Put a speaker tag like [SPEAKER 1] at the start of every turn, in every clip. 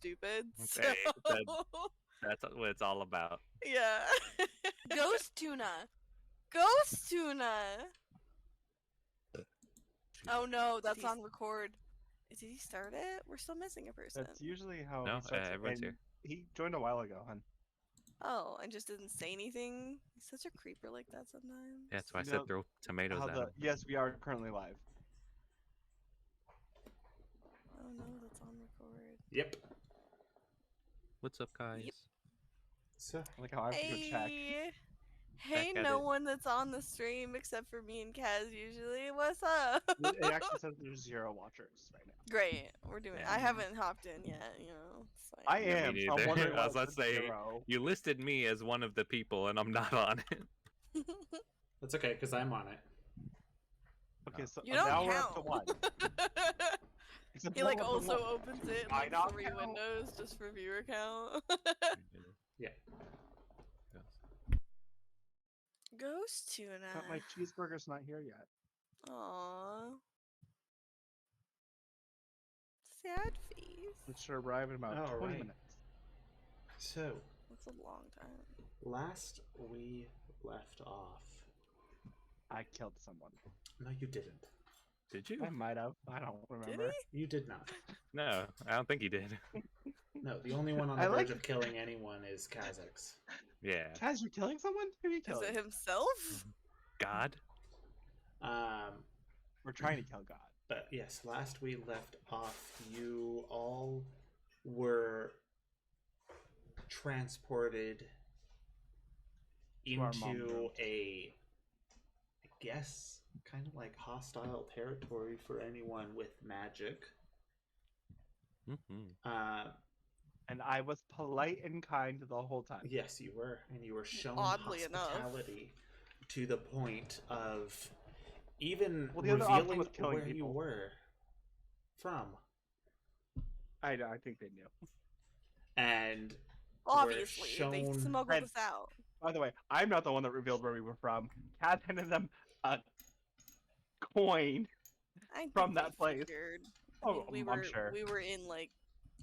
[SPEAKER 1] stupid. So...
[SPEAKER 2] Okay, that's what it's all about.
[SPEAKER 1] yeah.
[SPEAKER 3] Ghost tuna.
[SPEAKER 1] Ghost tuna. Oh no, that's
[SPEAKER 3] he's-
[SPEAKER 1] on record. Did he start it? We're still missing a person.
[SPEAKER 4] That's usually how
[SPEAKER 2] No,
[SPEAKER 4] he starts.
[SPEAKER 2] everyone's
[SPEAKER 4] and
[SPEAKER 2] here.
[SPEAKER 4] He joined a while ago, hun.
[SPEAKER 1] Oh, and just didn't say anything. He's such a creeper like that sometimes.
[SPEAKER 2] Yeah, that's why I
[SPEAKER 4] You
[SPEAKER 2] said
[SPEAKER 4] know
[SPEAKER 2] throw tomatoes
[SPEAKER 4] How
[SPEAKER 2] at
[SPEAKER 4] the
[SPEAKER 2] him.
[SPEAKER 4] yes, we are currently live.
[SPEAKER 1] Oh no, that's on record.
[SPEAKER 5] Yep.
[SPEAKER 2] What's up, guys?
[SPEAKER 5] So
[SPEAKER 4] I like how I have to go check.
[SPEAKER 1] Hey,
[SPEAKER 2] Back at
[SPEAKER 1] no
[SPEAKER 2] it.
[SPEAKER 1] one that's on the stream except for me and Kaz usually. What's up?
[SPEAKER 4] It actually says there's 0 watchers right now.
[SPEAKER 1] Great, we're doing.
[SPEAKER 2] Yeah.
[SPEAKER 1] I haven't hopped in yet. You know. It's fine.
[SPEAKER 4] I
[SPEAKER 2] Yeah,
[SPEAKER 4] am.
[SPEAKER 2] me
[SPEAKER 4] So I'm
[SPEAKER 2] neither.
[SPEAKER 4] wondering
[SPEAKER 2] I
[SPEAKER 4] why
[SPEAKER 2] was about
[SPEAKER 4] it
[SPEAKER 2] to
[SPEAKER 4] says
[SPEAKER 2] say,
[SPEAKER 4] 0.
[SPEAKER 2] You listed me as one of the people, and I'm not on it.
[SPEAKER 5] that's okay because I'm on it.
[SPEAKER 4] Okay, so
[SPEAKER 1] You don't
[SPEAKER 4] now we're up to
[SPEAKER 1] count.
[SPEAKER 4] 1. Except
[SPEAKER 1] He
[SPEAKER 4] now
[SPEAKER 1] like
[SPEAKER 4] we're up to
[SPEAKER 1] also
[SPEAKER 4] 1.
[SPEAKER 1] opens it
[SPEAKER 4] I
[SPEAKER 1] like
[SPEAKER 4] not
[SPEAKER 1] 3
[SPEAKER 4] count?
[SPEAKER 1] windows just for viewer count.
[SPEAKER 5] Yeah.
[SPEAKER 1] Ghost tuna.
[SPEAKER 4] But my cheeseburger's not here yet.
[SPEAKER 1] Aww. Sad face.
[SPEAKER 4] It should arrive in about
[SPEAKER 5] All
[SPEAKER 4] 20
[SPEAKER 5] right.
[SPEAKER 4] minutes.
[SPEAKER 5] So
[SPEAKER 1] That's a long time.
[SPEAKER 5] last we left off.
[SPEAKER 4] I killed someone.
[SPEAKER 5] No, you didn't.
[SPEAKER 2] Did you?
[SPEAKER 4] I might have. I don't
[SPEAKER 1] Did
[SPEAKER 4] remember.
[SPEAKER 5] You did not.
[SPEAKER 2] No, I don't think he did.
[SPEAKER 5] No, the only one on
[SPEAKER 4] I
[SPEAKER 5] the
[SPEAKER 4] like-
[SPEAKER 5] verge of killing anyone is Kazak's.
[SPEAKER 2] Yeah.
[SPEAKER 4] Kaz, you're killing someone? Who are you
[SPEAKER 1] Is
[SPEAKER 4] killing?
[SPEAKER 1] it himself?
[SPEAKER 2] God?
[SPEAKER 4] We're trying to kill God.
[SPEAKER 5] But yes, last we left off, you all were transported
[SPEAKER 4] To our mom
[SPEAKER 5] into
[SPEAKER 4] room.
[SPEAKER 5] a, I guess, kind of like hostile territory for anyone with magic.
[SPEAKER 2] Mm-hmm.
[SPEAKER 4] And I was polite and kind the whole time.
[SPEAKER 5] Yes, you were, and you were shown
[SPEAKER 1] Oddly enough.
[SPEAKER 5] hospitality to the point of even
[SPEAKER 4] Well, the other option
[SPEAKER 5] revealing
[SPEAKER 4] was killing
[SPEAKER 5] where you
[SPEAKER 4] people.
[SPEAKER 5] were from.
[SPEAKER 4] I think they knew.
[SPEAKER 5] And
[SPEAKER 1] Obviously, they
[SPEAKER 5] shown-
[SPEAKER 1] smuggled
[SPEAKER 4] Red-
[SPEAKER 1] us out.
[SPEAKER 4] By the way, I'm not the one that revealed where we were from. Kaz handed them a coin.
[SPEAKER 1] I think
[SPEAKER 4] From
[SPEAKER 1] they
[SPEAKER 4] that place.
[SPEAKER 1] figured.
[SPEAKER 4] Oh,
[SPEAKER 1] we
[SPEAKER 4] I'm
[SPEAKER 1] were
[SPEAKER 4] sure.
[SPEAKER 1] we were in like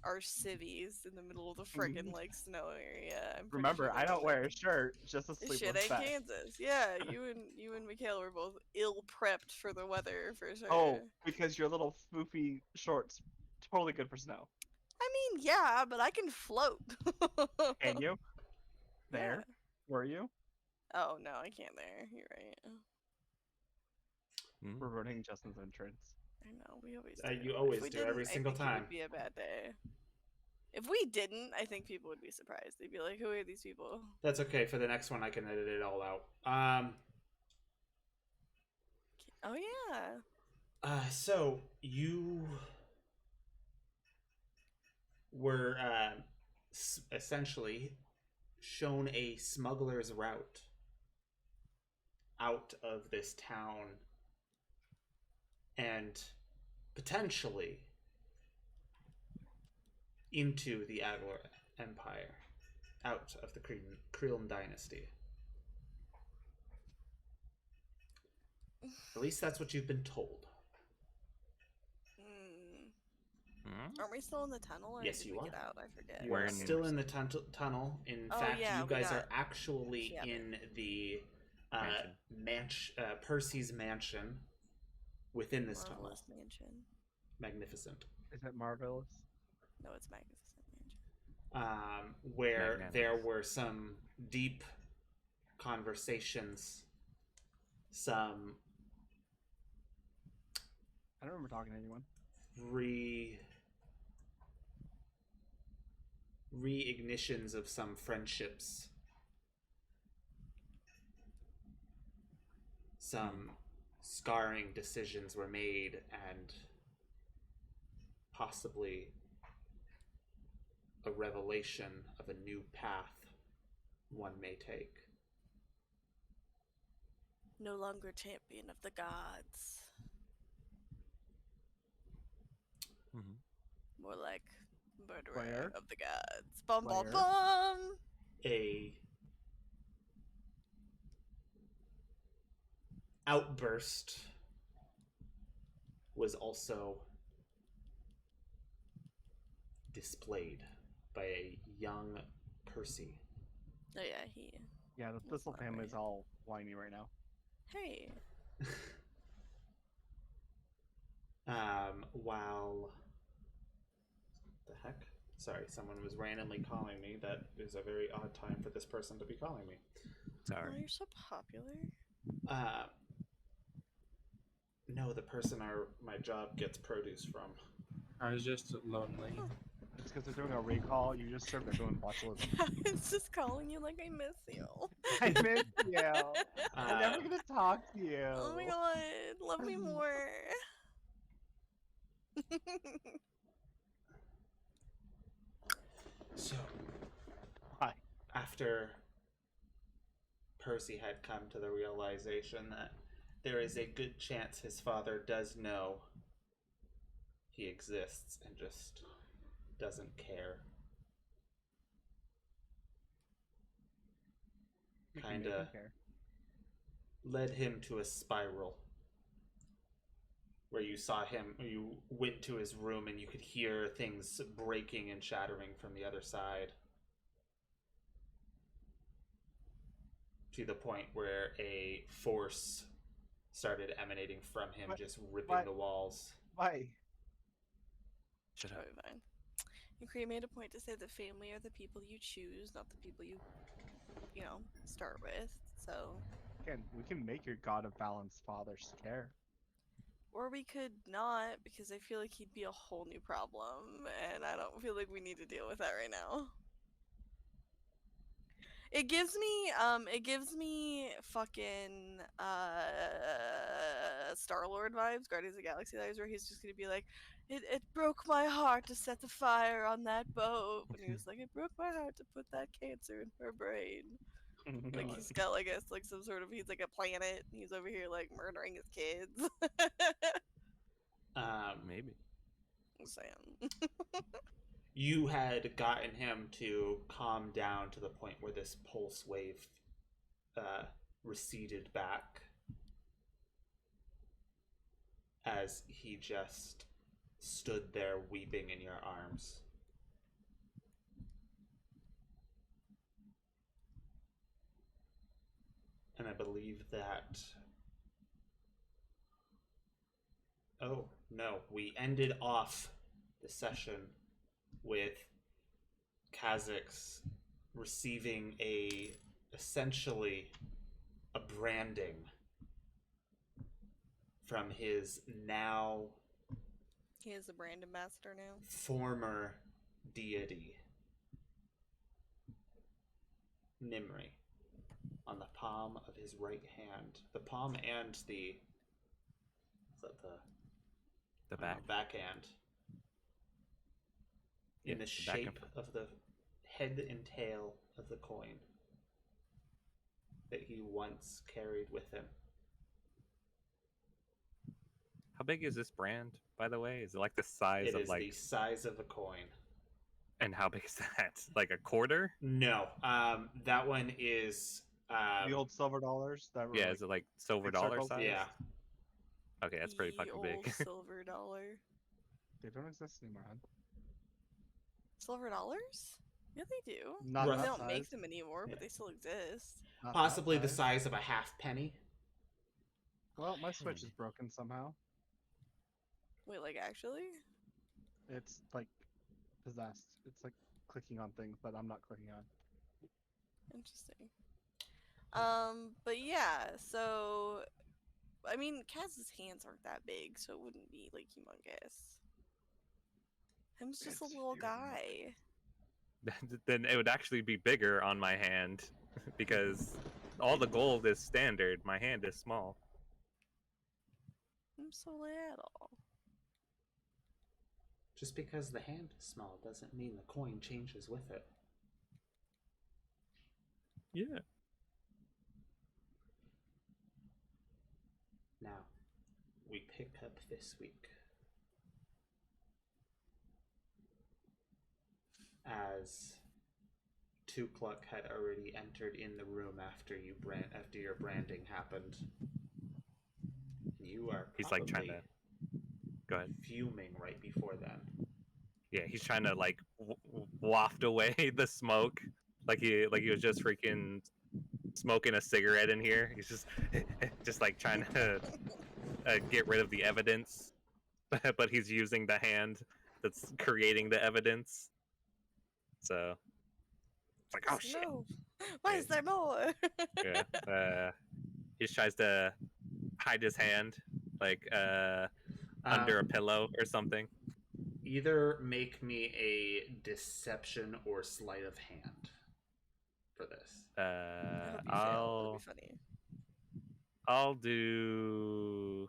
[SPEAKER 1] our civvies in the middle of the friggin' like snow area. I'm pretty
[SPEAKER 4] Remember,
[SPEAKER 1] sure
[SPEAKER 4] I
[SPEAKER 1] they
[SPEAKER 4] don't
[SPEAKER 1] were
[SPEAKER 4] wear
[SPEAKER 1] like,
[SPEAKER 4] a shirt just to
[SPEAKER 1] "This
[SPEAKER 4] sleep
[SPEAKER 1] shit
[SPEAKER 4] with
[SPEAKER 1] ain't
[SPEAKER 4] Beth.
[SPEAKER 1] Kansas." Yeah, you and Mikhail were both ill prepped for the weather for sure.
[SPEAKER 4] Oh, because your little foofy shorts, totally good for snow.
[SPEAKER 1] I mean, yeah, but I can float.
[SPEAKER 4] Can you? There?
[SPEAKER 1] Yeah.
[SPEAKER 4] Were you?
[SPEAKER 1] Oh no, I can't there. You're right.
[SPEAKER 2] Mm-hmm.
[SPEAKER 4] We're ruining Justin's entrance.
[SPEAKER 1] I know, we always
[SPEAKER 5] you
[SPEAKER 1] If
[SPEAKER 5] always
[SPEAKER 1] we
[SPEAKER 5] do, every
[SPEAKER 1] didn't, I
[SPEAKER 5] single
[SPEAKER 1] think It
[SPEAKER 5] time.
[SPEAKER 1] would be a bad day. If we didn't, I think people would be surprised. They'd be like, "Who are these people?"
[SPEAKER 5] That's okay. For the next one, I can edit it all out.
[SPEAKER 1] Oh yeah.
[SPEAKER 5] So you were essentially shown a smuggler's route out of this town and potentially into the Agor Empire, out of the Creelm dynasty. At least that's what you've been told.
[SPEAKER 1] Aren't we still in the tunnel? Or
[SPEAKER 5] Yes,
[SPEAKER 1] did
[SPEAKER 5] you
[SPEAKER 1] we
[SPEAKER 5] are.
[SPEAKER 1] get out? I forget.
[SPEAKER 5] You
[SPEAKER 2] We're
[SPEAKER 5] are
[SPEAKER 2] in-
[SPEAKER 5] still in the tunnel. In
[SPEAKER 1] Oh,
[SPEAKER 5] fact,
[SPEAKER 1] yeah,
[SPEAKER 5] you
[SPEAKER 1] we
[SPEAKER 5] guys
[SPEAKER 1] got
[SPEAKER 5] are actually
[SPEAKER 1] Shannon.
[SPEAKER 5] in the Percy's mansion within this tunnel.
[SPEAKER 1] Marvelous mansion.
[SPEAKER 5] Magnificent.
[SPEAKER 4] Is it marvelous?
[SPEAKER 1] No, it's magnificent mansion.
[SPEAKER 5] Where there
[SPEAKER 2] Magnanimous.
[SPEAKER 5] were some deep conversations, some
[SPEAKER 4] I don't remember talking to anyone.
[SPEAKER 5] reignitions of some friendships, some scarring decisions were made, and possibly a revelation of a new path one may take.
[SPEAKER 1] No longer champion of the gods.
[SPEAKER 2] Mm-hmm.
[SPEAKER 1] More like murderer
[SPEAKER 4] Slayer?
[SPEAKER 1] of the gods. Bum bum
[SPEAKER 4] Slayer?
[SPEAKER 1] bum.
[SPEAKER 5] A outburst was also displayed by a young Percy.
[SPEAKER 1] Oh yeah, he.
[SPEAKER 4] Yeah, the
[SPEAKER 1] That's
[SPEAKER 4] Thistle
[SPEAKER 1] not
[SPEAKER 4] family's
[SPEAKER 1] right.
[SPEAKER 4] all whiny right now.
[SPEAKER 1] Hey.
[SPEAKER 5] While the heck? Sorry, someone was randomly calling me. That is a very odd time for this person to be calling me.
[SPEAKER 1] Oh,
[SPEAKER 2] Sorry.
[SPEAKER 1] you're so popular.
[SPEAKER 5] No, the person my job gets produce from.
[SPEAKER 6] I was just lonely.
[SPEAKER 4] It's because they're doing a recall. You just served everyone botulism.
[SPEAKER 1] It's just calling you like I miss you.
[SPEAKER 4] I miss you. I'm never gonna talk to you.
[SPEAKER 1] Oh my god, love me more.
[SPEAKER 5] So,
[SPEAKER 4] Hi.
[SPEAKER 5] after Percy had come to the realization that there is a good chance his father does know he exists and just doesn't care.
[SPEAKER 4] You can make
[SPEAKER 5] Kinda
[SPEAKER 4] me care.
[SPEAKER 5] led him to a spiral where you went to his room and you could hear things breaking and shattering from the other side. To the point where a force started emanating from him,
[SPEAKER 4] What?
[SPEAKER 5] just ripping
[SPEAKER 4] What?
[SPEAKER 5] the walls.
[SPEAKER 4] Why?
[SPEAKER 2] Shut up.
[SPEAKER 1] Probably fine. And Kree made a point to say that family are the people you choose, not the people you start with. So,
[SPEAKER 4] We can make your god of balance fathers care.
[SPEAKER 1] or we could not, because I feel like he'd be a whole new problem, and I don't feel like we need to deal with that right now. It gives me fucking Star-Lord vibes, Guardians of the Galaxy vibes, where he's just gonna be like, it broke my heart to set the fire on that boat. And he was like, it broke my heart to put that cancer in her brain. Like he's got like some sort of, he's like a planet, and he's over here like murdering his kids.
[SPEAKER 2] Maybe.
[SPEAKER 1] I'm saying.
[SPEAKER 5] You had gotten him to calm down to the point where this pulse wave receded back as he just stood there weeping in your arms. And I believe that... Oh, no. We ended off the session with Kha'Zix receiving essentially a branding from his now
[SPEAKER 1] He is a brand ambassador now.
[SPEAKER 5] former deity, Nimri, on the palm of his right hand. The palm and the... Is that
[SPEAKER 2] The
[SPEAKER 5] I don't know,
[SPEAKER 2] back.
[SPEAKER 5] backhand. In
[SPEAKER 2] Yeah,
[SPEAKER 5] the
[SPEAKER 2] the back
[SPEAKER 5] shape of the head and tail of the coin that he once carried with him.
[SPEAKER 2] How big is this brand, by the way? Is it like the size
[SPEAKER 5] It
[SPEAKER 2] of
[SPEAKER 5] is
[SPEAKER 2] like?
[SPEAKER 5] the size of a coin.
[SPEAKER 2] And how big is that? Like a quarter?
[SPEAKER 5] No, that one is
[SPEAKER 4] The old silver dollars that were
[SPEAKER 2] Yeah,
[SPEAKER 4] like,
[SPEAKER 2] is it like silver
[SPEAKER 4] big
[SPEAKER 2] dollar
[SPEAKER 4] circles?
[SPEAKER 2] size?
[SPEAKER 5] yeah.
[SPEAKER 2] Okay, that's pretty
[SPEAKER 1] Ye
[SPEAKER 2] fucking
[SPEAKER 1] old
[SPEAKER 2] big.
[SPEAKER 1] silver dollar.
[SPEAKER 4] they don't exist anymore. Huh?
[SPEAKER 1] Silver dollars? Yeah, they do.
[SPEAKER 4] Not
[SPEAKER 5] Rough
[SPEAKER 1] They
[SPEAKER 4] that
[SPEAKER 1] don't
[SPEAKER 4] size.
[SPEAKER 1] make them anymore,
[SPEAKER 5] Yeah.
[SPEAKER 1] but they still exist.
[SPEAKER 4] Not that
[SPEAKER 5] Possibly the
[SPEAKER 4] size.
[SPEAKER 5] size of a half penny.
[SPEAKER 4] Well, my Switch is broken somehow.
[SPEAKER 1] Wait, like actually?
[SPEAKER 4] It's like possessed. It's like clicking on things that I'm not clicking on.
[SPEAKER 1] Interesting. But yeah, so I mean, Kaz's hands aren't that big, so it wouldn't be like humongous. Him's just a
[SPEAKER 4] It's
[SPEAKER 1] little
[SPEAKER 4] huge.
[SPEAKER 1] guy.
[SPEAKER 2] Then it would actually be bigger on my hand because all the gold is standard. My hand is small.
[SPEAKER 1] I'm so little.
[SPEAKER 5] Just because the hand is small doesn't mean the coin changes with it.
[SPEAKER 2] Yeah.
[SPEAKER 5] Now, we pick up this week. As Tukluck had already entered in the room after your branding happened. You are
[SPEAKER 2] He's like trying
[SPEAKER 5] probably
[SPEAKER 2] to. Go ahead.
[SPEAKER 5] fuming right before then.
[SPEAKER 2] Yeah, he's trying to like waft away the smoke, like he was just freaking smoking a cigarette in here. He's just just like trying to get rid of the evidence, but he's using the hand that's creating the evidence. So it's like, oh shit.
[SPEAKER 1] No. Why is there more?
[SPEAKER 2] Yeah. He just tries to hide his hand, like under a pillow or something.
[SPEAKER 5] Either make me a deception or sleight of hand for this.
[SPEAKER 1] I hope you fail. That'd be funny.
[SPEAKER 2] I'll do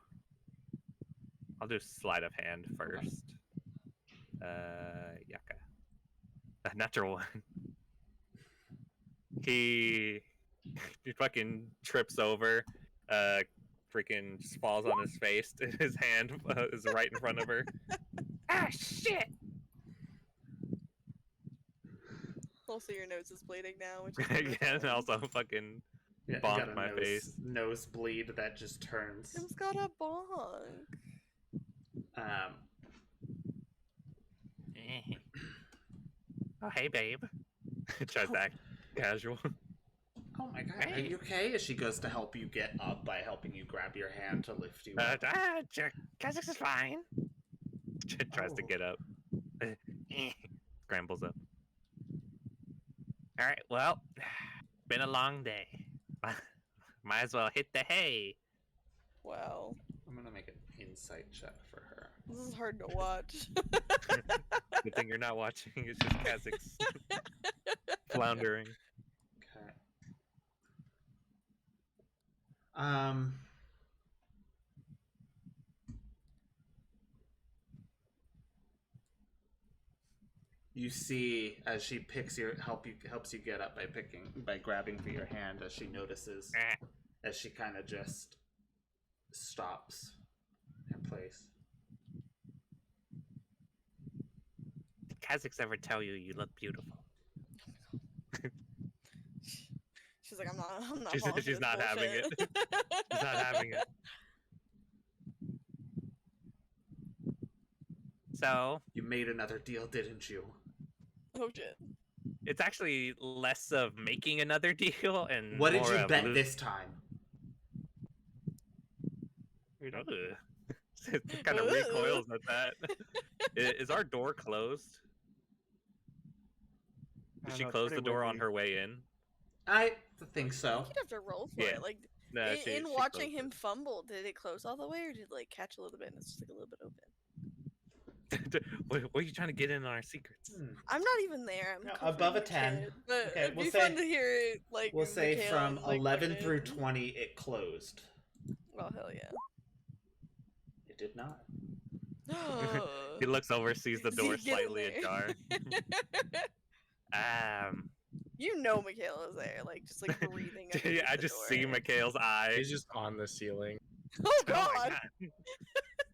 [SPEAKER 2] sleight of hand first. Yucca. Natural one. He fucking trips over, freaking just falls on his face. His hand is right in front of her. Ah, shit!
[SPEAKER 1] Also, your nose is bleeding now, which is
[SPEAKER 2] Yeah, and also fucking
[SPEAKER 5] Yeah, you
[SPEAKER 2] bonked
[SPEAKER 5] got a
[SPEAKER 2] my face.
[SPEAKER 5] nosebleed that just turns.
[SPEAKER 1] Tim's got a bonk.
[SPEAKER 2] Oh, hey, babe. Tries to act casual.
[SPEAKER 5] Oh my god, are you okay? As she goes to help you get up by helping you grab your hand to lift you up.
[SPEAKER 2] Kha'Zix is fine. Tries to
[SPEAKER 5] Oh.
[SPEAKER 2] get up. Scrambles up. Alright, well, been a long day. Might as well hit the hay.
[SPEAKER 1] Wow.
[SPEAKER 5] I'm gonna make an insight check for her.
[SPEAKER 1] This is hard to watch.
[SPEAKER 2] Good thing you're not watching. It's just Kha'Zix floundering.
[SPEAKER 5] Okay. You see as she helps you get up by grabbing for your hand as she notices as she kind of just stops in place.
[SPEAKER 2] Did Kha'Zix ever tell you you look beautiful?
[SPEAKER 1] She's like, I'm not falling for
[SPEAKER 2] She's
[SPEAKER 1] this
[SPEAKER 2] not having it.
[SPEAKER 1] bullshit.
[SPEAKER 2] She's not having it. So,
[SPEAKER 5] You made another deal, didn't you?
[SPEAKER 1] Oh shit.
[SPEAKER 2] it's actually less of making another deal and
[SPEAKER 5] What did
[SPEAKER 2] more
[SPEAKER 5] you
[SPEAKER 2] of
[SPEAKER 5] bet this time?
[SPEAKER 2] It kind of recoils at that. Is our door closed? Did she close the door on her way in?
[SPEAKER 5] I think so.
[SPEAKER 1] You'd have to roll for
[SPEAKER 2] Yeah.
[SPEAKER 1] it. Like
[SPEAKER 2] No,
[SPEAKER 1] in watching him fumble, did it close all the way, or did it like catch a little bit and it's just like a little bit open?
[SPEAKER 2] What are you trying to get in on our secrets?
[SPEAKER 1] I'm not even there. I'm
[SPEAKER 5] No,
[SPEAKER 1] comforting
[SPEAKER 5] above a
[SPEAKER 1] the
[SPEAKER 5] 10.
[SPEAKER 1] kid, but
[SPEAKER 5] Okay,
[SPEAKER 1] it'd
[SPEAKER 5] we'll
[SPEAKER 1] be
[SPEAKER 5] say-
[SPEAKER 1] fun to hear it. Like
[SPEAKER 5] We'll say
[SPEAKER 1] Michaela's,
[SPEAKER 5] from
[SPEAKER 1] like,
[SPEAKER 5] 11
[SPEAKER 1] looking
[SPEAKER 5] through
[SPEAKER 1] in.
[SPEAKER 5] 20, it closed.
[SPEAKER 1] Oh hell yeah.
[SPEAKER 5] It did not.
[SPEAKER 2] He looks over, sees the
[SPEAKER 1] Is he
[SPEAKER 2] door
[SPEAKER 1] getting
[SPEAKER 2] slightly
[SPEAKER 1] there?
[SPEAKER 2] ajar.
[SPEAKER 1] You know Michaela's there, like just like breathing.
[SPEAKER 2] I
[SPEAKER 1] underneath the
[SPEAKER 2] just
[SPEAKER 1] door.
[SPEAKER 2] see Mikhail's eye.
[SPEAKER 6] He's just on the ceiling.
[SPEAKER 1] Oh
[SPEAKER 2] Oh
[SPEAKER 1] god,
[SPEAKER 2] my god.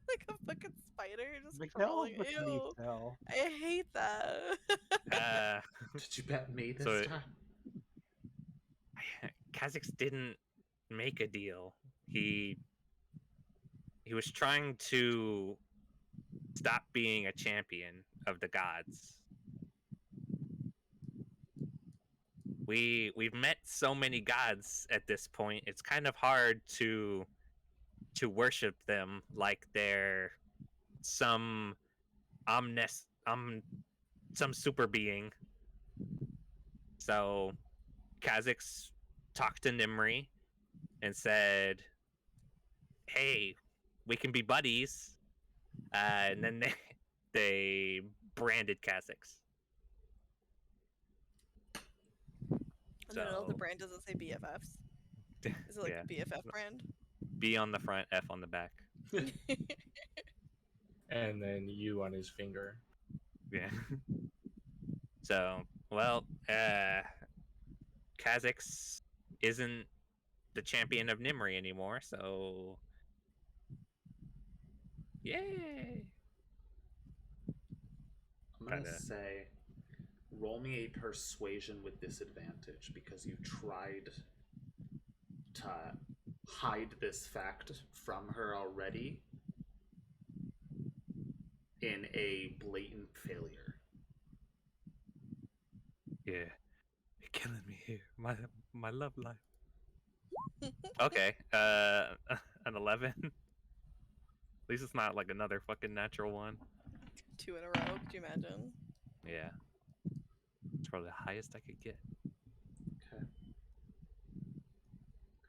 [SPEAKER 1] like a fucking spider just
[SPEAKER 4] Mikhail
[SPEAKER 1] crawling.
[SPEAKER 4] beneath
[SPEAKER 1] Ew.
[SPEAKER 4] hell.
[SPEAKER 1] I hate that.
[SPEAKER 5] Did you bet me this
[SPEAKER 2] So
[SPEAKER 5] time?
[SPEAKER 2] Kha'Zix didn't make a deal. He was trying to stop being a champion of the gods. We've met so many gods at this point. It's kind of hard to worship them like they're some some super being. So Kha'Zix talked to Nimri and said, "Hey, we can be buddies." And then they branded Kha'Zix.
[SPEAKER 1] No, the
[SPEAKER 2] So-
[SPEAKER 1] brand doesn't say BFFs. Is it like
[SPEAKER 2] Yeah.
[SPEAKER 1] a BFF brand?
[SPEAKER 2] B on the front, F on the back.
[SPEAKER 6] And then you on his finger.
[SPEAKER 2] Yeah. So, well, Kha'Zix isn't the champion of Nimri anymore, so yay!
[SPEAKER 5] I'm gonna
[SPEAKER 2] Kinda.
[SPEAKER 5] say, roll me a persuasion with disadvantage because you tried to hide this fact from her already. in a blatant failure.
[SPEAKER 2] Yeah, you're killing me here. My love life. Okay, an 11. At least it's not like another fucking natural one.
[SPEAKER 1] 2 in a row. Could you imagine?
[SPEAKER 2] Yeah, it's probably the highest I could get.
[SPEAKER 5] Okay.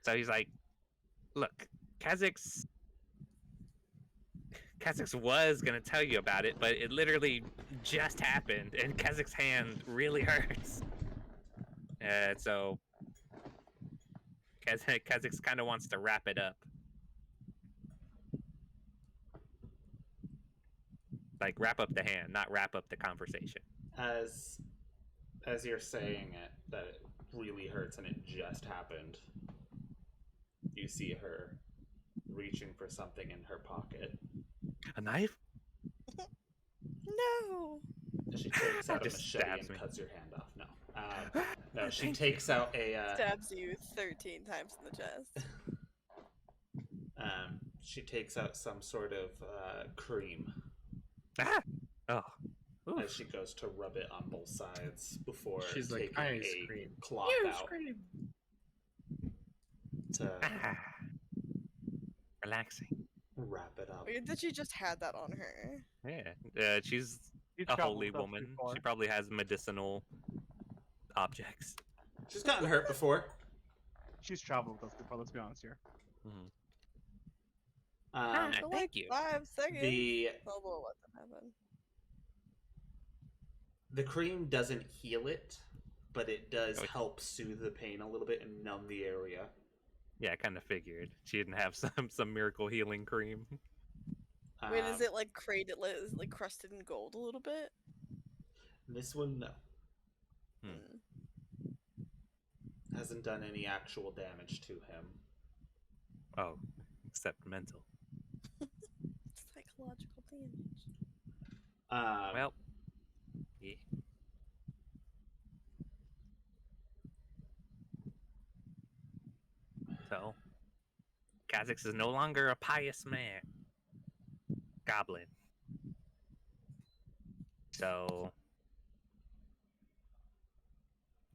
[SPEAKER 2] So he's like, "Look, Kha'Zix was gonna tell you about it, but it literally just happened, and Kha'Zix's hand really hurts. So Kha'Zix kind of wants to wrap it up, like wrap up the hand, not wrap up the conversation."
[SPEAKER 5] As you're saying it, that it really hurts and it just happened, you see her reaching for something in her pocket.
[SPEAKER 2] A knife?
[SPEAKER 1] No.
[SPEAKER 5] She takes out a
[SPEAKER 2] Just
[SPEAKER 5] machete
[SPEAKER 2] stabs
[SPEAKER 5] and
[SPEAKER 2] me.
[SPEAKER 5] cuts your hand off. No, she
[SPEAKER 2] Thank
[SPEAKER 5] takes out a
[SPEAKER 1] Stabs you 13 times in the chest.
[SPEAKER 5] she takes out some sort of cream
[SPEAKER 2] Ah! Oh. Oof.
[SPEAKER 5] as she goes to rub it on both sides before
[SPEAKER 6] She's like,
[SPEAKER 5] taking
[SPEAKER 6] "Ice
[SPEAKER 5] a
[SPEAKER 6] cream.
[SPEAKER 5] cloth out to
[SPEAKER 2] Ah. Relaxing.
[SPEAKER 5] wrap it up.
[SPEAKER 1] Weird that she just had that on her.
[SPEAKER 2] Yeah. She's
[SPEAKER 4] She's
[SPEAKER 2] a
[SPEAKER 4] traveled
[SPEAKER 2] holy
[SPEAKER 4] with us
[SPEAKER 2] woman.
[SPEAKER 4] before.
[SPEAKER 2] She probably has medicinal objects.
[SPEAKER 5] She's gotten hurt before.
[SPEAKER 4] She's traveled with us before. Let's be honest here.
[SPEAKER 2] Mhm.
[SPEAKER 5] Um,
[SPEAKER 1] For
[SPEAKER 2] Thank
[SPEAKER 1] like
[SPEAKER 2] you.
[SPEAKER 1] 5 seconds.
[SPEAKER 5] the
[SPEAKER 1] Oh, well, what happened?
[SPEAKER 5] the cream doesn't heal it, but it does
[SPEAKER 2] Oh.
[SPEAKER 5] help soothe the pain a little bit and numb the area.
[SPEAKER 2] Yeah, I kind of figured she didn't have some miracle healing cream.
[SPEAKER 1] Wait, is
[SPEAKER 5] Um,
[SPEAKER 1] it like like crusted in gold a little bit?
[SPEAKER 5] This one, no.
[SPEAKER 2] Hmm.
[SPEAKER 5] Hasn't done any actual damage to him.
[SPEAKER 2] Oh, except mental.
[SPEAKER 1] Psychological damage.
[SPEAKER 2] Well, yeah. So, Kha'Zix is no longer a pious man. Goblin. So,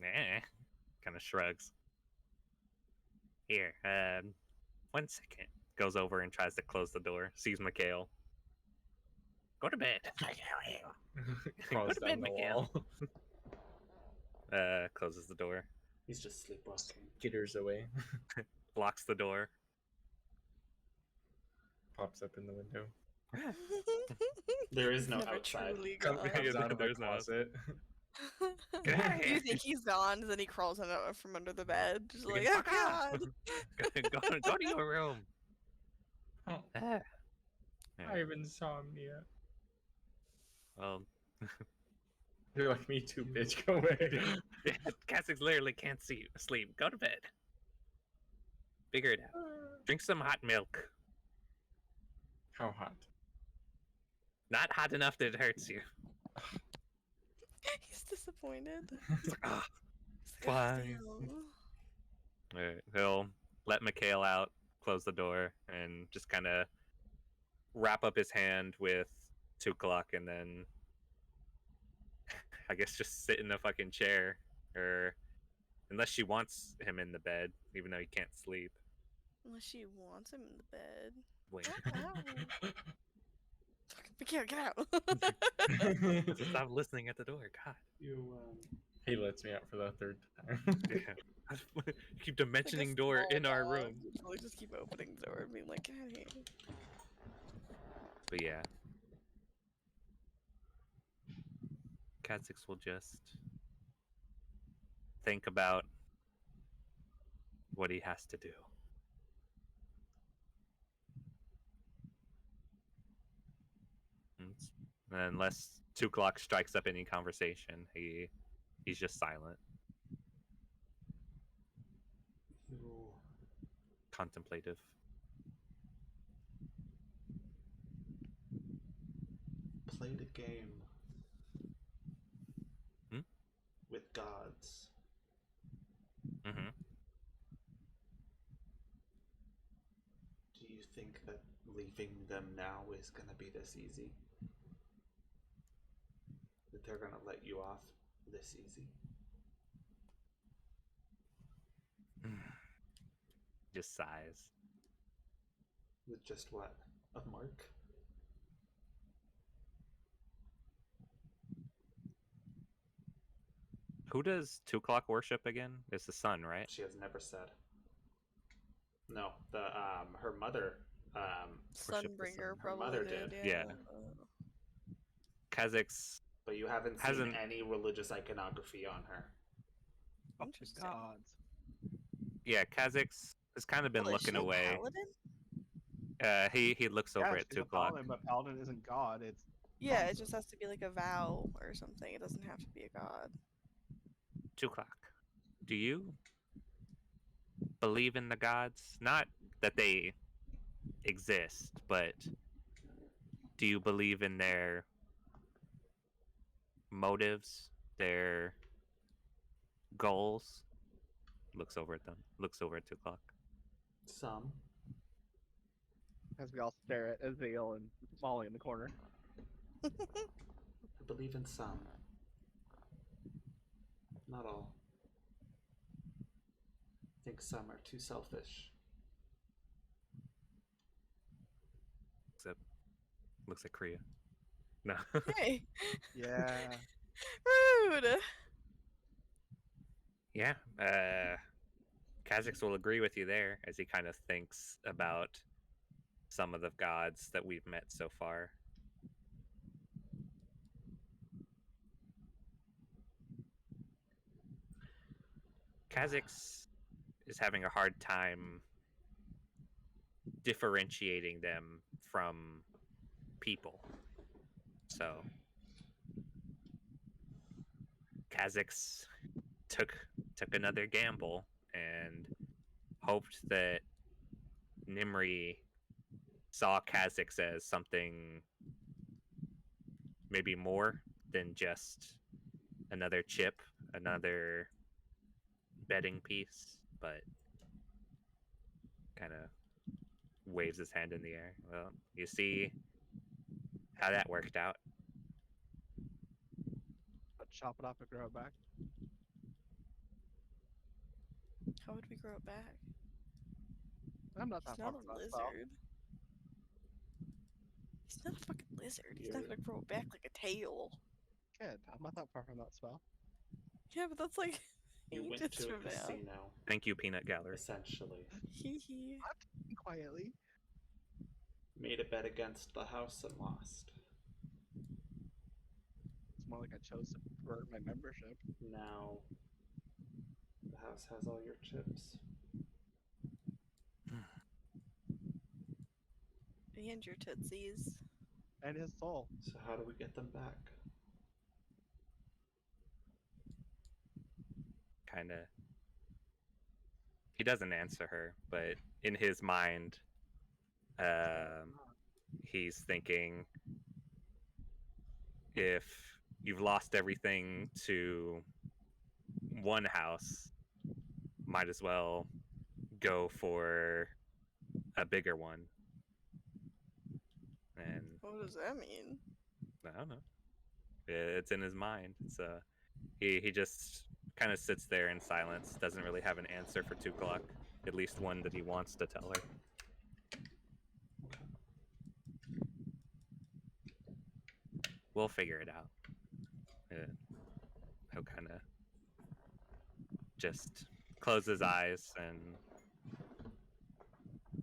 [SPEAKER 2] kind of shrugs. Here, 1 second. Goes over and tries to close the door. Sees Mikhail. Go to bed.
[SPEAKER 6] Crawls
[SPEAKER 2] to
[SPEAKER 6] down
[SPEAKER 2] bed,
[SPEAKER 6] the
[SPEAKER 2] Mikhail.
[SPEAKER 6] wall.
[SPEAKER 2] Closes the door.
[SPEAKER 5] He's just sleepwalking.
[SPEAKER 6] Skitters away.
[SPEAKER 2] Locks the door.
[SPEAKER 6] Pops up in the window.
[SPEAKER 5] There is no
[SPEAKER 1] Never
[SPEAKER 5] outside.
[SPEAKER 1] truly
[SPEAKER 6] Comes
[SPEAKER 1] gone.
[SPEAKER 2] Yeah,
[SPEAKER 6] out of a
[SPEAKER 2] there's no-
[SPEAKER 6] closet.
[SPEAKER 2] Get outta
[SPEAKER 1] Do you
[SPEAKER 2] here.
[SPEAKER 1] think he's gone? And then he crawls out from under the bed, just
[SPEAKER 2] You
[SPEAKER 1] like,
[SPEAKER 2] can
[SPEAKER 1] oh
[SPEAKER 2] fuck off."
[SPEAKER 1] god.
[SPEAKER 2] go to your room.
[SPEAKER 6] Oh,
[SPEAKER 2] Ah.
[SPEAKER 6] I have insomnia.
[SPEAKER 2] Well,
[SPEAKER 6] You're like, me too, bitch. Go away.
[SPEAKER 2] Kha'Zix literally can't sleep. Go to bed. Figure it out. Drink some hot milk.
[SPEAKER 6] How hot?
[SPEAKER 2] Not hot enough that it hurts you.
[SPEAKER 1] He's disappointed.
[SPEAKER 2] It's like, ah.
[SPEAKER 1] He's like, "Oh,
[SPEAKER 2] Fine."
[SPEAKER 1] damn."
[SPEAKER 2] Alright, he'll let Mikhail out, close the door, and just kind of wrap up his hand with Tuklok, and then I guess just sit in a fucking chair, or unless she wants him in the bed, even though he can't sleep.
[SPEAKER 1] Unless she wants him in the bed.
[SPEAKER 2] Wait,
[SPEAKER 1] Ow. Fucking get out.
[SPEAKER 2] stop listening at the door. God,
[SPEAKER 6] He lets me out for the third time.
[SPEAKER 2] yeah. Keep dimensioning door in our room.
[SPEAKER 1] Like, just keep opening the door and being like, get out of here.
[SPEAKER 2] But yeah, Kha'Zix will just think about what he has to do. And unless Tuklok strikes up any conversation, he's just silent,
[SPEAKER 5] You
[SPEAKER 2] contemplative.
[SPEAKER 5] played a game
[SPEAKER 2] Hmm?
[SPEAKER 5] with gods.
[SPEAKER 2] Mm-hmm.
[SPEAKER 5] Do you think that leaving them now is gonna be this easy? they're gonna let you off this easy.
[SPEAKER 2] Just sighs.
[SPEAKER 5] With just what? A mark?
[SPEAKER 2] Who does 2 o'clock worship again? It's the sun, right?
[SPEAKER 5] She has never said. No, her mother,
[SPEAKER 2] Worship the sun.
[SPEAKER 1] Sunbringer
[SPEAKER 2] Her
[SPEAKER 1] probably
[SPEAKER 5] mother
[SPEAKER 1] did.
[SPEAKER 5] did.
[SPEAKER 2] Yeah. Kazakh's
[SPEAKER 5] but you haven't seen
[SPEAKER 2] Hasn't-
[SPEAKER 5] any religious iconography on her.
[SPEAKER 4] Oh,
[SPEAKER 1] Interesting.
[SPEAKER 4] gods.
[SPEAKER 2] yeah, Kazakh's has kind of been
[SPEAKER 1] Well, is
[SPEAKER 2] looking
[SPEAKER 1] she a
[SPEAKER 2] away.
[SPEAKER 1] paladin?
[SPEAKER 2] He looks over
[SPEAKER 4] Yeah,
[SPEAKER 2] at
[SPEAKER 4] she's
[SPEAKER 2] 2
[SPEAKER 4] a
[SPEAKER 2] o'clock.
[SPEAKER 4] paladin, but paladin isn't god. It's
[SPEAKER 1] Yeah, it just has to be like a vow or something. It doesn't have to be a god.
[SPEAKER 2] 2 o'clock. Do you believe in the gods? Not that they exist, but do you believe in their motives, their goals? Looks over at them. Looks over at 2 o'clock.
[SPEAKER 5] Some.
[SPEAKER 4] as we all stare at Azale and Molly in the corner.
[SPEAKER 5] I believe in some. Not all. I think some are too selfish.
[SPEAKER 2] Looks at Kriya. No.
[SPEAKER 1] Hey,
[SPEAKER 4] Yeah.
[SPEAKER 1] rude.
[SPEAKER 2] Yeah. Kazakhs will agree with you there as he kind of thinks about some of the gods that we've met so far. Kazakhs is having a hard time differentiating them from people. So Kazakhs took another gamble and hoped that Nimri saw Kazakhs as something maybe more than just another chip, another betting piece, but kind of waves his hand in the air. Well, you see how that worked out.
[SPEAKER 4] But chop it off and grow it back.
[SPEAKER 1] How would we grow it back?
[SPEAKER 4] I'm not
[SPEAKER 1] He's
[SPEAKER 4] that
[SPEAKER 1] not
[SPEAKER 4] far
[SPEAKER 1] a
[SPEAKER 4] from that spell.
[SPEAKER 1] lizard. He's not a fucking lizard. He's not
[SPEAKER 5] You're-
[SPEAKER 1] gonna grow it back like a tail.
[SPEAKER 4] Kid, I'm not that far from that spell.
[SPEAKER 1] Yeah, but that's like
[SPEAKER 5] You went
[SPEAKER 1] ages
[SPEAKER 5] to a
[SPEAKER 1] from now.
[SPEAKER 5] casino,
[SPEAKER 2] Thank you, Peanut Gallery.
[SPEAKER 5] essentially.
[SPEAKER 1] Hee hee.
[SPEAKER 4] Quietly.
[SPEAKER 5] Made a bet against the house and lost.
[SPEAKER 4] It's more like I chose to convert my membership.
[SPEAKER 5] Now, the house has all your chips.
[SPEAKER 1] And your tootsies.
[SPEAKER 4] And his soul.
[SPEAKER 5] So how do we get them back?
[SPEAKER 2] Kind of. He doesn't answer her, but in his mind, he's thinking if you've lost everything to one house, might as well go for a bigger one. And
[SPEAKER 1] What does that mean?
[SPEAKER 2] I don't know. It's in his mind. It's he just kind of sits there in silence, doesn't really have an answer for 2 o'clock, at least one that he wants to tell her. We'll figure it out. He'll kind of just close his eyes and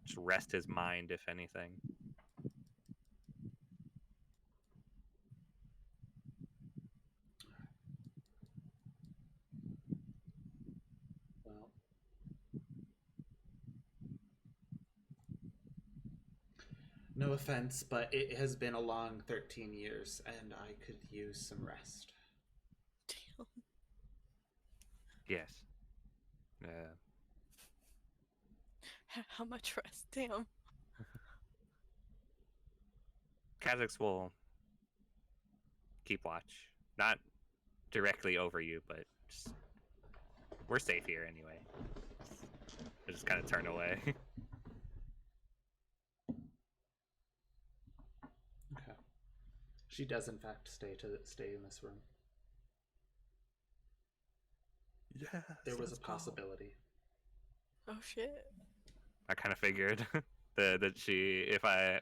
[SPEAKER 2] just rest his mind, if anything.
[SPEAKER 5] Well, no offense, but it has been a long 13 years, and I could use some rest.
[SPEAKER 1] Damn.
[SPEAKER 2] Yes.
[SPEAKER 1] How much rest? Damn.
[SPEAKER 2] Kazakhs will keep watch. Not directly over you, but just we're safe here anyway. They just kind of turn away.
[SPEAKER 5] Okay. She does, in fact, stay in this room.
[SPEAKER 2] Yeah,
[SPEAKER 5] there was a possibility.
[SPEAKER 1] Oh shit.
[SPEAKER 2] I kind of figured that she, if I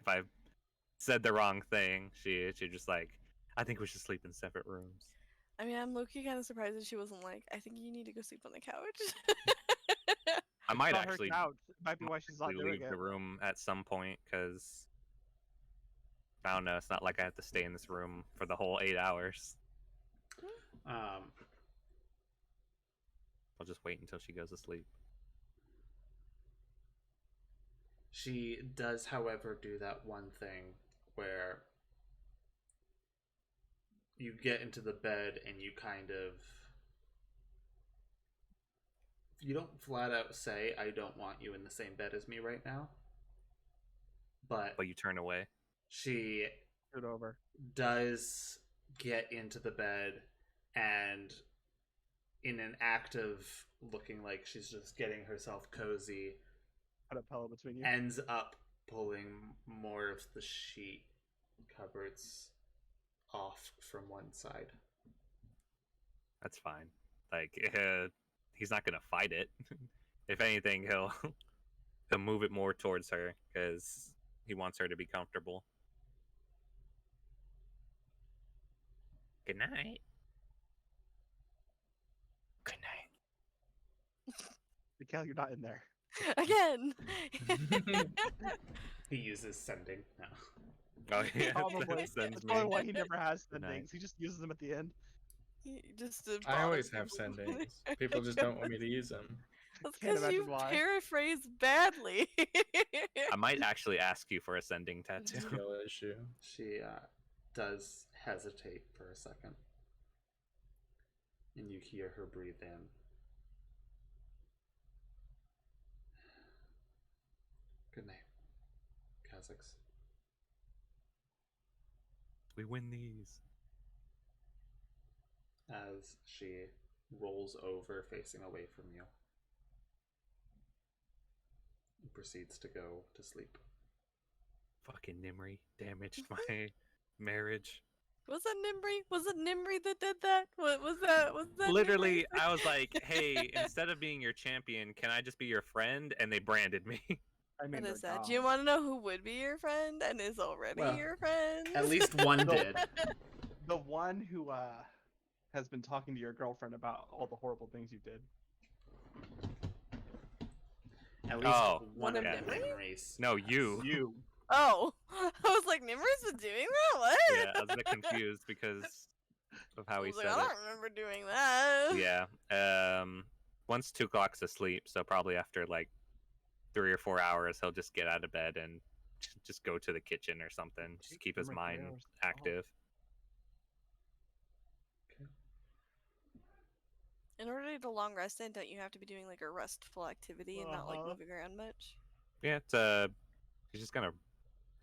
[SPEAKER 2] said the wrong thing, she just like, I think we should sleep in separate rooms.
[SPEAKER 1] I mean, I'm low-key kind of surprised that she wasn't like, I think you need to go sleep on the couch.
[SPEAKER 2] I might
[SPEAKER 4] Not her
[SPEAKER 2] actually
[SPEAKER 4] couch. It might be why she's not doing
[SPEAKER 2] leave
[SPEAKER 4] it.
[SPEAKER 2] the room at some point because I don't know. It's not like I have to stay in this room for the whole 8 hours.
[SPEAKER 5] Um,
[SPEAKER 2] I'll just wait until she goes to sleep.
[SPEAKER 5] she does, however, do that one thing where you get into the bed and you kind of, you don't flat out say, I don't want you in the same bed as me right now, but
[SPEAKER 2] But you turn away.
[SPEAKER 5] she
[SPEAKER 4] Turn over.
[SPEAKER 5] does get into the bed, and in an act of looking like she's just getting herself cozy,
[SPEAKER 4] Put a pillow between you.
[SPEAKER 5] ends up pulling more of the sheet cupboards off from one side.
[SPEAKER 2] That's fine. Like he's not gonna fight it. If anything, he'll move it more towards her because he wants her to be comfortable. Good night. Good night.
[SPEAKER 4] Mikhail, you're not in there.
[SPEAKER 1] Again.
[SPEAKER 5] He uses sending now.
[SPEAKER 2] Oh yeah,
[SPEAKER 4] Probably.
[SPEAKER 2] that sends
[SPEAKER 4] That's
[SPEAKER 2] me.
[SPEAKER 4] probably why he never has
[SPEAKER 2] Good night.
[SPEAKER 4] sendings. He just uses them at the end.
[SPEAKER 1] Just to
[SPEAKER 6] I
[SPEAKER 1] bother
[SPEAKER 6] always have
[SPEAKER 1] people.
[SPEAKER 6] sendings. People just don't want me to use them.
[SPEAKER 1] That's
[SPEAKER 4] Can't
[SPEAKER 1] because you
[SPEAKER 4] imagine why.
[SPEAKER 1] paraphrase badly.
[SPEAKER 2] I might actually ask you for a sending tattoo.
[SPEAKER 6] Skill issue.
[SPEAKER 5] She does hesitate for a second, and you hear her breathe in. Good night, Kazakhs.
[SPEAKER 2] We win these.
[SPEAKER 5] As she rolls over, facing away from you, and proceeds to go to sleep.
[SPEAKER 2] Fucking Nimri damaged my marriage.
[SPEAKER 1] Was that Nimri? Was it Nimri that did that? What was that? Was that
[SPEAKER 2] Literally,
[SPEAKER 1] Nimri?
[SPEAKER 2] I was like, "Hey, instead of being your champion, can I just be your friend?" And they branded me.
[SPEAKER 4] I mean,
[SPEAKER 1] What is
[SPEAKER 4] they're
[SPEAKER 1] that?
[SPEAKER 4] gone.
[SPEAKER 1] Do you want to know who would be your friend and is already
[SPEAKER 5] Well,
[SPEAKER 1] your friend?
[SPEAKER 5] At least one did.
[SPEAKER 4] The one who has been talking to your girlfriend about all the horrible things you did.
[SPEAKER 5] At least
[SPEAKER 2] Oh,
[SPEAKER 5] one of
[SPEAKER 1] yeah.
[SPEAKER 5] them in race.
[SPEAKER 2] No, you.
[SPEAKER 4] You.
[SPEAKER 1] Oh, I was like, Nimri's been doing that? What?
[SPEAKER 2] Yeah, I was a bit confused because of how
[SPEAKER 1] I
[SPEAKER 2] he
[SPEAKER 1] was like,
[SPEAKER 2] said
[SPEAKER 1] I
[SPEAKER 2] it.
[SPEAKER 1] don't remember doing that.
[SPEAKER 2] Yeah. Once 2 o'clock's asleep, so probably after like 3 or 4 hours, he'll just get out of bed and just go to the kitchen or something. Just keep his
[SPEAKER 4] Remember 3
[SPEAKER 2] mind
[SPEAKER 4] hours.
[SPEAKER 2] active.
[SPEAKER 1] In order to get a long rest in, don't you have to be doing like a restful activity and not like
[SPEAKER 4] Uh-huh.
[SPEAKER 1] moving around much?
[SPEAKER 2] Yeah, he's just gonna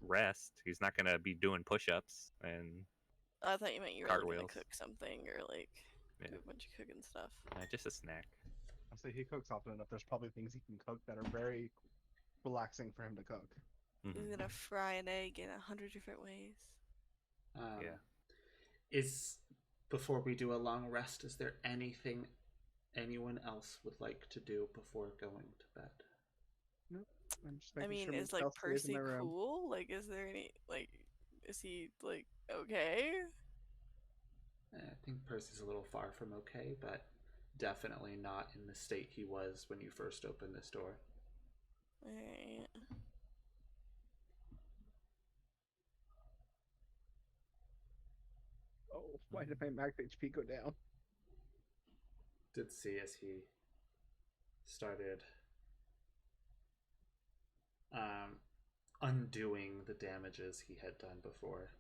[SPEAKER 2] rest. He's not gonna be doing push-ups and
[SPEAKER 1] I thought you meant you were like, gonna
[SPEAKER 2] Cartwheels.
[SPEAKER 1] cook something or like
[SPEAKER 2] Yeah.
[SPEAKER 1] do a bunch of cooking stuff.
[SPEAKER 2] just a snack.
[SPEAKER 4] I'll say he cooks often enough. There's probably things he can cook that are very relaxing for him to cook.
[SPEAKER 1] He's
[SPEAKER 2] Mhm.
[SPEAKER 1] gonna fry an egg in 100 different ways.
[SPEAKER 2] Yeah.
[SPEAKER 5] Is, before we do a long rest, is there anything anyone else would like to do before going to bed?
[SPEAKER 4] I'm just
[SPEAKER 1] I
[SPEAKER 4] making
[SPEAKER 1] mean,
[SPEAKER 4] sure
[SPEAKER 1] is like
[SPEAKER 4] Mikhail stays in
[SPEAKER 1] Percy
[SPEAKER 4] their room.
[SPEAKER 1] cool? Like, is there any like, is he like okay?
[SPEAKER 5] I think Percy's a little far from okay, but definitely not in the state he was when you first opened this door.
[SPEAKER 1] Alright.
[SPEAKER 4] Oh, why did my max HP go down?
[SPEAKER 5] Did see as he started undoing the damages he had done before.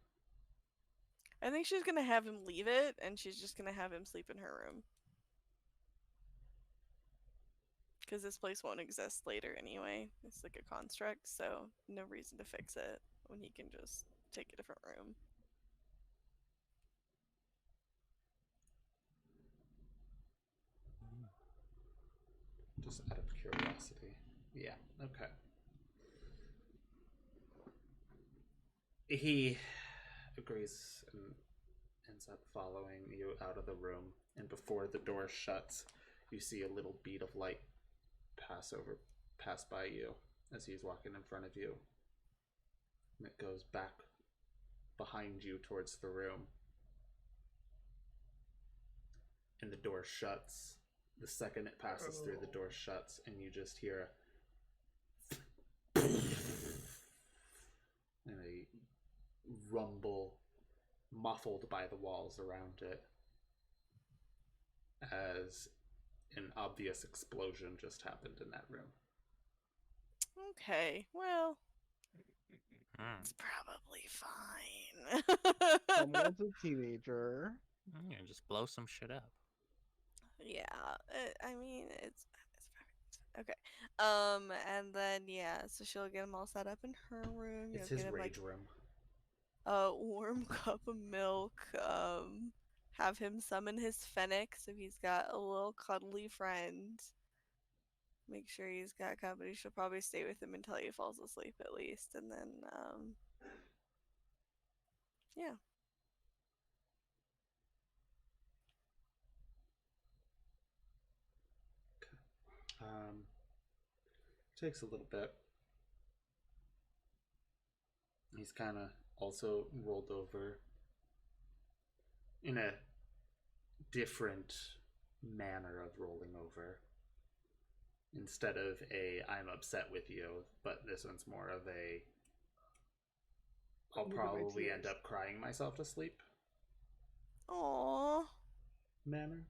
[SPEAKER 1] I think she's gonna have him leave it, and she's just gonna have him sleep in her room. Because this place won't exist later anyway. It's like a construct, so no reason to fix it when he can just take a different room.
[SPEAKER 5] Just out of curiosity. Yeah, okay. He agrees and ends up following you out of the room, and before the door shuts, you see a little bead of light pass by you as he's walking in front of you. And it goes back behind you towards the room. And the door shuts. The second it passes through, the door shuts, and you just hear and a rumble muffled by the walls around it as an obvious explosion just happened in that room.
[SPEAKER 1] Okay, well,
[SPEAKER 2] Hmm.
[SPEAKER 1] it's probably fine.
[SPEAKER 4] Someone's a teenager.
[SPEAKER 2] Yeah, just blow some shit up.
[SPEAKER 1] Yeah, I mean, it's okay. And then yeah, so she'll get him all set up in her room.
[SPEAKER 5] It's
[SPEAKER 1] You'll
[SPEAKER 5] his
[SPEAKER 1] get him
[SPEAKER 5] rage room.
[SPEAKER 1] a warm cup of milk. Have him summon his fennec so he's got a little cuddly friend. Make sure he's got company. She'll probably stay with him until he falls asleep at least, and then yeah.
[SPEAKER 5] Takes a little bit. He's kind of also rolled over in a different manner of rolling over. Instead of a I'm upset with you, but this one's more of a I'll
[SPEAKER 4] Look at my
[SPEAKER 5] probably end
[SPEAKER 4] tears.
[SPEAKER 5] up crying myself to sleep
[SPEAKER 1] Aww.
[SPEAKER 5] manner.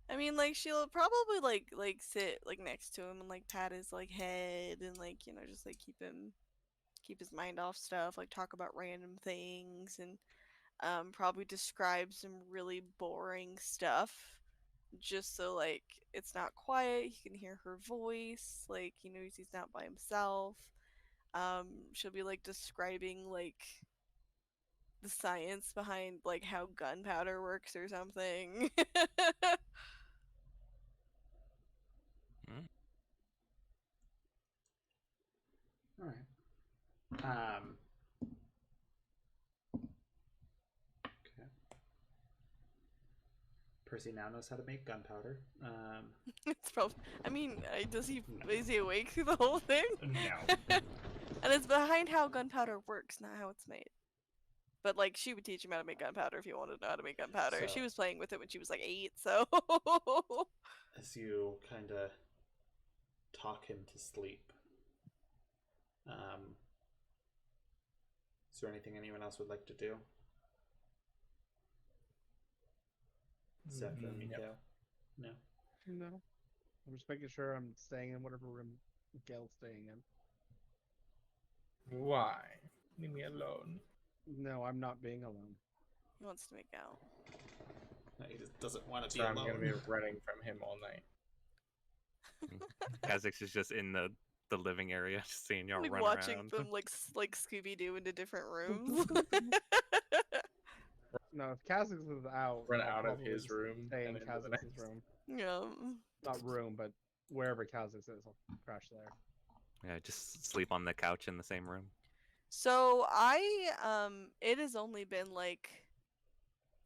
[SPEAKER 1] I mean, like she'll probably like sit like next to him and like pat his like head and like just like keep his mind off stuff, like talk about random things and probably describe some really boring stuff just so like it's not quiet. He can hear her voice, like he knows he's not by himself. She'll be like describing like the science behind like how gunpowder works or something.
[SPEAKER 5] All right. Okay. Percy now knows how to make gunpowder.
[SPEAKER 1] It's probably. I mean, is he awake through the whole thing?
[SPEAKER 6] No.
[SPEAKER 1] And it's behind how gunpowder works, not how it's made. But like, she would teach him how to make gunpowder if he wanted to know how to make gunpowder.
[SPEAKER 5] So-
[SPEAKER 1] She was playing with it when she was like 8, so.
[SPEAKER 5] As you kind of talk him to sleep. Is there anything anyone else would like to do? Except for
[SPEAKER 6] No.
[SPEAKER 5] Mikhail? No.
[SPEAKER 4] No. I'm just making sure I'm staying in whatever room Gail's staying in.
[SPEAKER 6] Why? Leave me alone.
[SPEAKER 4] No, I'm not being alone.
[SPEAKER 1] He wants to make out.
[SPEAKER 5] No, he just doesn't want to
[SPEAKER 6] So
[SPEAKER 5] be
[SPEAKER 6] I'm
[SPEAKER 5] alone.
[SPEAKER 6] gonna be running from him all night.
[SPEAKER 2] Kha'Zix is just in the living area, just seeing y'all
[SPEAKER 1] Like
[SPEAKER 2] run
[SPEAKER 1] watching
[SPEAKER 2] around.
[SPEAKER 1] them like Scooby Doo into different rooms.
[SPEAKER 4] No, if Kha'Zix is out,
[SPEAKER 6] Run
[SPEAKER 4] I'll
[SPEAKER 6] out of
[SPEAKER 4] probably
[SPEAKER 6] his room
[SPEAKER 4] stay in
[SPEAKER 6] and into the
[SPEAKER 4] Kha'Zix's
[SPEAKER 6] next.
[SPEAKER 4] room.
[SPEAKER 1] Yeah.
[SPEAKER 4] Not room, but wherever Kha'Zix is, I'll crash there.
[SPEAKER 2] Yeah, just sleep on the couch in the same room.
[SPEAKER 1] So it has only been like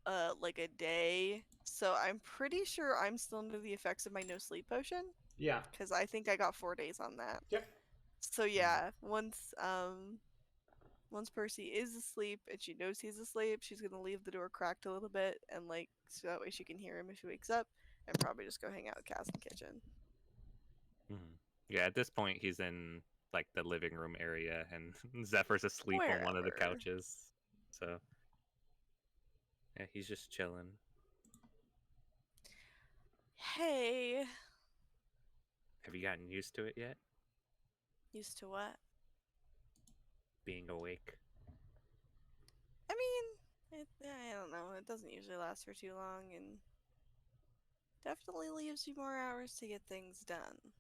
[SPEAKER 1] a day, so I'm pretty sure I'm still under the effects of my no sleep potion
[SPEAKER 5] Yeah.
[SPEAKER 1] because I think I got 4 days on that.
[SPEAKER 5] Yep.
[SPEAKER 1] So yeah, once Percy is asleep and she knows he's asleep, she's gonna leave the door cracked a little bit and like so that way she can hear him if he wakes up, and probably just go hang out with Cass in the kitchen.
[SPEAKER 2] Yeah, at this point he's in like the living room area, and Zephyr's asleep on one of the
[SPEAKER 1] Wherever.
[SPEAKER 2] couches. So yeah, he's just chilling.
[SPEAKER 1] Hey,
[SPEAKER 2] Have you gotten used to it yet?
[SPEAKER 1] used to what?
[SPEAKER 2] Being awake?
[SPEAKER 1] I mean, I don't know. It doesn't usually last for too long, and definitely leaves you more hours to get things done.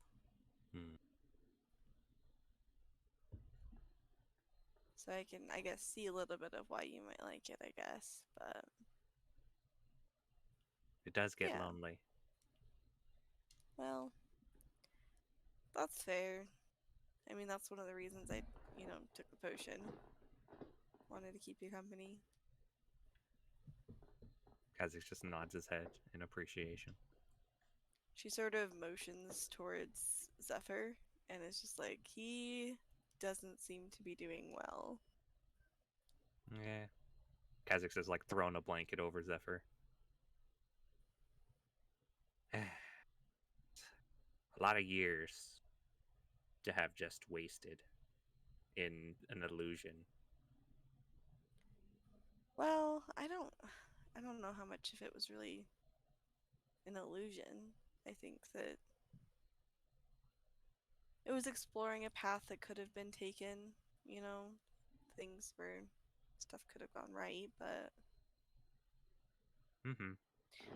[SPEAKER 1] So I can, I guess, see a little bit of why you might like it, I guess. But
[SPEAKER 2] It does get
[SPEAKER 1] Yeah.
[SPEAKER 2] lonely.
[SPEAKER 1] well, that's fair. I mean, that's one of the reasons I, took the potion. Wanted to keep you company.
[SPEAKER 2] Kha'Zix just nods his head in appreciation.
[SPEAKER 1] She sort of motions towards Zephyr, and it's just like, he doesn't seem to be doing well.
[SPEAKER 2] Yeah. Kha'Zix has like thrown a blanket over Zephyr. A lot of years to have just wasted in an illusion.
[SPEAKER 1] Well, I don't know how much of it was really an illusion. I think that it was exploring a path that could have been taken, you know, things where stuff could have gone right, but
[SPEAKER 2] Mm-hmm.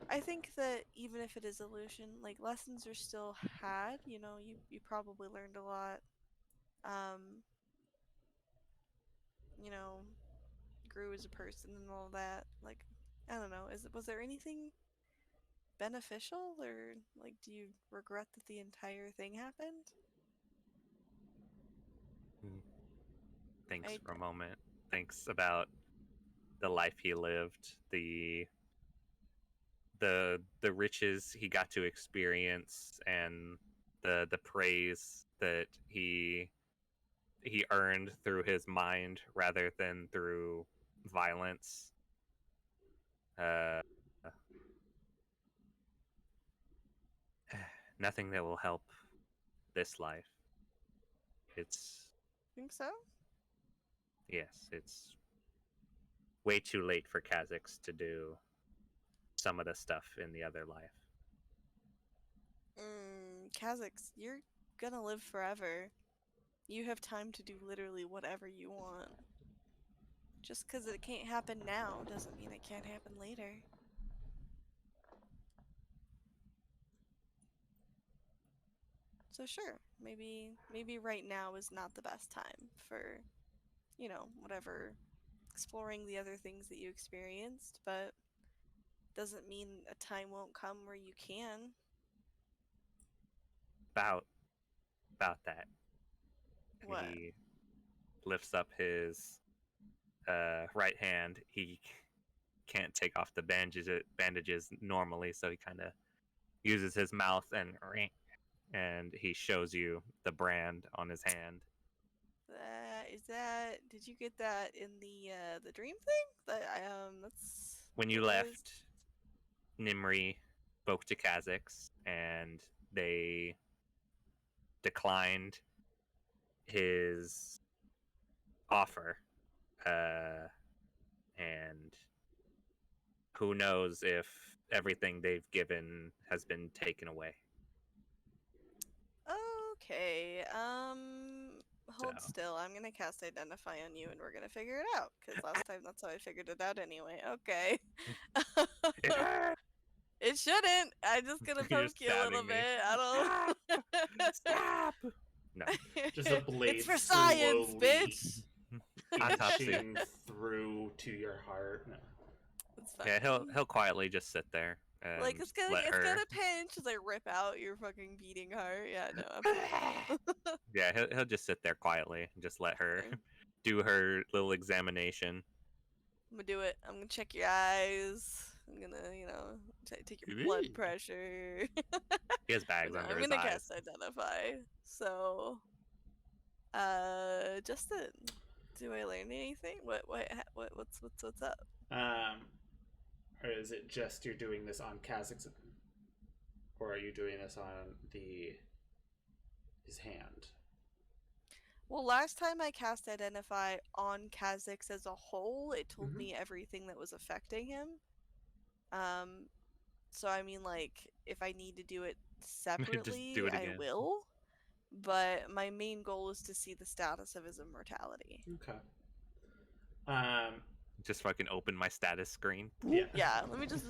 [SPEAKER 1] I think that even if it is illusion, like lessons are still had, you know, you probably learned a lot. You know, grew as a person and all that. Like, I don't know, was there anything beneficial, or like do you regret that the entire thing happened?
[SPEAKER 2] Thinks
[SPEAKER 1] I
[SPEAKER 2] for a moment. Thinks about the life he lived, the riches he got to experience, and the praise that he earned through his mind rather than through violence. Uh, nothing that will help this life. It's
[SPEAKER 1] think so.
[SPEAKER 2] yes, it's way too late for Kha'Zix to do some of the stuff in the other life.
[SPEAKER 1] Kha'Zix, you're gonna live forever. You have time to do literally whatever you want. Just because it can't happen now doesn't mean it can't happen later. So sure, maybe right now is not the best time for, you know, whatever, exploring the other things that you experienced, but doesn't mean a time won't come where you can.
[SPEAKER 2] About that.
[SPEAKER 1] What?
[SPEAKER 2] He lifts up his right hand. He can't take off the bandages normally, so he kind of uses his mouth and he shows you the brand on his hand.
[SPEAKER 1] Did you get that in the dream thing? That's
[SPEAKER 2] When you
[SPEAKER 1] that is-
[SPEAKER 2] left, Nimri spoke to Kha'Zix, and they declined his offer. And who knows if everything they've given has been taken away.
[SPEAKER 1] Okay, hold
[SPEAKER 2] So.
[SPEAKER 1] still. I'm gonna cast Identify on you and we're gonna figure it out. Because last time that's how I figured it out anyway. Okay. It shouldn't. I'm just gonna
[SPEAKER 2] You're
[SPEAKER 1] poke you a little
[SPEAKER 2] stabbing me.
[SPEAKER 1] bit. I don't.
[SPEAKER 2] Stop! No.
[SPEAKER 5] Just a blade
[SPEAKER 1] It's for science,
[SPEAKER 5] slowly
[SPEAKER 1] bitch!
[SPEAKER 2] Autopsy.
[SPEAKER 5] inching through to your heart. No.
[SPEAKER 1] It's fine.
[SPEAKER 2] Yeah, he'll quietly just sit there and
[SPEAKER 1] Like, it's
[SPEAKER 2] let her.
[SPEAKER 1] gonna pinch as I rip out your fucking beating heart. Yeah, no, I'm fine.
[SPEAKER 2] Yeah, he'll just sit there quietly and just let her
[SPEAKER 1] Okay.
[SPEAKER 2] do her little examination.
[SPEAKER 1] I'm gonna do it. I'm gonna check your eyes. I'm gonna, you know, take your blood
[SPEAKER 2] Ooh.
[SPEAKER 1] pressure.
[SPEAKER 2] He has bags
[SPEAKER 1] No,
[SPEAKER 2] under
[SPEAKER 1] I'm
[SPEAKER 2] his
[SPEAKER 1] gonna
[SPEAKER 2] eyes.
[SPEAKER 1] cast Identify. So, Justin, do I learn anything? What's up?
[SPEAKER 5] Or is it just you're doing this on Kha'Zix, or are you doing this on his hand?
[SPEAKER 1] Well, last time I cast Identify on Kha'Zix as a whole, it told
[SPEAKER 5] Mhm.
[SPEAKER 1] me everything that was affecting him. So I mean, like, if I need to do it separately,
[SPEAKER 2] do it
[SPEAKER 1] I
[SPEAKER 2] again.
[SPEAKER 1] will. But my main goal is to see the status of his immortality.
[SPEAKER 5] Okay.
[SPEAKER 2] Just fucking open my status screen.
[SPEAKER 5] Yeah.
[SPEAKER 1] Yeah, let me just.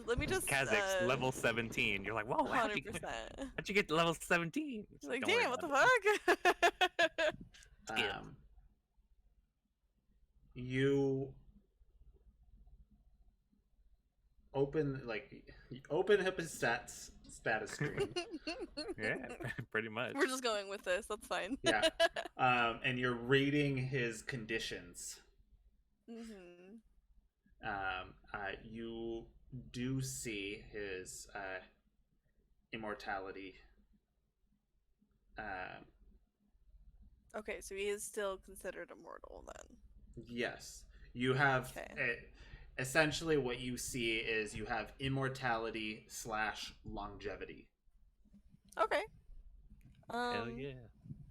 [SPEAKER 2] Kha'Zix, level 17. You're like, whoa, how'd
[SPEAKER 1] 100%.
[SPEAKER 2] you get to level 17? It's
[SPEAKER 1] Like,
[SPEAKER 2] don't worry
[SPEAKER 1] damn, what the
[SPEAKER 2] about
[SPEAKER 1] fuck?
[SPEAKER 2] Skills.
[SPEAKER 5] You open up his status screen.
[SPEAKER 2] it. Yeah, pretty much.
[SPEAKER 1] We're just going with this. That's fine.
[SPEAKER 5] Yeah. And you're reading his conditions.
[SPEAKER 1] Mm-hmm.
[SPEAKER 5] You do see immortality.
[SPEAKER 1] Okay, so he is still considered immortal then.
[SPEAKER 5] Yes, you have
[SPEAKER 1] Okay.
[SPEAKER 5] essentially what you see is you have immortality / longevity.
[SPEAKER 1] Okay.
[SPEAKER 2] Hell yeah.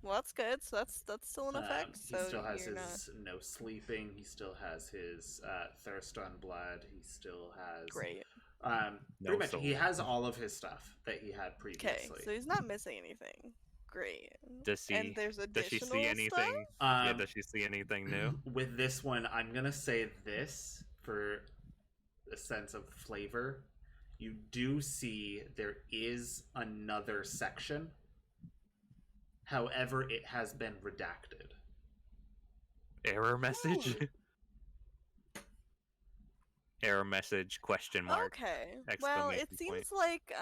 [SPEAKER 1] Well, that's good. So that's still in effect.
[SPEAKER 5] He
[SPEAKER 1] So
[SPEAKER 5] still has
[SPEAKER 1] you're
[SPEAKER 5] his no sleeping. He still has his thirst on blood. He still has
[SPEAKER 1] not great.
[SPEAKER 5] pretty much he
[SPEAKER 2] soul.
[SPEAKER 5] has all of his stuff that he had
[SPEAKER 1] Okay,
[SPEAKER 5] previously.
[SPEAKER 1] so he's not missing anything. Great.
[SPEAKER 2] Does she?
[SPEAKER 1] And there's
[SPEAKER 2] Does she
[SPEAKER 1] additional
[SPEAKER 2] see anything?
[SPEAKER 1] stuff?
[SPEAKER 2] Yeah. Does she see anything new?
[SPEAKER 5] With this one, I'm gonna say this for a sense of flavor. You do see there is another section. However, it has been redacted.
[SPEAKER 2] Error message. Error message? Question mark.
[SPEAKER 1] Okay. Well, it
[SPEAKER 2] Exclamation
[SPEAKER 1] seems
[SPEAKER 2] point.
[SPEAKER 1] like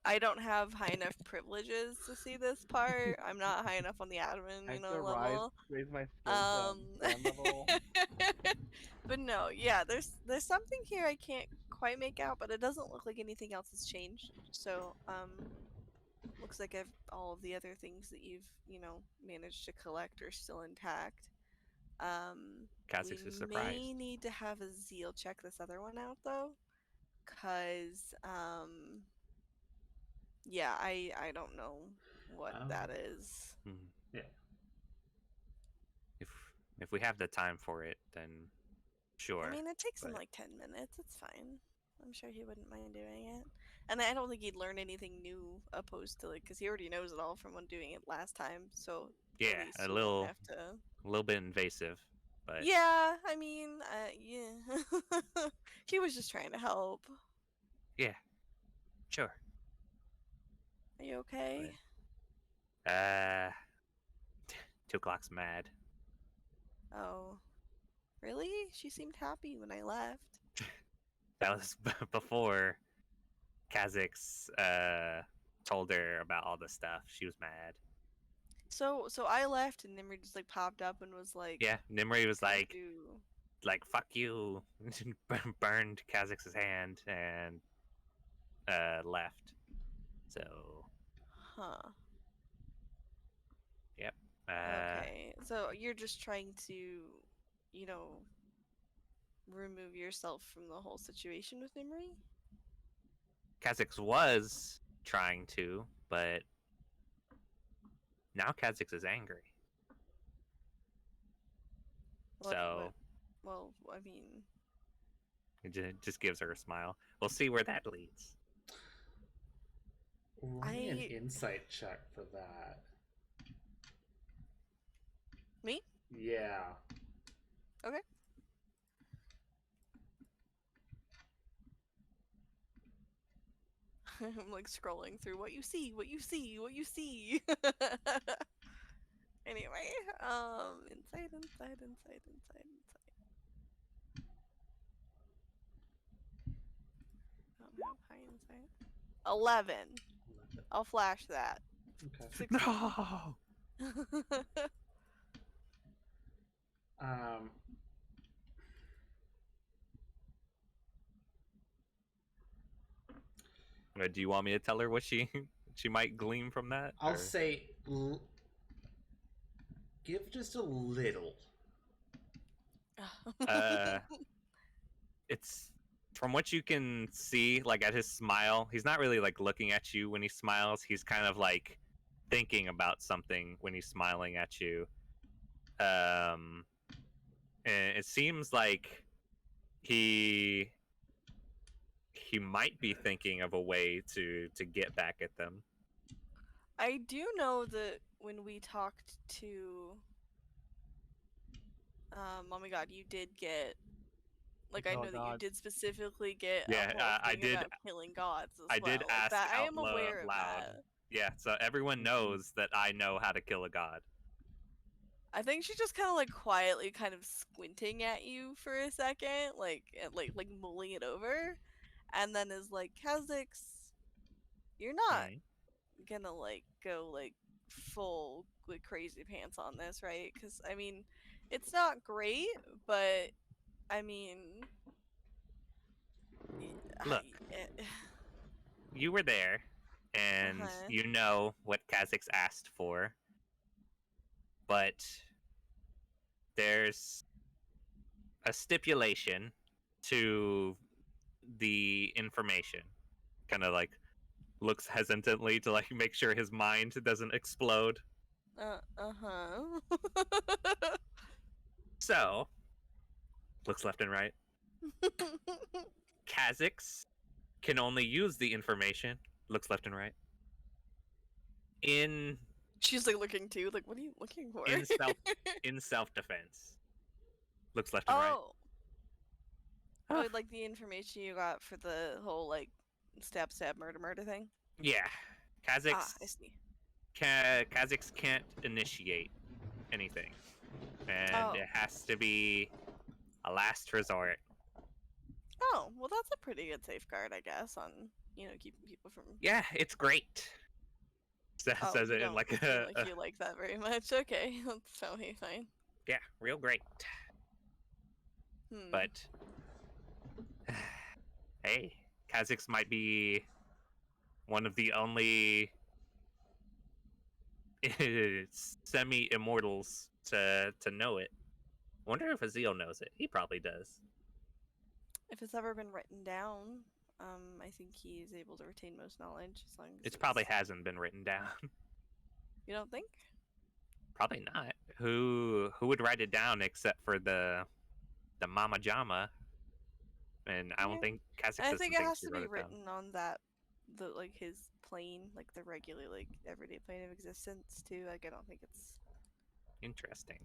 [SPEAKER 1] I don't have high enough privileges to see this part. I'm not high enough on the admin,
[SPEAKER 4] I
[SPEAKER 1] you
[SPEAKER 4] have to
[SPEAKER 1] know, level.
[SPEAKER 4] raise my skills stand level.
[SPEAKER 1] But no, yeah, there's something here I can't quite make out, but it doesn't look like anything else has changed. So, looks like all of the other things that you've, managed to collect are still intact.
[SPEAKER 2] Kha'Zix
[SPEAKER 1] We
[SPEAKER 2] is surprised.
[SPEAKER 1] may need to have a zeal check this other one out though, cause yeah, I don't know what that is.
[SPEAKER 2] Mhm.
[SPEAKER 5] Yeah.
[SPEAKER 2] If we have the time for it, then sure.
[SPEAKER 1] I mean, it takes him
[SPEAKER 2] but-
[SPEAKER 1] like 10 minutes. It's fine. I'm sure he wouldn't mind doing it. And I don't think he'd learn anything new opposed to because he already knows it all from when doing it last time. So at
[SPEAKER 2] Yeah,
[SPEAKER 1] least
[SPEAKER 2] a
[SPEAKER 1] he won't
[SPEAKER 2] little,
[SPEAKER 1] have to.
[SPEAKER 2] a little bit invasive, but
[SPEAKER 1] Yeah, I mean, yeah. He was just trying to help.
[SPEAKER 2] sure.
[SPEAKER 1] Are you okay?
[SPEAKER 2] 2 o'clock's mad.
[SPEAKER 1] Oh, really? She seemed happy when I left.
[SPEAKER 2] That was before Kha'Zix told her about all the stuff. She was mad.
[SPEAKER 1] So I left and Nimri just like popped up and was like,
[SPEAKER 2] Yeah, Nimri was
[SPEAKER 1] "Fuck
[SPEAKER 2] like,
[SPEAKER 1] you."
[SPEAKER 2] fuck you, burned Kha'Zix's hand and left. So
[SPEAKER 1] Huh.
[SPEAKER 2] okay.
[SPEAKER 1] So you're just trying to, remove yourself from the whole situation with Nimri?
[SPEAKER 2] Kha'Zix was trying to, but now Kha'Zix is angry.
[SPEAKER 1] Well, I mean,
[SPEAKER 2] It just gives her a smile. We'll see where that leads.
[SPEAKER 5] Roll me an
[SPEAKER 1] I-
[SPEAKER 5] insight check for that.
[SPEAKER 1] Me?
[SPEAKER 5] Yeah.
[SPEAKER 1] Okay. I'm like scrolling through what you see, what you see, what you see. Anyway, insight. Don't have high insight. 11. I'll flash that.
[SPEAKER 5] Okay.
[SPEAKER 1] 16.
[SPEAKER 2] No.
[SPEAKER 5] Um.
[SPEAKER 2] Do you want me to tell her what she might glean from that?
[SPEAKER 5] I'll
[SPEAKER 2] or-
[SPEAKER 5] say, give just a little.
[SPEAKER 2] It's from what you can see, like at his smile. He's not really like looking at you when he smiles. He's kind of like thinking about something when he's smiling at you. And it seems like he might be thinking of a way to get back at them.
[SPEAKER 1] I do know that when we talked to oh my god, you did get like I
[SPEAKER 4] Kill
[SPEAKER 1] know that you
[SPEAKER 4] gods.
[SPEAKER 1] did specifically get
[SPEAKER 2] Yeah,
[SPEAKER 1] a whole
[SPEAKER 2] I
[SPEAKER 1] thing
[SPEAKER 2] did-
[SPEAKER 1] about killing gods as
[SPEAKER 2] I did
[SPEAKER 1] well.
[SPEAKER 2] ask
[SPEAKER 1] that I am
[SPEAKER 2] out
[SPEAKER 1] aware of
[SPEAKER 2] loud.
[SPEAKER 1] that.
[SPEAKER 2] Yeah, so everyone knows that I know how to kill a god.
[SPEAKER 1] I think she's just kind of like quietly kind of squinting at you for a second, like mulling it over, and then is like, Kha'Zix, you're not
[SPEAKER 2] Mhm.
[SPEAKER 1] gonna like go like full like crazy pants on this, right? Because I mean, it's not great, but I mean,
[SPEAKER 2] Look. You were there, and
[SPEAKER 1] Uh-huh.
[SPEAKER 2] you know what Kha'Zix asked for, but there's a stipulation to the information. Kind of like looks hesitantly to like make sure his mind doesn't explode.
[SPEAKER 1] Uh-huh.
[SPEAKER 2] So, looks left and right. Kha'Zix can only use the information. Looks left and right. In
[SPEAKER 1] She's like looking too. Like, what are you looking for?
[SPEAKER 2] in self defense. Looks left and right.
[SPEAKER 1] Oh. Oh, like the information you got for the whole like stab murder thing.
[SPEAKER 2] Yeah, Kha'Zix.
[SPEAKER 1] Ah, I see.
[SPEAKER 2] Kha'Zix can't initiate anything, and
[SPEAKER 1] Oh.
[SPEAKER 2] it has to be a last resort.
[SPEAKER 1] Oh, well, that's a pretty good safeguard, I guess, on keeping people from.
[SPEAKER 2] Yeah, it's great.
[SPEAKER 1] Oh,
[SPEAKER 2] Says
[SPEAKER 1] you
[SPEAKER 2] it in
[SPEAKER 1] don't
[SPEAKER 2] like
[SPEAKER 1] seem
[SPEAKER 2] a,
[SPEAKER 1] like you like that very much. Okay, that's totally fine.
[SPEAKER 2] yeah, real great.
[SPEAKER 1] Hmm.
[SPEAKER 2] But hey, Kha'Zix might be one of the only semi-immortals to know it. Wonder if Azil knows it. He probably does.
[SPEAKER 1] If it's ever been written down, I think he's able to retain most knowledge as long as
[SPEAKER 2] It probably
[SPEAKER 1] he's-
[SPEAKER 2] hasn't been written down.
[SPEAKER 1] You don't think?
[SPEAKER 2] Probably not. Who would write it down except for the Mama Jama? And I don't
[SPEAKER 1] Yeah.
[SPEAKER 2] think Kha'Zix
[SPEAKER 1] And I
[SPEAKER 2] doesn't
[SPEAKER 1] think it has
[SPEAKER 2] she
[SPEAKER 1] to
[SPEAKER 2] wrote
[SPEAKER 1] be
[SPEAKER 2] it down.
[SPEAKER 1] written on his plane, like the regular, like everyday plane of existence too. Like I don't think it's.
[SPEAKER 2] Interesting.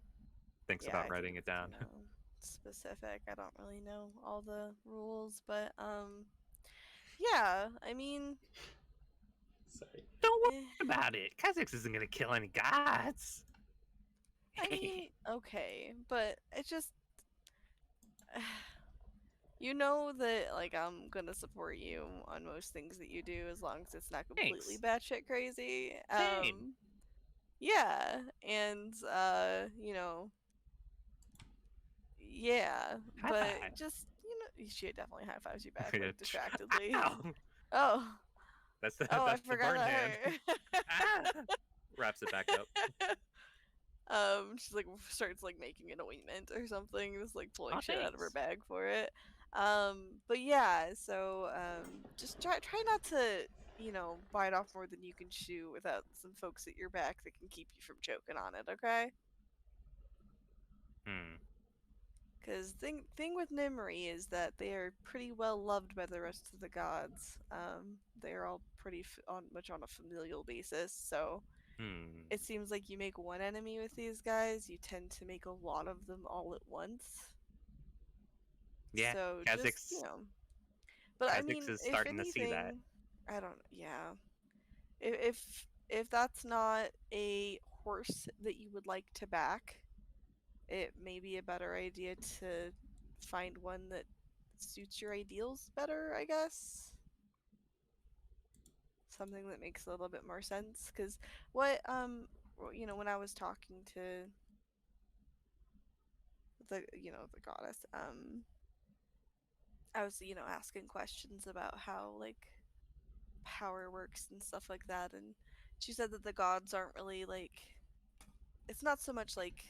[SPEAKER 2] Thinks
[SPEAKER 1] Yeah, I
[SPEAKER 2] about
[SPEAKER 1] think
[SPEAKER 2] writing it
[SPEAKER 1] it's,
[SPEAKER 2] down.
[SPEAKER 1] specific. I don't really know all the rules, but yeah. I mean,
[SPEAKER 5] Sorry.
[SPEAKER 2] Don't worry
[SPEAKER 1] eh,
[SPEAKER 2] about it. Kha'Zix isn't gonna kill any gods.
[SPEAKER 1] I mean, okay, but it just. You know that like I'm gonna support you on most things that you do as long as it's not completely batshit crazy.
[SPEAKER 2] Same.
[SPEAKER 1] Yeah, and yeah,
[SPEAKER 2] High
[SPEAKER 1] but
[SPEAKER 2] five.
[SPEAKER 1] just she definitely high fives you back like distractedly.
[SPEAKER 2] Ow!
[SPEAKER 1] Oh,
[SPEAKER 2] That's the
[SPEAKER 1] oh, I
[SPEAKER 2] that's the
[SPEAKER 1] forgot
[SPEAKER 2] burn
[SPEAKER 1] that
[SPEAKER 2] hand.
[SPEAKER 1] hurt.
[SPEAKER 2] Ah! Wraps it back up.
[SPEAKER 1] She's like starts like making an ointment or something, just like pulling
[SPEAKER 2] Oh,
[SPEAKER 1] shit out of her
[SPEAKER 2] thanks.
[SPEAKER 1] bag for it. But yeah, so just try not to bite off more than you can chew without some folks at your back that can keep you from choking on it. Okay?
[SPEAKER 2] Hmm.
[SPEAKER 1] Because thing with Nimri is that they are pretty well loved by the rest of the gods. They are all pretty much on a familial basis, so.
[SPEAKER 2] Hmm.
[SPEAKER 1] It seems like you make one enemy with these guys, you tend to make a lot of them all at once.
[SPEAKER 2] Yeah.
[SPEAKER 1] So
[SPEAKER 2] Kha'Zix.
[SPEAKER 1] just, But I
[SPEAKER 2] Kha'Zix
[SPEAKER 1] mean,
[SPEAKER 2] is
[SPEAKER 1] if
[SPEAKER 2] starting to
[SPEAKER 1] anything,
[SPEAKER 2] see that.
[SPEAKER 1] I don't. Yeah. If that's not a horse that you would like to back, it may be a better idea to find one that suits your ideals better. I guess. Something that makes a little bit more sense, because what when I was talking to the goddess, I was asking questions about how like power works and stuff like that, and she said that the gods aren't really like, it's not so much like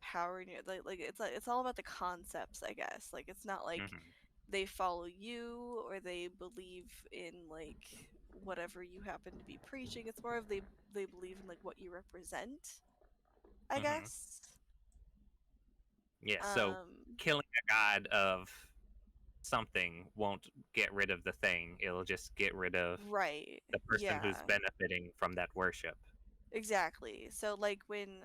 [SPEAKER 1] power, like it's all about the concepts, I guess. Like it's not like
[SPEAKER 2] Mhm.
[SPEAKER 1] they follow you or they believe in like whatever you happen to be preaching. It's more of they believe in like what you represent, I
[SPEAKER 2] Mhm.
[SPEAKER 1] guess.
[SPEAKER 2] Yeah. So killing a god of something won't get rid of the thing. It'll just get rid of
[SPEAKER 1] Right.
[SPEAKER 2] the person who's
[SPEAKER 1] Yeah.
[SPEAKER 2] benefiting from that worship.
[SPEAKER 1] Exactly. So like when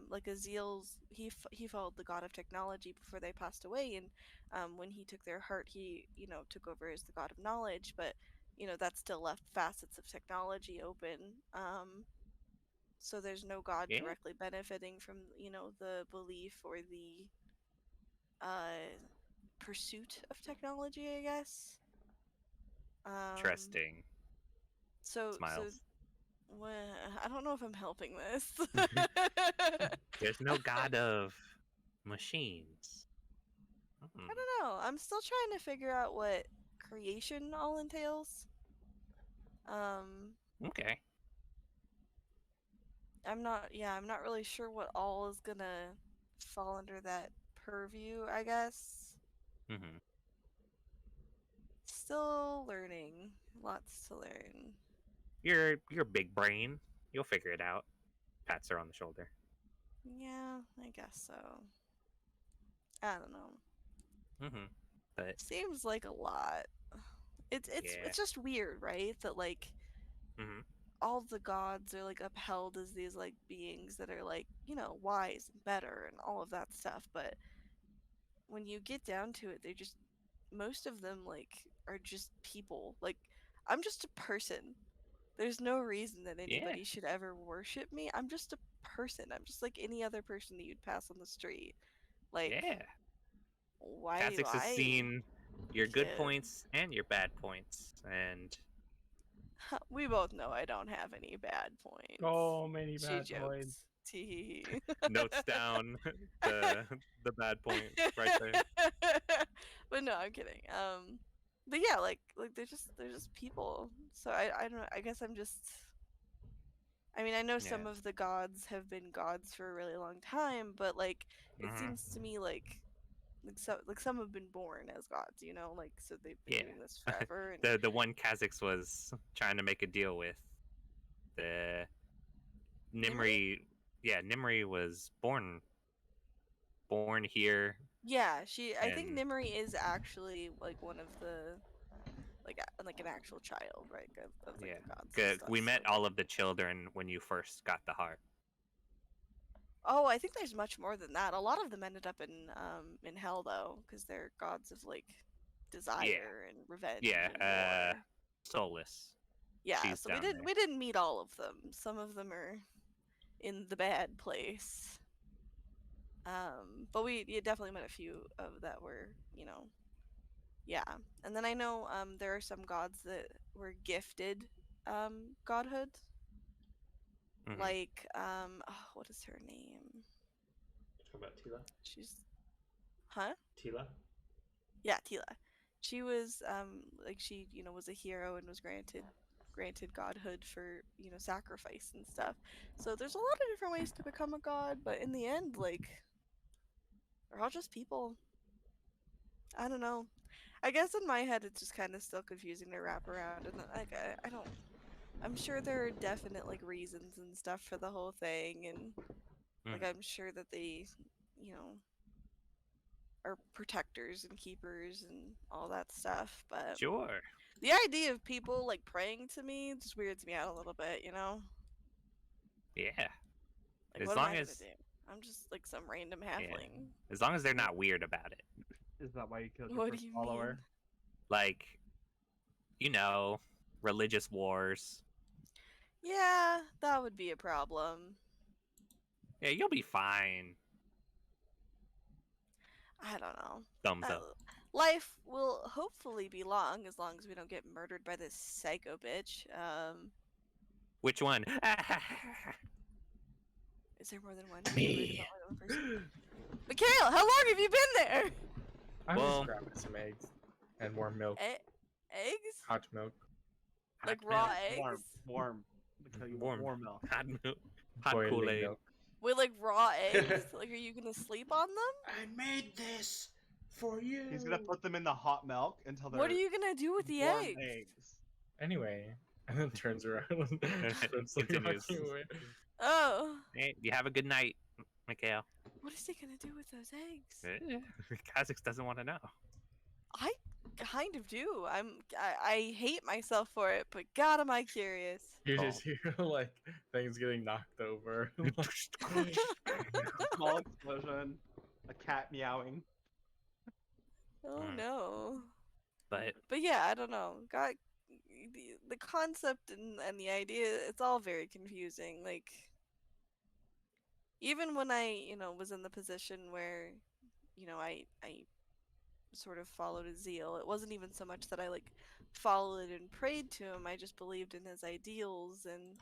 [SPEAKER 1] like Azil's he followed the god of technology before they passed away, and when he took their heart, he took over as the god of knowledge, but that still left facets of technology open. So there's no god
[SPEAKER 2] Yeah.
[SPEAKER 1] directly benefiting from the belief or the pursuit of technology, I guess.
[SPEAKER 2] Interesting.
[SPEAKER 1] So
[SPEAKER 2] Smiles.
[SPEAKER 1] well, I don't know if I'm helping this.
[SPEAKER 2] There's no god of machines. Hmm.
[SPEAKER 1] I don't know. I'm still trying to figure out what creation all entails.
[SPEAKER 2] Okay.
[SPEAKER 1] I'm not really sure what all is gonna fall under that purview, I guess.
[SPEAKER 2] Mm-hmm.
[SPEAKER 1] Still learning. Lots to learn.
[SPEAKER 2] You're big brain. You'll figure it out. Pats her on the shoulder.
[SPEAKER 1] Yeah, I guess so. I don't know.
[SPEAKER 2] Mm-hmm. But
[SPEAKER 1] Seems like a lot.
[SPEAKER 2] Yeah.
[SPEAKER 1] It's just weird, right? That like
[SPEAKER 2] mm-hmm.
[SPEAKER 1] all the gods are like upheld as these like beings that are like, wise and better and all of that stuff, but when you get down to it, they're just most of them like are just people. Like I'm just a person. There's no reason that
[SPEAKER 2] Yeah.
[SPEAKER 1] anybody should ever worship me. I'm just a person. I'm just like any other person that you'd pass on the street. Like
[SPEAKER 2] Yeah.
[SPEAKER 1] why do
[SPEAKER 2] Kha'Zix has
[SPEAKER 1] I
[SPEAKER 2] seen your good
[SPEAKER 1] kid?
[SPEAKER 2] points and your bad points, and
[SPEAKER 1] We both know I don't have any bad points.
[SPEAKER 4] So many
[SPEAKER 1] She
[SPEAKER 4] bad
[SPEAKER 1] jokes.
[SPEAKER 4] points.
[SPEAKER 1] Tee.
[SPEAKER 2] notes down the bad points right there.
[SPEAKER 1] But no, I'm kidding. But yeah, like they're just people. So I don't know. I guess I'm just. I mean, I know some
[SPEAKER 2] Yeah.
[SPEAKER 1] of the gods have been gods for a really long time, but like it
[SPEAKER 2] Mhm.
[SPEAKER 1] seems to me like some have been born as gods, like so they've been
[SPEAKER 2] Yeah.
[SPEAKER 1] doing this forever. And
[SPEAKER 2] The one Kha'Zix was trying to make a deal with the Nimri. Yeah, Nimri was born here.
[SPEAKER 1] yeah, I think
[SPEAKER 2] And-
[SPEAKER 1] Nimri is actually like one of the like an actual child, right? Of like
[SPEAKER 2] Yeah,
[SPEAKER 1] the gods. and
[SPEAKER 2] good.
[SPEAKER 1] stuff,
[SPEAKER 2] We met
[SPEAKER 1] so-
[SPEAKER 2] all of the children when you first got the heart.
[SPEAKER 1] Oh, I think there's much more than that. A lot of them ended up in hell though, because they're gods of like desire and revenge.
[SPEAKER 2] Yeah,
[SPEAKER 1] and war.
[SPEAKER 2] Soulless.
[SPEAKER 1] Yeah,
[SPEAKER 2] she's
[SPEAKER 1] so
[SPEAKER 2] down there.
[SPEAKER 1] we didn't meet all of them. Some of them are in the bad place. But we definitely met a few of that were, yeah. And then I know there are some gods that were gifted godhood.
[SPEAKER 2] Mhm.
[SPEAKER 1] Like what is her name?
[SPEAKER 5] Talking about Tila?
[SPEAKER 1] She's huh?
[SPEAKER 5] Tila?
[SPEAKER 1] Yeah, Tila. She was like she, was a hero and was granted godhood for, sacrifice and stuff. So there's a lot of different ways to become a god, but in the end, like they're all just people. I don't know. I guess in my head it's just kind of still confusing to wrap around, and like I don't. I'm sure there are definite like reasons and stuff for the whole thing, and like I'm sure that they, you know, are protectors and keepers and all that stuff. But
[SPEAKER 2] Sure.
[SPEAKER 1] the idea of people like praying to me just weirds me out a little bit,
[SPEAKER 2] Yeah.
[SPEAKER 1] Like
[SPEAKER 2] As
[SPEAKER 1] what
[SPEAKER 2] long
[SPEAKER 1] am I
[SPEAKER 2] as-
[SPEAKER 1] gonna do? I'm just like some random halfling.
[SPEAKER 2] As long as they're not weird about it.
[SPEAKER 4] Is that why you killed your
[SPEAKER 1] What
[SPEAKER 4] first
[SPEAKER 1] do you
[SPEAKER 4] follower?
[SPEAKER 1] mean?
[SPEAKER 2] Like, religious wars.
[SPEAKER 1] Yeah, that would be a problem.
[SPEAKER 2] Yeah, you'll be fine.
[SPEAKER 1] I don't know.
[SPEAKER 2] Thumbs up.
[SPEAKER 1] Life will hopefully be long as we don't get murdered by this psycho bitch.
[SPEAKER 2] Which one?
[SPEAKER 1] Is there more than one?
[SPEAKER 6] Me.
[SPEAKER 1] Mikhail, how long have you been there?
[SPEAKER 6] I
[SPEAKER 2] Well-
[SPEAKER 6] was grabbing some eggs and warm milk,
[SPEAKER 1] Eggs?
[SPEAKER 6] hot milk,
[SPEAKER 1] Like
[SPEAKER 2] Hot
[SPEAKER 1] raw
[SPEAKER 2] milk.
[SPEAKER 1] eggs?
[SPEAKER 4] Warm. They tell you
[SPEAKER 2] Warm.
[SPEAKER 4] warm milk.
[SPEAKER 2] Hot milk. Hot
[SPEAKER 6] boiling
[SPEAKER 2] Kool-Aid.
[SPEAKER 6] milk.
[SPEAKER 1] With like raw eggs? Like, are you gonna sleep on them?
[SPEAKER 5] I made this for you.
[SPEAKER 4] He's gonna put them in the hot milk until they're
[SPEAKER 1] What are you gonna do with the
[SPEAKER 4] warm
[SPEAKER 1] eggs?
[SPEAKER 6] Anyway, and then turns around and starts like,
[SPEAKER 2] Continues.
[SPEAKER 6] walking away.
[SPEAKER 1] Oh,
[SPEAKER 2] Hey, you have a good night, Mikhail.
[SPEAKER 1] what is he gonna do with those eggs?
[SPEAKER 2] Kha'Zix doesn't want to know.
[SPEAKER 1] I kind of do. I hate myself for it, but God, am I curious.
[SPEAKER 6] You
[SPEAKER 2] Oh.
[SPEAKER 6] just hear like things getting knocked over.
[SPEAKER 4] Small explosion. A cat meowing.
[SPEAKER 1] Oh
[SPEAKER 2] Mm.
[SPEAKER 1] no.
[SPEAKER 2] But
[SPEAKER 1] But yeah, I don't know. God, the concept and the idea, it's all very confusing. Like, even when I, was in the position where, I sort of followed his zeal, it wasn't even so much that I, like, followed and prayed to him. I just believed in his ideals and,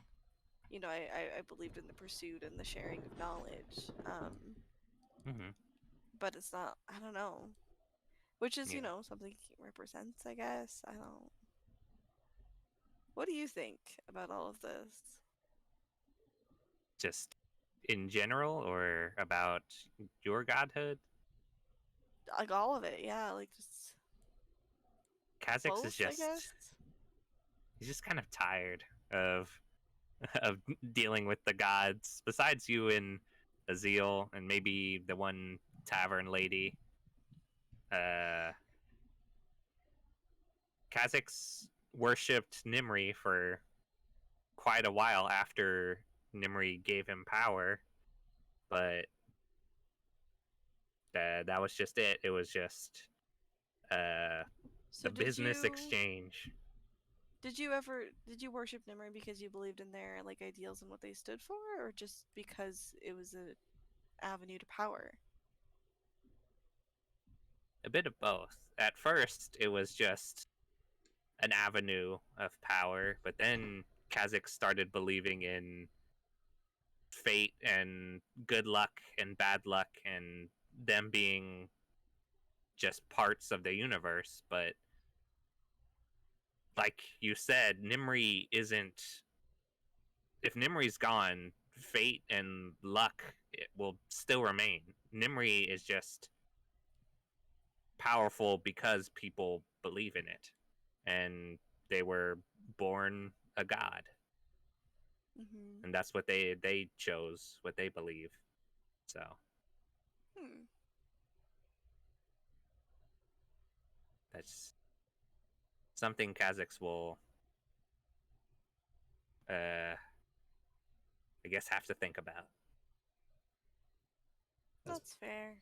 [SPEAKER 1] I believed in the pursuit and the sharing of knowledge.
[SPEAKER 2] mhm.
[SPEAKER 1] But it's not, I don't know. Which is,
[SPEAKER 2] Yeah.
[SPEAKER 1] something he represents, I guess. I don't. What do you think about all of this?
[SPEAKER 2] Just in general, or about your godhood?
[SPEAKER 1] Like all of it, yeah. Like just
[SPEAKER 2] Kha'Zix is
[SPEAKER 1] both, I guess.
[SPEAKER 2] he's just kind of tired of of dealing with the gods. Besides you and Azil and maybe the one tavern lady, Kha'Zix worshipped Nimri for quite a while after Nimri gave him power, but that was just it. It was just
[SPEAKER 1] So
[SPEAKER 2] the business exchange.
[SPEAKER 1] did you worship Nimri because you believed in their like ideals and what they stood for, or just because it was an avenue to power?
[SPEAKER 2] A bit of both. At first, it was just an avenue of power, but then Kha'Zix started believing in fate and good luck and bad luck and them being just parts of the universe. But like you said, Nimri isn't. If Nimri's gone, fate and luck it will still remain. Nimri is just powerful because people believe in it, and they were born a god,
[SPEAKER 1] Mm-hmm.
[SPEAKER 2] and that's what they chose, what they believe. So
[SPEAKER 1] Hmm.
[SPEAKER 2] that's something Kha'Zix will, I guess, have to think about.
[SPEAKER 1] That's fair.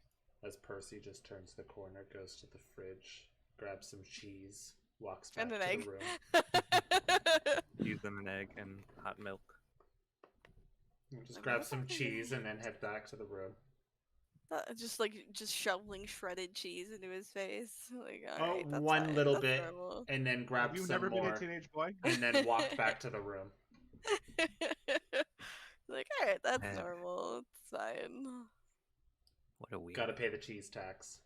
[SPEAKER 5] As Percy just turns the corner, goes to the fridge, grabs some cheese, walks back
[SPEAKER 1] And an
[SPEAKER 5] to
[SPEAKER 1] egg.
[SPEAKER 5] the room.
[SPEAKER 2] Use them an egg and hot milk.
[SPEAKER 5] Just
[SPEAKER 1] Like,
[SPEAKER 5] grab
[SPEAKER 1] what
[SPEAKER 5] some
[SPEAKER 1] the fuck?
[SPEAKER 5] cheese and then head back to the room.
[SPEAKER 1] Just shoveling shredded cheese into his face. Like,
[SPEAKER 5] Oh,
[SPEAKER 1] alright, that's
[SPEAKER 5] one
[SPEAKER 1] fine.
[SPEAKER 5] little
[SPEAKER 1] That's
[SPEAKER 5] bit.
[SPEAKER 1] normal.
[SPEAKER 5] And then grab
[SPEAKER 4] Have you
[SPEAKER 5] some
[SPEAKER 4] never been
[SPEAKER 5] more,
[SPEAKER 4] a teenage boy?
[SPEAKER 5] and then walk back to the room.
[SPEAKER 1] Like, alright, that's
[SPEAKER 2] Eh.
[SPEAKER 1] normal. It's fine.
[SPEAKER 2] What a weird.
[SPEAKER 5] Gotta pay the cheese tax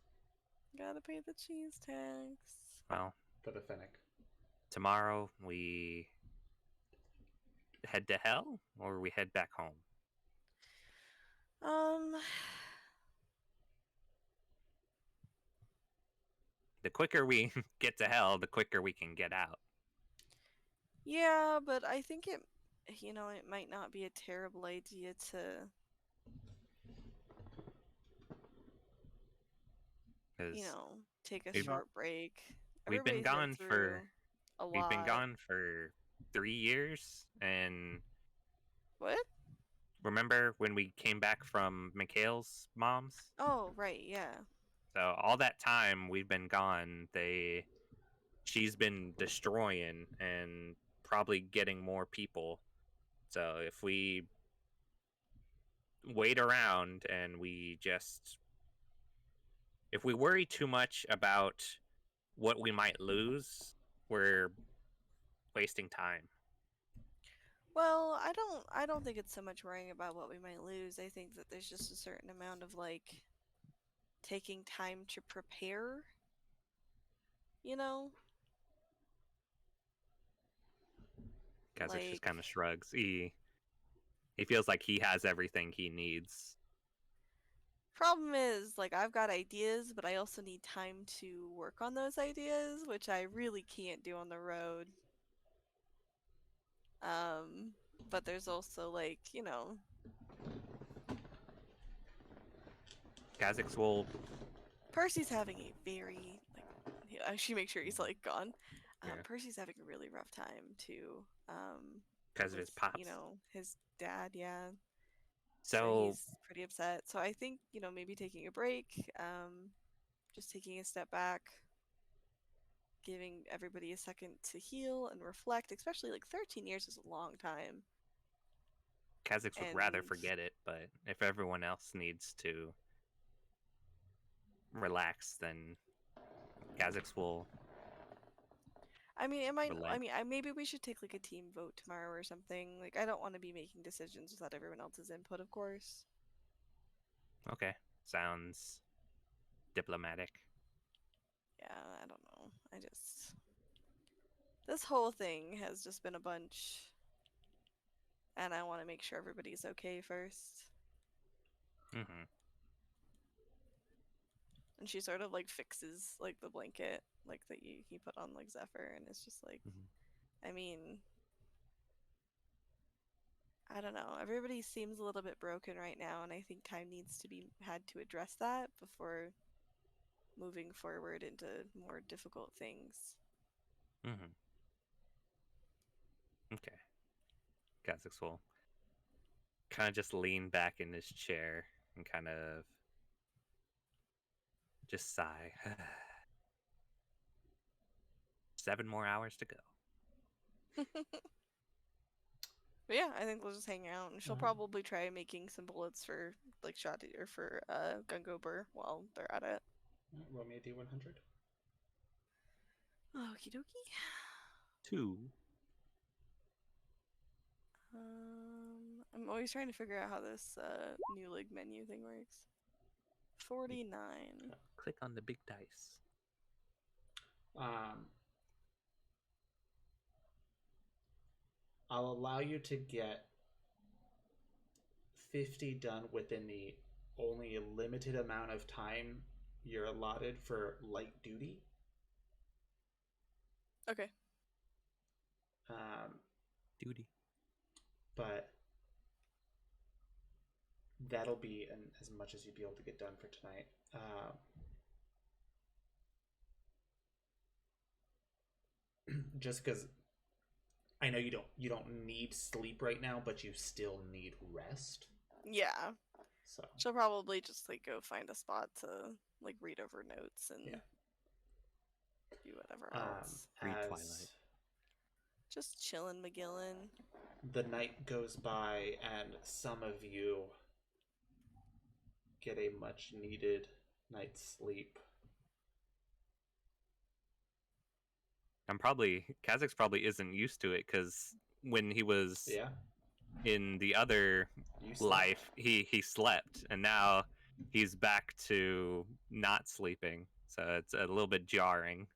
[SPEAKER 1] Gotta pay the cheese tax.
[SPEAKER 2] Well,
[SPEAKER 5] for the Finnick.
[SPEAKER 2] tomorrow we head to hell, or we head back home. The quicker we get to hell, the quicker we can get out.
[SPEAKER 1] Yeah, but I think it might not be a terrible idea to
[SPEAKER 2] Because
[SPEAKER 1] take a
[SPEAKER 2] We've-
[SPEAKER 1] short break.
[SPEAKER 2] we've been
[SPEAKER 1] Everybody's been
[SPEAKER 2] gone for
[SPEAKER 1] through a
[SPEAKER 2] we've been
[SPEAKER 1] lot.
[SPEAKER 2] gone for 3 years, and
[SPEAKER 1] What?
[SPEAKER 2] remember when we came back from Mikhail's mom's?
[SPEAKER 1] Oh, right, yeah.
[SPEAKER 2] So all that time we've been gone, she's been destroying and probably getting more people. So if we wait around and if we worry too much about what we might lose, we're wasting time.
[SPEAKER 1] Well, I don't think it's so much worrying about what we might lose. I think that there's just a certain amount of like taking time to prepare. You know?
[SPEAKER 2] Kha'Zix just
[SPEAKER 1] Like-
[SPEAKER 2] kind of shrugs. He feels like he has everything he needs.
[SPEAKER 1] Problem is, like, I've got ideas, but I also need time to work on those ideas, which I really can't do on the road. But there's also, like,
[SPEAKER 2] Kha'Zix will
[SPEAKER 1] Percy's having a very, like, I should make sure he's, like, gone.
[SPEAKER 2] Yeah.
[SPEAKER 1] Percy's having a really rough time, too.
[SPEAKER 2] because of his
[SPEAKER 1] with,
[SPEAKER 2] pops.
[SPEAKER 1] His dad, yeah.
[SPEAKER 2] So
[SPEAKER 1] He's pretty upset. So I think, maybe taking a break, just taking a step back, giving everybody a second to heal and reflect, especially like 13 years is a long time.
[SPEAKER 2] Kha'Zix would rather
[SPEAKER 1] and-
[SPEAKER 2] forget it, but if everyone else needs to relax, then Kha'Zix will.
[SPEAKER 1] I mean,
[SPEAKER 2] Relent.
[SPEAKER 1] maybe we should take like a team vote tomorrow or something. Like, I don't want to be making decisions without everyone else's input, of course.
[SPEAKER 2] Okay, sounds diplomatic.
[SPEAKER 1] Yeah, I don't know. This whole thing has just been a bunch, and I want to make sure everybody's okay first.
[SPEAKER 2] Mm-hmm.
[SPEAKER 1] And she sort of like fixes like the blanket like that he put on like Zephyr, and it's just like,
[SPEAKER 2] Mhm.
[SPEAKER 1] I mean, I don't know. Everybody seems a little bit broken right now, and I think time needs to be had to address that before moving forward into more difficult things.
[SPEAKER 2] Mm-hmm. Okay. Kha'Zix will kind of just lean back in his chair and kind of just sigh. 7 more hours to go.
[SPEAKER 1] But yeah, I think we'll just hang out, and she'll
[SPEAKER 5] Uh-huh.
[SPEAKER 1] probably try making some bullets for like Shadi or for Gungober while they're at it.
[SPEAKER 5] Roll me a D100.
[SPEAKER 1] Okie dokie.
[SPEAKER 2] 2.
[SPEAKER 1] I'm always trying to figure out how this new like menu thing works. 49.
[SPEAKER 2] Click on the big dice.
[SPEAKER 5] I'll allow you to get 50 done within the only limited amount of time you're allotted for light duty.
[SPEAKER 1] Okay.
[SPEAKER 2] Duty.
[SPEAKER 5] But that'll be as much as you'd be able to get done for tonight. Just because I know you don't need sleep right now, but you still need rest.
[SPEAKER 1] Yeah.
[SPEAKER 5] So
[SPEAKER 1] She'll probably just like go find a spot to like read over notes and
[SPEAKER 5] Yeah.
[SPEAKER 1] do whatever else.
[SPEAKER 2] Read
[SPEAKER 5] as
[SPEAKER 2] Twilight.
[SPEAKER 1] Just chilling, McGillen.
[SPEAKER 5] the night goes by and some of you get a much needed night's sleep.
[SPEAKER 2] Kha'Zix probably isn't used to it because when he was
[SPEAKER 5] Yeah,
[SPEAKER 2] in the other
[SPEAKER 5] you slept.
[SPEAKER 2] life, he slept, and now he's back to not sleeping. So it's a little bit jarring.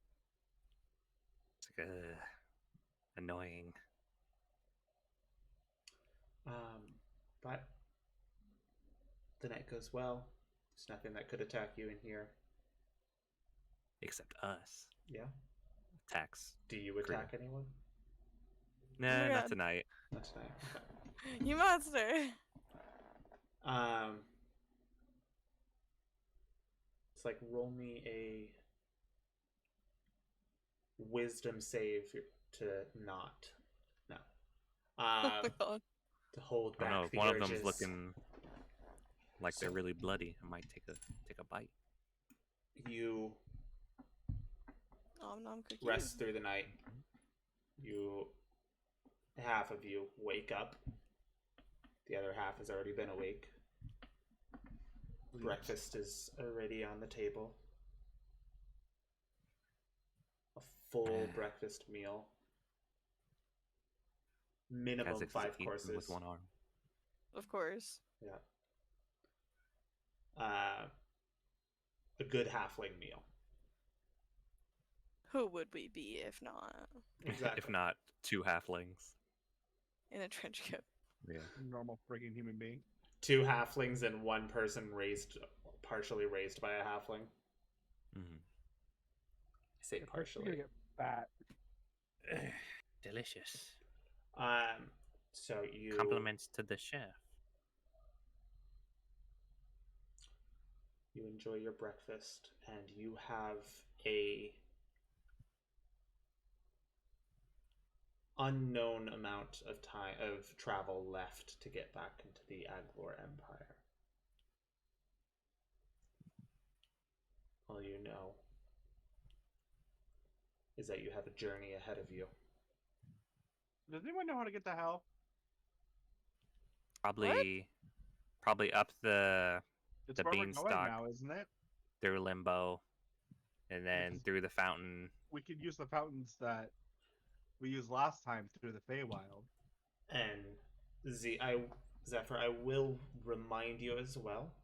[SPEAKER 2] It's like annoying.
[SPEAKER 5] But the night goes well. There's nothing that could attack you in here.
[SPEAKER 2] Except us.
[SPEAKER 5] Yeah.
[SPEAKER 2] Attacks.
[SPEAKER 5] Do you attack anyone?
[SPEAKER 2] Nah,
[SPEAKER 1] my
[SPEAKER 2] not
[SPEAKER 1] God.
[SPEAKER 2] tonight.
[SPEAKER 5] Not tonight. Okay.
[SPEAKER 1] You monster!
[SPEAKER 5] It's like roll me a wisdom save to not. No.
[SPEAKER 1] Oh my God.
[SPEAKER 5] To hold
[SPEAKER 2] I
[SPEAKER 5] back
[SPEAKER 2] don't know if
[SPEAKER 5] the
[SPEAKER 2] one of
[SPEAKER 5] urges.
[SPEAKER 2] them's looking like they're
[SPEAKER 5] So-
[SPEAKER 2] really bloody. I might take a bite.
[SPEAKER 5] You
[SPEAKER 1] Nom nom cookie.
[SPEAKER 5] rest through the night. Half of you wake up. The other half has already been awake. Breakfast is already on the table. A full breakfast meal. Minimum
[SPEAKER 2] Kha'Zix is
[SPEAKER 5] 5
[SPEAKER 2] eating
[SPEAKER 5] courses.
[SPEAKER 2] with one arm.
[SPEAKER 1] Of course.
[SPEAKER 5] Yeah. A good halfling meal.
[SPEAKER 1] Who would we be if not
[SPEAKER 5] Exactly.
[SPEAKER 2] If not, 2 halflings.
[SPEAKER 1] in a trench coat?
[SPEAKER 2] Yeah.
[SPEAKER 4] Normal friggin' human being.
[SPEAKER 5] 2 halflings and 1 person partially raised by a halfling.
[SPEAKER 2] Mm-hmm.
[SPEAKER 5] I say
[SPEAKER 4] You're
[SPEAKER 5] partially.
[SPEAKER 4] gonna get fat.
[SPEAKER 2] Delicious.
[SPEAKER 5] So you
[SPEAKER 2] Compliments to the chef.
[SPEAKER 5] You enjoy your breakfast, and you have a unknown amount of time of travel left to get back into the Aglor Empire. All you know is that you have a journey ahead of you.
[SPEAKER 4] Does anyone know how to get to hell?
[SPEAKER 2] Probably up the
[SPEAKER 4] It's
[SPEAKER 2] The
[SPEAKER 4] where we're going
[SPEAKER 2] beanstalk.
[SPEAKER 4] now, isn't it?
[SPEAKER 2] through Limbo, and then
[SPEAKER 4] Because-
[SPEAKER 2] through the fountain.
[SPEAKER 4] We could use the fountains that we used last time through the Feywild.
[SPEAKER 5] And Zephyr, I will remind you as well.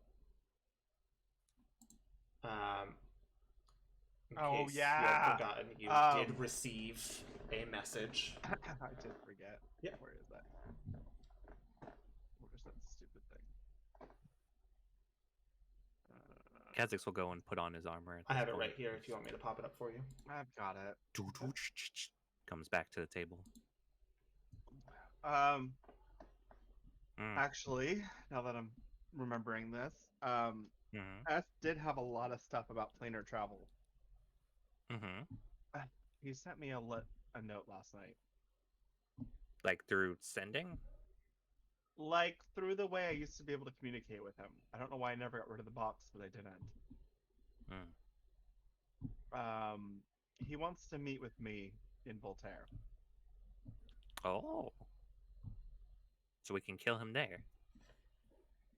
[SPEAKER 5] In
[SPEAKER 4] Oh,
[SPEAKER 5] case you
[SPEAKER 4] yeah.
[SPEAKER 5] had forgotten, you did
[SPEAKER 4] Um,
[SPEAKER 5] receive a message.
[SPEAKER 4] I did forget.
[SPEAKER 5] Yeah.
[SPEAKER 4] Where is that? Where's that stupid thing?
[SPEAKER 2] Kha'Zix will go and put on his armor. At
[SPEAKER 5] I
[SPEAKER 2] this
[SPEAKER 5] have it
[SPEAKER 2] point.
[SPEAKER 5] right here if you want me to pop it up for you.
[SPEAKER 4] I've got it.
[SPEAKER 2] Comes back to the table.
[SPEAKER 4] Actually, now that I'm remembering this,
[SPEAKER 2] Mm-hmm.
[SPEAKER 4] S did have a lot of stuff about planar travel.
[SPEAKER 2] Mm-hmm.
[SPEAKER 4] He sent me a note last night.
[SPEAKER 2] Like through sending?
[SPEAKER 4] Like through the way I used to be able to communicate with him. I don't know why I never got rid of the box, but I didn't. He wants to meet with me in Voltaire.
[SPEAKER 2] Oh. So we can kill him there.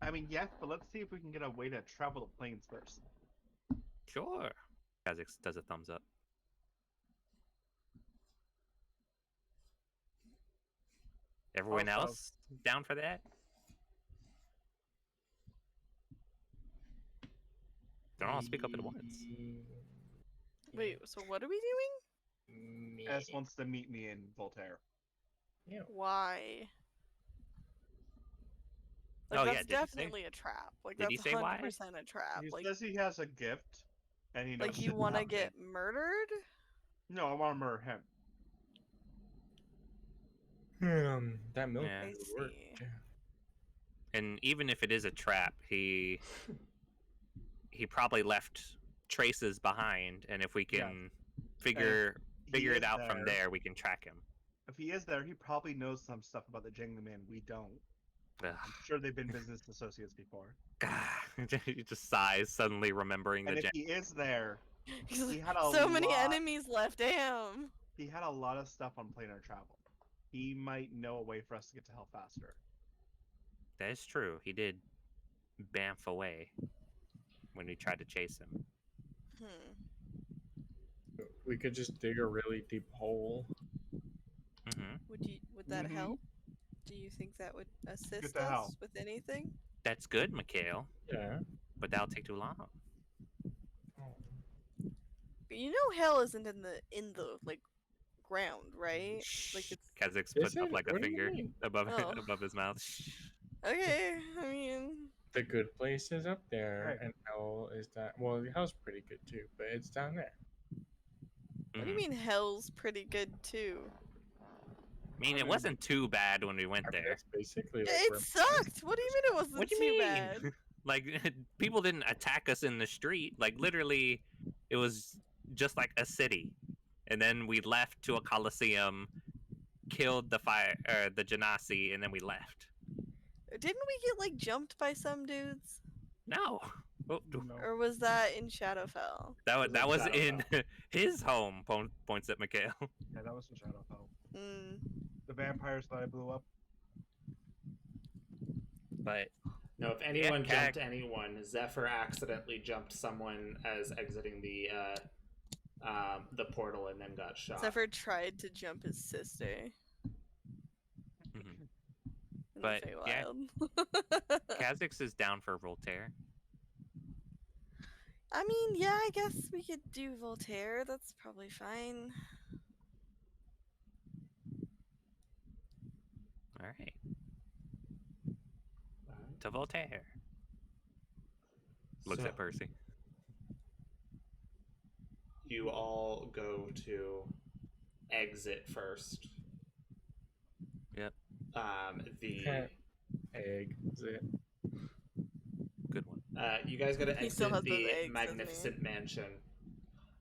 [SPEAKER 4] I mean, yes, but let's see if we can get a way to travel the plains first.
[SPEAKER 2] Sure. Kha'Zix does a thumbs up. Everyone
[SPEAKER 4] Also-
[SPEAKER 2] else down for that? Don't all speak up at once.
[SPEAKER 1] Wait, so what are we doing?
[SPEAKER 4] S wants to meet me in Voltaire.
[SPEAKER 1] Why?
[SPEAKER 2] Oh,
[SPEAKER 1] Like,
[SPEAKER 2] yeah,
[SPEAKER 1] that's
[SPEAKER 2] did he say-
[SPEAKER 1] definitely a trap. Like,
[SPEAKER 2] did he
[SPEAKER 1] that's
[SPEAKER 2] say why?
[SPEAKER 1] 100% a trap.
[SPEAKER 4] He
[SPEAKER 1] Like,
[SPEAKER 4] says he has a gift, and he knows
[SPEAKER 1] like you
[SPEAKER 4] shit's
[SPEAKER 1] want to
[SPEAKER 4] happening.
[SPEAKER 1] get murdered?
[SPEAKER 4] No, I want to murder him.
[SPEAKER 6] That milk
[SPEAKER 2] Yeah.
[SPEAKER 1] I
[SPEAKER 6] would work.
[SPEAKER 1] see.
[SPEAKER 2] And even if it is a trap, he probably left traces behind, and if we
[SPEAKER 4] Yeah.
[SPEAKER 2] can figure
[SPEAKER 4] He
[SPEAKER 2] it
[SPEAKER 4] is
[SPEAKER 2] out from there, we can track him.
[SPEAKER 4] If he is there, he probably knows some stuff about the Jangling Man we don't. I'm sure they've been business associates before.
[SPEAKER 2] He just sighs, suddenly remembering
[SPEAKER 4] And
[SPEAKER 2] the
[SPEAKER 4] if he is there, he had a
[SPEAKER 1] So many
[SPEAKER 4] lot-
[SPEAKER 1] enemies left. Damn.
[SPEAKER 4] he had a lot of stuff on planar travel. He might know a way for us to get to hell faster.
[SPEAKER 2] That is true. He did bamf away when we tried to chase him.
[SPEAKER 6] We could just dig a really deep hole.
[SPEAKER 2] Hmm.
[SPEAKER 1] Would that
[SPEAKER 4] Mhm.
[SPEAKER 1] help? Do you think that would assist
[SPEAKER 4] to hell.
[SPEAKER 1] us with anything?
[SPEAKER 2] That's good, Mikhail,
[SPEAKER 6] Yeah.
[SPEAKER 2] but that'll take too long.
[SPEAKER 1] But you know hell isn't in the like ground, right? Like it's
[SPEAKER 2] Kha'Zix
[SPEAKER 6] Is
[SPEAKER 2] put up
[SPEAKER 6] it?
[SPEAKER 2] like a
[SPEAKER 6] What do you
[SPEAKER 2] finger
[SPEAKER 6] mean?
[SPEAKER 2] above
[SPEAKER 1] Oh.
[SPEAKER 2] above his mouth.
[SPEAKER 1] okay. I mean,
[SPEAKER 6] The good place is up there,
[SPEAKER 4] Right.
[SPEAKER 6] and hell is that. Well, the hell's pretty good too, but it's down there.
[SPEAKER 1] what do you
[SPEAKER 2] Mhm.
[SPEAKER 1] mean hell's pretty good too?
[SPEAKER 2] I mean, it wasn't too bad when we went
[SPEAKER 6] I mean,
[SPEAKER 2] there.
[SPEAKER 6] that's basically.
[SPEAKER 1] It
[SPEAKER 6] where-
[SPEAKER 1] sucked. What do you mean it wasn't
[SPEAKER 2] What do you
[SPEAKER 1] too
[SPEAKER 2] mean?
[SPEAKER 1] bad?
[SPEAKER 2] Like, people didn't attack us in the street. Like, literally, it was just like a city. And then we left to a coliseum, killed the Genasi, and then we left.
[SPEAKER 1] Didn't we get like jumped by some dudes?
[SPEAKER 2] No. Oh,
[SPEAKER 4] No.
[SPEAKER 1] Or was that in Shadowfell?
[SPEAKER 2] that was in
[SPEAKER 5] Shadowfell.
[SPEAKER 2] his home, points at Mikhail.
[SPEAKER 4] Yeah, that was in Shadowfell.
[SPEAKER 1] Mm.
[SPEAKER 4] The vampires that I blew up.
[SPEAKER 2] But
[SPEAKER 5] No, if anyone
[SPEAKER 2] Cag-
[SPEAKER 5] jumped anyone, Zephyr accidentally jumped someone as exiting the portal and then got shot.
[SPEAKER 1] Zephyr tried to jump his sister.
[SPEAKER 2] Mhm.
[SPEAKER 1] In
[SPEAKER 2] But,
[SPEAKER 1] the
[SPEAKER 2] yeah.
[SPEAKER 1] Feywild.
[SPEAKER 2] Kha'Zix is down for Voltaire.
[SPEAKER 1] I mean, yeah, I guess we could do Voltaire. That's probably fine.
[SPEAKER 2] All right. To Voltaire. Looks
[SPEAKER 5] So,
[SPEAKER 2] at Percy.
[SPEAKER 5] You all go to exit first.
[SPEAKER 2] Yep.
[SPEAKER 5] The
[SPEAKER 6] Exit.
[SPEAKER 2] Good one.
[SPEAKER 5] you guys got to
[SPEAKER 1] He still
[SPEAKER 5] exit
[SPEAKER 1] has those
[SPEAKER 5] the
[SPEAKER 1] eggs, doesn't he?
[SPEAKER 5] magnificent mansion,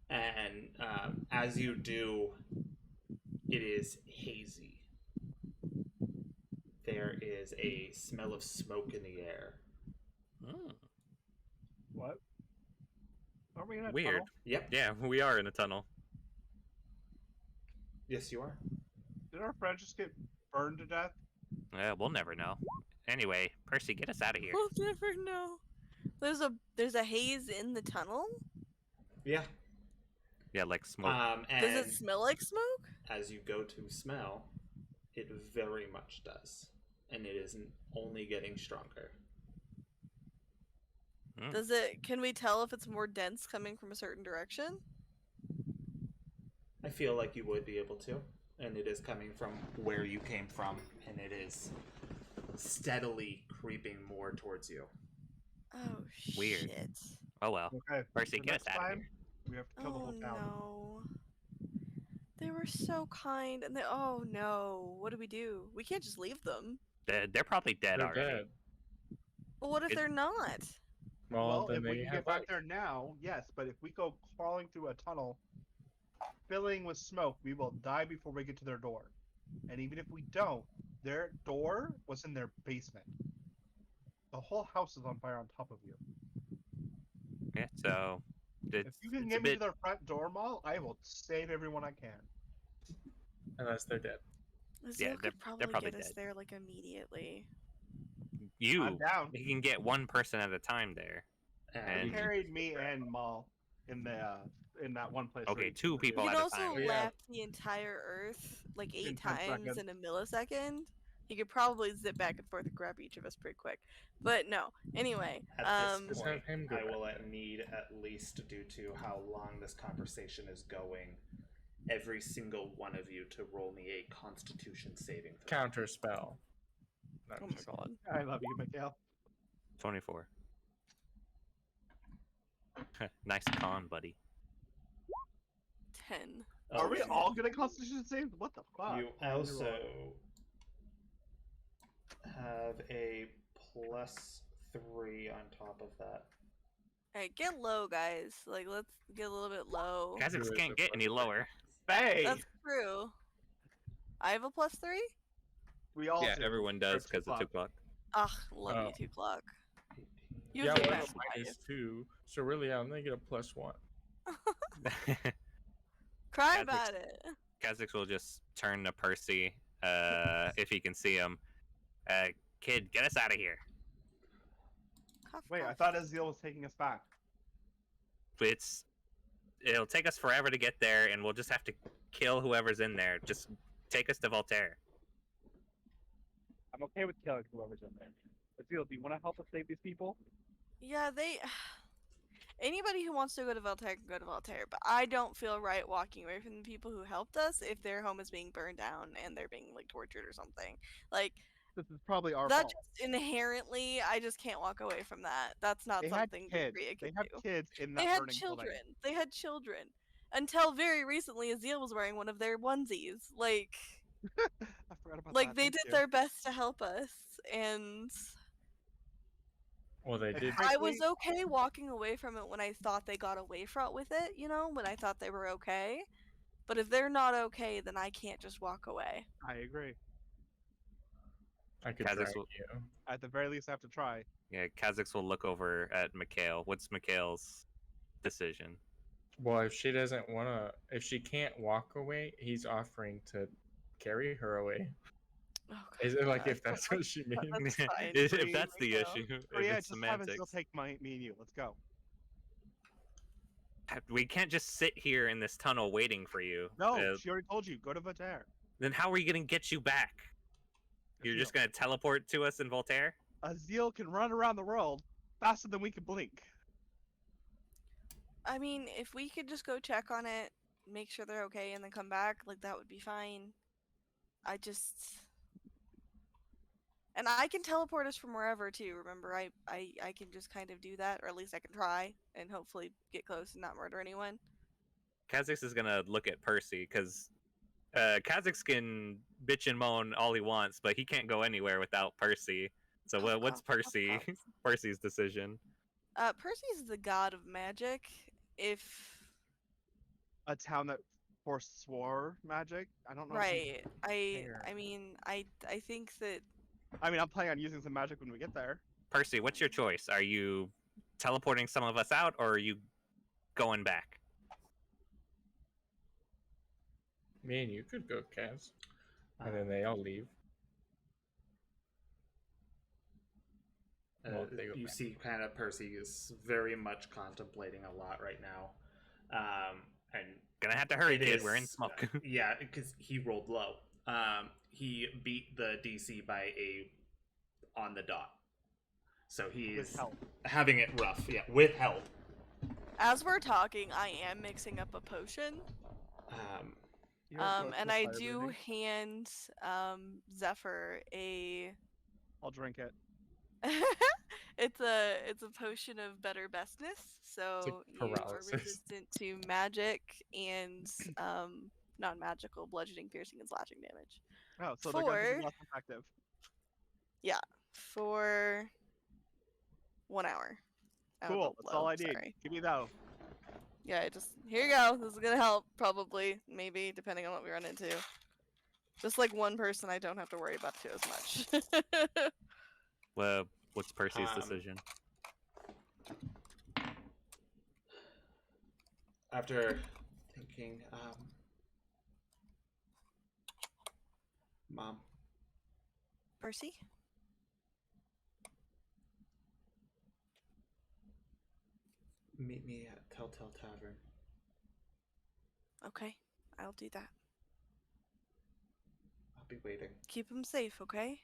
[SPEAKER 5] and as you do, it is hazy. There is a smell of smoke in the air.
[SPEAKER 2] Hmm.
[SPEAKER 4] What? Are we in a
[SPEAKER 2] Weird.
[SPEAKER 4] tunnel?
[SPEAKER 5] Yep.
[SPEAKER 2] Yeah, we are in a tunnel.
[SPEAKER 5] Yes, you are.
[SPEAKER 4] Did our friend just get burned to death?
[SPEAKER 2] Yeah, we'll never know. Anyway, Percy, get us out of here.
[SPEAKER 1] We'll never know. There's a haze in the tunnel.
[SPEAKER 5] Yeah.
[SPEAKER 2] Yeah, like smoke.
[SPEAKER 5] And
[SPEAKER 1] Does it smell like smoke?
[SPEAKER 5] as you go to smell, it very much does, and it is only getting stronger.
[SPEAKER 1] Does it? Can we tell if it's more dense coming from a certain direction?
[SPEAKER 5] I feel like you would be able to, and it is coming from where you came from, and it is steadily creeping more towards you.
[SPEAKER 1] Oh
[SPEAKER 2] Weird.
[SPEAKER 1] shit.
[SPEAKER 2] Oh well.
[SPEAKER 4] Okay.
[SPEAKER 2] Percy,
[SPEAKER 4] so
[SPEAKER 2] get us
[SPEAKER 4] next
[SPEAKER 2] out of
[SPEAKER 4] time,
[SPEAKER 2] here.
[SPEAKER 4] we have to kill the
[SPEAKER 1] Oh
[SPEAKER 4] whole town.
[SPEAKER 1] no. They were so kind, and oh no. What do? We can't just leave them.
[SPEAKER 2] They're probably dead
[SPEAKER 6] They're
[SPEAKER 2] already.
[SPEAKER 6] dead.
[SPEAKER 1] But what if
[SPEAKER 2] It-
[SPEAKER 1] they're not?
[SPEAKER 6] Well, then
[SPEAKER 4] if we
[SPEAKER 6] they
[SPEAKER 4] can
[SPEAKER 6] have
[SPEAKER 4] get back
[SPEAKER 6] life.
[SPEAKER 4] there now, yes. But if we go crawling through a tunnel, filling with smoke, we will die before we get to their door. And even if we don't, their door was in their basement. The whole house is on fire on top of you.
[SPEAKER 2] Yeah, so
[SPEAKER 4] If you can
[SPEAKER 2] it's a
[SPEAKER 4] get me
[SPEAKER 2] bit
[SPEAKER 4] to their front door, Maul, I will save everyone I can.
[SPEAKER 6] Unless they're dead.
[SPEAKER 1] Azil
[SPEAKER 2] they're
[SPEAKER 1] could probably
[SPEAKER 2] probably
[SPEAKER 1] get us
[SPEAKER 2] dead.
[SPEAKER 1] there like immediately.
[SPEAKER 4] I'm down.
[SPEAKER 2] You can get one person at a time there.
[SPEAKER 4] He
[SPEAKER 2] And-
[SPEAKER 4] carried me and Maul in the in that one place.
[SPEAKER 2] Okay,
[SPEAKER 4] where
[SPEAKER 2] two
[SPEAKER 4] we
[SPEAKER 2] people
[SPEAKER 1] You
[SPEAKER 2] at
[SPEAKER 1] can
[SPEAKER 2] a
[SPEAKER 1] also
[SPEAKER 2] time.
[SPEAKER 6] Yeah.
[SPEAKER 1] lap the entire Earth like 8
[SPEAKER 4] In 10
[SPEAKER 1] times
[SPEAKER 4] seconds.
[SPEAKER 1] in a millisecond. He could probably zip back and forth and grab each of us pretty quick. But no. Anyway,
[SPEAKER 5] At
[SPEAKER 6] Just
[SPEAKER 5] this
[SPEAKER 6] have
[SPEAKER 5] point,
[SPEAKER 6] him go
[SPEAKER 5] I will
[SPEAKER 6] back.
[SPEAKER 5] need, at least due to how long this conversation is going, every single one of you to roll me a Constitution saving throw.
[SPEAKER 6] Counter spell. No,
[SPEAKER 1] oh my
[SPEAKER 6] just-
[SPEAKER 1] god.
[SPEAKER 4] I love you, Mikhail.
[SPEAKER 2] 24. Nice con, buddy.
[SPEAKER 1] 10.
[SPEAKER 4] Are we
[SPEAKER 5] Okay.
[SPEAKER 4] all good at Constitution saves? What the fuck?
[SPEAKER 5] You also have a +3 on top of that.
[SPEAKER 1] Alright, get low, guys. Like, let's get a little bit low.
[SPEAKER 2] Kazakhs
[SPEAKER 6] Two is
[SPEAKER 2] can't
[SPEAKER 6] a
[SPEAKER 2] get any
[SPEAKER 6] +3.
[SPEAKER 2] lower.
[SPEAKER 4] Hey,
[SPEAKER 1] That's true. I have a +3?
[SPEAKER 4] we all
[SPEAKER 2] Yeah,
[SPEAKER 4] do.
[SPEAKER 2] everyone does because it's 2 o'clock.
[SPEAKER 1] Ugh, love
[SPEAKER 6] Oh.
[SPEAKER 1] you, 2 o'clock.
[SPEAKER 5] 18.
[SPEAKER 1] You
[SPEAKER 6] Yeah,
[SPEAKER 1] have a
[SPEAKER 6] well,
[SPEAKER 1] math
[SPEAKER 6] mine is
[SPEAKER 1] bias.
[SPEAKER 6] 2. So really, I'm gonna get a +1.
[SPEAKER 1] Cry
[SPEAKER 2] Kazakhs-
[SPEAKER 1] about it.
[SPEAKER 2] Kazakhs will just turn to Percy if he can see him. Kid, get us out of here.
[SPEAKER 1] Cough,
[SPEAKER 4] Wait, I
[SPEAKER 1] cough.
[SPEAKER 4] thought Azil was taking us back.
[SPEAKER 2] It'll take us forever to get there, and we'll just have to kill whoever's in there. Just take us to Voltaire.
[SPEAKER 4] I'm okay with killing whoever's in there. Azil, do you want to help us save these people?
[SPEAKER 1] Yeah, they. Anybody who wants to go to Voltaire can go to Voltaire, but I don't feel right walking away from the people who helped us if their home is being burned down and they're being like tortured or something. Like
[SPEAKER 4] This is probably our
[SPEAKER 1] that
[SPEAKER 4] fault.
[SPEAKER 1] just inherently, I just can't walk away from that. That's not
[SPEAKER 4] They had
[SPEAKER 1] something
[SPEAKER 4] kids.
[SPEAKER 1] Bria
[SPEAKER 4] They
[SPEAKER 1] could
[SPEAKER 4] have
[SPEAKER 1] do.
[SPEAKER 4] kids in that
[SPEAKER 1] They had
[SPEAKER 4] burning
[SPEAKER 1] children.
[SPEAKER 4] building.
[SPEAKER 1] They had children. Until very recently, Azil was wearing one of their onesies. Like
[SPEAKER 4] I forgot about
[SPEAKER 1] like
[SPEAKER 4] that.
[SPEAKER 1] they
[SPEAKER 4] Thank
[SPEAKER 1] did
[SPEAKER 4] you.
[SPEAKER 1] their best to help us, and
[SPEAKER 6] Well, they
[SPEAKER 4] And
[SPEAKER 6] did.
[SPEAKER 1] I was
[SPEAKER 4] frankly,
[SPEAKER 1] okay walking away from it when I thought they got away with it, you know, when I thought they were okay. But if they're not okay, then I can't just walk away.
[SPEAKER 4] I agree.
[SPEAKER 6] I could
[SPEAKER 2] Kazakhs
[SPEAKER 6] drag
[SPEAKER 2] will-
[SPEAKER 6] you.
[SPEAKER 4] At the very least, I have to try.
[SPEAKER 2] Yeah, Kazakhs will look over at Mikhail. What's Mikhail's decision?
[SPEAKER 6] Well, if she doesn't want to, if she can't walk away, he's offering to carry her away.
[SPEAKER 1] Oh,
[SPEAKER 6] Is it like
[SPEAKER 1] God.
[SPEAKER 6] if that's what she means?
[SPEAKER 1] That's fine.
[SPEAKER 2] if
[SPEAKER 1] Please,
[SPEAKER 2] that's the
[SPEAKER 1] Mikhail.
[SPEAKER 2] issue,
[SPEAKER 4] Oh
[SPEAKER 2] if
[SPEAKER 4] yeah,
[SPEAKER 2] it's
[SPEAKER 4] just have Azil
[SPEAKER 2] semantics.
[SPEAKER 4] take me and you. Let's go.
[SPEAKER 2] We can't just sit here in this tunnel waiting for you.
[SPEAKER 4] No, she already told you. Go to Voltaire.
[SPEAKER 2] Then how are we gonna get you back? You're just gonna teleport to us in Voltaire?
[SPEAKER 4] Azil can run around the world faster than we can blink.
[SPEAKER 1] I mean, if we could just go check on it, make sure they're okay, and then come back, like that would be fine. I just. And I can teleport us from wherever too. Remember, I can just kind of do that, or at least I can try, and hopefully get close and not murder anyone.
[SPEAKER 2] Kazakhs is gonna look at Percy because Kazakhs can bitch and moan all he wants, but he can't go anywhere without Percy. So what's Percy? Percy's decision?
[SPEAKER 1] Percy's the god of magic. If
[SPEAKER 4] A town that forswore magic. I don't know. if he's
[SPEAKER 1] right, I
[SPEAKER 4] fair.
[SPEAKER 1] mean, I think that
[SPEAKER 4] I mean, I'm planning on using some magic when we get there.
[SPEAKER 2] Percy, what's your choice? Are you teleporting some of us out, or are you going back?
[SPEAKER 6] Me and you could go, Kaz. And then they all leave. Well, they go
[SPEAKER 5] You
[SPEAKER 6] back.
[SPEAKER 5] see, kind of Percy is very much contemplating a lot right now, and
[SPEAKER 2] Gonna have to hurry,
[SPEAKER 5] it
[SPEAKER 2] kid. We're in
[SPEAKER 5] is-
[SPEAKER 2] smoke.
[SPEAKER 5] yeah, because he rolled low. He beat the DC by a on the dot, so he's
[SPEAKER 4] With help.
[SPEAKER 5] having it rough. Yeah, with help.
[SPEAKER 1] as we're talking, I am mixing up a potion.
[SPEAKER 4] You're a
[SPEAKER 1] And
[SPEAKER 4] fire
[SPEAKER 1] I do
[SPEAKER 4] breathing.
[SPEAKER 1] hand Zephyr a
[SPEAKER 4] I'll drink it.
[SPEAKER 1] it's a potion of better bestness, so you are
[SPEAKER 6] paralysis.
[SPEAKER 1] resistant to magic and non-magical bludgeoning, piercing, and slashing damage.
[SPEAKER 4] Oh, so they're going to
[SPEAKER 1] For
[SPEAKER 4] be less effective.
[SPEAKER 1] for 1 hour.
[SPEAKER 4] Cool. That's all I need.
[SPEAKER 1] Sorry.
[SPEAKER 4] Give me that.
[SPEAKER 1] Yeah, here you go. This is gonna help, probably, maybe, depending on what we run into. Just like one person, I don't have to worry about too as much.
[SPEAKER 2] Well, what's Percy's
[SPEAKER 5] Um,
[SPEAKER 2] decision?
[SPEAKER 5] After thinking, Mom,
[SPEAKER 1] Percy?
[SPEAKER 5] meet me at Telltale Tavern.
[SPEAKER 1] Okay, I'll do that.
[SPEAKER 5] I'll be waiting.
[SPEAKER 1] Keep him safe, okay?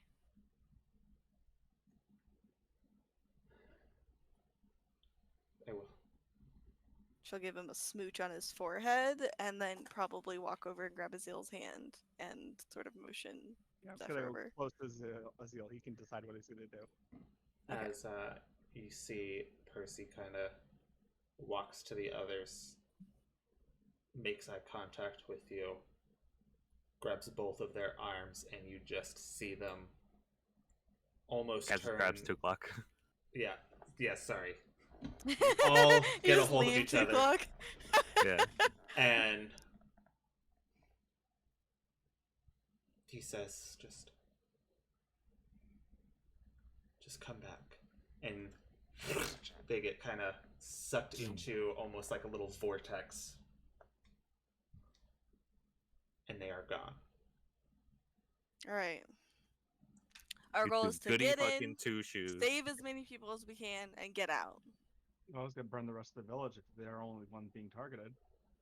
[SPEAKER 5] I will.
[SPEAKER 1] She'll give him a smooch on his forehead, and then probably walk over and grab Azil's hand and sort of motion
[SPEAKER 4] Yeah, I'm
[SPEAKER 1] Zephyr
[SPEAKER 4] gonna go
[SPEAKER 1] over.
[SPEAKER 4] close to Azil. He can decide what he's gonna do.
[SPEAKER 1] Okay.
[SPEAKER 5] As you see Percy kind of walks to the others, makes eye contact with you, grabs both of their arms, and you just see them almost
[SPEAKER 2] Guys
[SPEAKER 5] turn.
[SPEAKER 2] grabs 2 o'clock.
[SPEAKER 5] Yeah, sorry. All
[SPEAKER 1] You
[SPEAKER 5] get a
[SPEAKER 1] just
[SPEAKER 5] hold of
[SPEAKER 1] leave
[SPEAKER 5] each
[SPEAKER 1] 2
[SPEAKER 5] other.
[SPEAKER 1] o'clock?
[SPEAKER 2] Yeah.
[SPEAKER 5] And he says, just come back. And they get kind of sucked into almost like a little vortex. And they are gone.
[SPEAKER 1] Alright. Our
[SPEAKER 2] You
[SPEAKER 1] goal
[SPEAKER 2] two
[SPEAKER 1] is to
[SPEAKER 2] goody
[SPEAKER 1] get
[SPEAKER 2] fucking
[SPEAKER 1] in,
[SPEAKER 2] two shoes.
[SPEAKER 1] save as many people as we can, and get out.
[SPEAKER 4] I was gonna burn the rest of the village if they're only one being targeted.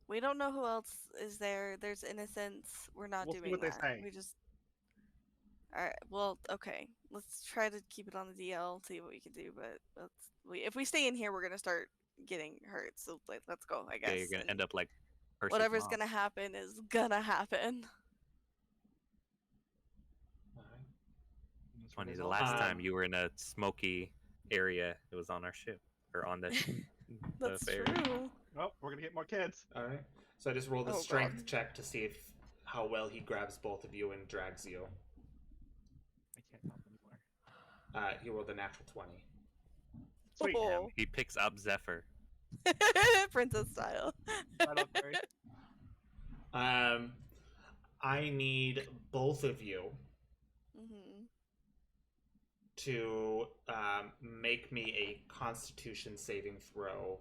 [SPEAKER 1] We don't know who else is there. There's innocents. We're not
[SPEAKER 4] We'll see
[SPEAKER 1] doing
[SPEAKER 4] what they
[SPEAKER 1] that.
[SPEAKER 4] say.
[SPEAKER 1] We just. Alright, well, okay. Let's try to keep it on the DL, see what we can do, but if we stay in here, we're gonna start getting hurt, so let's go, I guess.
[SPEAKER 2] Yeah, you're gonna
[SPEAKER 1] and
[SPEAKER 2] end up like Percy's
[SPEAKER 1] whatever's
[SPEAKER 2] mom.
[SPEAKER 1] gonna happen is gonna happen.
[SPEAKER 5] Alright.
[SPEAKER 4] That's
[SPEAKER 2] Funny,
[SPEAKER 4] what
[SPEAKER 2] the
[SPEAKER 4] Azil
[SPEAKER 2] last
[SPEAKER 4] did.
[SPEAKER 2] time you were in a smoky area, it was on our ship. Or on the,
[SPEAKER 1] That's
[SPEAKER 2] ferry.
[SPEAKER 1] true.
[SPEAKER 4] Oh, we're gonna get more kids.
[SPEAKER 5] Alright. So I just rolled a
[SPEAKER 1] Oh, God.
[SPEAKER 5] strength check to see how well he grabs both of you and drags you.
[SPEAKER 4] I can't help anymore.
[SPEAKER 5] He rolled a natural 20.
[SPEAKER 4] Sweet.
[SPEAKER 1] Oh.
[SPEAKER 2] He picks up Zephyr.
[SPEAKER 1] Princess style.
[SPEAKER 4] Right up, Barry.
[SPEAKER 5] I need both of you
[SPEAKER 1] Hmm.
[SPEAKER 5] to make me a Constitution saving throw.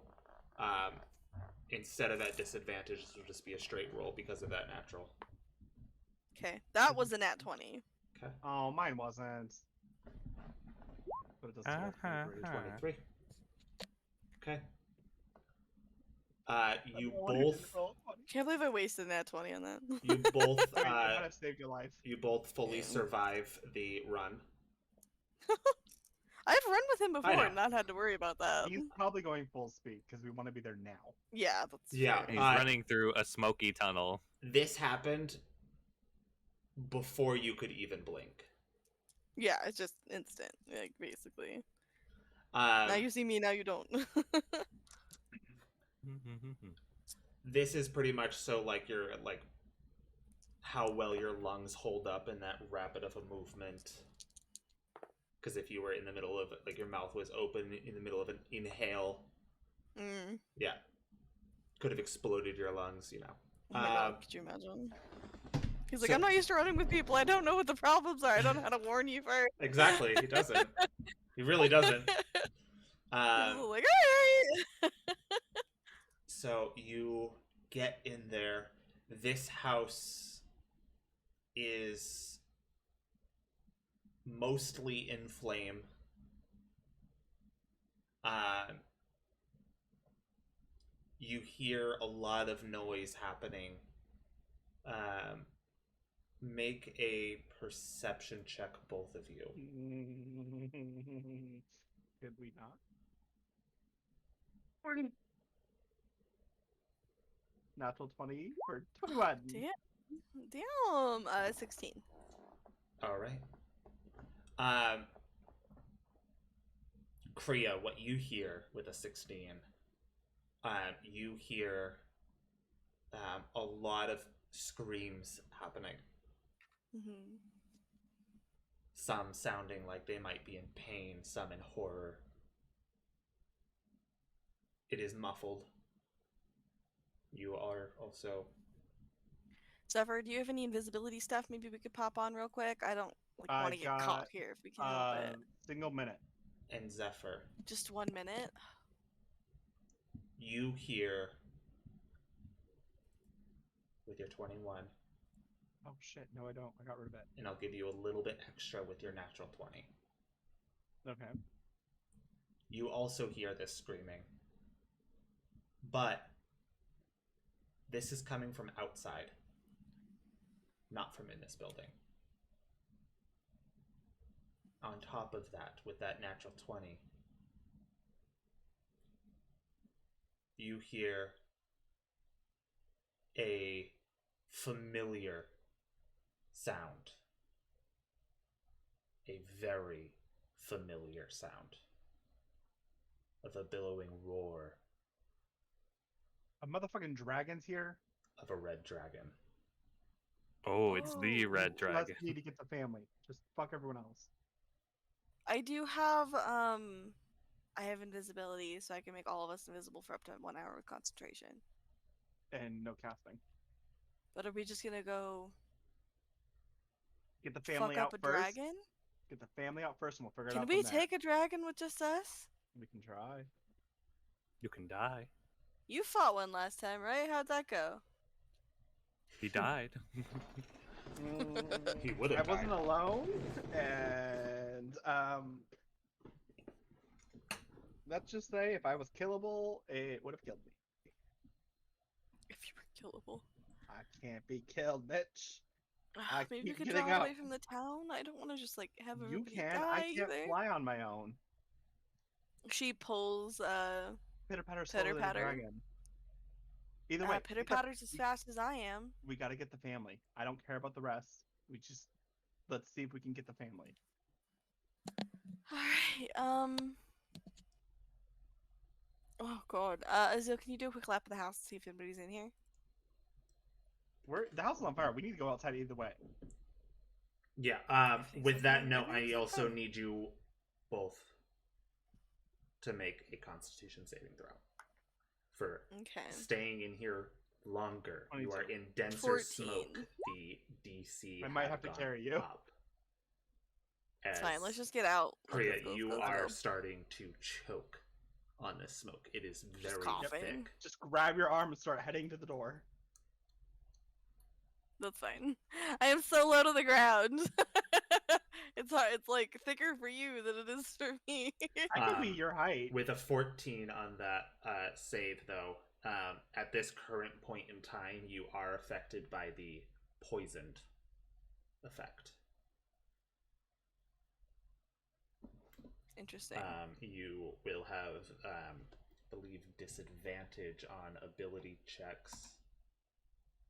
[SPEAKER 5] Instead of at disadvantage, this will just be a straight roll because of that natural.
[SPEAKER 1] Okay, that was a nat 20.
[SPEAKER 5] Okay.
[SPEAKER 4] Oh, mine wasn't. But it doesn't work for me.
[SPEAKER 5] 23. Okay. You
[SPEAKER 4] Oh, you did
[SPEAKER 5] both
[SPEAKER 4] roll a 20.
[SPEAKER 1] Can't believe I wasted that 20 on that.
[SPEAKER 5] you both
[SPEAKER 4] Sorry, I might have saved your life.
[SPEAKER 5] you both fully
[SPEAKER 1] Yeah.
[SPEAKER 5] survive the run.
[SPEAKER 1] I've run with him
[SPEAKER 5] I
[SPEAKER 1] before
[SPEAKER 5] know.
[SPEAKER 1] and not had to worry about that.
[SPEAKER 4] He's probably going full speed because we want to be there now.
[SPEAKER 1] Yeah, that's
[SPEAKER 5] Yeah.
[SPEAKER 1] fair.
[SPEAKER 2] He's
[SPEAKER 5] Uh,
[SPEAKER 2] running through a smoky tunnel.
[SPEAKER 5] This happened before you could even blink.
[SPEAKER 1] Yeah, it's just instant, like basically. Now
[SPEAKER 5] Um,
[SPEAKER 1] you see me, now you don't.
[SPEAKER 5] this is pretty much so like your like how well your lungs hold up in that rapid of a movement. Because if you were in the middle of like your mouth was open in the middle of an inhale,
[SPEAKER 1] Mm.
[SPEAKER 5] yeah, could have exploded your lungs. You know.
[SPEAKER 1] Oh my god, could you imagine? He's like,
[SPEAKER 5] so-
[SPEAKER 1] I'm not used to running with people. I don't know what the problems are. I don't know how to warn you first.
[SPEAKER 5] Exactly, he doesn't. He really doesn't.
[SPEAKER 1] He's like, alright.
[SPEAKER 5] So you get in there. This house is mostly in flame. You hear a lot of noise happening. Make a perception check, both of you.
[SPEAKER 4] Did we not? Natural 20 for 21.
[SPEAKER 1] Damn. 16.
[SPEAKER 5] All right. Kriya, what you hear with a 16, you hear a lot of screams happening.
[SPEAKER 1] Mm-hmm.
[SPEAKER 5] Some sounding like they might be in pain, some in horror. It is muffled. You are also...
[SPEAKER 1] Zephyr, do you have any invisibility stuff? Maybe we could pop on real quick. I don't
[SPEAKER 4] I
[SPEAKER 1] want to get
[SPEAKER 4] got,
[SPEAKER 1] caught here if we can help it.
[SPEAKER 4] Single minute.
[SPEAKER 5] And Zephyr,
[SPEAKER 1] Just 1 minute.
[SPEAKER 5] you hear with your 21,
[SPEAKER 4] Oh shit, no I don't. I got rid of it.
[SPEAKER 5] and I'll give you a little bit extra with your natural 20.
[SPEAKER 4] Okay.
[SPEAKER 5] You also hear this screaming. But this is coming from outside, not from in this building. On top of that, with that natural 20, you hear a familiar sound. A very familiar sound of a billowing roar
[SPEAKER 4] A motherfucking dragon's here.
[SPEAKER 5] of a red dragon.
[SPEAKER 2] Oh, it's the
[SPEAKER 1] Oh.
[SPEAKER 2] red dragon.
[SPEAKER 4] Let's need to get the family. Just fuck everyone else.
[SPEAKER 1] I do have I have invisibility, so I can make all of us invisible for up to 1 hour with concentration.
[SPEAKER 4] And no casting.
[SPEAKER 1] But are we just gonna go
[SPEAKER 4] Get the family
[SPEAKER 1] fuck
[SPEAKER 4] out
[SPEAKER 1] up a
[SPEAKER 4] first.
[SPEAKER 1] dragon?
[SPEAKER 4] Get the family out first, and we'll figure it
[SPEAKER 1] Can
[SPEAKER 4] out
[SPEAKER 1] we
[SPEAKER 4] from there.
[SPEAKER 1] take a dragon with just us?
[SPEAKER 4] We can try.
[SPEAKER 2] You can die.
[SPEAKER 1] You fought one last time, right? How'd that go?
[SPEAKER 2] He died.
[SPEAKER 5] He would have
[SPEAKER 4] I wasn't
[SPEAKER 5] died.
[SPEAKER 4] alone, and let's just say if I was killable, it would have killed me.
[SPEAKER 1] If you were killable.
[SPEAKER 4] I can't be killed, bitch. I
[SPEAKER 1] Maybe we
[SPEAKER 4] keep
[SPEAKER 1] could
[SPEAKER 4] getting
[SPEAKER 1] draw away
[SPEAKER 4] out.
[SPEAKER 1] from the town. I don't want to just like have
[SPEAKER 4] You
[SPEAKER 1] everybody
[SPEAKER 4] can.
[SPEAKER 1] die
[SPEAKER 4] I can't
[SPEAKER 1] either.
[SPEAKER 4] fly on my own.
[SPEAKER 1] She pulls
[SPEAKER 4] Pitter patter, slower than a
[SPEAKER 1] Pitter-patter.
[SPEAKER 4] dragon. Either way,
[SPEAKER 1] Pitter patters as fast as I am.
[SPEAKER 4] we got to get the family. I don't care about the rest. We just let's see if we can get the family.
[SPEAKER 1] Alright, oh god. Azil, can you do a quick lap of the house to see if anybody's in here?
[SPEAKER 4] The house is on fire. We need to go outside either way.
[SPEAKER 5] Yeah,
[SPEAKER 1] Fix
[SPEAKER 5] with
[SPEAKER 1] it.
[SPEAKER 5] that note, I
[SPEAKER 1] Everything's
[SPEAKER 5] also
[SPEAKER 1] fine.
[SPEAKER 5] need you both to make a constitution saving throw. For
[SPEAKER 1] Okay.
[SPEAKER 5] staying in here longer. You are
[SPEAKER 4] 22.
[SPEAKER 5] in denser
[SPEAKER 1] 14.
[SPEAKER 5] smoke. The DC
[SPEAKER 4] I might
[SPEAKER 5] had
[SPEAKER 4] have to
[SPEAKER 5] gone
[SPEAKER 4] carry you.
[SPEAKER 5] up.
[SPEAKER 1] It's fine, let's
[SPEAKER 5] As
[SPEAKER 1] just get out.
[SPEAKER 5] Priya,
[SPEAKER 1] Go,
[SPEAKER 5] you
[SPEAKER 1] go, go,
[SPEAKER 5] are
[SPEAKER 1] go.
[SPEAKER 5] starting to choke on this smoke. It is very
[SPEAKER 1] coughing.
[SPEAKER 5] thick.
[SPEAKER 4] Just grab your arm and start heading to the door.
[SPEAKER 1] That's fine. I am so low to the ground. It's hard. It's like thicker for you than it is for me.
[SPEAKER 4] I could be
[SPEAKER 5] Um,
[SPEAKER 4] your height.
[SPEAKER 5] With a 14 on that save, though, at this current point in time, you are affected by the poisoned effect.
[SPEAKER 1] Interesting.
[SPEAKER 5] You will have, I believe, disadvantage on ability checks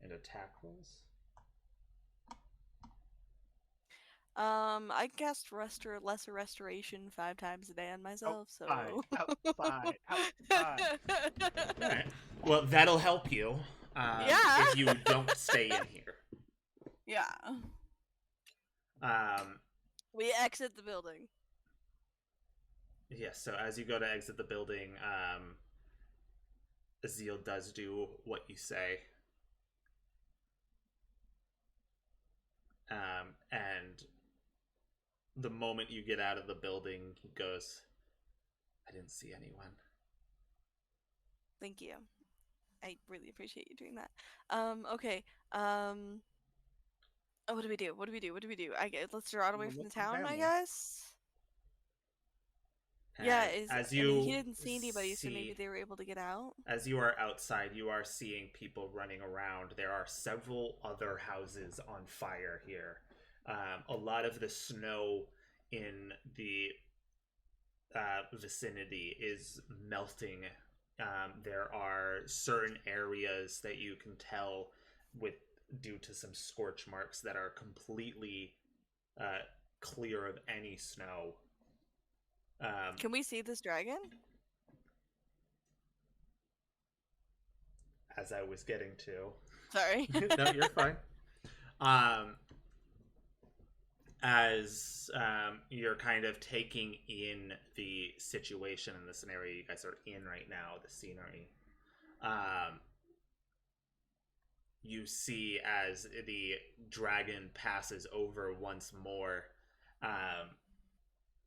[SPEAKER 5] and attack rolls.
[SPEAKER 1] I cast lesser restoration 5 times a day on myself, so.
[SPEAKER 4] Outside. Outside.
[SPEAKER 5] Alright. Well, that'll help you
[SPEAKER 1] Yeah.
[SPEAKER 5] if you don't stay in here.
[SPEAKER 1] Yeah.
[SPEAKER 5] Um,
[SPEAKER 1] We exit the building.
[SPEAKER 5] Yes, so as you go to exit the building, Azil does do what you say. And the moment you get out of the building, he goes, I didn't see anyone.
[SPEAKER 1] Thank you. I really appreciate you doing that. Okay. Oh, what do we do? What do we do? What do we do? Let's draw it away
[SPEAKER 4] Well,
[SPEAKER 1] from the
[SPEAKER 4] what's the
[SPEAKER 1] town, I
[SPEAKER 4] family?
[SPEAKER 1] guess. Yeah,
[SPEAKER 5] And
[SPEAKER 1] I mean, he didn't see anybody, so
[SPEAKER 5] see-
[SPEAKER 1] maybe they were able to get out.
[SPEAKER 5] As you are outside, you are seeing people running around. There are several other houses on fire here. A lot of the snow in the vicinity is melting There are certain areas that you can tell due to some scorch marks that are completely clear of any snow.
[SPEAKER 1] Can we see this dragon?
[SPEAKER 5] As I was getting to.
[SPEAKER 1] Sorry.
[SPEAKER 5] No, you're fine. As you're kind of taking in the situation and the scenario you guys are in right now, the scenery, you see as the dragon passes over once more,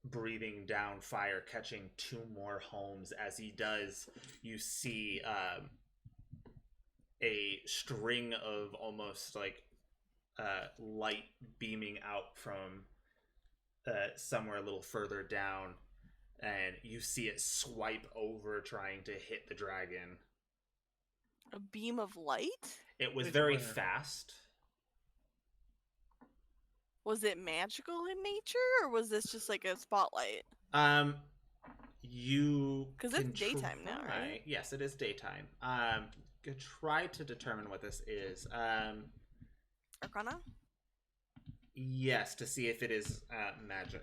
[SPEAKER 5] breathing down fire, catching 2 more homes. As he does, you see a string of almost like light beaming out from somewhere a little further down, and you see it swipe over trying to hit the dragon.
[SPEAKER 1] A beam of light?
[SPEAKER 5] It was
[SPEAKER 4] Which
[SPEAKER 5] very
[SPEAKER 4] one?
[SPEAKER 5] fast.
[SPEAKER 1] Was it magical in nature, or was this just like a spotlight?
[SPEAKER 5] You
[SPEAKER 1] 'Cause it's
[SPEAKER 5] can
[SPEAKER 1] daytime now,
[SPEAKER 5] try-
[SPEAKER 1] right?
[SPEAKER 5] Yes, it is daytime. Try to determine what this is.
[SPEAKER 1] Arcana?
[SPEAKER 5] Yes, to see if it is magic.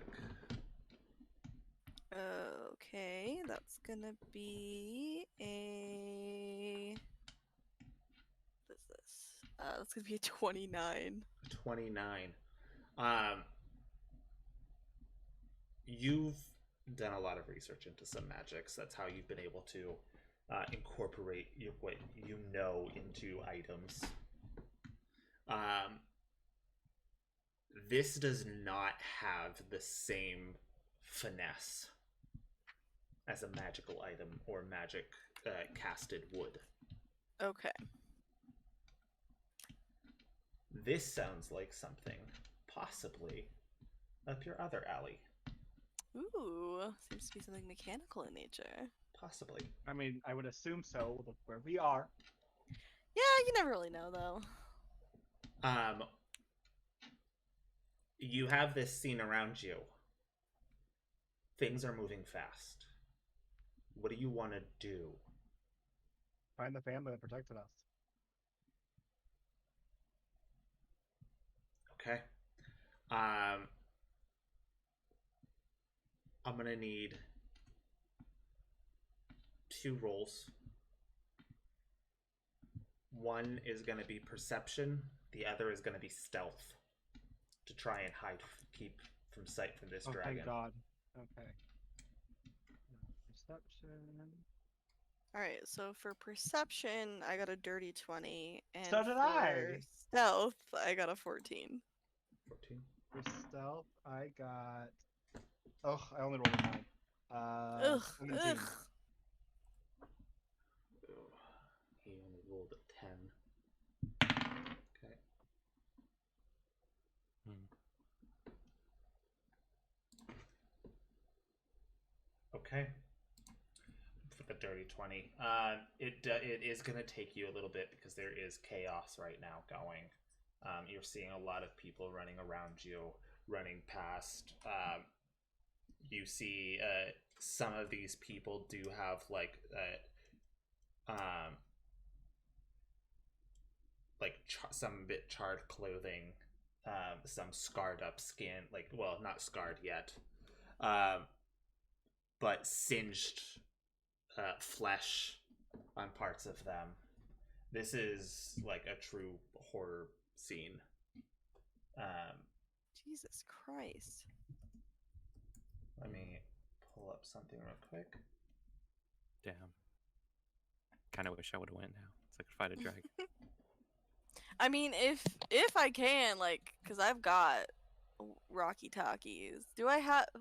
[SPEAKER 1] Okay, that's gonna be a. What is this? That's gonna be a 29.
[SPEAKER 5] 29. You've done a lot of research into some magics. That's how you've been able to incorporate what you know into items. This does not have the same finesse as a magical item or magic casted wood.
[SPEAKER 1] Okay.
[SPEAKER 5] This sounds like something possibly up your other alley.
[SPEAKER 1] Ooh, seems to be something mechanical in nature.
[SPEAKER 5] Possibly.
[SPEAKER 4] I mean, I would assume so. Look where we are.
[SPEAKER 1] Yeah, you never really know though.
[SPEAKER 5] You have this scene around you. Things are moving fast. What do you want to do?
[SPEAKER 4] Find the family that protected us.
[SPEAKER 5] Okay. I'm gonna need 2 rolls. One is gonna be perception. The other is gonna be stealth to try and keep from sight from this
[SPEAKER 4] Oh,
[SPEAKER 5] dragon.
[SPEAKER 4] thank God. Okay. Perception.
[SPEAKER 1] Alright, so for perception, I got a dirty 20. And
[SPEAKER 4] So did
[SPEAKER 1] for
[SPEAKER 4] I.
[SPEAKER 1] stealth, I got a 14.
[SPEAKER 5] 14.
[SPEAKER 4] For stealth, I got. Oh, I only rolled a 9.
[SPEAKER 1] Ugh,
[SPEAKER 4] 17.
[SPEAKER 1] ugh.
[SPEAKER 5] He only rolled a 10. Okay. Okay. For the dirty 20. It is going to take you a little bit because there is chaos right now going. You're seeing a lot of people running around you, running past. You see some of these people do have some bit charred clothing, some scarred up skin, not scarred yet, but singed flesh on parts of them. This is like a true horror scene.
[SPEAKER 1] Jesus Christ.
[SPEAKER 5] Let me pull up something real quick.
[SPEAKER 2] Damn. Kind of wish I would have went now, so I could fight a dragon.
[SPEAKER 1] I mean, if I can, like, cause I've got Rocky Talkies. Do I have I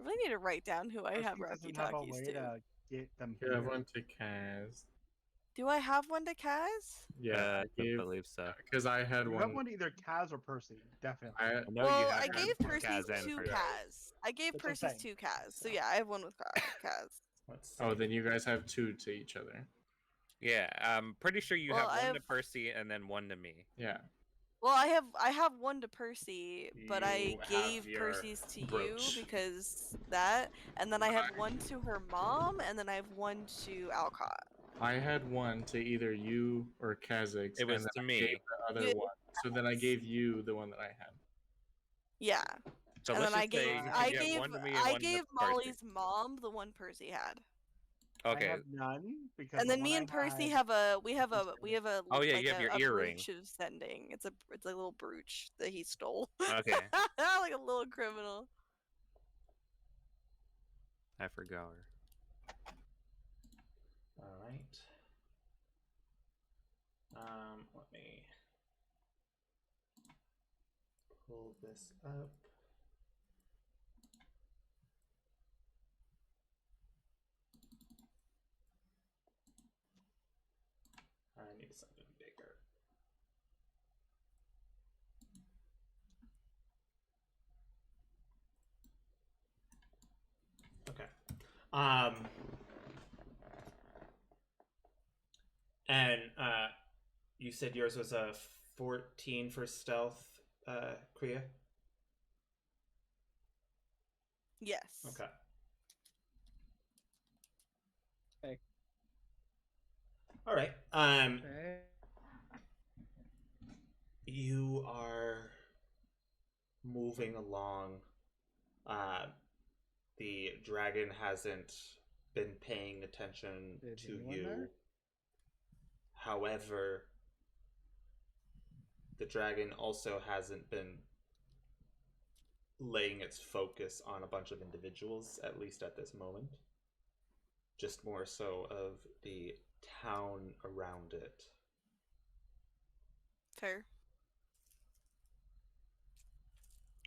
[SPEAKER 1] really need to write down who I have
[SPEAKER 4] Percy
[SPEAKER 1] Rocky
[SPEAKER 4] doesn't have a
[SPEAKER 1] Talkies
[SPEAKER 4] way
[SPEAKER 1] to.
[SPEAKER 4] to get them
[SPEAKER 6] You have
[SPEAKER 4] here.
[SPEAKER 6] one to Kaz.
[SPEAKER 1] Do I have one to Kaz?
[SPEAKER 6] Yeah,
[SPEAKER 2] I believe so.
[SPEAKER 6] because I had
[SPEAKER 4] You
[SPEAKER 6] one.
[SPEAKER 4] have one to either Kaz or Percy, definitely.
[SPEAKER 6] I,
[SPEAKER 2] I know
[SPEAKER 1] Well,
[SPEAKER 2] you have
[SPEAKER 1] I
[SPEAKER 2] one
[SPEAKER 1] gave
[SPEAKER 2] for
[SPEAKER 1] Percy's
[SPEAKER 2] Kaz and
[SPEAKER 1] to
[SPEAKER 2] for-
[SPEAKER 1] Kaz. I gave
[SPEAKER 4] That's what I'm
[SPEAKER 1] Percy's
[SPEAKER 4] saying.
[SPEAKER 1] to Kaz. So yeah, I have one with Kaz.
[SPEAKER 5] Let's see.
[SPEAKER 6] oh, then you guys have 2 to each other.
[SPEAKER 2] Yeah, I'm pretty sure you
[SPEAKER 1] Well,
[SPEAKER 2] have
[SPEAKER 1] I
[SPEAKER 2] one
[SPEAKER 1] have-
[SPEAKER 2] to Percy and then one to me.
[SPEAKER 6] Yeah.
[SPEAKER 1] Well, I have one to Percy, but I
[SPEAKER 5] You have
[SPEAKER 1] gave
[SPEAKER 5] your
[SPEAKER 1] Percy's to
[SPEAKER 5] brooch.
[SPEAKER 1] you because that, and then I have one to her mom, and then I have one to Alcott.
[SPEAKER 6] I had one to either you or Kha'Zix,
[SPEAKER 2] It was
[SPEAKER 6] and then
[SPEAKER 2] to
[SPEAKER 6] I
[SPEAKER 2] me.
[SPEAKER 6] gave the other
[SPEAKER 1] Yeah.
[SPEAKER 6] one. So then I gave you the one that I had.
[SPEAKER 1] Yeah,
[SPEAKER 2] So
[SPEAKER 1] and
[SPEAKER 2] let's
[SPEAKER 1] then
[SPEAKER 2] just say you
[SPEAKER 1] I
[SPEAKER 2] can get
[SPEAKER 1] gave
[SPEAKER 2] one to me and
[SPEAKER 1] I
[SPEAKER 2] one to
[SPEAKER 1] gave
[SPEAKER 2] Percy.
[SPEAKER 1] Molly's mom the one Percy had,
[SPEAKER 4] I
[SPEAKER 2] Okay.
[SPEAKER 4] have none because
[SPEAKER 1] and
[SPEAKER 4] the
[SPEAKER 1] then me
[SPEAKER 4] one
[SPEAKER 1] and
[SPEAKER 4] I
[SPEAKER 1] Percy
[SPEAKER 4] had-
[SPEAKER 1] have a
[SPEAKER 2] Oh, yeah,
[SPEAKER 1] like
[SPEAKER 2] you have your
[SPEAKER 1] a
[SPEAKER 2] earring.
[SPEAKER 1] brooch of sending. It's a little brooch that he stole.
[SPEAKER 2] Okay.
[SPEAKER 1] Like a little criminal.
[SPEAKER 2] I forgot her.
[SPEAKER 5] All right. Let me pull this up. I need something bigger. Okay. And you said yours was a 14 for stealth, Kriya?
[SPEAKER 1] Yes.
[SPEAKER 5] Okay.
[SPEAKER 7] Okay.
[SPEAKER 5] All right. You are moving along. The dragon hasn't been paying attention
[SPEAKER 7] Is
[SPEAKER 5] to
[SPEAKER 7] anyone
[SPEAKER 5] you.
[SPEAKER 7] there?
[SPEAKER 5] However, the dragon also hasn't been laying its focus on a bunch of individuals, at least at this moment. Just more so of the town around it.
[SPEAKER 1] Fair.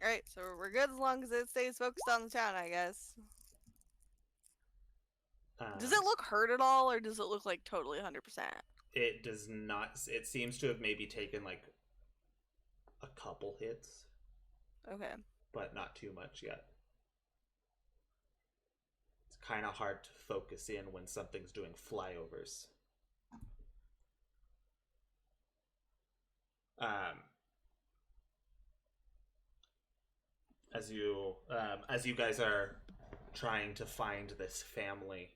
[SPEAKER 1] Alright, so we're good as long as it stays focused on the town, I guess. Does it look hurt at all, or does it look like totally 100%?
[SPEAKER 5] It does not. It seems to have maybe taken like a couple hits,
[SPEAKER 1] Okay.
[SPEAKER 5] but not too much yet. It's kind of hard to focus in when something's doing flyovers. As you guys are trying to find this family,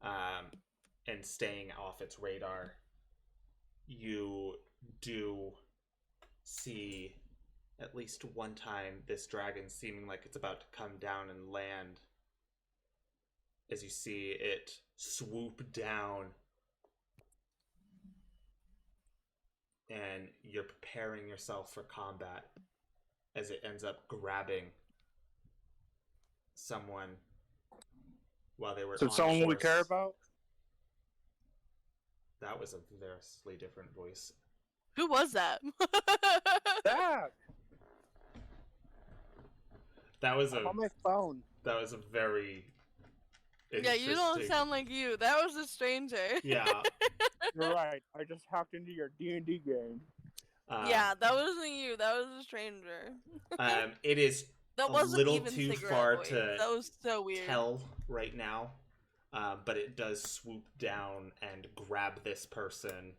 [SPEAKER 5] and staying off its radar, you do see at least one time this dragon seeming like it's about to come down and land. As you see it swoop down, and you're preparing yourself for combat as it ends up grabbing someone while they were
[SPEAKER 7] So
[SPEAKER 5] on
[SPEAKER 7] someone we
[SPEAKER 5] horse.
[SPEAKER 7] care about?
[SPEAKER 5] That was a vastly different voice.
[SPEAKER 1] Who was that?
[SPEAKER 7] Zach!
[SPEAKER 5] That was
[SPEAKER 7] I'm on my phone.
[SPEAKER 5] a very
[SPEAKER 1] Yeah, you don't
[SPEAKER 5] interesting-
[SPEAKER 1] sound like you. That was a stranger.
[SPEAKER 5] Yeah.
[SPEAKER 7] You're right. I just hacked into your D&D game.
[SPEAKER 1] Yeah, that wasn't you. That was a stranger.
[SPEAKER 5] It is
[SPEAKER 1] That
[SPEAKER 5] a
[SPEAKER 1] wasn't
[SPEAKER 5] little
[SPEAKER 1] even
[SPEAKER 5] too
[SPEAKER 1] cigarette
[SPEAKER 5] far
[SPEAKER 1] voice.
[SPEAKER 5] to
[SPEAKER 1] That was so weird.
[SPEAKER 5] tell right now, but it does swoop down and grab this person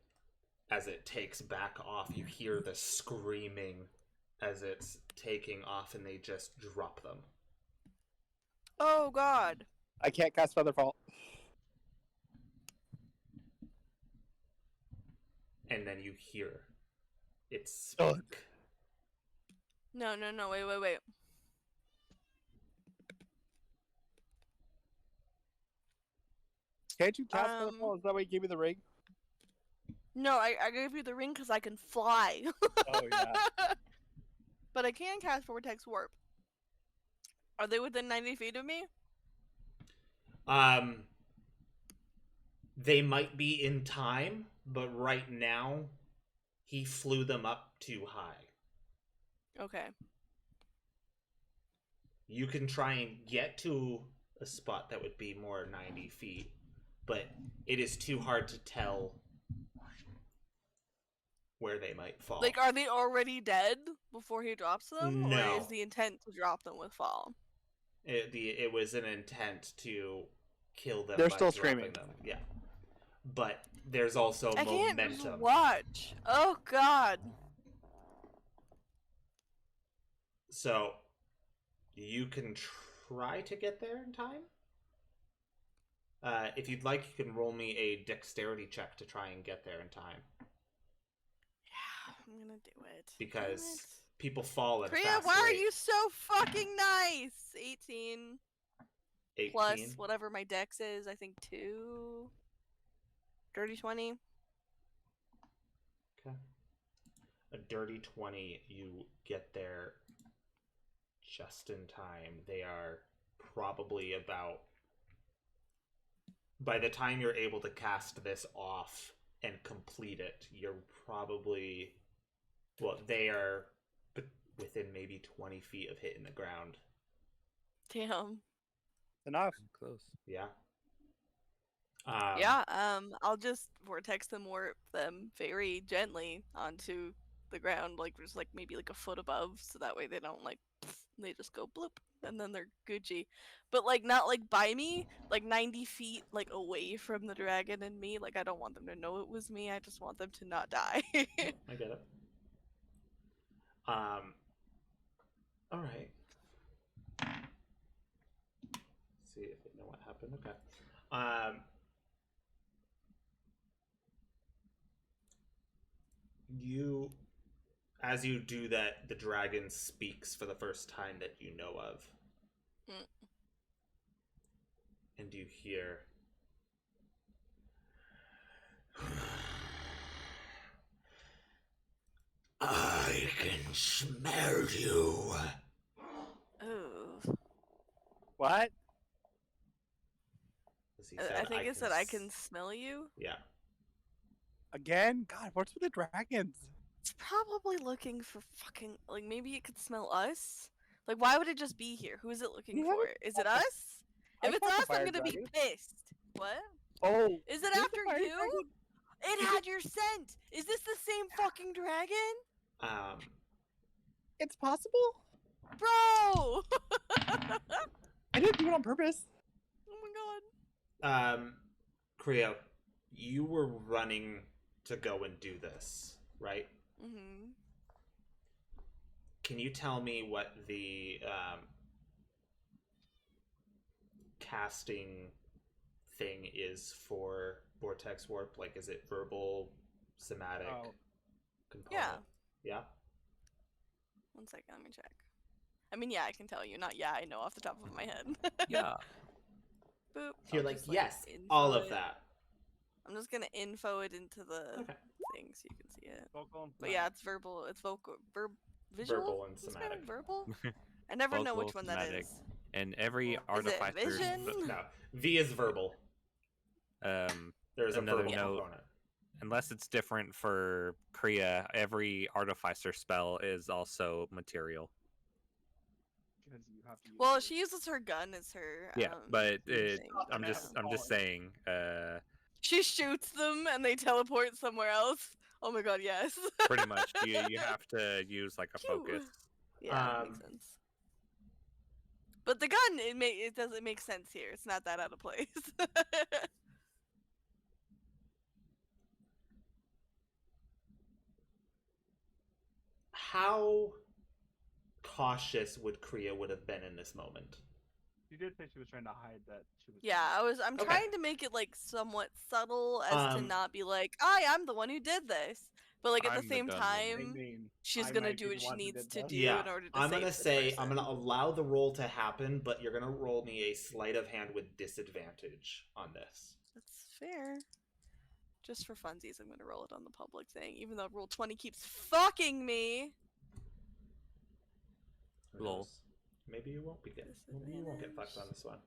[SPEAKER 5] as it takes back off. You hear the screaming as it's taking off, and they just drop them.
[SPEAKER 1] Oh God.
[SPEAKER 7] I can't cast Featherfall.
[SPEAKER 5] And then you hear it
[SPEAKER 7] Oh.
[SPEAKER 5] speak.
[SPEAKER 1] No, wait.
[SPEAKER 7] Can't you cast Featherfall? Is that why you gave me the ring?
[SPEAKER 1] No, I gave you the ring because I can fly.
[SPEAKER 7] Oh, yeah.
[SPEAKER 1] But I can cast Vortex Warp. Are they within 90 feet of me?
[SPEAKER 5] They might be in time, but right now, he flew them up too high.
[SPEAKER 1] Okay.
[SPEAKER 5] You can try and get to a spot that would be more 90 feet, but it is too hard to tell where they might fall.
[SPEAKER 1] Like, are they already dead before he drops them?
[SPEAKER 5] No.
[SPEAKER 1] Or is the intent to drop them with fall?
[SPEAKER 5] It was an intent to kill them.
[SPEAKER 7] They're
[SPEAKER 5] by
[SPEAKER 7] still
[SPEAKER 5] dropping
[SPEAKER 7] screaming.
[SPEAKER 5] them. Yeah, but there's also
[SPEAKER 1] I can't
[SPEAKER 5] momentum.
[SPEAKER 1] just watch. Oh God.
[SPEAKER 5] So you can try to get there in time. If you'd like, you can roll me a dexterity check to try and get there in time.
[SPEAKER 1] Yeah, I'm gonna do it.
[SPEAKER 5] Because
[SPEAKER 1] Damn it.
[SPEAKER 5] people fall at a
[SPEAKER 1] Kriya,
[SPEAKER 5] fast
[SPEAKER 1] why are
[SPEAKER 5] rate.
[SPEAKER 1] you so fucking nice? 18
[SPEAKER 5] 18.
[SPEAKER 1] plus whatever my dex is, I think 2. Dirty 20.
[SPEAKER 5] Okay. A dirty 20, you get there just in time. They are probably about... By the time you're able to cast this off and complete it, you're probably... Well, they are within maybe 20 feet of hitting the ground.
[SPEAKER 1] Damn.
[SPEAKER 7] Enough.
[SPEAKER 8] Close.
[SPEAKER 5] Yeah.
[SPEAKER 1] Yeah, I'll just vortex them very gently onto the ground, like just like maybe like a foot above, so that way they don't like they just go bloop and then they're Gucci. But like not like by me, like 90 feet like away from the dragon and me. Like I don't want them to know it was me. I just want them to not die.
[SPEAKER 5] I get it. All right. See if they know what happened. Okay. As you do that, the dragon speaks for the first time that you know of.
[SPEAKER 1] Mm.
[SPEAKER 5] And you hear... I can smell you.
[SPEAKER 1] Ooh.
[SPEAKER 7] What?
[SPEAKER 5] As he
[SPEAKER 1] I
[SPEAKER 5] said,
[SPEAKER 1] think it said I
[SPEAKER 5] s-
[SPEAKER 1] can smell you.
[SPEAKER 5] Yeah.
[SPEAKER 7] Again? God, what's with the dragons?
[SPEAKER 1] It's probably looking for fucking like maybe it could smell us. Like why would it just be here? Who is it looking
[SPEAKER 7] You
[SPEAKER 1] for?
[SPEAKER 7] haven't
[SPEAKER 1] Is it us?
[SPEAKER 7] I
[SPEAKER 1] If it's
[SPEAKER 7] fought the
[SPEAKER 1] us, I'm
[SPEAKER 7] fire
[SPEAKER 1] gonna be
[SPEAKER 7] dragon.
[SPEAKER 1] pissed. What?
[SPEAKER 7] Oh,
[SPEAKER 1] Is it
[SPEAKER 7] there's the
[SPEAKER 1] after
[SPEAKER 7] fire
[SPEAKER 1] you?
[SPEAKER 7] dragon.
[SPEAKER 1] It had your scent. Is this the same fucking dragon?
[SPEAKER 7] It's possible.
[SPEAKER 1] Bro! Oh
[SPEAKER 7] I didn't do it on purpose.
[SPEAKER 1] my god.
[SPEAKER 5] Creo, you were running to go and do this, right?
[SPEAKER 1] Mm-hmm.
[SPEAKER 5] Can you tell me what the casting thing is for Vortex Warp? Like, is it verbal, somatic,
[SPEAKER 7] Oh.
[SPEAKER 5] component? Yeah?
[SPEAKER 1] One second, let me check. I mean, yeah, I can tell you. Not yeah, I know off the top of my head.
[SPEAKER 8] Yeah.
[SPEAKER 1] Boop.
[SPEAKER 5] You're
[SPEAKER 1] I'll
[SPEAKER 5] like,
[SPEAKER 1] just,
[SPEAKER 5] yes,
[SPEAKER 1] info
[SPEAKER 5] all of
[SPEAKER 1] it.
[SPEAKER 5] that.
[SPEAKER 1] I'm just gonna info it into the
[SPEAKER 5] Okay.
[SPEAKER 1] thing so you can see it.
[SPEAKER 4] Vocal and
[SPEAKER 1] But yeah, it's verbal. It's vocal. Visual?
[SPEAKER 5] Verbal and
[SPEAKER 1] What's it
[SPEAKER 5] somatic.
[SPEAKER 1] Verbal? I never know which
[SPEAKER 2] Vocal,
[SPEAKER 1] one that
[SPEAKER 2] somatic.
[SPEAKER 1] is.
[SPEAKER 2] And every
[SPEAKER 1] Is it
[SPEAKER 2] artificer's
[SPEAKER 1] vision?
[SPEAKER 5] No, V is verbal. There's a
[SPEAKER 2] Another
[SPEAKER 5] verbal
[SPEAKER 2] note.
[SPEAKER 5] component.
[SPEAKER 2] unless it's different for Kriya, every artificer spell is also material.
[SPEAKER 4] Because you have to use
[SPEAKER 1] Well,
[SPEAKER 4] your-
[SPEAKER 1] she uses her gun as her.
[SPEAKER 2] Yeah, but
[SPEAKER 1] thing.
[SPEAKER 2] I'm just saying.
[SPEAKER 1] She shoots them and they teleport somewhere else. Oh my god, yes.
[SPEAKER 2] Pretty much, you have to use like a
[SPEAKER 1] Phew.
[SPEAKER 2] focus.
[SPEAKER 1] Yeah, that makes sense. But the gun, it doesn't make sense here. It's not that out of place.
[SPEAKER 5] How cautious would Kriya would have been in this moment?
[SPEAKER 4] She did say she was trying to hide that she was.
[SPEAKER 1] Yeah, I'm
[SPEAKER 5] Okay.
[SPEAKER 1] trying to make it like somewhat subtle as to
[SPEAKER 5] Um,
[SPEAKER 1] not be like, I'm the one who did this. But like at
[SPEAKER 2] I'm
[SPEAKER 1] the
[SPEAKER 2] the
[SPEAKER 1] same
[SPEAKER 2] dumb one.
[SPEAKER 4] I
[SPEAKER 1] time,
[SPEAKER 4] mean,
[SPEAKER 1] she's
[SPEAKER 4] I
[SPEAKER 1] gonna
[SPEAKER 4] might
[SPEAKER 1] do
[SPEAKER 4] be
[SPEAKER 1] what
[SPEAKER 4] the
[SPEAKER 1] she
[SPEAKER 4] one who
[SPEAKER 1] needs
[SPEAKER 4] did
[SPEAKER 1] to
[SPEAKER 4] that.
[SPEAKER 1] do
[SPEAKER 5] Yeah,
[SPEAKER 1] in order to
[SPEAKER 5] I'm
[SPEAKER 1] save
[SPEAKER 5] gonna
[SPEAKER 1] the
[SPEAKER 5] say I'm
[SPEAKER 1] person.
[SPEAKER 5] gonna allow the roll to happen, but you're gonna roll me a sleight of hand with disadvantage on this.
[SPEAKER 1] That's fair. Just for funsies, I'm gonna roll it on the public thing, even though Rule 20 keeps fucking me.
[SPEAKER 5] Who
[SPEAKER 2] Lol.
[SPEAKER 5] knows? Maybe you won't maybe you won't get fucked on this one.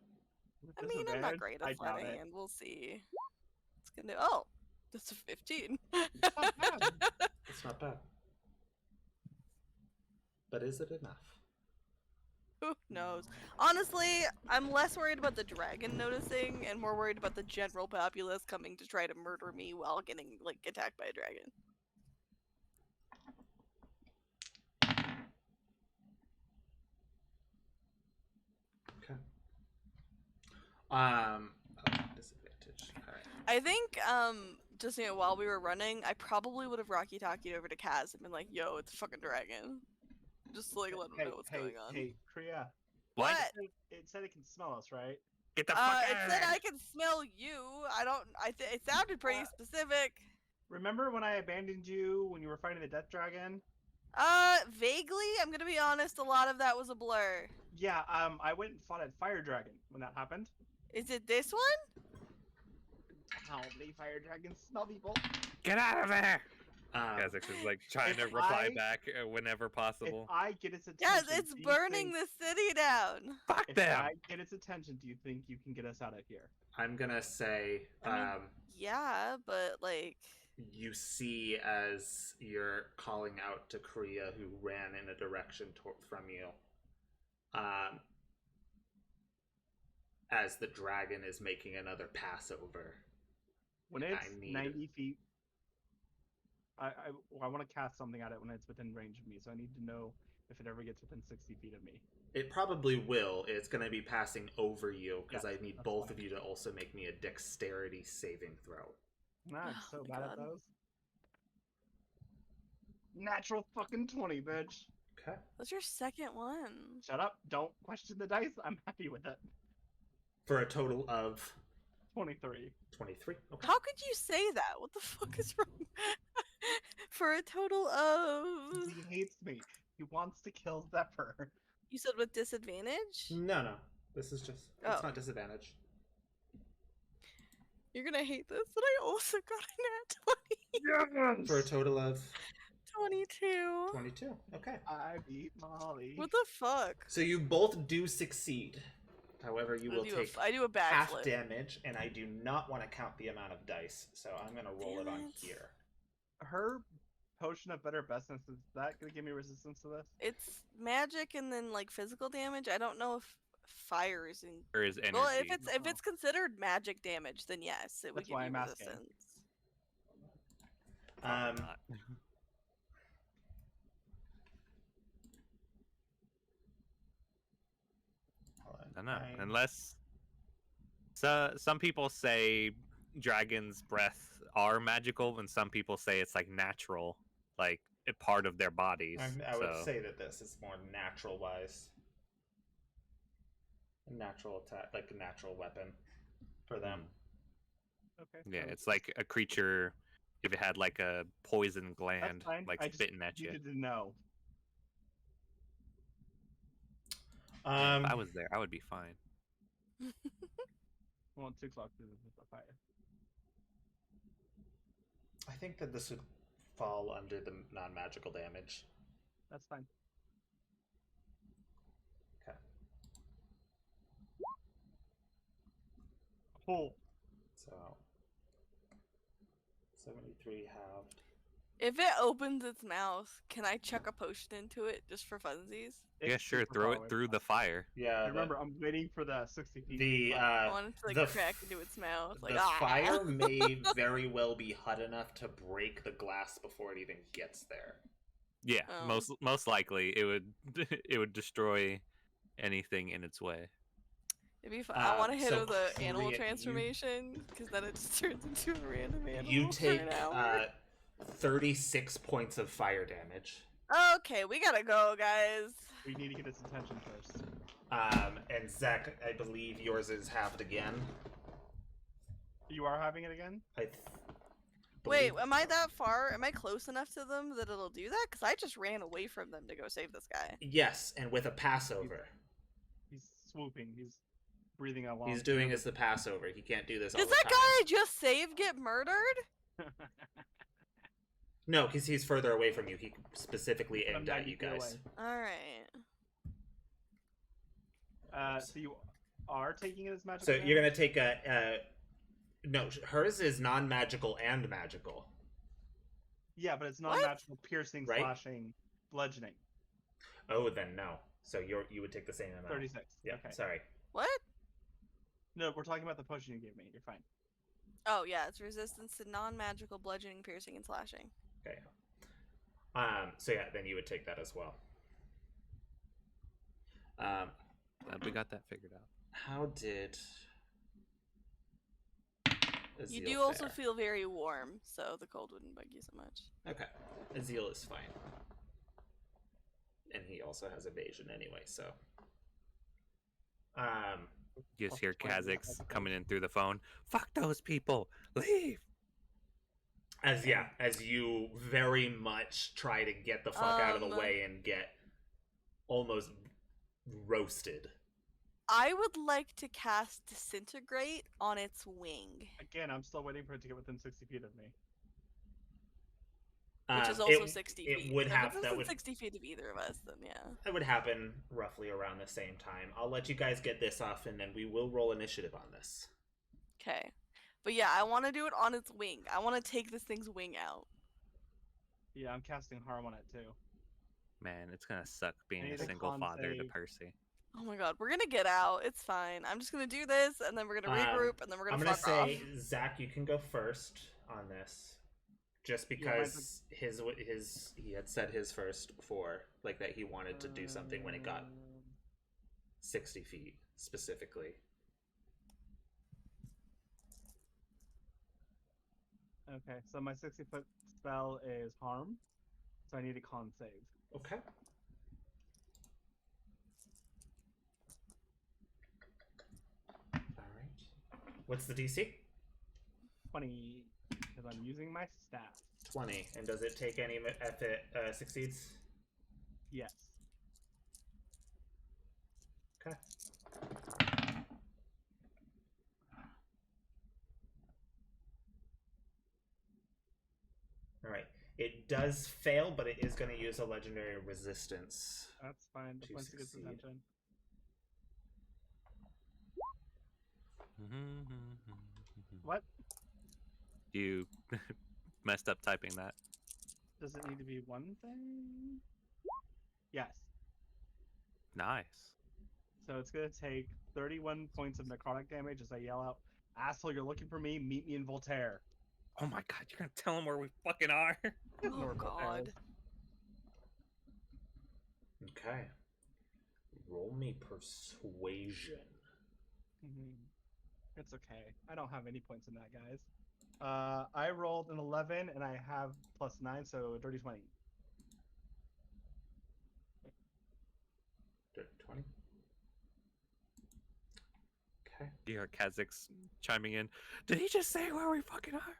[SPEAKER 4] With
[SPEAKER 1] I mean, I'm not
[SPEAKER 4] disadvantage,
[SPEAKER 1] great
[SPEAKER 4] I
[SPEAKER 1] at sleight
[SPEAKER 4] doubt
[SPEAKER 1] of
[SPEAKER 4] it.
[SPEAKER 1] hand. We'll see. It's gonna. Oh, that's a 15.
[SPEAKER 4] not bad.
[SPEAKER 5] It's not bad. But is it enough?
[SPEAKER 1] Who knows? Honestly, I'm less worried about the dragon noticing and more worried about the general populace coming to try to murder me while getting like attacked by a dragon.
[SPEAKER 5] Okay. Disadvantage. All right.
[SPEAKER 1] I think just while we were running, I probably would have Rocky Talkied over to Kaz and been like, "Yo, it's a fucking dragon." Just like let them know what's going on.
[SPEAKER 4] Hey, Kriya.
[SPEAKER 1] What?
[SPEAKER 4] It said it can smell us, right?
[SPEAKER 2] Get the fuck
[SPEAKER 1] It
[SPEAKER 2] out
[SPEAKER 1] said I can smell you. I don't. It sounded pretty specific.
[SPEAKER 4] Remember when I abandoned you when you were fighting the Death Dragon?
[SPEAKER 1] Vaguely. I'm gonna be honest. A lot of that was a blur.
[SPEAKER 4] Yeah. I went and fought a Fire Dragon when that happened.
[SPEAKER 1] Is it this one?
[SPEAKER 4] How many Fire Dragons smell people?
[SPEAKER 2] Get out of there!
[SPEAKER 5] Um,
[SPEAKER 2] Kha'Zix is like trying
[SPEAKER 4] if
[SPEAKER 2] to reply
[SPEAKER 4] I-
[SPEAKER 2] back whenever
[SPEAKER 4] If
[SPEAKER 2] possible.
[SPEAKER 4] I get its attention,
[SPEAKER 1] Yes, it's
[SPEAKER 4] do you
[SPEAKER 1] burning
[SPEAKER 4] think-
[SPEAKER 1] the city down.
[SPEAKER 2] Fuck
[SPEAKER 4] If
[SPEAKER 2] them!
[SPEAKER 4] I get its attention, do you think you can get us out of here?
[SPEAKER 5] I'm gonna say,
[SPEAKER 1] I mean- Yeah, but like.
[SPEAKER 5] you see as you're calling out to Kriya, who ran in a direction from you, as the dragon is making another pass over.
[SPEAKER 4] When
[SPEAKER 5] I
[SPEAKER 4] it's
[SPEAKER 5] need
[SPEAKER 4] 90 feet, I want to cast something at it when it's within range of me, so I need to know if it ever gets within 60 feet of me.
[SPEAKER 5] It probably will. It's going to be passing over you because
[SPEAKER 4] Yeah,
[SPEAKER 5] I need
[SPEAKER 4] that's
[SPEAKER 5] both
[SPEAKER 4] fine.
[SPEAKER 5] of you to also make me a dexterity saving throw.
[SPEAKER 4] Nah, I'm
[SPEAKER 1] Oh
[SPEAKER 4] so
[SPEAKER 1] my
[SPEAKER 4] bad at
[SPEAKER 1] God.
[SPEAKER 4] those. Natural fucking 20, bitch.
[SPEAKER 5] Okay.
[SPEAKER 1] What's your second one?
[SPEAKER 4] Shut up. Don't question the dice. I'm happy with it.
[SPEAKER 5] For a total of
[SPEAKER 4] 23.
[SPEAKER 5] 23. Okay.
[SPEAKER 1] How could you say that? What the fuck is wrong? For a total of.
[SPEAKER 4] He hates me. He wants to kill Zephyr.
[SPEAKER 1] You said with disadvantage?
[SPEAKER 5] No. This is just.
[SPEAKER 1] Oh.
[SPEAKER 5] It's not disadvantage.
[SPEAKER 1] You're gonna hate this, but I also got a nat 20.
[SPEAKER 4] Yes!
[SPEAKER 5] For a total of
[SPEAKER 1] 22.
[SPEAKER 5] 22. Okay.
[SPEAKER 4] I beat Molly.
[SPEAKER 1] What the fuck?
[SPEAKER 5] So you both do succeed. However, you will take
[SPEAKER 1] I do a
[SPEAKER 5] half
[SPEAKER 1] backflip.
[SPEAKER 5] damage, and I do not want to count the amount of dice, so I'm going to roll it
[SPEAKER 1] Damn
[SPEAKER 5] on
[SPEAKER 1] it.
[SPEAKER 5] here.
[SPEAKER 4] Her potion of better bestness, is that going to give me resistance to this?
[SPEAKER 1] It's magic and then like physical damage. I don't know if fire is in.
[SPEAKER 2] Or is energy?
[SPEAKER 1] Well, if it's considered magic damage, then yes, it would
[SPEAKER 4] That's
[SPEAKER 1] give
[SPEAKER 4] why
[SPEAKER 1] you
[SPEAKER 4] I'm asking.
[SPEAKER 1] resistance.
[SPEAKER 2] Probably not.
[SPEAKER 5] Hold on.
[SPEAKER 2] I don't know.
[SPEAKER 5] Nine.
[SPEAKER 2] Unless some people say dragons' breath are magical, and some people say it's like natural, like a part of their bodies.
[SPEAKER 5] I would
[SPEAKER 2] so-
[SPEAKER 5] say that this is more natural wise. A natural attack, like a natural weapon for them.
[SPEAKER 4] Okay.
[SPEAKER 2] Yeah,
[SPEAKER 4] so
[SPEAKER 2] it's like a creature if it had like a poison gland,
[SPEAKER 4] fine.
[SPEAKER 2] like
[SPEAKER 4] I just
[SPEAKER 2] spitting at you.
[SPEAKER 4] needed to know.
[SPEAKER 2] Yeah, if I was there, I would be fine.
[SPEAKER 4] Well, 2 o'clock is the fire.
[SPEAKER 5] I think that this would fall under the non-magical damage.
[SPEAKER 4] That's fine.
[SPEAKER 5] Okay.
[SPEAKER 4] Cool.
[SPEAKER 5] So 73 halved.
[SPEAKER 1] If it opens its mouth, can I chuck a potion into it just for funsies?
[SPEAKER 2] Yeah,
[SPEAKER 4] It's
[SPEAKER 2] sure.
[SPEAKER 4] super
[SPEAKER 2] Throw
[SPEAKER 4] far
[SPEAKER 2] it
[SPEAKER 4] away
[SPEAKER 2] through
[SPEAKER 4] from
[SPEAKER 2] the
[SPEAKER 4] us.
[SPEAKER 2] fire.
[SPEAKER 5] Yeah.
[SPEAKER 4] Remember, I'm waiting for the 60 feet.
[SPEAKER 5] the
[SPEAKER 1] I want it to like
[SPEAKER 5] the
[SPEAKER 1] crack into its mouth. Like
[SPEAKER 5] the
[SPEAKER 1] ah.
[SPEAKER 5] fire may very well be hot enough to break the glass before it even gets there.
[SPEAKER 2] Yeah,
[SPEAKER 1] Oh.
[SPEAKER 2] most likely it would it would destroy anything in its way.
[SPEAKER 1] It'd be fun. I want to hit
[SPEAKER 5] so
[SPEAKER 1] her the animal
[SPEAKER 5] Kriya,
[SPEAKER 1] transformation because then it just turns into a random animal.
[SPEAKER 5] You
[SPEAKER 1] for
[SPEAKER 5] take
[SPEAKER 1] an hour.
[SPEAKER 5] 36 points of fire damage.
[SPEAKER 1] Okay, we gotta go, guys.
[SPEAKER 4] We need to get its attention first.
[SPEAKER 5] And Zach, I believe yours is halved again.
[SPEAKER 4] You are having it again?
[SPEAKER 1] Wait,
[SPEAKER 5] believe
[SPEAKER 1] am I
[SPEAKER 5] so.
[SPEAKER 1] that far? Am I close enough to them that it'll do that? Because I just ran away from them to go save this guy.
[SPEAKER 5] Yes, and with a Passover.
[SPEAKER 4] He's swooping. He's breathing along.
[SPEAKER 5] He's doing as the Passover. He can't do this all
[SPEAKER 1] Does
[SPEAKER 5] the
[SPEAKER 1] that
[SPEAKER 5] time.
[SPEAKER 1] guy I just saved get murdered?
[SPEAKER 5] No, because he's further away from you. He specifically
[SPEAKER 4] I'm
[SPEAKER 5] aimed at
[SPEAKER 4] 90
[SPEAKER 5] you
[SPEAKER 4] feet
[SPEAKER 5] guys.
[SPEAKER 4] away.
[SPEAKER 1] Alright.
[SPEAKER 4] So you are taking it as magical.
[SPEAKER 5] So you're
[SPEAKER 4] damage?
[SPEAKER 5] gonna take a. No, hers is non-magical and magical.
[SPEAKER 4] Yeah, but it's
[SPEAKER 1] What?
[SPEAKER 4] non-magical piercing,
[SPEAKER 5] Right?
[SPEAKER 4] slashing, bludgeoning.
[SPEAKER 5] Oh, then no. So you would take the same amount.
[SPEAKER 4] 36.
[SPEAKER 5] Yeah.
[SPEAKER 4] Okay.
[SPEAKER 5] Sorry.
[SPEAKER 1] What?
[SPEAKER 4] No, we're talking about the potion you gave me. You're fine.
[SPEAKER 1] Oh, yeah, it's resistance to non magical bludgeoning, piercing, and slashing.
[SPEAKER 5] Okay. So yeah, then you would take that as well.
[SPEAKER 2] Glad we got that figured out.
[SPEAKER 5] How did?
[SPEAKER 1] You
[SPEAKER 5] Azil
[SPEAKER 1] do also
[SPEAKER 5] fare?
[SPEAKER 1] feel very warm, so the cold wouldn't bug you so much.
[SPEAKER 5] Okay. Azil is fine. and he also has evasion anyway. So,
[SPEAKER 2] You just hear
[SPEAKER 4] Plus 20
[SPEAKER 2] Kha'Zix coming in through the phone. Fuck those people! Leave!
[SPEAKER 5] as you very much try to get the fuck out of the way and get almost roasted.
[SPEAKER 1] I would like to cast Disintegrate on its wing,
[SPEAKER 4] Again, I'm still waiting for it to get within 60 feet of me.
[SPEAKER 1] which is also
[SPEAKER 5] It-
[SPEAKER 1] 60
[SPEAKER 5] it
[SPEAKER 1] feet.
[SPEAKER 5] would
[SPEAKER 1] So
[SPEAKER 5] have-
[SPEAKER 1] if it's
[SPEAKER 5] that
[SPEAKER 1] within
[SPEAKER 5] would-
[SPEAKER 1] 60 feet of either of us, then yeah.
[SPEAKER 5] That would happen roughly around the same time. I'll let you guys get this off, and then we will roll initiative on this.
[SPEAKER 1] Okay. But yeah, I want to do it on its wing. I want to take this thing's wing out.
[SPEAKER 4] Yeah, I'm casting harm on it too.
[SPEAKER 2] Man, it's gonna suck being
[SPEAKER 4] need
[SPEAKER 2] a
[SPEAKER 4] a
[SPEAKER 2] single
[SPEAKER 4] con
[SPEAKER 2] father to
[SPEAKER 4] save.
[SPEAKER 2] Percy.
[SPEAKER 1] Oh my god, we're gonna get out. It's fine. I'm just gonna do this, and then we're gonna regroup, and then we're
[SPEAKER 5] I'm
[SPEAKER 1] gonna
[SPEAKER 5] gonna
[SPEAKER 1] fuck off.
[SPEAKER 5] say, Zach, you can go first on this, just because he had said his first before, like that he wanted to do something when it got 60 feet specifically.
[SPEAKER 4] Okay, so my 60-foot spell is harm, so I need a con save.
[SPEAKER 5] Okay. All right. What's the DC?
[SPEAKER 4] 20, because I'm using my staff.
[SPEAKER 5] 20. And does it take any if it succeeds?
[SPEAKER 4] Yes.
[SPEAKER 5] Okay. All right. It does fail, but it is going to use a legendary resistance.
[SPEAKER 4] That's fine.
[SPEAKER 5] To
[SPEAKER 4] Once it gets
[SPEAKER 5] succeed.
[SPEAKER 4] attention. What?
[SPEAKER 2] You messed up typing that.
[SPEAKER 4] Does it need to be one thing? Yes.
[SPEAKER 2] Nice.
[SPEAKER 4] So it's gonna take 31 points of necrotic damage as I yell out, "Asshole, you're looking for me? Meet me in Voltaire."
[SPEAKER 2] Oh my god, you're gonna tell him where we fucking are?
[SPEAKER 1] Oh
[SPEAKER 4] Nor Voltaire.
[SPEAKER 1] god.
[SPEAKER 5] Okay. Roll me persuasion.
[SPEAKER 4] It's okay. I don't have any points in that, guys. I rolled an 11 and I have +9, so dirty 20.
[SPEAKER 5] 20. Okay.
[SPEAKER 2] You hear Kha'Zix chiming in. Did he just say where we fucking are?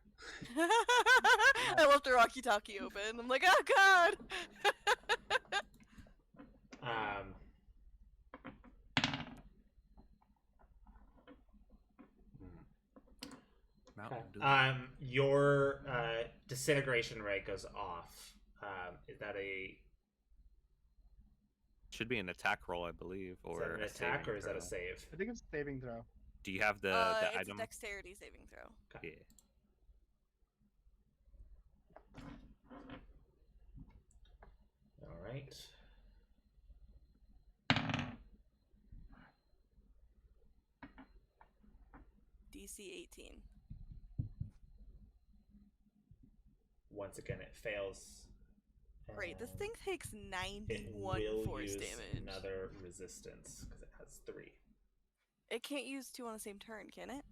[SPEAKER 1] I left the Rocky Talkie open. I'm like, oh god.
[SPEAKER 2] Mountain Dew.
[SPEAKER 5] Your disintegration ray goes off. Is that a
[SPEAKER 2] Should be an attack roll, I believe,
[SPEAKER 5] is
[SPEAKER 2] or
[SPEAKER 5] that an
[SPEAKER 2] a
[SPEAKER 5] attack
[SPEAKER 2] saving
[SPEAKER 5] or is that a
[SPEAKER 2] throw.
[SPEAKER 5] save?
[SPEAKER 4] I think it's a saving throw.
[SPEAKER 2] Do you have the
[SPEAKER 1] It's
[SPEAKER 2] item?
[SPEAKER 1] a dexterity saving throw.
[SPEAKER 2] Yeah.
[SPEAKER 5] All right.
[SPEAKER 1] DC 18.
[SPEAKER 5] Once again, it fails.
[SPEAKER 1] Great. This
[SPEAKER 5] and
[SPEAKER 1] thing takes
[SPEAKER 5] it
[SPEAKER 1] 91
[SPEAKER 5] will
[SPEAKER 1] force
[SPEAKER 5] use
[SPEAKER 1] damage.
[SPEAKER 5] another resistance because it has 3.
[SPEAKER 1] It can't use 2 on the same turn, can it?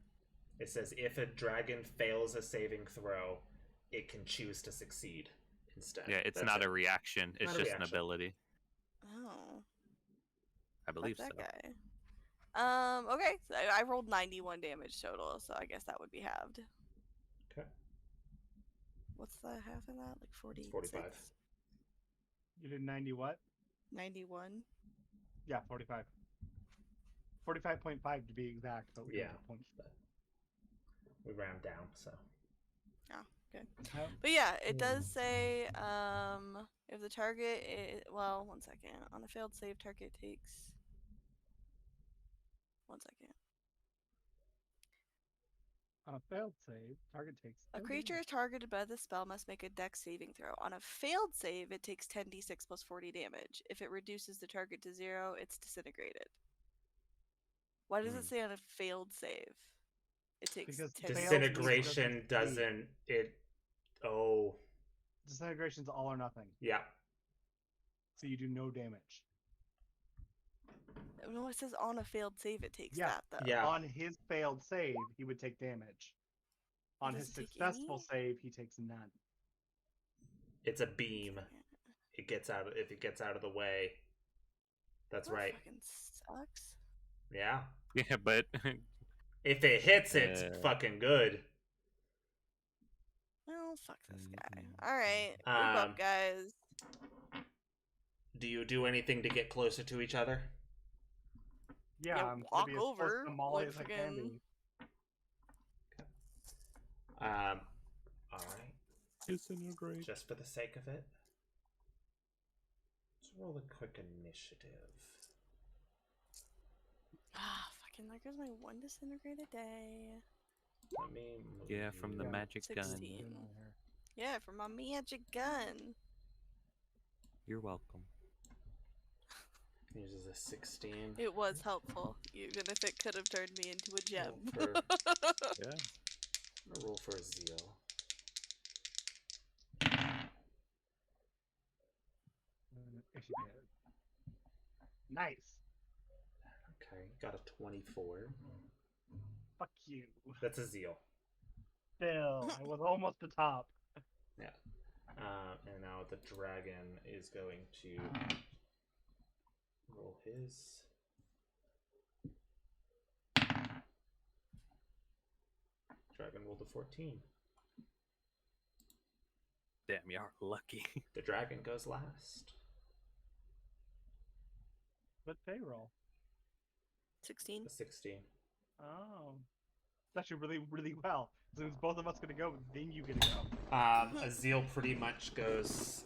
[SPEAKER 5] It says if a dragon fails a saving throw, it can choose to succeed instead.
[SPEAKER 2] Yeah, it's
[SPEAKER 5] That's
[SPEAKER 2] not
[SPEAKER 5] it.
[SPEAKER 2] a reaction. It's
[SPEAKER 5] Not a
[SPEAKER 2] just an
[SPEAKER 5] reaction.
[SPEAKER 2] ability.
[SPEAKER 1] Oh.
[SPEAKER 2] I believe
[SPEAKER 1] Fuck
[SPEAKER 2] so.
[SPEAKER 1] that guy. Okay. So I rolled 91 damage total, so I guess that would be halved.
[SPEAKER 5] Okay.
[SPEAKER 1] What's the half of that? Like 40?
[SPEAKER 5] 45.
[SPEAKER 4] You did 90 what?
[SPEAKER 1] 91?
[SPEAKER 4] Yeah, 45. 45.5 to be exact, but we
[SPEAKER 5] Yeah.
[SPEAKER 4] don't have points.
[SPEAKER 5] We round down, so.
[SPEAKER 1] But yeah, it does say if the target well, 1 second. On a failed save, target takes 1 second.
[SPEAKER 4] On a failed save, target takes
[SPEAKER 1] A
[SPEAKER 4] 10
[SPEAKER 1] creature
[SPEAKER 4] damage.
[SPEAKER 1] targeted by the spell must make a dex saving throw. On a failed save, it takes 10d6 plus 40 damage. If it reduces the target to 0, it's disintegrated. Why does it say on a failed save? It takes
[SPEAKER 4] Because
[SPEAKER 1] 10
[SPEAKER 4] failed
[SPEAKER 5] Disintegration
[SPEAKER 4] doesn't
[SPEAKER 5] doesn't. It. Oh.
[SPEAKER 4] Disintegration's all or nothing,
[SPEAKER 5] Yeah.
[SPEAKER 4] so you do no damage.
[SPEAKER 1] No, it says on a failed save, it takes
[SPEAKER 4] Yeah.
[SPEAKER 1] that though.
[SPEAKER 5] Yeah.
[SPEAKER 4] On his failed save, he would take damage. On his
[SPEAKER 1] doesn't take
[SPEAKER 4] successful
[SPEAKER 1] any?
[SPEAKER 4] save, he takes none.
[SPEAKER 5] It's a beam. it gets out. If it gets out of the way, that's
[SPEAKER 1] That
[SPEAKER 5] right.
[SPEAKER 1] Fucking sucks.
[SPEAKER 5] Yeah.
[SPEAKER 2] Yeah, but
[SPEAKER 5] If it hits, it's fucking good.
[SPEAKER 1] Oh, fuck this guy.
[SPEAKER 2] Mhm.
[SPEAKER 1] Alright. Move
[SPEAKER 5] Um,
[SPEAKER 1] up, guys.
[SPEAKER 5] Do you do anything to get closer to each other?
[SPEAKER 4] Yeah,
[SPEAKER 1] Yeah,
[SPEAKER 4] I'm gonna
[SPEAKER 1] walk
[SPEAKER 4] be as close
[SPEAKER 1] over,
[SPEAKER 4] to Molly
[SPEAKER 1] like
[SPEAKER 4] as I can
[SPEAKER 1] fucking-
[SPEAKER 4] be.
[SPEAKER 5] All right.
[SPEAKER 6] Disintegrate.
[SPEAKER 5] Just for the sake of it, let's roll a quick initiative.
[SPEAKER 1] Ah, fucking, there goes my one disintegrate a day.
[SPEAKER 5] Let me move
[SPEAKER 2] yeah, from the
[SPEAKER 5] you.
[SPEAKER 2] magic gun.
[SPEAKER 1] 16. Yeah, for my magic gun.
[SPEAKER 2] You're welcome.
[SPEAKER 5] Uses a 16.
[SPEAKER 1] It was helpful, even if it could have turned me into a gem.
[SPEAKER 5] for-
[SPEAKER 2] Yeah.
[SPEAKER 5] I'm gonna roll for a zeal.
[SPEAKER 4] If you did. Nice.
[SPEAKER 5] Okay, got a 24.
[SPEAKER 4] Fuck you.
[SPEAKER 5] That's a zeal.
[SPEAKER 4] Still, I was almost the top.
[SPEAKER 5] And now the dragon is going to roll his. Dragon rolled a 14.
[SPEAKER 2] Damn, you're lucky.
[SPEAKER 5] The dragon goes last.
[SPEAKER 4] But payroll.
[SPEAKER 1] 16.
[SPEAKER 5] A 16.
[SPEAKER 4] Oh. It's actually really, really well. So it's both of us gonna go, then you get to go.
[SPEAKER 5] Azil pretty much goes.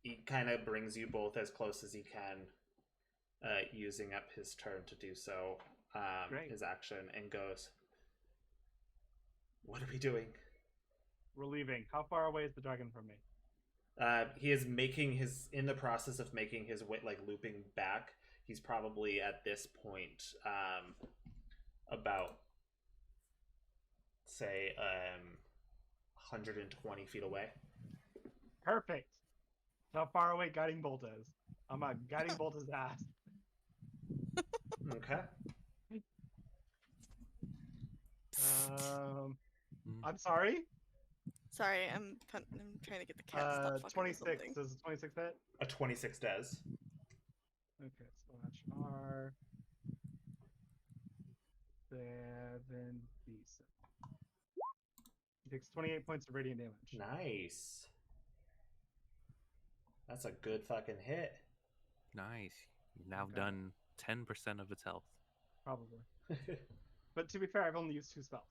[SPEAKER 5] He kind of brings you both as close as he can, using up his turn to do so.
[SPEAKER 4] Great.
[SPEAKER 5] His action, and goes. What are we doing?
[SPEAKER 4] We're leaving. How far away is the dragon from me?
[SPEAKER 5] He is in the process of making his way, like looping back. He's probably at this point, about, say, 120 feet away.
[SPEAKER 4] Perfect. How far away Guiding Bolt is? I'm a Guiding Bolt his ass.
[SPEAKER 5] Okay.
[SPEAKER 4] I'm sorry.
[SPEAKER 1] Sorry, I'm trying to get the cat to stop fucking with
[SPEAKER 4] 26.
[SPEAKER 1] something.
[SPEAKER 4] Does a 26 hit?
[SPEAKER 5] A 26 does.
[SPEAKER 4] Okay, slash R. 7d6. He takes 28 points of radiant damage.
[SPEAKER 5] Nice. That's a good fucking hit.
[SPEAKER 2] Nice. You've now
[SPEAKER 4] Okay.
[SPEAKER 2] done 10% of its health.
[SPEAKER 4] Probably. But to be fair, I've only used 2 spells.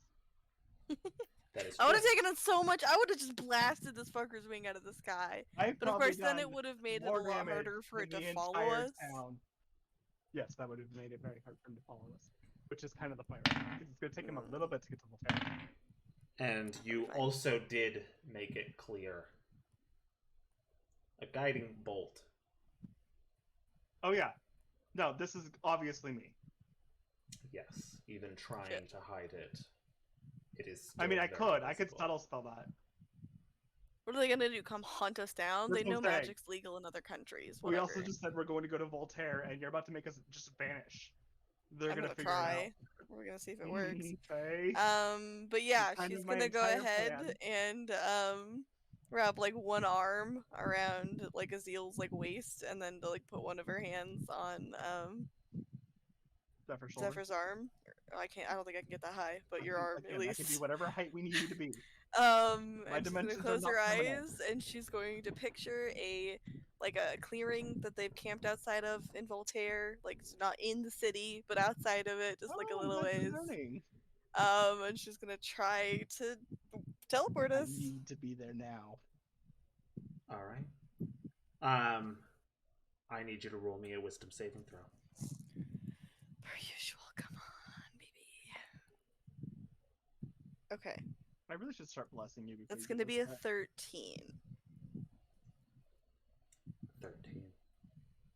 [SPEAKER 5] That is
[SPEAKER 1] I would have
[SPEAKER 5] true.
[SPEAKER 1] taken it so much. I would have just blasted this fucker's wing out of the sky.
[SPEAKER 4] I've
[SPEAKER 1] But of
[SPEAKER 4] probably
[SPEAKER 1] course, then it
[SPEAKER 4] done
[SPEAKER 1] would have made it a
[SPEAKER 4] more
[SPEAKER 1] lot
[SPEAKER 4] damage
[SPEAKER 1] harder for it
[SPEAKER 4] than
[SPEAKER 1] to
[SPEAKER 4] the
[SPEAKER 1] follow
[SPEAKER 4] entire
[SPEAKER 1] us.
[SPEAKER 4] town. Yes, that would have made it very hard for him to follow us. Which is kind of the point. It's going to take him a little bit to get to Voltaire.
[SPEAKER 5] And you
[SPEAKER 1] Fine.
[SPEAKER 5] also did make it clear. A guiding bolt.
[SPEAKER 4] Oh, yeah. No, this is obviously me.
[SPEAKER 5] Yes. Even trying
[SPEAKER 1] Shit.
[SPEAKER 5] to hide it. It is.
[SPEAKER 4] I mean,
[SPEAKER 5] still
[SPEAKER 4] I
[SPEAKER 5] very
[SPEAKER 4] could. I could
[SPEAKER 5] visible.
[SPEAKER 4] subtle spell that.
[SPEAKER 1] What are they gonna do? Come hunt us down?
[SPEAKER 4] That's
[SPEAKER 1] They
[SPEAKER 4] what
[SPEAKER 1] know
[SPEAKER 4] I'm saying.
[SPEAKER 1] magic's legal in other countries.
[SPEAKER 4] We also
[SPEAKER 1] Whatever.
[SPEAKER 4] just said we're going to go to Voltaire, and you're about to make us just vanish. They're
[SPEAKER 1] I'm
[SPEAKER 4] gonna
[SPEAKER 1] gonna
[SPEAKER 4] figure
[SPEAKER 1] try. We're gonna see if
[SPEAKER 4] it
[SPEAKER 1] it
[SPEAKER 4] out.
[SPEAKER 1] works.
[SPEAKER 4] Okay.
[SPEAKER 1] But yeah,
[SPEAKER 4] kind
[SPEAKER 1] she's
[SPEAKER 4] of my
[SPEAKER 1] gonna go
[SPEAKER 4] entire
[SPEAKER 1] ahead and wrap like one arm around like Azil's like waist, and then to like put one of her hands on
[SPEAKER 4] Zephyr shoulder.
[SPEAKER 1] Zephyr's arm. I don't think I can get that high, but your arm at
[SPEAKER 4] I
[SPEAKER 1] least.
[SPEAKER 4] can be whatever height we need you to be.
[SPEAKER 1] My
[SPEAKER 4] dimensions
[SPEAKER 1] and she's gonna
[SPEAKER 4] are
[SPEAKER 1] close her
[SPEAKER 4] not permanent.
[SPEAKER 1] eyes, and she's going to picture a clearing that they've camped outside of in Voltaire, like it's not in the city, but outside of it, just like a little
[SPEAKER 4] that's
[SPEAKER 1] ways.
[SPEAKER 4] concerning.
[SPEAKER 1] And she's gonna try to teleport
[SPEAKER 4] I
[SPEAKER 1] us.
[SPEAKER 4] need to be there now.
[SPEAKER 5] All right. I need you to roll me a wisdom saving throw.
[SPEAKER 1] Per usual, come on, baby. Okay,
[SPEAKER 4] I really should start blessing you. before
[SPEAKER 1] that's
[SPEAKER 4] you
[SPEAKER 1] gonna
[SPEAKER 4] do
[SPEAKER 1] be a
[SPEAKER 4] that.
[SPEAKER 1] 13.
[SPEAKER 5] 13.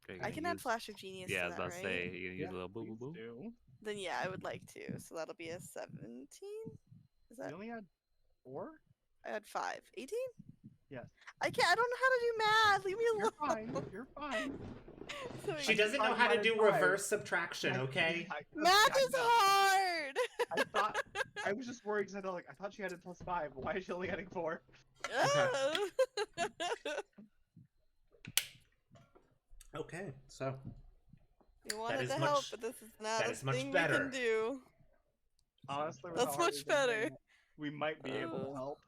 [SPEAKER 2] Okay,
[SPEAKER 1] I
[SPEAKER 2] you
[SPEAKER 1] can add
[SPEAKER 2] use-
[SPEAKER 1] Flash of Genius
[SPEAKER 2] Yeah, I
[SPEAKER 1] to
[SPEAKER 2] was
[SPEAKER 1] that,
[SPEAKER 2] about to
[SPEAKER 1] right?
[SPEAKER 2] say, you can use
[SPEAKER 4] Yeah,
[SPEAKER 2] a little boo boo
[SPEAKER 4] please
[SPEAKER 2] boo.
[SPEAKER 4] do.
[SPEAKER 1] Then yeah, I would like to. So that'll be a 17. Is that?
[SPEAKER 4] We only had 4?
[SPEAKER 1] I had 5. 18?
[SPEAKER 4] Yes.
[SPEAKER 1] I can't. I don't know how to do math. Leave me
[SPEAKER 4] You're
[SPEAKER 1] alone.
[SPEAKER 4] fine. You're fine.
[SPEAKER 1] So
[SPEAKER 5] She
[SPEAKER 1] it-
[SPEAKER 5] doesn't know
[SPEAKER 4] thought
[SPEAKER 5] how
[SPEAKER 4] you
[SPEAKER 5] to do
[SPEAKER 4] wanted 5.
[SPEAKER 5] reverse subtraction, okay?
[SPEAKER 1] Math is hard.
[SPEAKER 4] I thought I was just worried because I thought she added +5. Why is she only adding 4?
[SPEAKER 5] Okay, so
[SPEAKER 1] You wanted
[SPEAKER 5] is
[SPEAKER 1] to help,
[SPEAKER 5] much-
[SPEAKER 1] but this is not
[SPEAKER 5] that
[SPEAKER 1] a
[SPEAKER 5] is much
[SPEAKER 1] thing
[SPEAKER 5] better.
[SPEAKER 1] we can do.
[SPEAKER 4] Honestly, with
[SPEAKER 1] That's
[SPEAKER 4] how hard
[SPEAKER 1] much
[SPEAKER 4] we've been playing
[SPEAKER 1] better.
[SPEAKER 4] it, we might be able to
[SPEAKER 1] Uh,
[SPEAKER 4] help.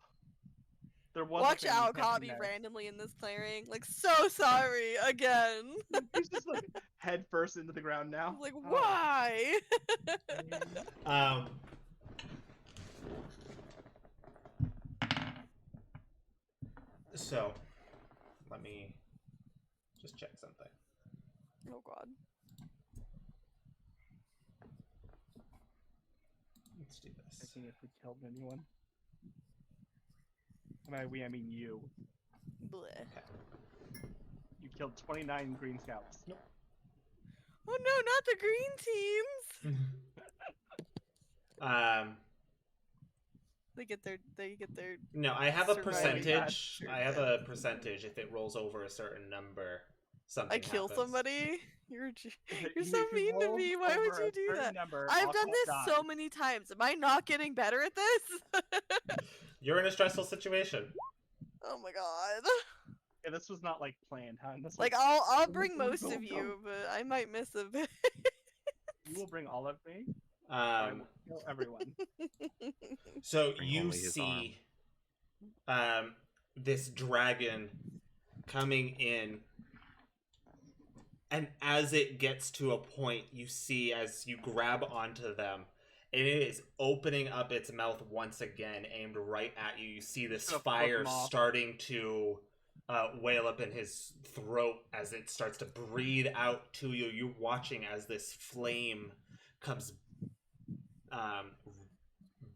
[SPEAKER 4] There was
[SPEAKER 1] Watch
[SPEAKER 4] a thing you can't
[SPEAKER 1] Alcott
[SPEAKER 4] do
[SPEAKER 1] be
[SPEAKER 4] now.
[SPEAKER 1] randomly in this clearing. Like, so sorry again.
[SPEAKER 4] He's just like head first into the ground now.
[SPEAKER 1] Like,
[SPEAKER 4] Oh.
[SPEAKER 1] why?
[SPEAKER 5] Um. So, let me just check something.
[SPEAKER 1] Oh god.
[SPEAKER 5] Let's do
[SPEAKER 4] I
[SPEAKER 5] this.
[SPEAKER 4] think if we killed anyone. By we, I mean you.
[SPEAKER 1] Bleh.
[SPEAKER 4] You killed 29 Green Scouts.
[SPEAKER 1] Oh no, not the green teams. They get their
[SPEAKER 5] No, I have a
[SPEAKER 1] Surviving
[SPEAKER 5] percentage.
[SPEAKER 1] that
[SPEAKER 5] I have a percentage. If it rolls over a certain number, something
[SPEAKER 1] I kill
[SPEAKER 5] happens.
[SPEAKER 1] somebody. You're
[SPEAKER 4] If
[SPEAKER 1] so
[SPEAKER 4] you
[SPEAKER 1] mean to
[SPEAKER 4] roll
[SPEAKER 1] me. Why would
[SPEAKER 4] over
[SPEAKER 1] you
[SPEAKER 4] a
[SPEAKER 1] do
[SPEAKER 4] certain
[SPEAKER 1] that?
[SPEAKER 4] number,
[SPEAKER 1] I've
[SPEAKER 4] Alcott
[SPEAKER 1] done this
[SPEAKER 4] dies.
[SPEAKER 1] so many times. Am I not getting better at this?
[SPEAKER 5] You're in a stressful situation.
[SPEAKER 1] Oh my god.
[SPEAKER 4] Yeah, this was not like planned, huh? This
[SPEAKER 1] Like
[SPEAKER 4] was-
[SPEAKER 1] I'll
[SPEAKER 4] Go,
[SPEAKER 1] bring
[SPEAKER 4] go,
[SPEAKER 1] most
[SPEAKER 4] go,
[SPEAKER 1] of
[SPEAKER 4] go.
[SPEAKER 1] you, but I might miss a bit.
[SPEAKER 4] You will bring all of me. I
[SPEAKER 5] Um,
[SPEAKER 4] will kill everyone.
[SPEAKER 5] so
[SPEAKER 2] Bring
[SPEAKER 5] you
[SPEAKER 2] only his
[SPEAKER 5] see, this dragon coming in, and as it gets to a point, you see as you grab onto them, and it is opening up its mouth once again, aimed right at you. You see this
[SPEAKER 4] Gonna flip
[SPEAKER 5] fire
[SPEAKER 4] him off.
[SPEAKER 5] starting to wail up in his throat as it starts to breathe out to you. You're watching as this flame comes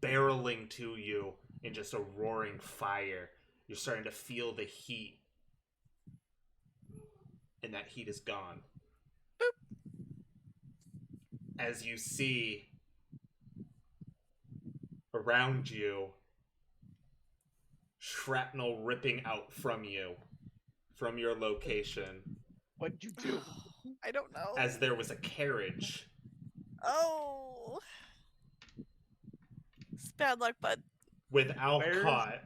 [SPEAKER 5] barreling to you in just a roaring fire. You're starting to feel the heat, and that heat is gone. As you see around you shrapnel ripping out from you, from your location,
[SPEAKER 4] What'd you do?
[SPEAKER 1] I don't know.
[SPEAKER 5] as there was a carriage
[SPEAKER 1] Oh. It's bad luck, bud.
[SPEAKER 5] with Alcott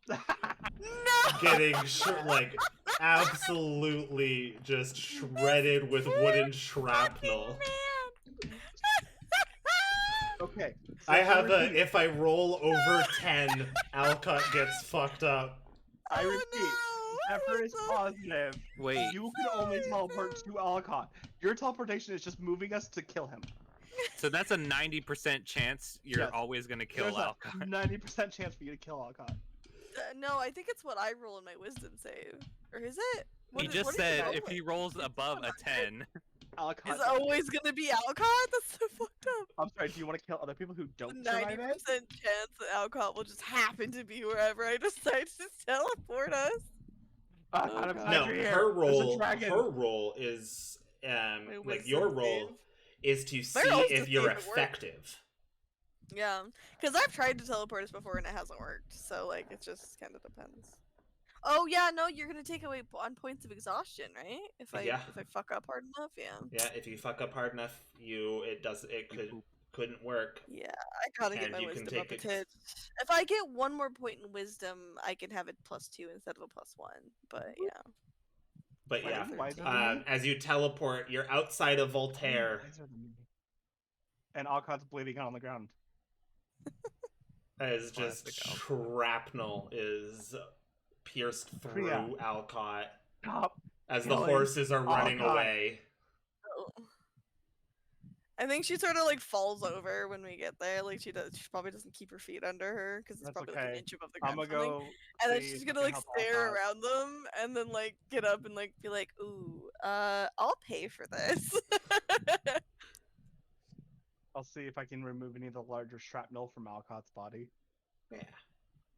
[SPEAKER 1] No.
[SPEAKER 5] getting like absolutely just shredded with wooden shrapnel.
[SPEAKER 4] Okay.
[SPEAKER 5] I
[SPEAKER 4] so
[SPEAKER 5] have a
[SPEAKER 4] repeat.
[SPEAKER 5] if I roll over 10, Alcott gets fucked up.
[SPEAKER 4] I
[SPEAKER 1] Oh,
[SPEAKER 4] repeat.
[SPEAKER 1] no.
[SPEAKER 4] Zephyr is positive.
[SPEAKER 2] Wait,
[SPEAKER 4] You can only teleport to Alcott. Your teleportation is just moving us to kill him.
[SPEAKER 2] so that's a 90% chance you're
[SPEAKER 4] Yes.
[SPEAKER 2] always gonna kill
[SPEAKER 4] There's
[SPEAKER 2] Alcott.
[SPEAKER 4] a 90% chance for you to kill Alcott.
[SPEAKER 1] No, I think it's what I roll in my wisdom save. Or is it?
[SPEAKER 2] He
[SPEAKER 1] What
[SPEAKER 2] just
[SPEAKER 1] what is it
[SPEAKER 2] said
[SPEAKER 1] roll?
[SPEAKER 2] if he rolls above a 10,
[SPEAKER 4] Alcott.
[SPEAKER 1] It's always gonna be Alcott? That's so fucked up.
[SPEAKER 4] I'm sorry. Do you want to kill other people who don't
[SPEAKER 1] 90%
[SPEAKER 4] survive it?
[SPEAKER 1] chance that Alcott will just happen to be wherever I decide to teleport us.
[SPEAKER 4] Out
[SPEAKER 1] Oh,
[SPEAKER 4] of
[SPEAKER 1] God.
[SPEAKER 4] sight
[SPEAKER 5] No,
[SPEAKER 4] right here.
[SPEAKER 5] her
[SPEAKER 4] There's a
[SPEAKER 5] role.
[SPEAKER 4] dragon.
[SPEAKER 5] Her role is
[SPEAKER 1] My
[SPEAKER 5] like your
[SPEAKER 1] wisdom
[SPEAKER 5] role is to see
[SPEAKER 1] role's
[SPEAKER 5] if
[SPEAKER 1] to
[SPEAKER 5] you're
[SPEAKER 1] see if it works.
[SPEAKER 5] effective.
[SPEAKER 1] Yeah, because I've tried to teleport us before and it hasn't worked. So like, it just kind of depends. Oh yeah, no, you're gonna take away on points of exhaustion, right? If I
[SPEAKER 5] Yeah.
[SPEAKER 1] if I fuck up hard enough, yeah.
[SPEAKER 5] Yeah, if you fuck up hard enough, it couldn't work.
[SPEAKER 1] Yeah, I gotta get
[SPEAKER 5] And
[SPEAKER 1] my
[SPEAKER 5] you can
[SPEAKER 1] wisdom up a
[SPEAKER 5] take
[SPEAKER 1] tit. If I get one more point in wisdom, I can have it +2 instead of a +1. But yeah.
[SPEAKER 5] But
[SPEAKER 1] Why
[SPEAKER 5] yeah,
[SPEAKER 1] is it
[SPEAKER 4] Wiser than me?
[SPEAKER 5] as you teleport, you're outside of Voltaire.
[SPEAKER 4] Wiser than me. And Alcott's bleeding on the ground.
[SPEAKER 5] As just
[SPEAKER 2] Classic
[SPEAKER 5] shrapnel is pierced through
[SPEAKER 4] Yeah.
[SPEAKER 5] Alcott
[SPEAKER 4] Stop.
[SPEAKER 5] as the
[SPEAKER 4] Killing
[SPEAKER 5] horses are running
[SPEAKER 4] Alcott.
[SPEAKER 5] away.
[SPEAKER 1] Oh. I think she sort of like falls over when we get there. Like she probably doesn't keep her feet under her because it's
[SPEAKER 4] That's
[SPEAKER 1] probably like an
[SPEAKER 4] okay.
[SPEAKER 1] inch above the
[SPEAKER 4] I'm
[SPEAKER 1] ground.
[SPEAKER 4] gonna
[SPEAKER 1] or something.
[SPEAKER 4] go.
[SPEAKER 1] And then
[SPEAKER 4] see
[SPEAKER 1] she's
[SPEAKER 4] if
[SPEAKER 1] gonna
[SPEAKER 4] I
[SPEAKER 1] like
[SPEAKER 4] can help
[SPEAKER 1] stare
[SPEAKER 4] Alcott.
[SPEAKER 1] around them and then like get up and like be like, "Ooh, I'll pay for this."
[SPEAKER 4] I'll see if I can remove any of the larger shrapnel from Alcott's body.
[SPEAKER 5] Yeah.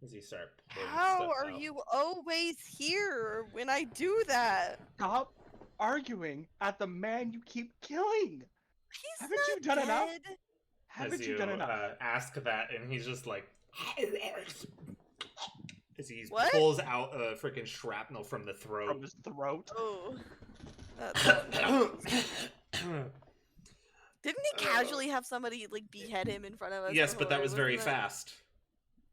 [SPEAKER 5] As you start pulling
[SPEAKER 1] How
[SPEAKER 5] stuff
[SPEAKER 1] are
[SPEAKER 5] out.
[SPEAKER 1] you always here when I do that?
[SPEAKER 4] Stop arguing at the man you keep killing.
[SPEAKER 1] He's
[SPEAKER 4] Haven't
[SPEAKER 1] not
[SPEAKER 4] you done enough?
[SPEAKER 1] dead.
[SPEAKER 4] Haven't
[SPEAKER 5] As
[SPEAKER 4] you done enough?
[SPEAKER 5] ask that, and he's just like, as he
[SPEAKER 1] What?
[SPEAKER 5] pulls out a freaking shrapnel from the throat.
[SPEAKER 4] From his throat.
[SPEAKER 1] Oh. That's- Didn't he casually have somebody like behead him in front of us?
[SPEAKER 5] Yes, but that
[SPEAKER 1] before?
[SPEAKER 5] was very
[SPEAKER 1] Wasn't that-
[SPEAKER 5] fast.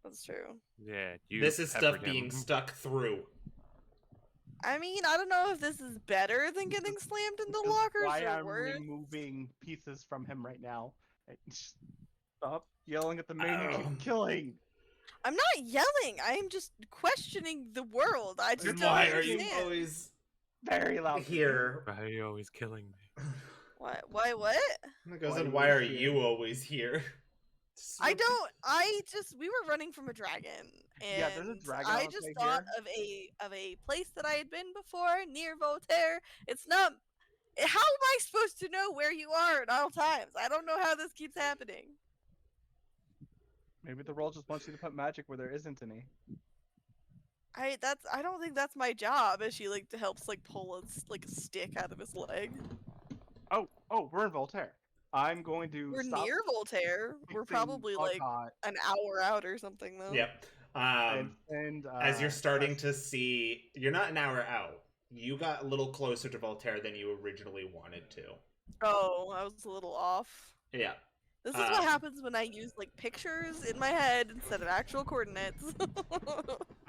[SPEAKER 1] That's true.
[SPEAKER 2] yeah, you
[SPEAKER 5] This is stuff
[SPEAKER 2] peppered him.
[SPEAKER 5] being stuck through.
[SPEAKER 1] I mean, I don't know if this is better than getting slammed into
[SPEAKER 4] This is
[SPEAKER 1] lockers
[SPEAKER 4] why
[SPEAKER 1] or
[SPEAKER 4] I'm
[SPEAKER 1] worse.
[SPEAKER 4] removing pieces from him right now. Stop yelling at the man you
[SPEAKER 5] Oh.
[SPEAKER 4] keep killing.
[SPEAKER 1] I'm not yelling. I am just questioning the world. I just
[SPEAKER 5] Then
[SPEAKER 1] don't
[SPEAKER 5] why are you
[SPEAKER 1] understand.
[SPEAKER 5] always
[SPEAKER 4] Very loud.
[SPEAKER 5] here?
[SPEAKER 2] Why are you always killing me?
[SPEAKER 1] What? Why? What?
[SPEAKER 5] It goes
[SPEAKER 4] Why
[SPEAKER 5] in,
[SPEAKER 4] you
[SPEAKER 5] why are
[SPEAKER 4] always
[SPEAKER 5] you
[SPEAKER 4] here?
[SPEAKER 5] always here?
[SPEAKER 1] I don't. We were running from a dragon, and
[SPEAKER 4] Yeah, there's a dragon
[SPEAKER 1] I
[SPEAKER 4] on its
[SPEAKER 1] just
[SPEAKER 4] way
[SPEAKER 1] thought of a place that I had been before near Voltaire. It's not. How am I supposed to know where you are at all times? I don't know how this keeps happening.
[SPEAKER 4] Maybe the world just wants you to put magic where there isn't any.
[SPEAKER 1] I don't think that's my job. As she helps pull a stick out of his leg.
[SPEAKER 4] Oh, we're in Voltaire. I'm going to
[SPEAKER 1] We're
[SPEAKER 4] stop
[SPEAKER 1] near Voltaire. We're
[SPEAKER 4] fixing
[SPEAKER 1] probably
[SPEAKER 4] Alcott
[SPEAKER 1] an hour out or something though.
[SPEAKER 5] Yep.
[SPEAKER 4] and send,
[SPEAKER 5] As you're starting
[SPEAKER 4] us-
[SPEAKER 5] to see, you're not an hour out. You got a little closer to Voltaire than you originally wanted to.
[SPEAKER 1] Oh, I was a little off.
[SPEAKER 5] Yeah.
[SPEAKER 1] This is what happens when I use pictures in my head instead of actual coordinates.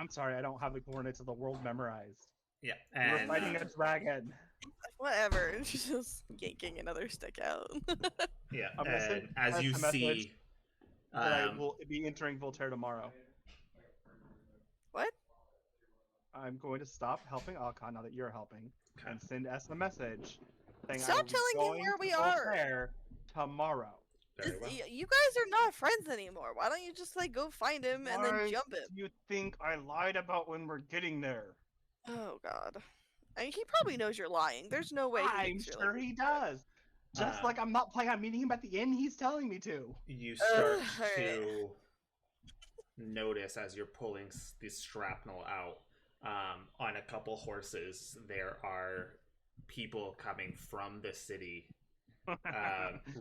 [SPEAKER 4] I'm sorry, I don't have the coordinates of the world memorized.
[SPEAKER 5] Yeah.
[SPEAKER 4] We're
[SPEAKER 5] And
[SPEAKER 4] fighting a dragon.
[SPEAKER 1] Whatever. She's just yanking another stick out.
[SPEAKER 5] yeah.
[SPEAKER 4] I'm gonna send
[SPEAKER 5] And as
[SPEAKER 4] us
[SPEAKER 5] you
[SPEAKER 4] a message
[SPEAKER 5] see,
[SPEAKER 4] That I will be entering Voltaire tomorrow.
[SPEAKER 1] What?
[SPEAKER 4] I'm going to stop helping Alcon now that you're helping,
[SPEAKER 5] Okay.
[SPEAKER 4] and send us a message saying
[SPEAKER 1] Stop
[SPEAKER 4] I will be
[SPEAKER 1] telling him
[SPEAKER 4] going
[SPEAKER 1] where
[SPEAKER 4] to
[SPEAKER 1] we are.
[SPEAKER 4] Voltaire tomorrow.
[SPEAKER 5] very well.
[SPEAKER 1] You guys are not friends anymore. Why don't you just go find him and
[SPEAKER 4] Why
[SPEAKER 1] then jump him?
[SPEAKER 4] do you think I lied about when we're getting there?
[SPEAKER 1] Oh god. I mean, he probably knows you're lying. There's no way he
[SPEAKER 4] I'm
[SPEAKER 1] thinks you're
[SPEAKER 4] sure he does. Just like I'm not planning on meeting him at the inn, he's telling me to.
[SPEAKER 5] You start
[SPEAKER 1] alright.
[SPEAKER 5] to notice as you're pulling the shrapnel out on a couple horses, there are people coming from the city,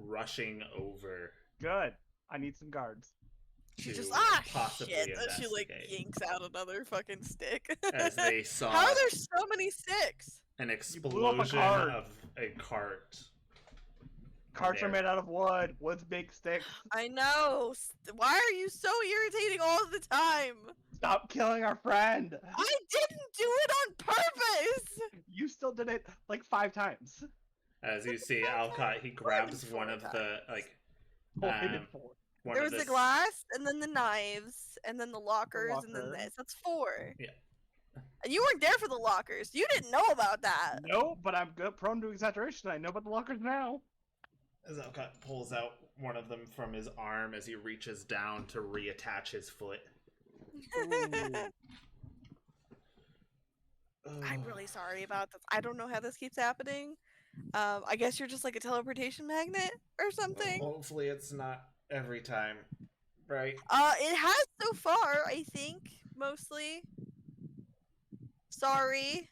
[SPEAKER 5] rushing over
[SPEAKER 4] Good. I need some guards.
[SPEAKER 1] She
[SPEAKER 5] to
[SPEAKER 1] just
[SPEAKER 5] possibly
[SPEAKER 1] shit. And she
[SPEAKER 5] investigate.
[SPEAKER 1] yanks out another fucking stick.
[SPEAKER 5] As they saw
[SPEAKER 1] How are there so many sticks?
[SPEAKER 5] an
[SPEAKER 4] blew up a
[SPEAKER 5] explosion
[SPEAKER 4] cart.
[SPEAKER 5] of a cart.
[SPEAKER 4] Carts are
[SPEAKER 5] there.
[SPEAKER 4] made out of wood. Wood's big sticks.
[SPEAKER 1] I know. Why are you so irritating all the time?
[SPEAKER 4] Stop killing our friend.
[SPEAKER 1] I didn't do it on purpose.
[SPEAKER 4] You still did it like 5 times.
[SPEAKER 5] As you see Alcott, he grabs one of the
[SPEAKER 4] Oh, I did
[SPEAKER 5] Um,
[SPEAKER 4] 4.
[SPEAKER 5] one
[SPEAKER 1] There
[SPEAKER 5] of
[SPEAKER 1] was
[SPEAKER 5] the
[SPEAKER 1] the glass, and then the knives, and then the lockers, and then
[SPEAKER 4] locker.
[SPEAKER 1] this. That's 4.
[SPEAKER 5] Yeah.
[SPEAKER 1] And you weren't there for the lockers. You didn't know about that.
[SPEAKER 4] No, but I'm good, prone to exaggeration. I know about the lockers now.
[SPEAKER 5] As Alcott pulls out one of them from his arm as he reaches down to reattach his foot.
[SPEAKER 1] I'm really sorry about this. I don't know how this keeps happening. I guess you're just like a teleportation magnet or something.
[SPEAKER 5] Hopefully it's not every time, right?
[SPEAKER 1] It has so far, I think, mostly. Sorry.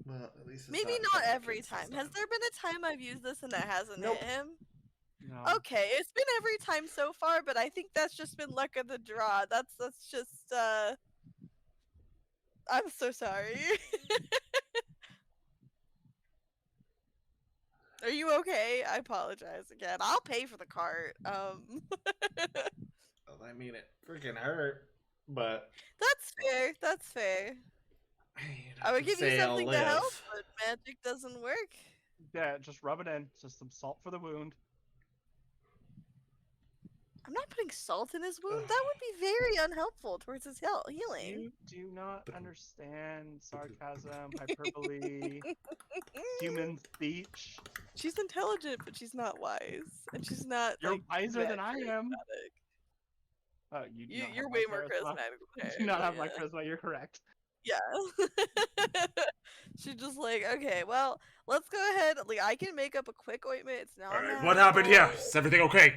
[SPEAKER 5] Well, at least it's
[SPEAKER 1] Maybe not every time. Has there been a time I've used this and it hasn't
[SPEAKER 5] Nope.
[SPEAKER 1] hit him?
[SPEAKER 4] No.
[SPEAKER 1] Okay, it's been every time so far, but I think that's just been luck of the draw. That's just I'm so sorry. Are you okay? I apologize again. I'll pay for the cart.
[SPEAKER 5] Well, I mean, it freaking hurt, but
[SPEAKER 1] That's fair. That's fair. I would give you something to help, but magic doesn't work.
[SPEAKER 4] Yeah, just rub it in. Just some salt for the wound.
[SPEAKER 1] I'm not putting salt in his wound. That would be very unhelpful towards his healing.
[SPEAKER 4] You do not understand sarcasm, hyperbole, human speech.
[SPEAKER 1] She's intelligent, but she's not wise, and she's not.
[SPEAKER 4] You're
[SPEAKER 1] like,
[SPEAKER 4] wiser than I
[SPEAKER 1] that
[SPEAKER 4] am.
[SPEAKER 1] charismatic.
[SPEAKER 4] Oh, you do not
[SPEAKER 1] You're
[SPEAKER 4] have
[SPEAKER 1] way
[SPEAKER 4] my
[SPEAKER 1] more
[SPEAKER 4] charisma.
[SPEAKER 1] charismatic than her.
[SPEAKER 4] You do not have my
[SPEAKER 1] yeah.
[SPEAKER 4] charisma. You're correct.
[SPEAKER 1] Yeah. She's just like, okay, well, let's go ahead. Like, I can make up a quick ointment. It's not.
[SPEAKER 5] Alright, what happened here?
[SPEAKER 1] magical.
[SPEAKER 5] Is everything okay?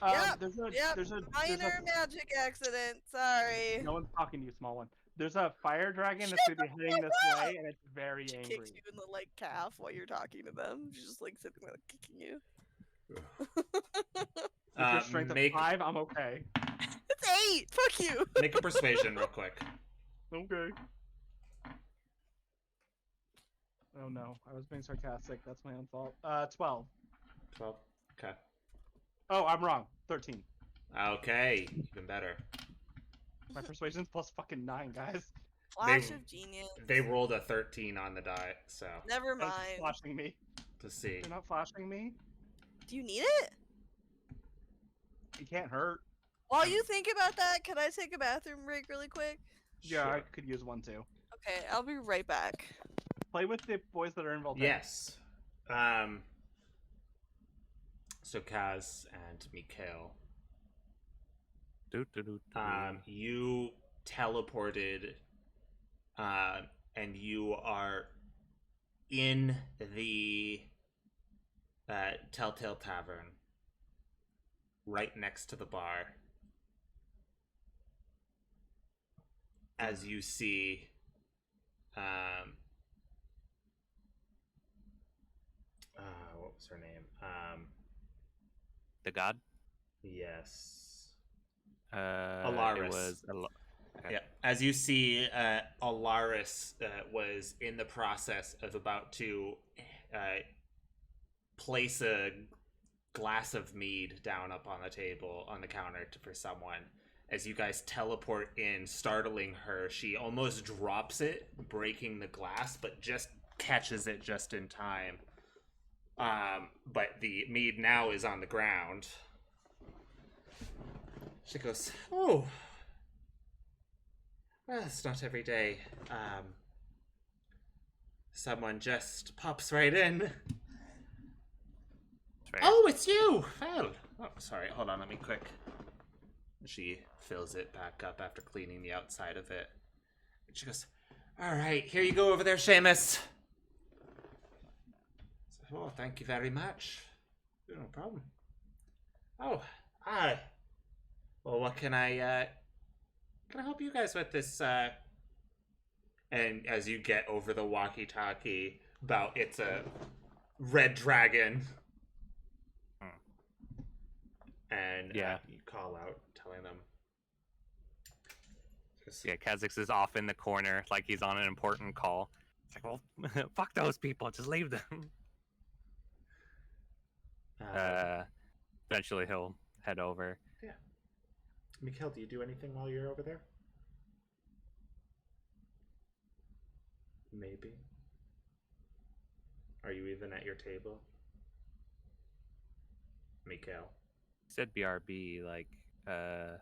[SPEAKER 1] Yep,
[SPEAKER 4] There's a,
[SPEAKER 1] Yep,
[SPEAKER 4] there's a,
[SPEAKER 1] minor magic accident. Sorry.
[SPEAKER 4] no one's talking to you, small one. There's a fire dragon that's
[SPEAKER 1] Shut
[SPEAKER 4] gonna be heading this way, and it's very
[SPEAKER 1] She
[SPEAKER 4] angry.
[SPEAKER 1] kicks you in the calf while you're talking to them. She's just sitting there kicking you.
[SPEAKER 4] With your strength
[SPEAKER 5] Make
[SPEAKER 4] of 5, I'm okay.
[SPEAKER 1] It's 8. Fuck you.
[SPEAKER 5] make a persuasion real quick.
[SPEAKER 4] Okay. Oh no, I was being sarcastic. That's my own fault. 12.
[SPEAKER 5] 12. Okay.
[SPEAKER 4] Oh, I'm wrong. 13.
[SPEAKER 5] Okay, even better.
[SPEAKER 4] My persuasion's plus fucking 9, guys.
[SPEAKER 1] Flash of genius.
[SPEAKER 5] They rolled a 13 on the die, so
[SPEAKER 1] Never
[SPEAKER 4] That's
[SPEAKER 1] mind.
[SPEAKER 4] flashing me.
[SPEAKER 5] to see.
[SPEAKER 4] You're not flashing me.
[SPEAKER 1] Do you need it?
[SPEAKER 4] It can't hurt.
[SPEAKER 1] While you think about that, can I take a bathroom break really quick?
[SPEAKER 4] Yeah, I
[SPEAKER 5] Sure.
[SPEAKER 4] could use one too.
[SPEAKER 1] Okay, I'll be right back.
[SPEAKER 4] Play with the boys that are involved.
[SPEAKER 5] Yes. So Kaz and Mikhail, you teleported, and you are in the Telltale Tavern, right next to the bar. As you see, what was her name?
[SPEAKER 2] The god.
[SPEAKER 5] Yes.
[SPEAKER 2] It was okay.
[SPEAKER 5] Yeah. As you see, Alaris was in the process of about to place a glass of mead down up on the table on the counter for someone. As you guys teleport in, startling her, she almost drops it, breaking the glass, but just catches it just in time. But the mead now is on the ground. She goes, "Oh, well, it's not every day. Someone just pops right in.
[SPEAKER 2] Fair.
[SPEAKER 5] Oh, it's you! Well, oh, sorry, hold on, let me quick." She fills it back up after cleaning the outside of it. And she goes, "All right, here you go over there, Seamus." "Oh, thank you very much. No problem." "Oh, hi. Well, what can I help you guys with this, And as you get over the walkie-talkie, it's a red dragon. And
[SPEAKER 2] Yeah.
[SPEAKER 5] you call out, telling them.
[SPEAKER 2] Yeah, Kha'Zix is off in the corner, like he's on an important call. It's like, well, fuck those people, just leave them. Eventually he'll head over.
[SPEAKER 5] Mikhail, do you do anything while you're over there? Maybe. Are you even at your table? Mikhail.
[SPEAKER 2] He said BRB like
[SPEAKER 5] Oh,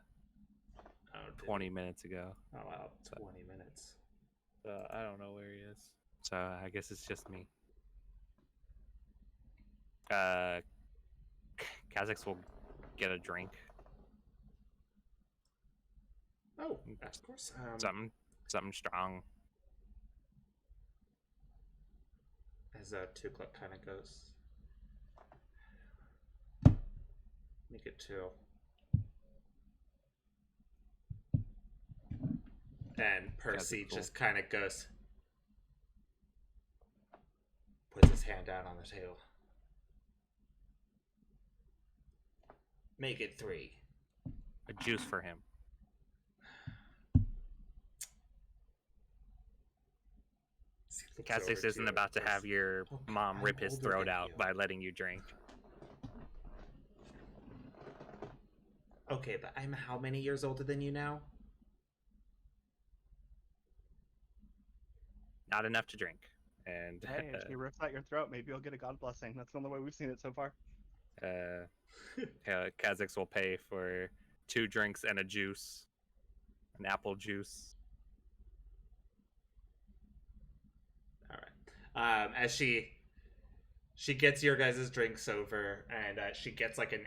[SPEAKER 5] did
[SPEAKER 2] 20 minutes ago.
[SPEAKER 5] Oh, wow. 20 minutes.
[SPEAKER 2] I don't know where he is. So I guess it's just me. Kha'Zix will get a drink.
[SPEAKER 5] Oh, of course.
[SPEAKER 2] Something strong.
[SPEAKER 5] As Tukuk kind of goes. Make it 2. And Percy
[SPEAKER 2] cool.
[SPEAKER 5] just kind of goes. Puts his hand down on the table. Make it 3.
[SPEAKER 2] A juice for him. Kha'Zix isn't about to have your mom rip his throat out by letting you drink.
[SPEAKER 5] Okay, but I'm how many years older than you now?
[SPEAKER 2] Not enough to drink. And
[SPEAKER 4] Hey, if she rips out your throat, maybe you'll get a god blessing. That's the only way we've seen it so far.
[SPEAKER 2] Kha'Zix will pay for 2 drinks and a juice. An apple juice.
[SPEAKER 5] All right. As she gets your guys' drinks over, and she gets like an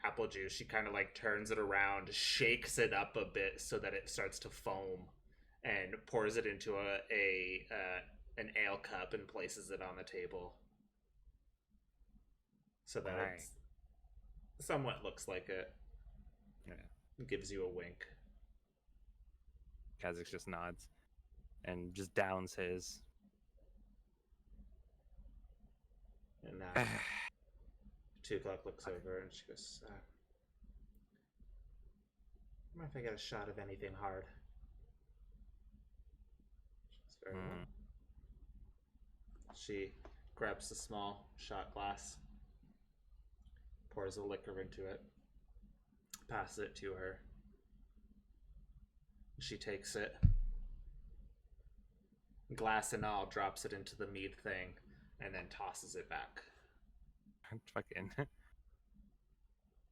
[SPEAKER 5] apple juice. She kind of like turns it around, shakes it up a bit so that it starts to foam, and pours it into an ale cup and places it on the table, so that
[SPEAKER 2] Right.
[SPEAKER 5] it somewhat looks like it.
[SPEAKER 2] Yeah.
[SPEAKER 5] It gives you a wink.
[SPEAKER 2] Kha'Zix just nods and just downs his.
[SPEAKER 5] And 2:00 looks over and she goes, I wonder if I get a shot of anything hard. She's very well. She grabs a small shot glass, pours the liquor into it, passes it to her. She takes it, glass and all, drops it into the mead thing, and then tosses it back.
[SPEAKER 2] Fucking.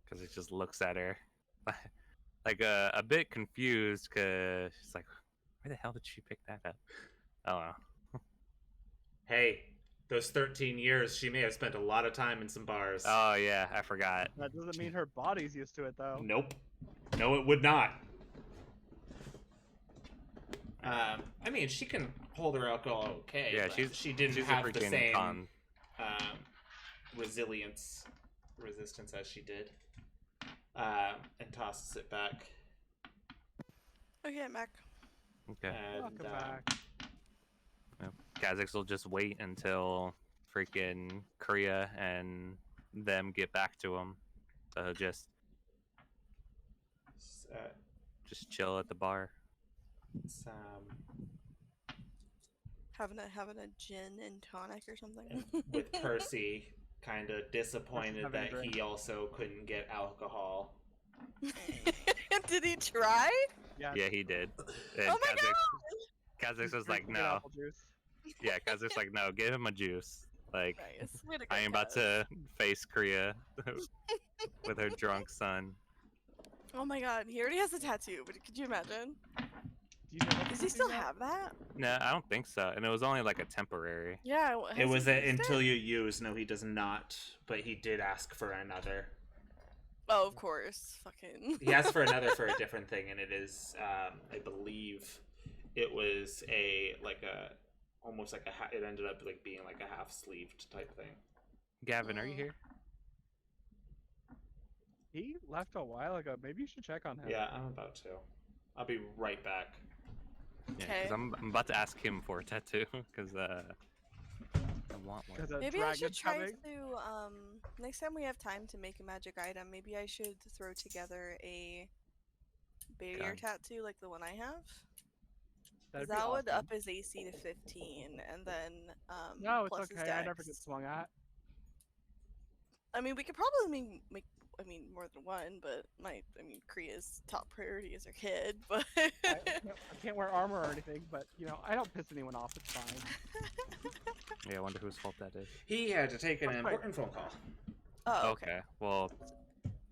[SPEAKER 2] Because he just looks at her, like a bit confused. Cause she's like, "Where the hell did she pick that up?" Oh, well.
[SPEAKER 5] Hey, those 13 years, she may have spent a lot of time in some bars.
[SPEAKER 2] Oh yeah, I forgot.
[SPEAKER 4] That doesn't mean her body's used to it, though.
[SPEAKER 5] Nope. No, it would not. I mean, she can hold her alcohol okay.
[SPEAKER 2] Yeah,
[SPEAKER 5] but she didn't
[SPEAKER 2] she's
[SPEAKER 5] have
[SPEAKER 2] a
[SPEAKER 5] the
[SPEAKER 2] freaking
[SPEAKER 5] same
[SPEAKER 2] con.
[SPEAKER 5] resistance as she did. And tosses it back.
[SPEAKER 1] Okay, I'm back.
[SPEAKER 2] Okay.
[SPEAKER 5] And,
[SPEAKER 4] Welcome back.
[SPEAKER 2] Kha'Zix will just wait until freaking Kriya and them get back to him. So he'll just chill at the bar.
[SPEAKER 1] Having a gin and tonic or something.
[SPEAKER 5] With Percy kind of disappointed
[SPEAKER 4] having a
[SPEAKER 5] that
[SPEAKER 4] drink.
[SPEAKER 5] he also couldn't get alcohol.
[SPEAKER 1] Did he try?
[SPEAKER 4] Yeah.
[SPEAKER 2] Yeah, he did. And
[SPEAKER 1] Oh my
[SPEAKER 2] Kha'Zix was like,
[SPEAKER 4] Drinking
[SPEAKER 2] no.
[SPEAKER 4] apple juice.
[SPEAKER 2] Yeah, Kha'Zix like, no, give him a juice. Like,
[SPEAKER 1] Nice. Way to go,
[SPEAKER 2] I ain't about
[SPEAKER 1] Kaz.
[SPEAKER 2] to face Kriya with her drunk son.
[SPEAKER 1] Oh my god, he already has a tattoo, but could you imagine?
[SPEAKER 4] Do you know what
[SPEAKER 1] Does
[SPEAKER 4] to
[SPEAKER 1] he
[SPEAKER 4] do
[SPEAKER 1] still
[SPEAKER 4] now?
[SPEAKER 1] have that?
[SPEAKER 2] No, I don't think so. And it was only like a temporary.
[SPEAKER 1] Yeah.
[SPEAKER 5] It was until you use. No, he does not. But he did ask for another.
[SPEAKER 1] Oh, of course. Fucking.
[SPEAKER 5] He asked for another for a different thing, and it is, I believe, it was almost like it ended up like being like a half-sleeved type thing.
[SPEAKER 2] Gavin, are you here?
[SPEAKER 4] He left a while ago. Maybe you should check on him.
[SPEAKER 5] Yeah, I'm about to. I'll be right back.
[SPEAKER 2] Yeah,
[SPEAKER 1] Okay.
[SPEAKER 2] because I'm about to ask him for a tattoo because I want one.
[SPEAKER 4] There's a
[SPEAKER 1] Maybe I should
[SPEAKER 4] dragon
[SPEAKER 1] try
[SPEAKER 4] coming.
[SPEAKER 1] to, next time we have time to make a magic item, maybe I should throw together a barrier
[SPEAKER 2] Gun.
[SPEAKER 1] tattoo like the one I have. 'Cause
[SPEAKER 4] That'd be
[SPEAKER 1] that would
[SPEAKER 4] awesome.
[SPEAKER 1] up his AC to 15, and then,
[SPEAKER 4] No, it's
[SPEAKER 1] plus his
[SPEAKER 4] okay. I never get
[SPEAKER 1] dex.
[SPEAKER 4] swung at.
[SPEAKER 1] I mean, we could probably make more than one, but Kriya's top priority is her kid, but...
[SPEAKER 4] I can't wear armor or anything, but I don't piss anyone off. It's fine.
[SPEAKER 2] Yeah, I wonder whose fault that is.
[SPEAKER 5] He had to take an
[SPEAKER 4] Okay.
[SPEAKER 5] important phone call.
[SPEAKER 1] Oh, okay.
[SPEAKER 2] Well,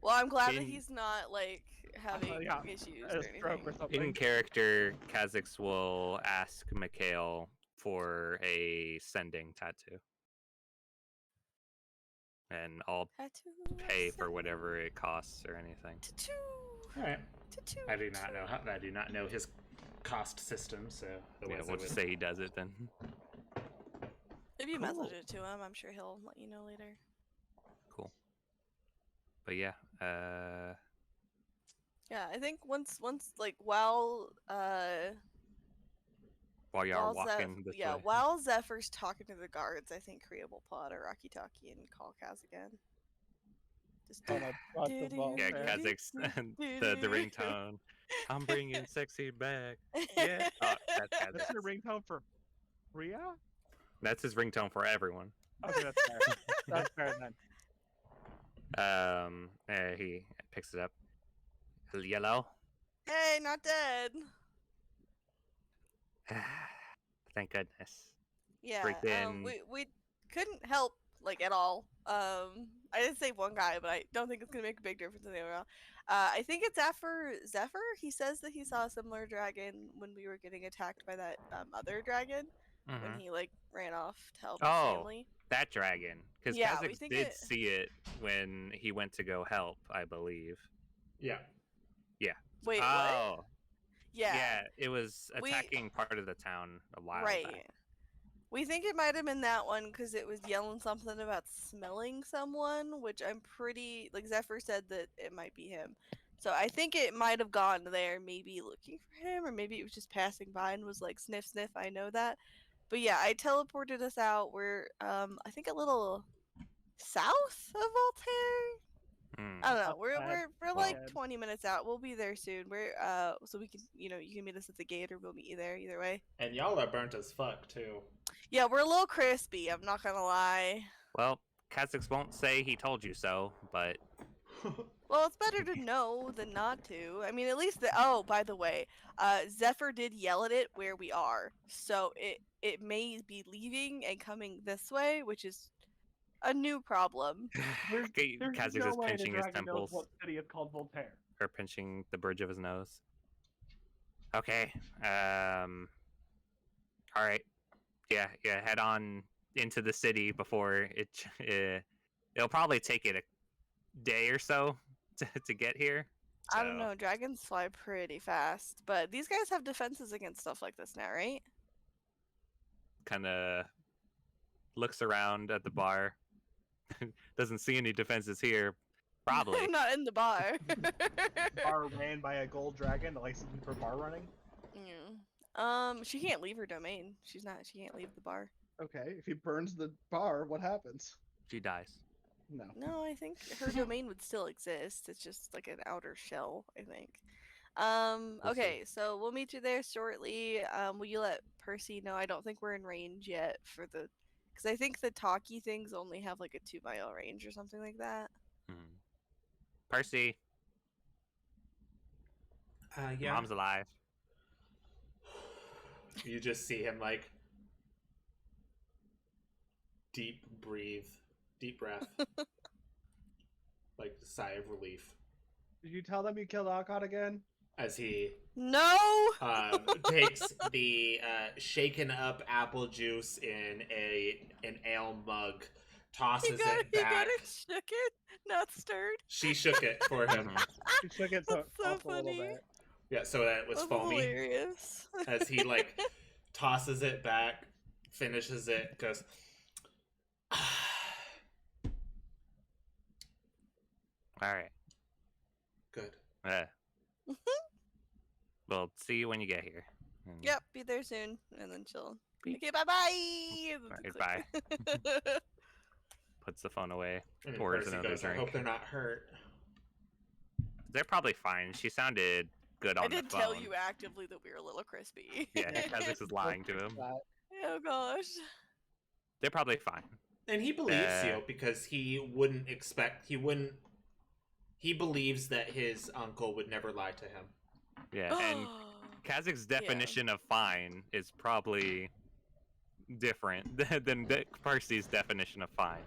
[SPEAKER 1] Well, I'm glad that
[SPEAKER 2] In-
[SPEAKER 1] he's not, like, having
[SPEAKER 4] yeah,
[SPEAKER 1] issues
[SPEAKER 4] A
[SPEAKER 1] or
[SPEAKER 4] stroke
[SPEAKER 1] anything.
[SPEAKER 4] or something.
[SPEAKER 2] in character, Kha'Zix will ask Mikhail for a sending tattoo. And I'll
[SPEAKER 1] Tattoo.
[SPEAKER 2] pay for whatever it costs or anything.
[SPEAKER 1] Tattoo.
[SPEAKER 5] All right.
[SPEAKER 1] Tattoo.
[SPEAKER 5] I do not know his cost system, so
[SPEAKER 2] Yeah,
[SPEAKER 5] otherwise I
[SPEAKER 2] we'll just
[SPEAKER 5] would-
[SPEAKER 2] say he does it then.
[SPEAKER 1] If you
[SPEAKER 2] Cool.
[SPEAKER 1] message it to him, I'm sure he'll let you know later.
[SPEAKER 2] Cool. But yeah,
[SPEAKER 1] Yeah, I think once like while
[SPEAKER 2] while you are
[SPEAKER 1] while
[SPEAKER 2] walking this way.
[SPEAKER 1] while Zephyr's talking to the guards, I think Kriya will pull out a Rocky Talkie and call Kaz again. Just
[SPEAKER 4] On a bust of balls
[SPEAKER 2] Yeah,
[SPEAKER 4] there.
[SPEAKER 2] Kha'Zix, the ringtone. I'm bringing sexy back. Yeah. Oh, that's
[SPEAKER 4] That's
[SPEAKER 2] Kha'Zix.
[SPEAKER 4] your ringtone for Priya?
[SPEAKER 2] That's his ringtone for everyone.
[SPEAKER 4] Okay, that's fair. That's fair then.
[SPEAKER 2] He picks it up. Yellow.
[SPEAKER 1] Hey, not dead.
[SPEAKER 2] Thank goodness.
[SPEAKER 1] Yeah,
[SPEAKER 2] Freaking-
[SPEAKER 1] we couldn't help like at all. I did save one guy, but I don't think it's gonna make a big difference in the overall. I think it's after Zephyr. He says that he saw a similar dragon when we were getting attacked by that other dragon when
[SPEAKER 2] Mhm.
[SPEAKER 1] he like ran off to help his
[SPEAKER 2] Oh.
[SPEAKER 1] family.
[SPEAKER 2] That dragon. Because
[SPEAKER 1] Yeah, we
[SPEAKER 2] Kha'Zix
[SPEAKER 1] think
[SPEAKER 2] did
[SPEAKER 1] it-
[SPEAKER 2] see it when he went to go help, I believe.
[SPEAKER 5] Yeah.
[SPEAKER 1] Wait, what?
[SPEAKER 2] Oh.
[SPEAKER 1] Yeah,
[SPEAKER 2] Yeah, it was
[SPEAKER 1] We-
[SPEAKER 2] attacking part of the town a while
[SPEAKER 1] right.
[SPEAKER 2] back.
[SPEAKER 1] We think it might have been that one because it was yelling something about smelling someone, which I'm pretty like Zephyr said that it might be him. So I think it might have gone there, maybe looking for him, or maybe it was just passing by and was like sniff sniff. I know that, but yeah, I teleported us out. We're I think a little south of Voltaire.
[SPEAKER 2] Hmm.
[SPEAKER 1] I don't know.
[SPEAKER 4] Not
[SPEAKER 1] We're
[SPEAKER 4] bad.
[SPEAKER 1] we're like
[SPEAKER 4] Bad.
[SPEAKER 1] 20 minutes out. We'll be there soon. We're so we can you can meet us at the gate or we'll meet you there either way.
[SPEAKER 5] And y'all are burnt as fuck too.
[SPEAKER 1] Yeah, we're a little crispy. I'm not gonna lie.
[SPEAKER 2] Well, Kha'Zix won't say he told you so, but
[SPEAKER 1] Well, it's better to know than not to. I mean, at least oh, by the way, Zephyr did yell at it where we are, so it may be leaving and coming this way, which is a new problem.
[SPEAKER 4] There's
[SPEAKER 2] Kha'Zix
[SPEAKER 4] no
[SPEAKER 2] is
[SPEAKER 4] way the
[SPEAKER 2] pinching his
[SPEAKER 4] dragon knows
[SPEAKER 2] temples,
[SPEAKER 4] what city is called Voltaire.
[SPEAKER 2] or pinching the bridge of his nose. Okay. All right. Yeah. Head on into the city before it'll probably take it a day or so to get here.
[SPEAKER 1] I don't
[SPEAKER 2] So,
[SPEAKER 1] know, dragons fly pretty fast, but these guys have defenses against stuff like this now, right?
[SPEAKER 2] kind of looks around at the bar. Doesn't see any defenses here. Probably.
[SPEAKER 1] Not in the bar.
[SPEAKER 4] Bar ran by a gold dragon, the license for bar running.
[SPEAKER 1] Yeah. She can't leave her domain. She can't leave the bar.
[SPEAKER 4] Okay, if he burns the bar, what happens?
[SPEAKER 2] She dies.
[SPEAKER 4] No.
[SPEAKER 1] No, I think her domain would still exist. It's just like an outer shell, I think.
[SPEAKER 2] We'll see.
[SPEAKER 1] Okay, so we'll meet you there shortly. Will you let Percy know? I don't think we're in range yet for the, because I think the talkie things only have like a 2-mile range or something like that.
[SPEAKER 2] Percy,
[SPEAKER 5] Yeah.
[SPEAKER 2] mom's alive.
[SPEAKER 5] You just see him like deep breath, like a sigh of relief
[SPEAKER 4] Did you tell them you killed Alcott again?
[SPEAKER 5] as he
[SPEAKER 1] No.
[SPEAKER 5] takes the shaken up apple juice in an ale mug, tosses
[SPEAKER 1] He got
[SPEAKER 5] it back.
[SPEAKER 1] it shook it, not stirred.
[SPEAKER 5] She shook it for him.
[SPEAKER 4] She shook it so,
[SPEAKER 1] That's so
[SPEAKER 4] up a little
[SPEAKER 1] funny.
[SPEAKER 4] bit.
[SPEAKER 5] Yeah, so that it was
[SPEAKER 1] That's
[SPEAKER 5] foamy.
[SPEAKER 1] hilarious.
[SPEAKER 5] As he like tosses it back, finishes it, goes.
[SPEAKER 2] All right.
[SPEAKER 5] Good.
[SPEAKER 2] We'll see you when you get here. And-
[SPEAKER 1] Yep, be there soon, and then she'll.
[SPEAKER 2] Beep.
[SPEAKER 1] Okay, bye bye.
[SPEAKER 2] Alright, Puts the phone away.
[SPEAKER 5] And
[SPEAKER 2] Pours
[SPEAKER 5] Percy
[SPEAKER 2] another
[SPEAKER 5] goes, I
[SPEAKER 2] drink.
[SPEAKER 5] hope they're not hurt.
[SPEAKER 2] They're probably fine. She sounded good on
[SPEAKER 1] I
[SPEAKER 2] the
[SPEAKER 1] did
[SPEAKER 2] phone.
[SPEAKER 1] tell you actively that we were a little crispy.
[SPEAKER 2] Yeah, Kha'Zix is lying to him.
[SPEAKER 1] Oh gosh.
[SPEAKER 2] They're probably fine.
[SPEAKER 5] And he believes you because he believes that his uncle would never lie to him.
[SPEAKER 2] Yeah, and Kha'Zix's definition of fine is probably different than Percy's definition of fine.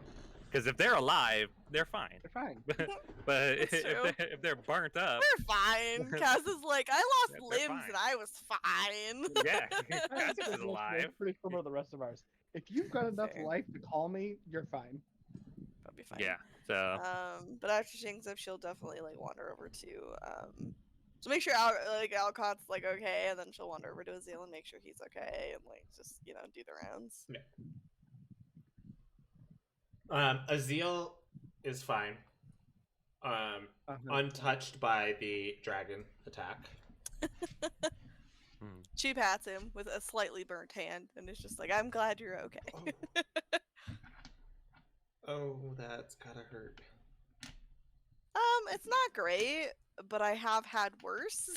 [SPEAKER 2] Because if they're alive, they're fine.
[SPEAKER 4] They're fine.
[SPEAKER 2] But
[SPEAKER 1] That's true.
[SPEAKER 2] if they're burnt up,
[SPEAKER 1] We're fine. Kaz is like, I lost
[SPEAKER 2] Yeah, they're
[SPEAKER 1] limbs
[SPEAKER 2] fine.
[SPEAKER 1] and I was fine.
[SPEAKER 2] yeah, Kha'Zix is alive.
[SPEAKER 4] Pretty similar to the rest of ours. If you've got enough
[SPEAKER 1] Fair.
[SPEAKER 4] life to call me, you're fine.
[SPEAKER 1] That'll be fine.
[SPEAKER 2] Yeah, so
[SPEAKER 1] But after she hangs up, she'll definitely like wander over to so make sure Alcott's like okay, and then she'll wander over to Azil and make sure he's okay, and like just do the rounds.
[SPEAKER 5] Azil is fine. Untouched by the dragon attack.
[SPEAKER 1] She pats him with a slightly burnt hand, and is just like, "I'm glad you're okay."
[SPEAKER 5] Oh, that's gotta hurt.
[SPEAKER 1] It's not great, but I have had worse.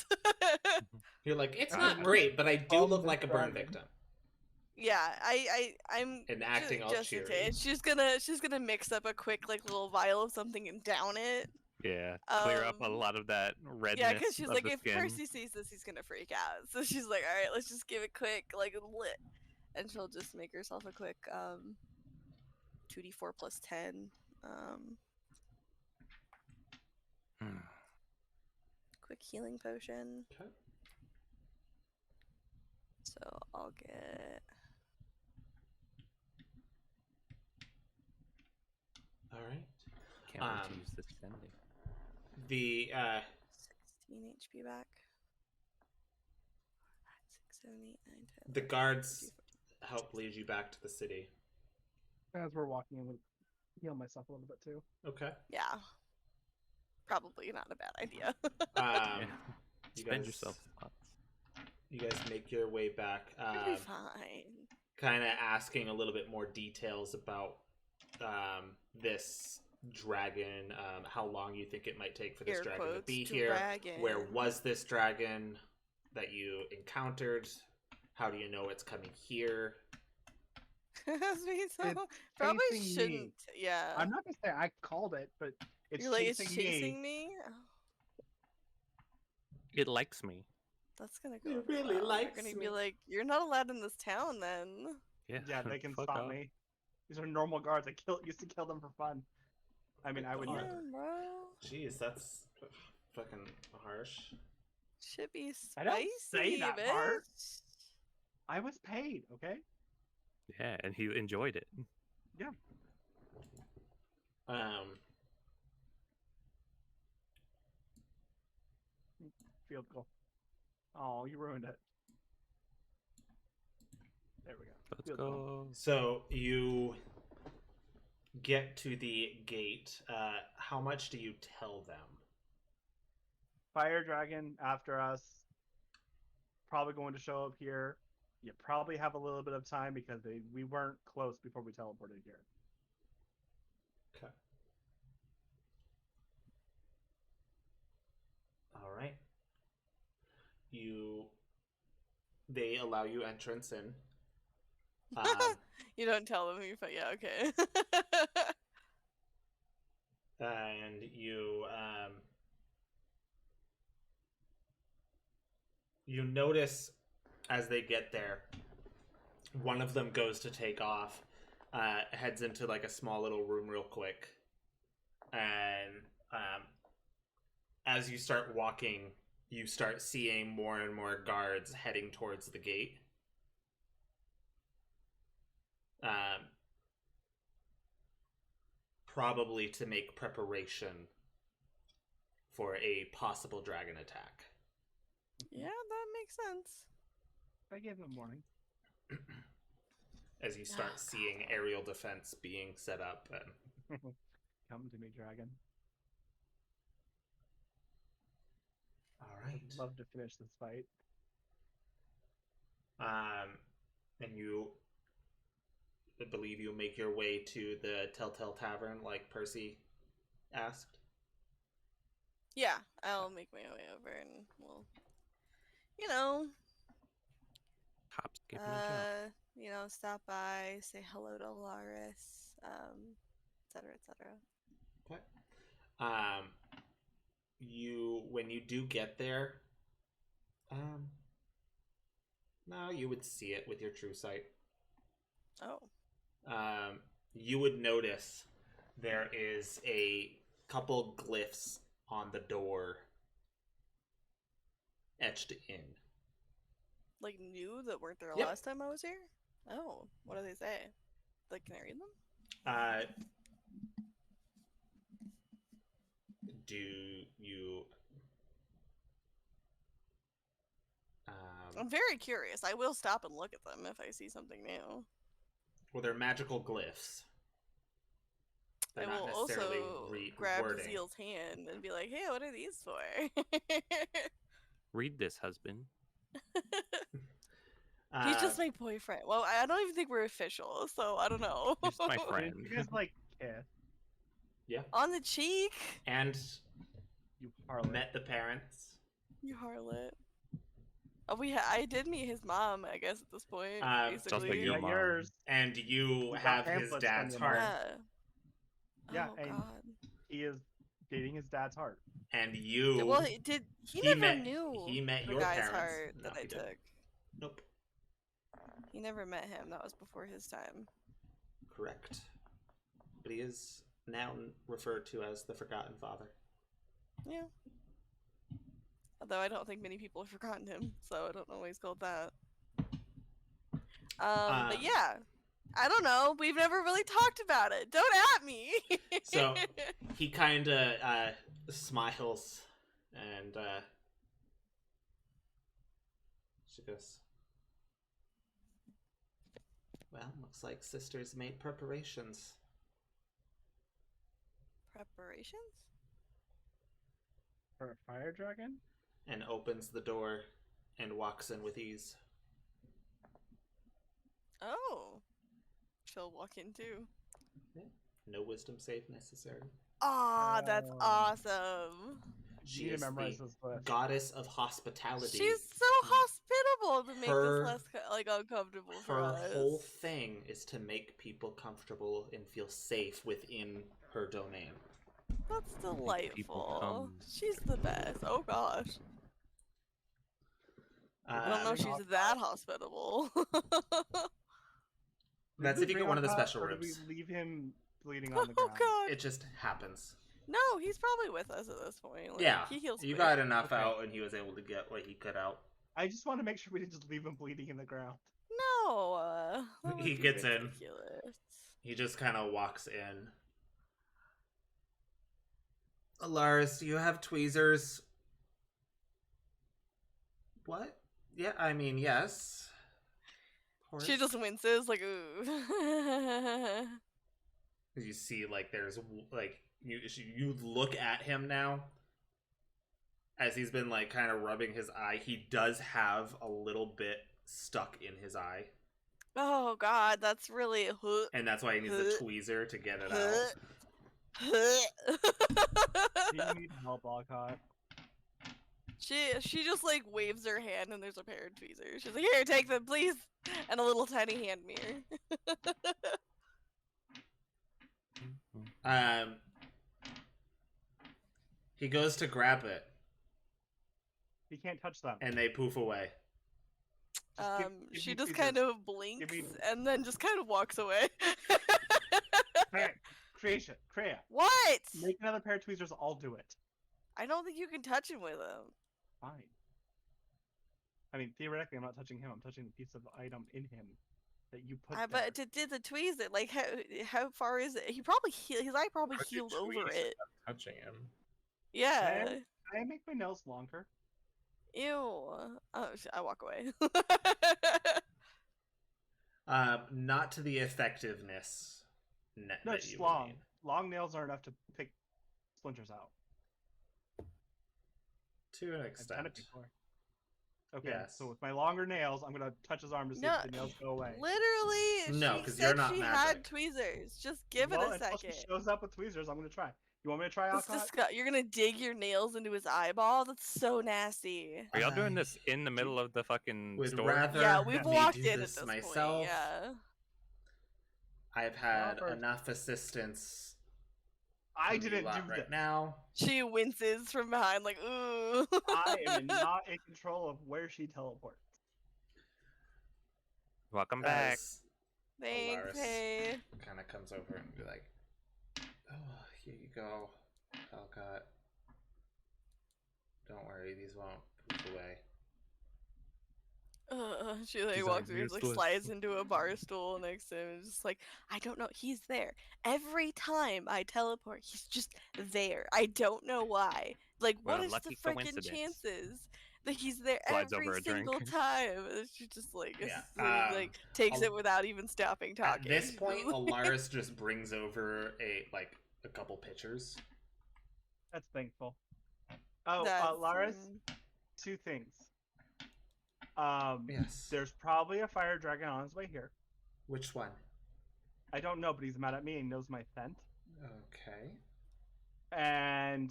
[SPEAKER 5] You're like, it's
[SPEAKER 2] God.
[SPEAKER 5] not great, but I do
[SPEAKER 4] Oh,
[SPEAKER 5] look like a burn
[SPEAKER 4] dragon.
[SPEAKER 5] victim.
[SPEAKER 1] Yeah, I'm
[SPEAKER 5] And acting all
[SPEAKER 1] just in
[SPEAKER 5] cheery.
[SPEAKER 1] case. She's gonna mix up a quick like little vial of something and down it.
[SPEAKER 2] yeah, clear up a lot of that redness.
[SPEAKER 1] Yeah, because she's
[SPEAKER 2] of
[SPEAKER 1] like,
[SPEAKER 2] the
[SPEAKER 1] if
[SPEAKER 2] skin.
[SPEAKER 1] Percy sees this, he's gonna freak out. So she's like, all right, let's just give it quick, like lit, and she'll just make herself a quick 2d4 plus 10 quick healing potion.
[SPEAKER 5] Okay.
[SPEAKER 1] So I'll get
[SPEAKER 5] All right.
[SPEAKER 2] Can't wait to use this sending.
[SPEAKER 5] The
[SPEAKER 1] 16 HP back. 6, 7, 8, 9, 10.
[SPEAKER 5] the guards help lead you back to the city.
[SPEAKER 4] As we're walking in, we'll heal myself a little bit too.
[SPEAKER 5] Okay.
[SPEAKER 1] Yeah. Probably not a bad idea.
[SPEAKER 2] Yeah.
[SPEAKER 5] You
[SPEAKER 2] Spend
[SPEAKER 5] guys-
[SPEAKER 2] yourself spots.
[SPEAKER 5] You guys make your way back.
[SPEAKER 1] It'll be fine.
[SPEAKER 5] Kind of asking a little bit more details about this dragon, how long you think it might take for this
[SPEAKER 1] Air
[SPEAKER 5] dragon to
[SPEAKER 1] quotes,
[SPEAKER 5] be here. Where
[SPEAKER 1] dragon.
[SPEAKER 5] was this dragon that you encountered? How do you know it's coming here?
[SPEAKER 1] Me so.
[SPEAKER 4] It's
[SPEAKER 1] Probably
[SPEAKER 4] chasing me.
[SPEAKER 1] shouldn't. Yeah.
[SPEAKER 4] I'm not gonna say I called it, but it's
[SPEAKER 1] You're like,
[SPEAKER 4] chasing
[SPEAKER 1] it's
[SPEAKER 4] me.
[SPEAKER 1] chasing me? Oh,
[SPEAKER 2] It likes me.
[SPEAKER 1] that's gonna go.
[SPEAKER 5] It
[SPEAKER 1] over
[SPEAKER 5] really
[SPEAKER 1] well.
[SPEAKER 5] likes
[SPEAKER 1] They're gonna
[SPEAKER 5] me.
[SPEAKER 1] be like, you're not allowed in this town then.
[SPEAKER 2] Yeah.
[SPEAKER 4] Yeah, they can
[SPEAKER 2] Fuck
[SPEAKER 4] stop
[SPEAKER 2] off.
[SPEAKER 4] me. These are normal guards. I used to kill them for fun. I mean, I would
[SPEAKER 5] God.
[SPEAKER 1] Yeah,
[SPEAKER 4] never.
[SPEAKER 1] bro.
[SPEAKER 5] Jeez, that's fucking harsh.
[SPEAKER 1] Should be spicy,
[SPEAKER 4] I don't say that
[SPEAKER 1] bitch.
[SPEAKER 4] part. I was paid, okay?
[SPEAKER 2] Yeah, and he enjoyed it.
[SPEAKER 4] Field goal. Oh, you ruined it. There we go.
[SPEAKER 2] Let's
[SPEAKER 4] Field goal.
[SPEAKER 2] go.
[SPEAKER 5] So you get to the gate. How much do you tell them?
[SPEAKER 4] Fire dragon after us. Probably going to show up here. You probably have a little bit of time because we weren't close before we teleported here.
[SPEAKER 5] Okay. All right. They allow you entrance in.
[SPEAKER 1] You don't tell them you fight. Yeah, okay.
[SPEAKER 5] And you notice as they get there, one of them goes to take off, heads into like a small little room real quick, and as you start walking, you start seeing more and more guards heading towards the gate. Probably to make preparation for a possible dragon attack.
[SPEAKER 1] Yeah, that makes sense.
[SPEAKER 4] I gave them warning.
[SPEAKER 5] As you start seeing aerial defense being set up. And
[SPEAKER 4] Come to me, dragon.
[SPEAKER 5] all right.
[SPEAKER 4] I'd love to finish this fight.
[SPEAKER 5] And you, I believe you make your way to the Telltale Tavern like Percy asked.
[SPEAKER 1] Yeah, I'll make my way over and we'll, you know,
[SPEAKER 2] Hop, skip, and a jump.
[SPEAKER 1] stop by, say hello to Laris, et cetera, et cetera.
[SPEAKER 5] Okay. When you do get there, no, you would see it with your true sight.
[SPEAKER 1] Oh.
[SPEAKER 5] You would notice there is a couple glyphs on the door etched in.
[SPEAKER 1] Like new that weren't there
[SPEAKER 5] Yep.
[SPEAKER 1] last time I was here? Oh, what do they say? Like, can I read them?
[SPEAKER 5] Do you
[SPEAKER 1] I'm very curious. I will stop and look at them if I see something new.
[SPEAKER 5] well, they're magical glyphs. They're
[SPEAKER 1] I
[SPEAKER 5] not
[SPEAKER 1] will
[SPEAKER 5] necessarily
[SPEAKER 1] also grab
[SPEAKER 5] wording.
[SPEAKER 1] Zeal's hand and be like, hey, what are these for?
[SPEAKER 2] Read this, husband.
[SPEAKER 1] He's just my boyfriend. Well, I don't even think we're official, so I don't know.
[SPEAKER 2] Just my
[SPEAKER 4] Did
[SPEAKER 2] friend.
[SPEAKER 4] you guys like kiss?
[SPEAKER 1] On the cheek?
[SPEAKER 5] and
[SPEAKER 4] You harlot.
[SPEAKER 5] met the parents.
[SPEAKER 1] You harlot. Oh, I did meet his mom, I guess, at this point.
[SPEAKER 5] Just
[SPEAKER 2] like
[SPEAKER 1] basically.
[SPEAKER 2] your
[SPEAKER 4] Yeah,
[SPEAKER 2] mom.
[SPEAKER 4] yours.
[SPEAKER 5] And you
[SPEAKER 4] got
[SPEAKER 5] have his
[SPEAKER 4] pamphlets
[SPEAKER 5] dad's
[SPEAKER 4] from your
[SPEAKER 5] heart.
[SPEAKER 4] mom.
[SPEAKER 1] Yeah.
[SPEAKER 4] Yeah,
[SPEAKER 1] Oh,
[SPEAKER 4] and-
[SPEAKER 1] God.
[SPEAKER 4] He is dating his dad's heart.
[SPEAKER 5] And you
[SPEAKER 1] Well, he never
[SPEAKER 5] met
[SPEAKER 1] knew
[SPEAKER 5] he met
[SPEAKER 1] the
[SPEAKER 5] your
[SPEAKER 1] guy's
[SPEAKER 5] parents.
[SPEAKER 1] heart
[SPEAKER 5] No,
[SPEAKER 1] that I
[SPEAKER 5] he didn't.
[SPEAKER 1] took.
[SPEAKER 5] Nope.
[SPEAKER 1] He never met him. That was before his time.
[SPEAKER 5] Correct. But he is now referred to as the Forgotten Father.
[SPEAKER 1] Yeah. Although I don't think many people have forgotten him, so I don't know why he's called that. But yeah. I don't know. We've never really talked about it. Don't at me.
[SPEAKER 5] So he kind of smiles and she goes, well, looks like sisters made preparations.
[SPEAKER 1] Preparations?
[SPEAKER 4] For a fire dragon?
[SPEAKER 5] And opens the door and walks in with ease.
[SPEAKER 1] Oh. She'll walk in too.
[SPEAKER 5] No wisdom save necessary.
[SPEAKER 1] Aw, that's
[SPEAKER 4] Oh.
[SPEAKER 1] awesome.
[SPEAKER 5] She
[SPEAKER 4] You need
[SPEAKER 5] is
[SPEAKER 4] to memorize
[SPEAKER 5] the
[SPEAKER 4] this list.
[SPEAKER 5] goddess of hospitality.
[SPEAKER 1] She's so horrible to make
[SPEAKER 5] Her-
[SPEAKER 1] this less like uncomfortable for
[SPEAKER 5] Her
[SPEAKER 1] us.
[SPEAKER 5] whole thing is to make people comfortable and feel safe within her domain.
[SPEAKER 1] That's
[SPEAKER 2] people
[SPEAKER 1] delightful.
[SPEAKER 2] come.
[SPEAKER 1] She's the best. Oh gosh. I don't know
[SPEAKER 5] Um,
[SPEAKER 1] if she's that hospitable.
[SPEAKER 4] Did
[SPEAKER 5] That's
[SPEAKER 4] we
[SPEAKER 5] if you
[SPEAKER 4] bring
[SPEAKER 5] get one of the
[SPEAKER 4] Alcott,
[SPEAKER 5] special
[SPEAKER 4] or did
[SPEAKER 5] rooms.
[SPEAKER 4] we leave him bleeding on the
[SPEAKER 1] Oh
[SPEAKER 4] ground?
[SPEAKER 1] god.
[SPEAKER 5] It just happens.
[SPEAKER 1] No, he's probably with us at this point. Like,
[SPEAKER 5] Yeah,
[SPEAKER 1] he heals.
[SPEAKER 5] you
[SPEAKER 1] quick.
[SPEAKER 5] got enough
[SPEAKER 4] Okay.
[SPEAKER 5] out, and he was able to get what he could out.
[SPEAKER 4] I just want to make sure we didn't just leave him bleeding in the ground.
[SPEAKER 1] No. That would
[SPEAKER 5] He
[SPEAKER 1] be
[SPEAKER 5] gets in.
[SPEAKER 1] ridiculous.
[SPEAKER 5] He just kind of walks in. Lars, do you have tweezers? What? Yeah, I mean, yes.
[SPEAKER 1] She just winces, like, ooh.
[SPEAKER 5] You see, like, there's like you look at him now, as he's been like kind of rubbing his eye. He does have a little bit stuck in his eye,
[SPEAKER 1] Oh god, that's really.
[SPEAKER 5] and that's why he needs a tweezer to get it out.
[SPEAKER 4] Do you need help, Alcott?
[SPEAKER 1] She just like waves her hand and there's a pair of tweezers. She's like, here, take them, please, and a little tiny hand mirror.
[SPEAKER 5] He goes to grab it,
[SPEAKER 4] He can't touch them.
[SPEAKER 5] and they poof away.
[SPEAKER 4] Give
[SPEAKER 1] She
[SPEAKER 4] me
[SPEAKER 1] just
[SPEAKER 4] tweezers.
[SPEAKER 1] kind of blinks
[SPEAKER 4] me-
[SPEAKER 1] and then just kind of walks away.
[SPEAKER 4] Alright, Creation, Crea,
[SPEAKER 1] What?
[SPEAKER 4] make another pair of tweezers. I'll do it.
[SPEAKER 1] I don't think you can touch him with them.
[SPEAKER 4] Fine. I mean, theoretically, I'm not touching him. I'm touching the piece of item in him that you put there.
[SPEAKER 1] But to did the tweezer, like how far is it? He probably his eye probably
[SPEAKER 6] How'd you
[SPEAKER 1] healed over
[SPEAKER 6] tweeze
[SPEAKER 1] it.
[SPEAKER 6] Touching him.
[SPEAKER 1] Yeah.
[SPEAKER 4] Can I make my nails longer?
[SPEAKER 1] Ew. Oh, I walk away.
[SPEAKER 5] Not to the effectiveness.
[SPEAKER 4] No,
[SPEAKER 5] that
[SPEAKER 4] just
[SPEAKER 5] you
[SPEAKER 4] long.
[SPEAKER 5] need.
[SPEAKER 4] Long nails are enough to pick splinters out.
[SPEAKER 5] To an
[SPEAKER 4] I've done
[SPEAKER 5] extent.
[SPEAKER 4] it before. Okay,
[SPEAKER 5] Yes.
[SPEAKER 4] so with my longer nails, I'm gonna touch his arm to see
[SPEAKER 1] No,
[SPEAKER 4] if the nails go away.
[SPEAKER 1] Literally,
[SPEAKER 5] No,
[SPEAKER 1] she
[SPEAKER 5] 'cause
[SPEAKER 1] said
[SPEAKER 5] you're not
[SPEAKER 1] she
[SPEAKER 5] Maverick.
[SPEAKER 1] had tweezers. Just give
[SPEAKER 4] Well,
[SPEAKER 1] it a
[SPEAKER 4] until
[SPEAKER 1] second.
[SPEAKER 4] she shows up with tweezers, I'm gonna try. You want me to try
[SPEAKER 1] That's
[SPEAKER 4] Alcott?
[SPEAKER 1] You're gonna dig your nails into his eyeball? That's so nasty.
[SPEAKER 2] Are y'all doing
[SPEAKER 5] I
[SPEAKER 2] this in the middle of the fucking
[SPEAKER 5] would
[SPEAKER 2] store?
[SPEAKER 5] rather
[SPEAKER 1] Yeah, we've
[SPEAKER 5] me
[SPEAKER 1] walked
[SPEAKER 5] do
[SPEAKER 1] in at
[SPEAKER 5] this
[SPEAKER 1] this
[SPEAKER 5] myself.
[SPEAKER 1] point. Yeah.
[SPEAKER 5] I've had
[SPEAKER 4] Robert.
[SPEAKER 5] enough assistance.
[SPEAKER 4] I
[SPEAKER 5] from you
[SPEAKER 4] didn't
[SPEAKER 5] lot
[SPEAKER 4] do
[SPEAKER 5] right
[SPEAKER 4] that.
[SPEAKER 5] now.
[SPEAKER 1] She winces from behind, like, ooh.
[SPEAKER 4] I am not in control of where she teleports.
[SPEAKER 2] Welcome back.
[SPEAKER 1] Thanks,
[SPEAKER 5] Alaris.
[SPEAKER 1] hey.
[SPEAKER 5] Kind of comes over and be like, "Oh, here you go, Alcott. Don't worry, these won't poof away."
[SPEAKER 1] She like
[SPEAKER 2] These
[SPEAKER 1] walks
[SPEAKER 2] are
[SPEAKER 1] over, like
[SPEAKER 2] useless.
[SPEAKER 1] slides into a bar stool next to him, and just like, I don't know, he's there every time I teleport. He's just there. I don't know why. Like,
[SPEAKER 2] What
[SPEAKER 1] what
[SPEAKER 2] a
[SPEAKER 1] is
[SPEAKER 2] lucky
[SPEAKER 1] the freaking
[SPEAKER 2] coincidence.
[SPEAKER 1] chances that he's there
[SPEAKER 2] Slides
[SPEAKER 1] every
[SPEAKER 2] over a drink.
[SPEAKER 1] single time? And she just like,
[SPEAKER 5] Yeah,
[SPEAKER 1] like takes
[SPEAKER 5] I'll-
[SPEAKER 1] it without even stopping
[SPEAKER 5] At
[SPEAKER 1] talking.
[SPEAKER 5] this point, Alaris just brings over a couple pitchers.
[SPEAKER 4] That's thankful. Oh,
[SPEAKER 1] That's,
[SPEAKER 4] Laris, two things.
[SPEAKER 5] Yes.
[SPEAKER 4] There's probably a fire dragon on his way here.
[SPEAKER 5] Which one?
[SPEAKER 4] I don't know, but he's mad at me and knows my scent.
[SPEAKER 5] Okay.
[SPEAKER 4] And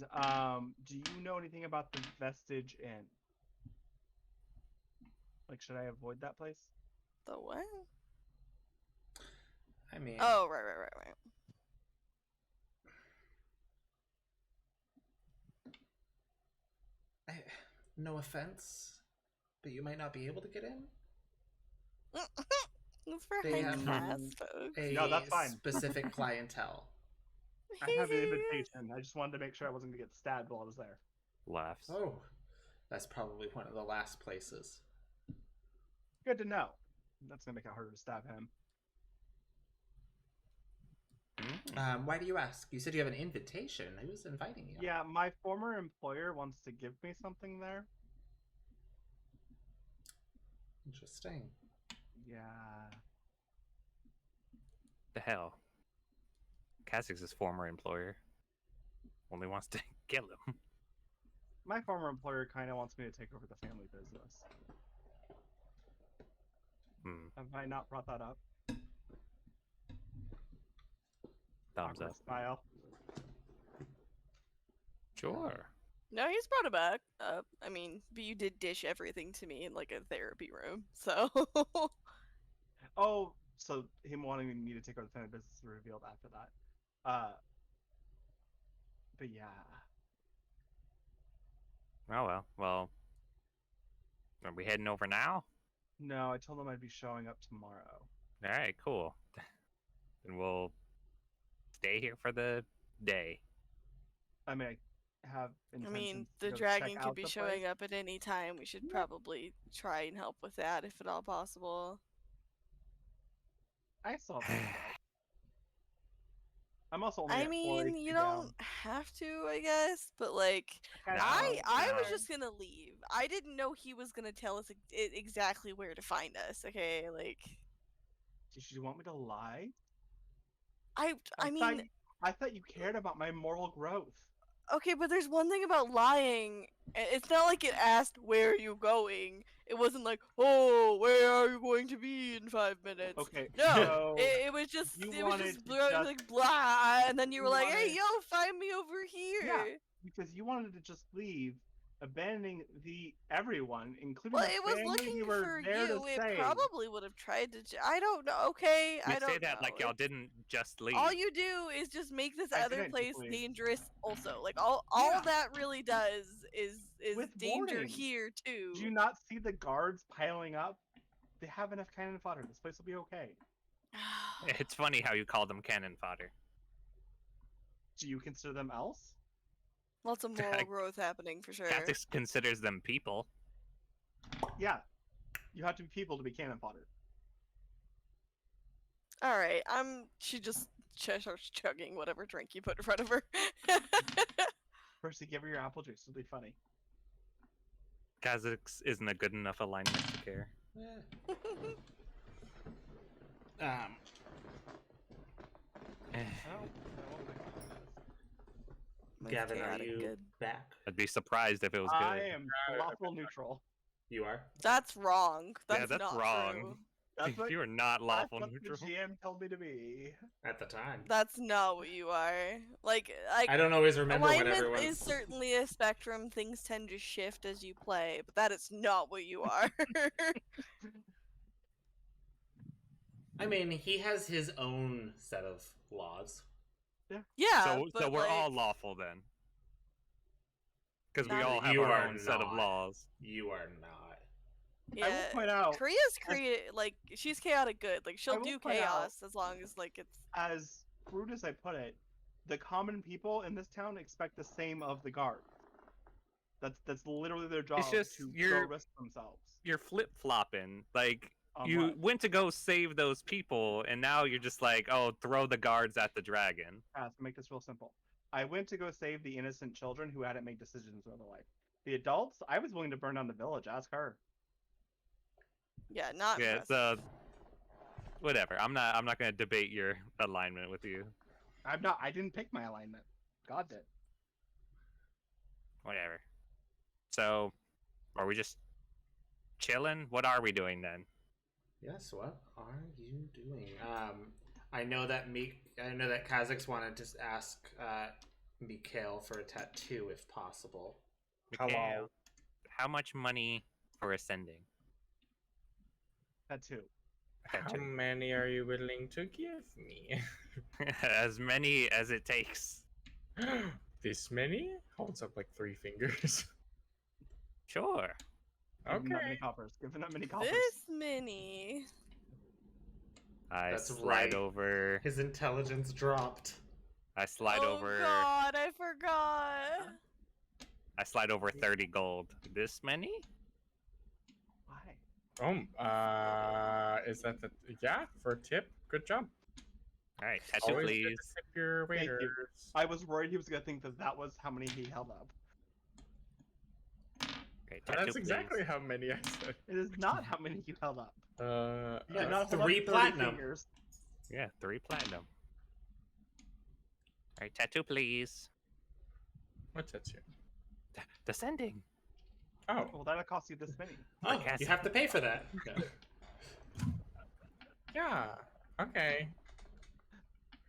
[SPEAKER 4] do you know anything about the Vestige Inn? Like, should I avoid that place?
[SPEAKER 1] The what?
[SPEAKER 5] I mean,
[SPEAKER 1] Oh, right.
[SPEAKER 5] no offense, but you might not be able to get in.
[SPEAKER 1] It's for
[SPEAKER 5] They
[SPEAKER 1] high
[SPEAKER 5] have
[SPEAKER 1] class folks.
[SPEAKER 5] A
[SPEAKER 4] No, that's fine.
[SPEAKER 5] specific clientele.
[SPEAKER 4] I have an invitation. I just wanted to make sure I wasn't gonna get stabbed while I was there.
[SPEAKER 2] Laughs.
[SPEAKER 5] Oh, that's probably one of the last places.
[SPEAKER 4] Good to know. That's gonna make it harder to stab him.
[SPEAKER 2] Mm.
[SPEAKER 5] Why do you ask? You said you have an invitation. Who's inviting you?
[SPEAKER 4] Yeah, my former employer wants to give me something there.
[SPEAKER 5] Interesting.
[SPEAKER 4] Yeah.
[SPEAKER 2] The hell? Cassix's former employer only wants to kill him.
[SPEAKER 4] My former employer kind of wants me to take over the family business.
[SPEAKER 2] Hmm.
[SPEAKER 4] Have I not brought that up?
[SPEAKER 2] Thumbs
[SPEAKER 4] Awkward
[SPEAKER 2] up.
[SPEAKER 4] Smile.
[SPEAKER 2] Sure.
[SPEAKER 1] No, he's brought it back up. I mean, but you did dish everything to me in like a therapy room, so.
[SPEAKER 4] Oh, so him wanting me to take over the family business is revealed after that. But yeah.
[SPEAKER 2] Oh well. Are we heading over now?
[SPEAKER 4] No, I told him I'd be showing up tomorrow.
[SPEAKER 2] All right, cool. Then we'll stay here for the day.
[SPEAKER 4] I mean, I have
[SPEAKER 1] I
[SPEAKER 4] intentions
[SPEAKER 1] mean,
[SPEAKER 4] to
[SPEAKER 1] the
[SPEAKER 4] go
[SPEAKER 1] dragon
[SPEAKER 4] check
[SPEAKER 1] could
[SPEAKER 4] out
[SPEAKER 1] be
[SPEAKER 4] the
[SPEAKER 1] showing
[SPEAKER 4] place.
[SPEAKER 1] up at any time. We should probably try and help with that if at all possible.
[SPEAKER 4] I still have to go. I'm also only
[SPEAKER 1] I
[SPEAKER 4] at 4
[SPEAKER 1] mean,
[SPEAKER 4] HP
[SPEAKER 1] you
[SPEAKER 4] down.
[SPEAKER 1] don't have to, I guess, but like,
[SPEAKER 4] kinda
[SPEAKER 1] I
[SPEAKER 4] don't.
[SPEAKER 1] was just gonna leave. I didn't know he was gonna tell us exactly where to find us. Okay, like,
[SPEAKER 4] Did you want me to lie?
[SPEAKER 1] I
[SPEAKER 4] thought
[SPEAKER 1] mean,
[SPEAKER 4] I thought you cared about my moral growth.
[SPEAKER 1] okay, but there's one thing about lying. It's not like it asked where are you going. It wasn't like, oh, where are you going to be in 5 minutes?
[SPEAKER 4] Okay,
[SPEAKER 1] No,
[SPEAKER 4] so
[SPEAKER 1] it was just
[SPEAKER 4] you
[SPEAKER 1] it was
[SPEAKER 4] wanted
[SPEAKER 1] just
[SPEAKER 4] to
[SPEAKER 1] blah, like blah, and then you
[SPEAKER 4] you
[SPEAKER 1] were like, hey,
[SPEAKER 4] wanted-
[SPEAKER 1] yo, find me over here.
[SPEAKER 4] Yeah. because you wanted to just leave, abandoning everyone, including
[SPEAKER 1] Well,
[SPEAKER 4] the
[SPEAKER 1] it was
[SPEAKER 4] family
[SPEAKER 1] looking
[SPEAKER 4] you were
[SPEAKER 1] for
[SPEAKER 4] there
[SPEAKER 1] you.
[SPEAKER 4] to
[SPEAKER 1] It
[SPEAKER 4] save.
[SPEAKER 1] probably would have tried to. I don't know. Okay,
[SPEAKER 2] You
[SPEAKER 1] I don't
[SPEAKER 2] say that
[SPEAKER 1] know.
[SPEAKER 2] like y'all didn't just leave.
[SPEAKER 1] All you do is just make this
[SPEAKER 4] I
[SPEAKER 1] other
[SPEAKER 4] didn't
[SPEAKER 1] place
[SPEAKER 4] just leave.
[SPEAKER 1] dangerous. Also, like all
[SPEAKER 4] Yeah.
[SPEAKER 1] that really does is
[SPEAKER 4] With
[SPEAKER 1] danger
[SPEAKER 4] warning.
[SPEAKER 1] here too.
[SPEAKER 4] Do you not see the guards piling up? They have enough cannon fodder. This place will be okay.
[SPEAKER 2] It's funny how you call them cannon fodder.
[SPEAKER 4] Do you consider them else?
[SPEAKER 1] Lots of moral growth happening for sure.
[SPEAKER 2] Kha'Zix considers them people.
[SPEAKER 4] Yeah. You have to be people to be cannon fodder.
[SPEAKER 1] All right, she just starts chugging whatever drink you put in front of her.
[SPEAKER 4] Percy, give her your apple juice. It'll be funny.
[SPEAKER 2] Kha'Zix isn't a good enough alignment to care.
[SPEAKER 5] Gavin, are
[SPEAKER 1] chaotic
[SPEAKER 5] you
[SPEAKER 1] good.
[SPEAKER 5] back?
[SPEAKER 2] I'd be surprised if it was
[SPEAKER 4] I
[SPEAKER 2] good.
[SPEAKER 4] am lawful neutral.
[SPEAKER 5] You are?
[SPEAKER 1] That's wrong. That's,
[SPEAKER 2] Yeah, that's
[SPEAKER 1] not
[SPEAKER 2] wrong.
[SPEAKER 1] True.
[SPEAKER 4] That's what,
[SPEAKER 2] You are not
[SPEAKER 4] that's
[SPEAKER 2] lawful
[SPEAKER 4] what
[SPEAKER 2] neutral.
[SPEAKER 4] the GM told me to be.
[SPEAKER 5] At the time.
[SPEAKER 1] That's not what you are. Like
[SPEAKER 5] I don't always remember what
[SPEAKER 1] alignment
[SPEAKER 5] everyone...
[SPEAKER 1] is certainly a spectrum. Things tend to shift as you play, but that is not what you are.
[SPEAKER 5] I mean, he has his own set of laws.
[SPEAKER 1] yeah.
[SPEAKER 2] So
[SPEAKER 1] but
[SPEAKER 2] we're
[SPEAKER 1] like,
[SPEAKER 2] all lawful then. Because we
[SPEAKER 1] Not
[SPEAKER 2] all have
[SPEAKER 5] You
[SPEAKER 2] our
[SPEAKER 5] are
[SPEAKER 2] own set of
[SPEAKER 5] not.
[SPEAKER 2] laws.
[SPEAKER 5] You are not.
[SPEAKER 1] Yeah.
[SPEAKER 4] I will point out,
[SPEAKER 1] Kriya's like she's chaotic good. Like
[SPEAKER 4] I
[SPEAKER 1] she'll
[SPEAKER 4] will
[SPEAKER 1] do
[SPEAKER 4] point out-
[SPEAKER 1] chaos as long as like it's
[SPEAKER 4] as rude as I put it, the common people in this town expect the same of the guard. That's literally their job
[SPEAKER 2] just
[SPEAKER 4] to
[SPEAKER 2] you're-
[SPEAKER 4] go risk themselves.
[SPEAKER 2] You're flip flopping. Like
[SPEAKER 4] On
[SPEAKER 2] you
[SPEAKER 4] what?
[SPEAKER 2] went to go save those people, and now you're just like, oh, throw the guards at the dragon.
[SPEAKER 4] To make this real simple. I went to go save the innocent children who hadn't made decisions with their life. The adults, I was willing to burn down the village. Ask her.
[SPEAKER 1] yeah, not
[SPEAKER 2] Yeah,
[SPEAKER 1] impressive.
[SPEAKER 2] so whatever. I'm not gonna debate your alignment with you.
[SPEAKER 4] I'm not. I didn't pick my alignment. God did.
[SPEAKER 2] Whatever. So, are we just chilling? What are we doing then?
[SPEAKER 5] Yes, what are you doing? I know that Kha'Zix wanted to ask Mikhail for a tattoo if possible.
[SPEAKER 6] Hello.
[SPEAKER 2] Mikhail, how much money for ascending?
[SPEAKER 4] That too.
[SPEAKER 6] How many are you willing to give me?
[SPEAKER 2] As many as it takes.
[SPEAKER 6] This many? Holds up like 3 fingers.
[SPEAKER 2] Sure.
[SPEAKER 4] Give them that
[SPEAKER 6] Okay.
[SPEAKER 4] many coppers. Give them that many coppers.
[SPEAKER 1] This many.
[SPEAKER 5] That's
[SPEAKER 2] I slide
[SPEAKER 5] right.
[SPEAKER 2] over.
[SPEAKER 5] His intelligence dropped.
[SPEAKER 2] I slide
[SPEAKER 1] oh
[SPEAKER 2] over.
[SPEAKER 1] God, I forgot.
[SPEAKER 2] I slide over 30 gold. This many?
[SPEAKER 4] Why?
[SPEAKER 6] Is that the for a tip? Good job.
[SPEAKER 2] All right, tattoo,
[SPEAKER 6] Always good
[SPEAKER 2] please.
[SPEAKER 6] to tip your
[SPEAKER 4] Thank you.
[SPEAKER 6] waiters.
[SPEAKER 4] I was worried he was gonna think that that was how many he held up.
[SPEAKER 2] Okay, tattoo,
[SPEAKER 6] That's exactly how many I said.
[SPEAKER 4] It is not how many you held up. You did
[SPEAKER 5] Yeah,
[SPEAKER 4] not hold up
[SPEAKER 5] 3
[SPEAKER 4] 30
[SPEAKER 5] platinum.
[SPEAKER 4] fingers.
[SPEAKER 2] Please. Yeah, 3 platinum. All right, tattoo, please.
[SPEAKER 6] What's that?
[SPEAKER 2] Descending.
[SPEAKER 6] Oh,
[SPEAKER 4] Well, that'll cost you this many.
[SPEAKER 5] Oh,
[SPEAKER 2] Kha'Zix.
[SPEAKER 5] you have to pay for that.
[SPEAKER 6] yeah. Okay.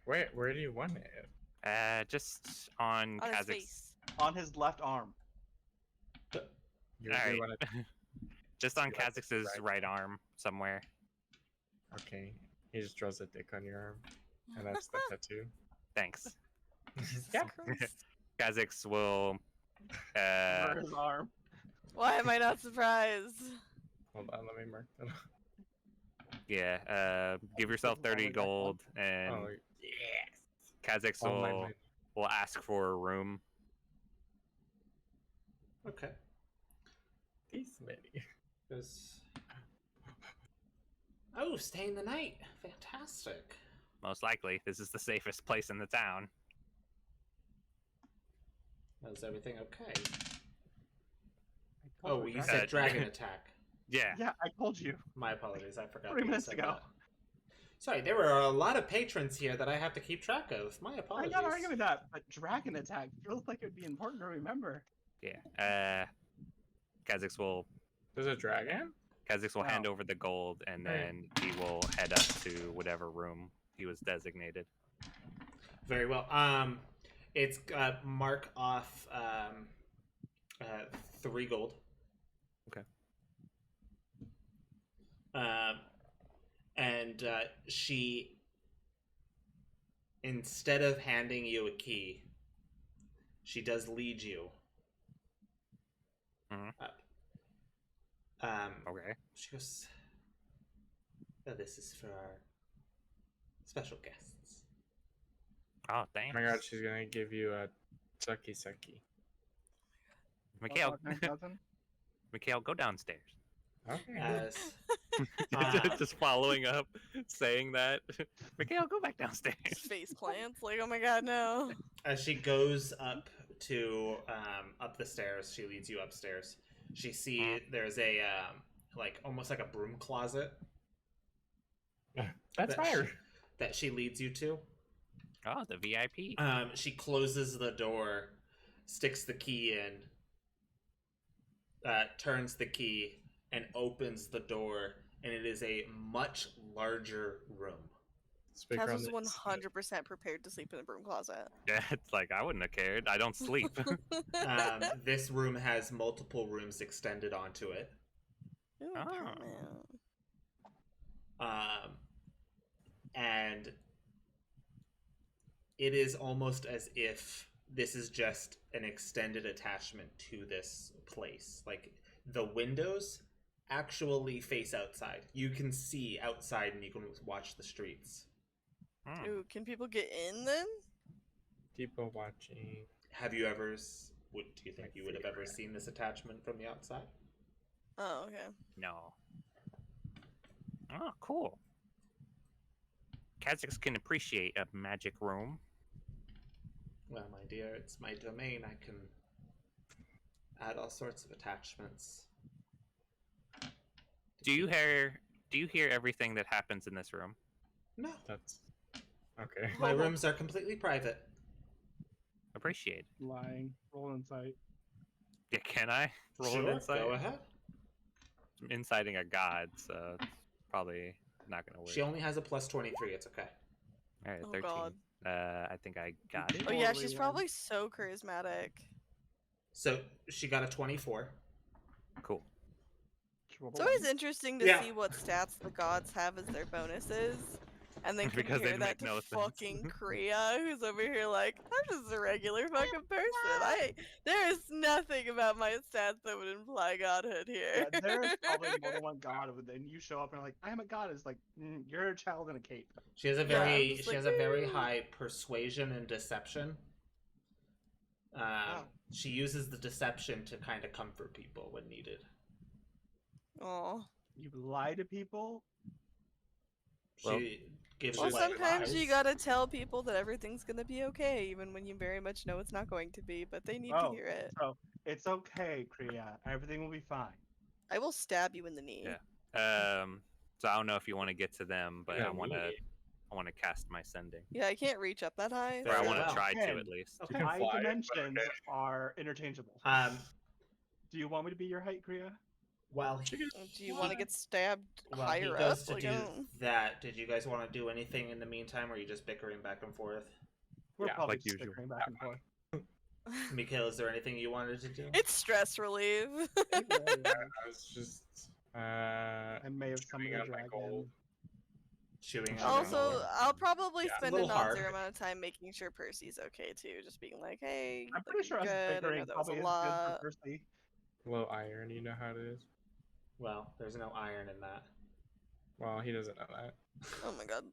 [SPEAKER 6] Where do you want it?
[SPEAKER 2] Just on
[SPEAKER 1] On his
[SPEAKER 2] Kha'Zix.
[SPEAKER 1] face.
[SPEAKER 4] On his left arm.
[SPEAKER 6] You
[SPEAKER 2] All right.
[SPEAKER 6] wanna...
[SPEAKER 2] Just on
[SPEAKER 6] You like this,
[SPEAKER 2] Kazakh's
[SPEAKER 6] right?
[SPEAKER 2] right arm somewhere.
[SPEAKER 6] Okay. He just draws a dick on your arm, and that's the tattoo.
[SPEAKER 2] Thanks.
[SPEAKER 6] Yeah.
[SPEAKER 1] Christ.
[SPEAKER 2] Kazakh's will.
[SPEAKER 4] For his arm.
[SPEAKER 1] Why am I not surprised?
[SPEAKER 6] Hold on, let me mark that.
[SPEAKER 2] Yeah. Give yourself
[SPEAKER 4] This is all
[SPEAKER 2] 30
[SPEAKER 4] we got one.
[SPEAKER 2] gold, and
[SPEAKER 6] Oh, yes.
[SPEAKER 2] Kazakh's
[SPEAKER 6] All my
[SPEAKER 2] will
[SPEAKER 6] money.
[SPEAKER 2] ask for a room.
[SPEAKER 5] Okay.
[SPEAKER 6] These many.
[SPEAKER 5] There's... Oh, staying the night. Fantastic.
[SPEAKER 2] Most likely, this is the safest place in the town.
[SPEAKER 5] Is everything okay?
[SPEAKER 4] I told
[SPEAKER 5] Oh,
[SPEAKER 4] you,
[SPEAKER 5] you
[SPEAKER 4] right?
[SPEAKER 5] said dragon attack.
[SPEAKER 2] Yeah.
[SPEAKER 4] Yeah, I told you.
[SPEAKER 5] My apologies. I forgot.
[SPEAKER 4] 3
[SPEAKER 5] that you
[SPEAKER 4] minutes
[SPEAKER 5] said
[SPEAKER 4] ago.
[SPEAKER 5] that. Sorry, there were a lot of patrons here that I have to keep track of. My
[SPEAKER 4] I'm
[SPEAKER 5] apologies.
[SPEAKER 4] not arguing that, but dragon attack feels like it would be important to remember.
[SPEAKER 2] Yeah. Kazakh's will
[SPEAKER 6] There's a dragon?
[SPEAKER 2] hand
[SPEAKER 4] Wow.
[SPEAKER 2] over the gold, and
[SPEAKER 6] Right.
[SPEAKER 2] then he will head up to whatever room he was designated.
[SPEAKER 5] Very well. It's mark off 3 gold.
[SPEAKER 2] Okay.
[SPEAKER 5] And she, instead of handing you a key, she does lead you
[SPEAKER 2] Mhm.
[SPEAKER 5] up.
[SPEAKER 2] Okay.
[SPEAKER 5] She goes, "Oh, this is for our special guests."
[SPEAKER 2] Oh,
[SPEAKER 6] Oh
[SPEAKER 2] thanks.
[SPEAKER 6] my god, she's gonna give you a sucky sucky.
[SPEAKER 2] Mikhail,
[SPEAKER 4] My cousin?
[SPEAKER 2] Mikhail, go downstairs.
[SPEAKER 6] Okay.
[SPEAKER 5] As
[SPEAKER 2] Just following up, saying that. Mikhail, go back downstairs.
[SPEAKER 1] Face plants. Like, oh my god, no.
[SPEAKER 5] As she goes up to up the stairs, she leads you upstairs. She see there's a like almost like a broom closet
[SPEAKER 6] That's
[SPEAKER 5] that
[SPEAKER 6] fire.
[SPEAKER 5] that she leads you to.
[SPEAKER 2] Oh, the VIP.
[SPEAKER 5] She closes the door, sticks the key in, turns the key, and opens the door, and it is a much larger room.
[SPEAKER 6] Speaker
[SPEAKER 1] Kaz
[SPEAKER 6] on
[SPEAKER 1] was
[SPEAKER 6] the
[SPEAKER 1] 100% prepared to sleep in a broom closet.
[SPEAKER 2] Yeah, it's like I wouldn't have cared. I don't sleep.
[SPEAKER 5] This room has multiple rooms extended onto it.
[SPEAKER 1] Ooh,
[SPEAKER 2] Oh.
[SPEAKER 1] man.
[SPEAKER 5] And it is almost as if this is just an extended attachment to this place. Like the windows actually face outside. You can see outside and you can watch the streets.
[SPEAKER 2] Hmm.
[SPEAKER 1] Ooh, can people get in then?
[SPEAKER 6] people watching.
[SPEAKER 5] Have you ever? Do you think
[SPEAKER 6] My
[SPEAKER 5] you would have ever
[SPEAKER 6] favorite.
[SPEAKER 5] seen this attachment from the outside?
[SPEAKER 1] Oh, okay.
[SPEAKER 2] No. Oh, cool. Kazakhs can appreciate a magic room.
[SPEAKER 5] Well, my dear, it's my domain. I can add all sorts of attachments.
[SPEAKER 2] Do you hear everything that happens in this room?
[SPEAKER 5] No,
[SPEAKER 6] That's okay.
[SPEAKER 5] my rooms are completely private.
[SPEAKER 2] Appreciate.
[SPEAKER 4] Lying. Roll insight.
[SPEAKER 2] Yeah, can I roll
[SPEAKER 5] Sure,
[SPEAKER 2] an insight?
[SPEAKER 5] go ahead.
[SPEAKER 2] I'm inciting a god, so it's probably not gonna work.
[SPEAKER 5] She only has a plus 23. It's okay.
[SPEAKER 2] All right,
[SPEAKER 1] Oh,
[SPEAKER 2] 13.
[SPEAKER 1] God.
[SPEAKER 2] I think I got it.
[SPEAKER 1] Oh yeah,
[SPEAKER 4] Totally
[SPEAKER 1] she's
[SPEAKER 4] won.
[SPEAKER 1] probably so charismatic.
[SPEAKER 5] So she got a 24.
[SPEAKER 2] Cool.
[SPEAKER 1] It's always interesting to
[SPEAKER 5] Yeah.
[SPEAKER 1] see what stats the gods have as their bonuses, and then
[SPEAKER 2] Because they
[SPEAKER 1] compare that
[SPEAKER 2] make
[SPEAKER 1] to
[SPEAKER 2] no sense.
[SPEAKER 1] fucking Kriya, who's over here like, I'm just a regular fucking person. There is nothing about my stats that would imply godhood here.
[SPEAKER 4] Yeah, there's probably more than one god, and then you show up and like, I am a goddess. Like, you're a child in a cape.
[SPEAKER 5] She has a
[SPEAKER 1] Yeah, I'm
[SPEAKER 5] very
[SPEAKER 1] just
[SPEAKER 5] she
[SPEAKER 1] like,
[SPEAKER 5] has a very
[SPEAKER 1] "Woo."
[SPEAKER 5] high persuasion and deception. She uses the deception to kind of comfort people when needed.
[SPEAKER 1] Oh.
[SPEAKER 4] You lie to people.
[SPEAKER 5] She
[SPEAKER 2] Well-
[SPEAKER 5] gives
[SPEAKER 1] Well,
[SPEAKER 5] you white
[SPEAKER 1] sometimes you
[SPEAKER 5] lies.
[SPEAKER 1] gotta tell people that everything's gonna be okay, even when you very much know it's not going to be, but they need to
[SPEAKER 4] Oh.
[SPEAKER 1] hear it.
[SPEAKER 4] So it's okay, Kriya. Everything will be fine.
[SPEAKER 1] I will stab you in the knee.
[SPEAKER 2] Yeah. So I don't know if you want to get to them, but
[SPEAKER 6] Yeah,
[SPEAKER 2] I want to.
[SPEAKER 6] me.
[SPEAKER 2] I want to cast my sending,
[SPEAKER 1] Yeah, I can't reach up that high.
[SPEAKER 2] or I
[SPEAKER 5] Very
[SPEAKER 2] want to
[SPEAKER 5] well.
[SPEAKER 2] try to
[SPEAKER 4] Okay.
[SPEAKER 2] at least.
[SPEAKER 5] Okay.
[SPEAKER 6] can
[SPEAKER 4] My
[SPEAKER 6] fly, but
[SPEAKER 4] dimensions
[SPEAKER 6] okay.
[SPEAKER 4] are interchangeable. Do you want me to be your height, Kriya?
[SPEAKER 5] While
[SPEAKER 1] Do you want to get stabbed
[SPEAKER 5] while he
[SPEAKER 1] higher
[SPEAKER 5] goes
[SPEAKER 1] up?
[SPEAKER 5] to
[SPEAKER 1] Like,
[SPEAKER 5] do
[SPEAKER 1] I don't-
[SPEAKER 5] that, did you guys want to do anything in the meantime, or are you just bickering back and forth?
[SPEAKER 4] We're
[SPEAKER 2] Yeah,
[SPEAKER 4] probably
[SPEAKER 2] like usual.
[SPEAKER 4] bickering back and forth.
[SPEAKER 5] Mikhail, is there anything you wanted to do?
[SPEAKER 1] It's stress relief.
[SPEAKER 4] It really is.
[SPEAKER 6] I was just
[SPEAKER 4] I may have summoned
[SPEAKER 6] chewing
[SPEAKER 4] a
[SPEAKER 6] on my
[SPEAKER 4] dragon.
[SPEAKER 6] gold.
[SPEAKER 5] Chewing on
[SPEAKER 1] Also,
[SPEAKER 5] your gold?
[SPEAKER 1] I'll probably
[SPEAKER 6] Yeah.
[SPEAKER 1] spend
[SPEAKER 5] A
[SPEAKER 1] a
[SPEAKER 5] little hard.
[SPEAKER 1] non-zero amount of time making sure Percy's okay too. Just being like, hey,
[SPEAKER 4] I'm
[SPEAKER 1] like,
[SPEAKER 4] pretty sure
[SPEAKER 1] you're
[SPEAKER 4] us
[SPEAKER 1] good. I
[SPEAKER 4] bickering
[SPEAKER 1] know that was
[SPEAKER 4] probably
[SPEAKER 1] a
[SPEAKER 4] is good
[SPEAKER 1] lot.
[SPEAKER 4] for Percy.
[SPEAKER 6] Low iron, you know how it is.
[SPEAKER 5] Well, there's no iron in that.
[SPEAKER 6] Well, he doesn't know that.
[SPEAKER 1] Oh my god.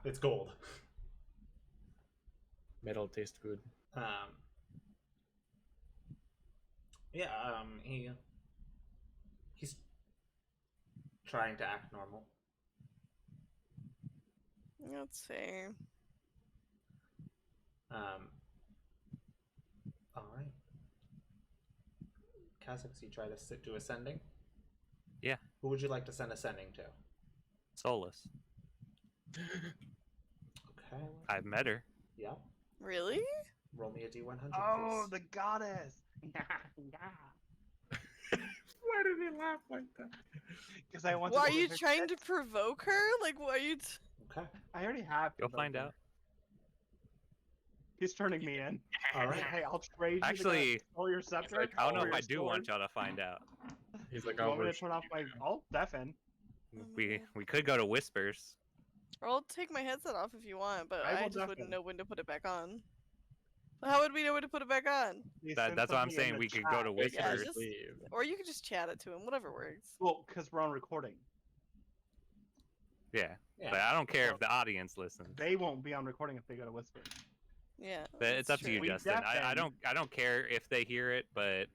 [SPEAKER 5] It's gold.
[SPEAKER 6] Metal tastes good.
[SPEAKER 5] Yeah, he's trying to act normal.
[SPEAKER 1] That's fair.
[SPEAKER 5] All right. Kha'Zix, you try to do ascending?
[SPEAKER 2] Yeah.
[SPEAKER 5] Who would you like to send ascending to?
[SPEAKER 2] Solus.
[SPEAKER 5] Okay.
[SPEAKER 2] I've met her.
[SPEAKER 5] Yeah.
[SPEAKER 1] Really?
[SPEAKER 5] Roll me a d100,
[SPEAKER 4] Oh,
[SPEAKER 5] please.
[SPEAKER 4] the goddess!
[SPEAKER 6] Why did he laugh like that?
[SPEAKER 4] Because I want.
[SPEAKER 1] Why are you trying to provoke her? Like, why are you?
[SPEAKER 5] Okay.
[SPEAKER 4] I already have.
[SPEAKER 2] You'll
[SPEAKER 4] to
[SPEAKER 2] find
[SPEAKER 4] vote
[SPEAKER 2] out.
[SPEAKER 4] He's turning me in.
[SPEAKER 5] All right.
[SPEAKER 4] Hey, I'll trade you.
[SPEAKER 2] Actually,
[SPEAKER 4] all your scepter.
[SPEAKER 6] like,
[SPEAKER 2] I don't know
[SPEAKER 4] for
[SPEAKER 2] if
[SPEAKER 4] your
[SPEAKER 2] I do
[SPEAKER 4] sword.
[SPEAKER 2] want y'all to find out.
[SPEAKER 6] He's like,
[SPEAKER 4] You
[SPEAKER 6] I'll
[SPEAKER 4] want me to
[SPEAKER 6] worship
[SPEAKER 4] turn off
[SPEAKER 6] you
[SPEAKER 4] my?
[SPEAKER 6] now.
[SPEAKER 4] I'll deafen.
[SPEAKER 2] We could go to Whispers.
[SPEAKER 1] Or I'll take my headset off if you want, but
[SPEAKER 4] I
[SPEAKER 1] I
[SPEAKER 4] will
[SPEAKER 1] just wouldn't
[SPEAKER 4] definitely.
[SPEAKER 1] know when to put it back on. How would we know when to put it back on?
[SPEAKER 4] He
[SPEAKER 2] That's
[SPEAKER 4] sent
[SPEAKER 2] what I'm
[SPEAKER 4] something in
[SPEAKER 2] saying.
[SPEAKER 4] the
[SPEAKER 2] We could go
[SPEAKER 4] chat.
[SPEAKER 2] to
[SPEAKER 6] They can
[SPEAKER 1] Yeah,
[SPEAKER 2] Whispers.
[SPEAKER 6] just
[SPEAKER 1] just-
[SPEAKER 6] leave.
[SPEAKER 1] Or you could just chat it to him, whatever works.
[SPEAKER 4] Well, because we're on recording.
[SPEAKER 2] Yeah,
[SPEAKER 5] Yeah.
[SPEAKER 2] but I don't care if the audience listens.
[SPEAKER 4] They won't be on recording if they go to Whisper.
[SPEAKER 1] Yeah.
[SPEAKER 2] But it's
[SPEAKER 1] that's
[SPEAKER 2] up to you,
[SPEAKER 1] true.
[SPEAKER 4] We
[SPEAKER 2] Justin. I
[SPEAKER 4] deafen.
[SPEAKER 2] don't care if they hear it, but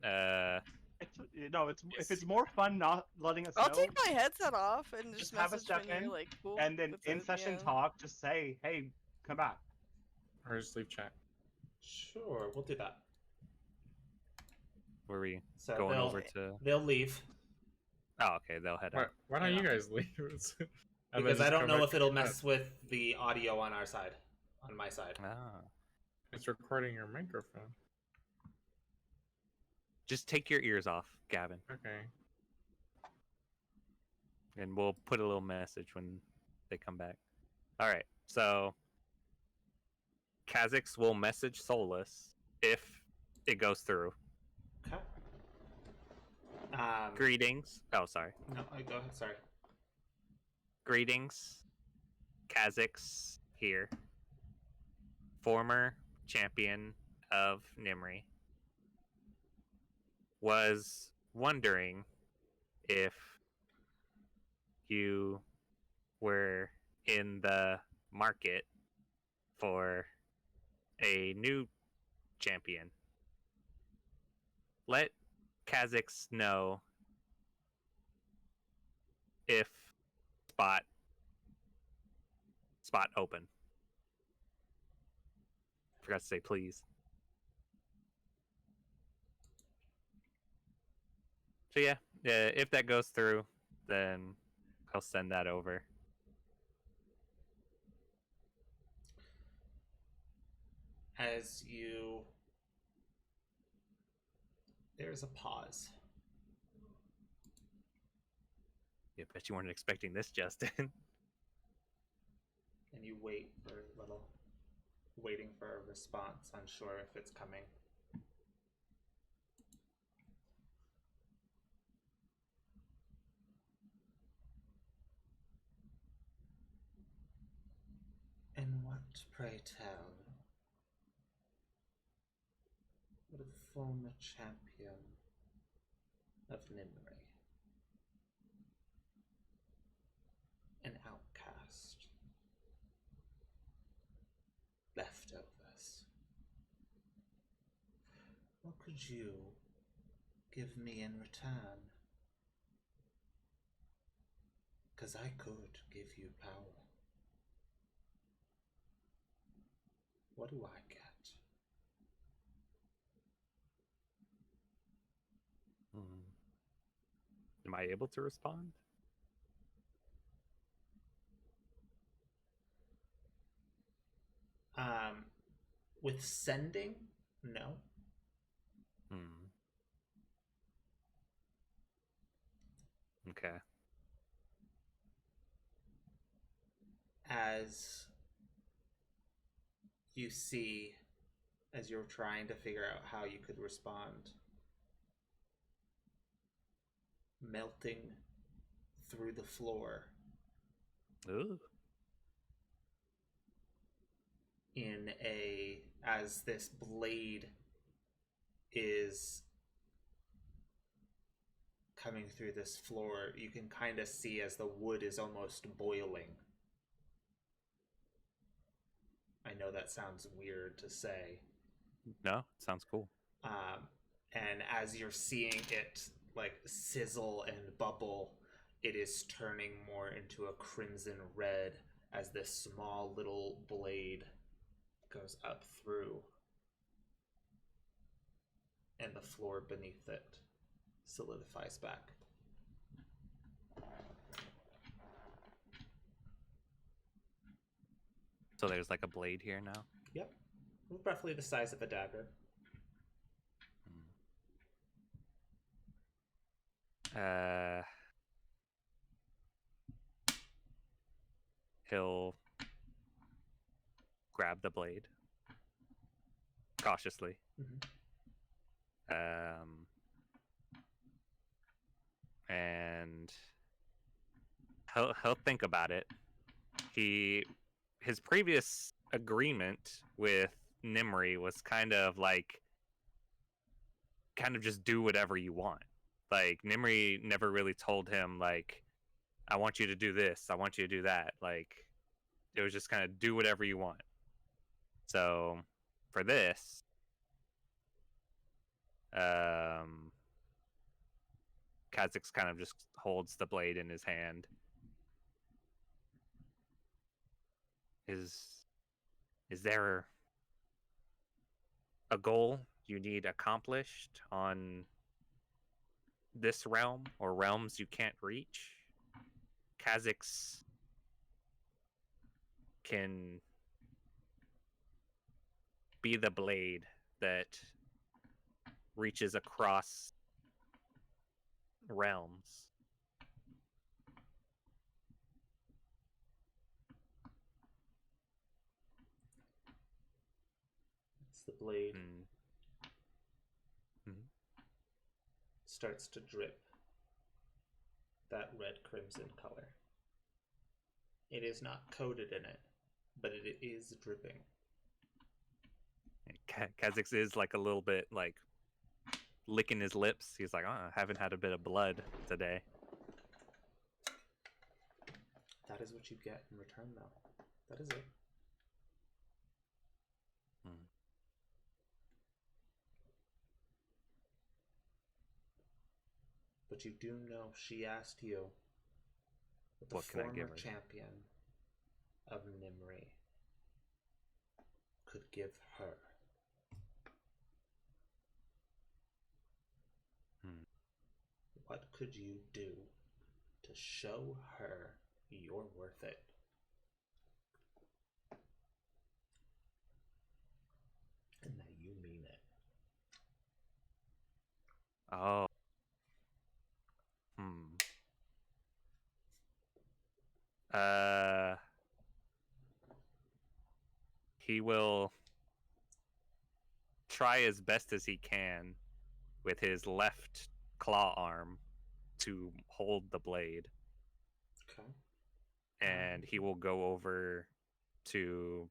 [SPEAKER 4] It's no, it's if it's more fun not letting us
[SPEAKER 1] I'll
[SPEAKER 4] know,
[SPEAKER 1] take my headset off and just
[SPEAKER 4] have us
[SPEAKER 1] message when
[SPEAKER 4] step
[SPEAKER 1] you're
[SPEAKER 4] in,
[SPEAKER 1] like cool.
[SPEAKER 4] and then
[SPEAKER 1] with
[SPEAKER 4] in
[SPEAKER 1] it,
[SPEAKER 4] session
[SPEAKER 1] yeah.
[SPEAKER 4] talk, just say, "Hey, come back."
[SPEAKER 6] Or just leave chat.
[SPEAKER 5] Sure, we'll do that.
[SPEAKER 2] were we
[SPEAKER 5] So
[SPEAKER 2] going
[SPEAKER 5] they'll,
[SPEAKER 2] over to?
[SPEAKER 5] they'll leave
[SPEAKER 2] Oh, okay, they'll head out.
[SPEAKER 6] Why don't
[SPEAKER 5] Yeah.
[SPEAKER 6] you guys leave? And then
[SPEAKER 5] because I
[SPEAKER 6] just
[SPEAKER 5] don't
[SPEAKER 6] come
[SPEAKER 5] know
[SPEAKER 6] back
[SPEAKER 5] if
[SPEAKER 6] to
[SPEAKER 5] it'll
[SPEAKER 6] chat.
[SPEAKER 5] mess with the audio on our side, on my side.
[SPEAKER 2] Ah.
[SPEAKER 6] It's recording your microphone.
[SPEAKER 2] Just take your ears off, Gavin,
[SPEAKER 6] Okay.
[SPEAKER 2] and we'll put a little message when they come back. All right, so Kha'Zix will message Solus if it goes through.
[SPEAKER 5] Okay.
[SPEAKER 2] Greetings. Oh, sorry.
[SPEAKER 5] No, go ahead. Sorry.
[SPEAKER 2] Greetings. Kha'Zix here. Former champion of Nimri. Was wondering if you were in the market for a new champion. Let Kha'Zix know if spot open. Forgot to say please. So yeah, if that goes through, then I'll send that over.
[SPEAKER 5] As you... There's a pause.
[SPEAKER 2] Yeah, bet you weren't expecting this, Justin.
[SPEAKER 5] And you wait for a little. Waiting for a response, unsure if it's coming. And what, pray tell, would a former champion of Nimri, an outcast, leftovers, what could you give me in return? 'Cause I could give you power. What do I get?
[SPEAKER 2] Am I able to respond?
[SPEAKER 5] With sending, no.
[SPEAKER 2] Okay.
[SPEAKER 5] As you see as you're trying to figure out how you could respond. Melting through the floor
[SPEAKER 2] Ooh.
[SPEAKER 5] as this blade is coming through this floor, you can kind of see as the wood is almost boiling. I know that sounds weird to say.
[SPEAKER 2] No, it sounds cool.
[SPEAKER 5] And as you're seeing it like sizzle and bubble, it is turning more into a crimson red as this small little blade goes up through, and the floor beneath it solidifies back.
[SPEAKER 2] So there's like a blade here now.
[SPEAKER 5] Yep. Roughly the size of a dagger.
[SPEAKER 2] He'll grab the blade cautiously. And he'll think about it. His previous agreement with Nimri was kind of just do whatever you want. Like, Nimri never really told him, like, I want you to do this, I want you to do that. Like, it was just kind of do whatever you want. So, for this, Kha'Zix kind of just holds the blade in his hand. Is there a goal you need accomplished on this realm or realms you can't reach? Kha'Zix can be the blade that reaches across realms.
[SPEAKER 5] It's the blade starts to drip that red crimson color. It is not coated in it, but it is dripping.
[SPEAKER 2] Kha'Zix is like a little bit like licking his lips. He's like, I haven't had a bit of blood today.
[SPEAKER 5] That is what you get in return, though. That is it. But you do know she asked you what the
[SPEAKER 2] What can I give
[SPEAKER 5] former
[SPEAKER 2] her?
[SPEAKER 5] champion of Nimri could give her. What could you do to show her you're worth it? And that you mean it.
[SPEAKER 2] Oh. He will try as best as he can with his left claw arm to hold the blade.
[SPEAKER 5] Okay.
[SPEAKER 2] And he will go over to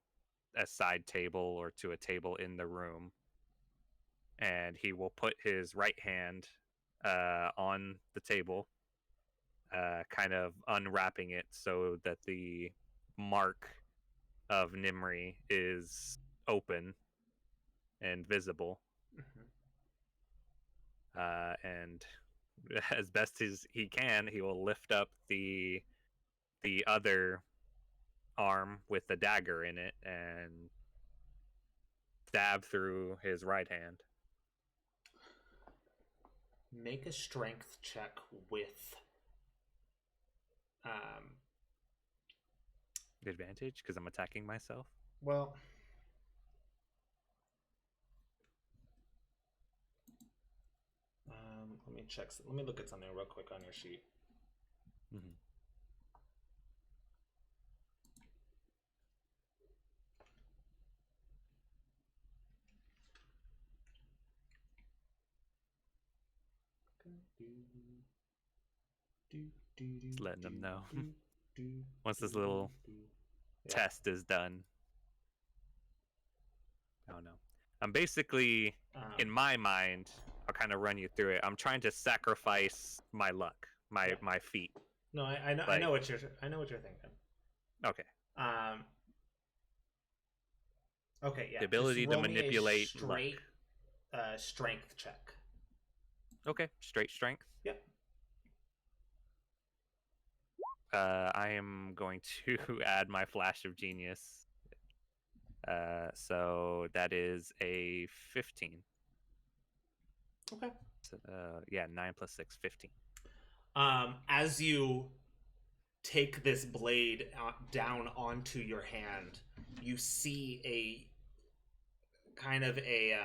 [SPEAKER 2] a side table or to a table in the room, and he will put his right hand on the table, kind of unwrapping it so that the mark of Nimri is open and visible. And as best as he can, he will lift up the other arm with the dagger in it and stab through his right hand.
[SPEAKER 5] Make a strength check with
[SPEAKER 2] Advantage because I'm attacking myself.
[SPEAKER 5] well, let me check. Let me look at something real quick on your sheet.
[SPEAKER 2] Just letting them know. Once this little test is done. Oh no. I'm basically, in my mind, I'll kind of run you through it. I'm trying to sacrifice my luck, my feet.
[SPEAKER 5] No, I know. I know what you're thinking.
[SPEAKER 2] Okay.
[SPEAKER 5] Okay. Yeah.
[SPEAKER 2] The ability
[SPEAKER 5] Just
[SPEAKER 2] to
[SPEAKER 5] roll me a
[SPEAKER 2] manipulate
[SPEAKER 5] straight, strength check.
[SPEAKER 2] Okay, straight strength.
[SPEAKER 5] Yep.
[SPEAKER 2] I am going to add my flash of genius. So that is a 15.
[SPEAKER 5] Okay.
[SPEAKER 2] So, yeah, 9 plus 6, 15.
[SPEAKER 5] As you take this blade down onto your hand, you see a kind of a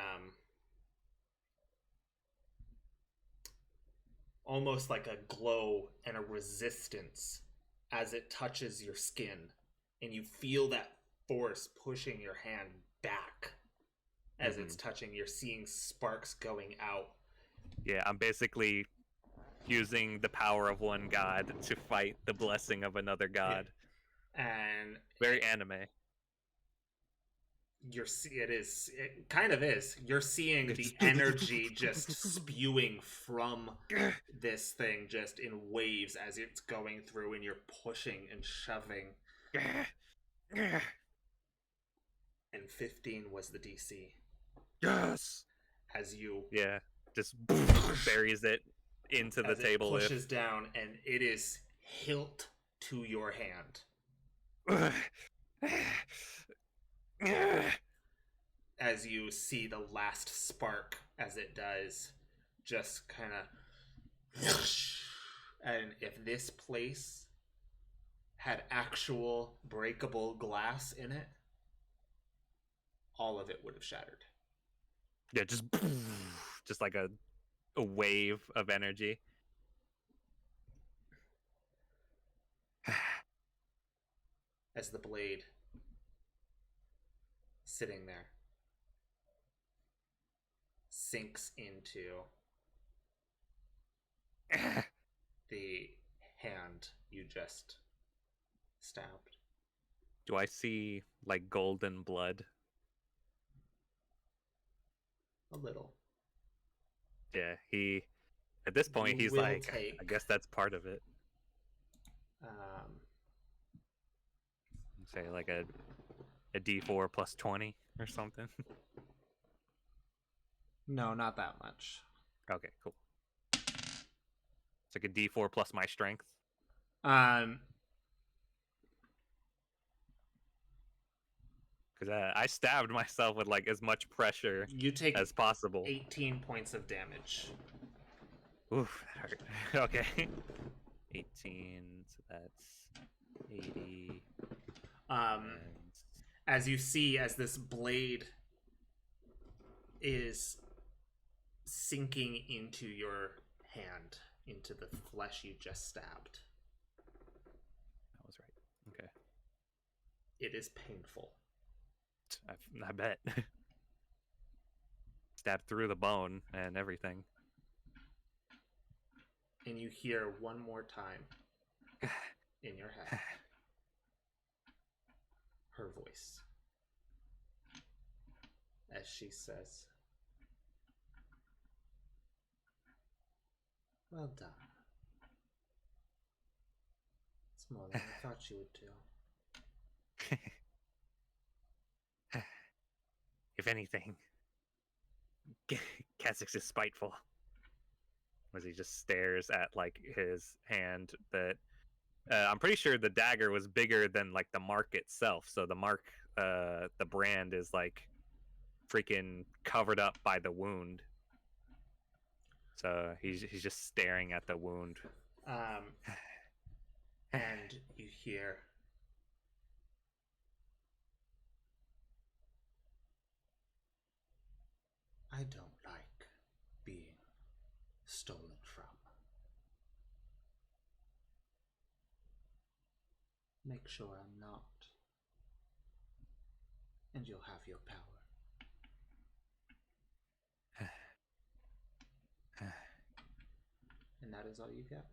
[SPEAKER 5] almost like a glow and a resistance as it touches your skin, and you feel that force pushing your hand back as it's touching. You're seeing sparks going out.
[SPEAKER 2] Yeah, I'm basically using the power of one god to fight the blessing of another god.
[SPEAKER 5] And
[SPEAKER 2] very anime.
[SPEAKER 5] It kind of is. You're seeing the energy just spewing from this thing just in waves as it's going through, and you're pushing and shoving. And 15 was the DC.
[SPEAKER 2] Yes.
[SPEAKER 5] As you
[SPEAKER 2] just buries it into the table.
[SPEAKER 5] It pushes down, and it is hilt to your hand. As you see the last spark, as it does, just kind of. And if this place had actual breakable glass in it, all of it would have shattered.
[SPEAKER 2] Yeah, just like a wave of energy.
[SPEAKER 5] As the blade sitting there sinks into the hand you just stabbed.
[SPEAKER 2] Do I see like golden blood?
[SPEAKER 5] A little.
[SPEAKER 2] Yeah, at this point he's like, I guess that's part of it. Say like a D4 plus 20 or something.
[SPEAKER 5] No, not that much.
[SPEAKER 2] Okay, cool. It's like a D4 plus my strength. Because I stabbed myself with like as much pressure as possible.
[SPEAKER 5] 18 points of damage.
[SPEAKER 2] Oof, that hurt. Okay. 18, so that's 80.
[SPEAKER 5] As you see, as this blade is sinking into your hand, into the flesh you just stabbed.
[SPEAKER 2] That was right. Okay.
[SPEAKER 5] It is painful.
[SPEAKER 2] I bet. Stabbed through the bone and everything.
[SPEAKER 5] And you hear one more time in your head her voice as she says, "Well done. It's more than I thought you would do."
[SPEAKER 2] If anything, Kha'Zix is spiteful. As he just stares at like his hand that I'm pretty sure the dagger was bigger than like the mark itself. So the mark, the brand is like freaking covered up by the wound. So he's just staring at the wound.
[SPEAKER 5] And you hear, "I don't like being stolen from. Make sure I'm not, and you'll have your power." that is all you get.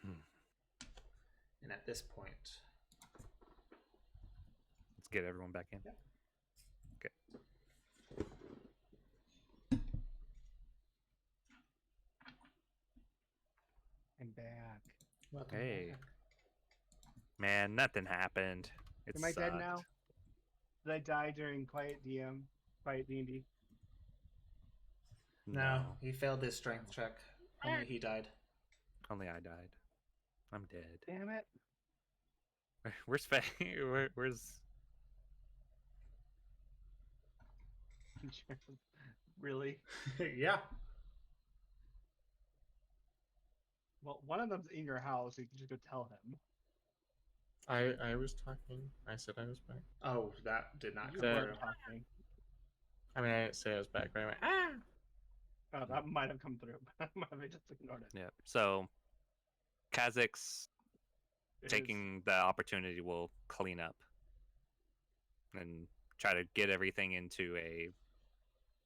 [SPEAKER 2] Hmm.
[SPEAKER 5] And at this point,
[SPEAKER 2] Let's get everyone back in.
[SPEAKER 5] Yep.
[SPEAKER 2] Okay.
[SPEAKER 4] I'm back.
[SPEAKER 5] welcome
[SPEAKER 2] Hey.
[SPEAKER 5] back.
[SPEAKER 2] Man, nothing happened. It
[SPEAKER 4] Am I dead
[SPEAKER 2] sucked.
[SPEAKER 4] now? Did I die during Quiet D&D?
[SPEAKER 5] No, he failed his strength check. Only he died.
[SPEAKER 2] Only I died. I'm dead.
[SPEAKER 4] Damn it.
[SPEAKER 2] Where's Faye? Where's...
[SPEAKER 4] Really?
[SPEAKER 5] Yeah.
[SPEAKER 4] Well, one of them's in your house. You can just go tell him.
[SPEAKER 6] I was talking. I said I was back.
[SPEAKER 5] Oh, that did not
[SPEAKER 4] You
[SPEAKER 5] come
[SPEAKER 4] weren't
[SPEAKER 5] through.
[SPEAKER 4] talking.
[SPEAKER 6] I mean, I didn't say I was back, but I went, ah!
[SPEAKER 4] Oh, that might have come through. I might have just ignored it.
[SPEAKER 2] Yeah. So, Kazakh's
[SPEAKER 4] It is-
[SPEAKER 2] taking the opportunity will clean up and try to get everything into a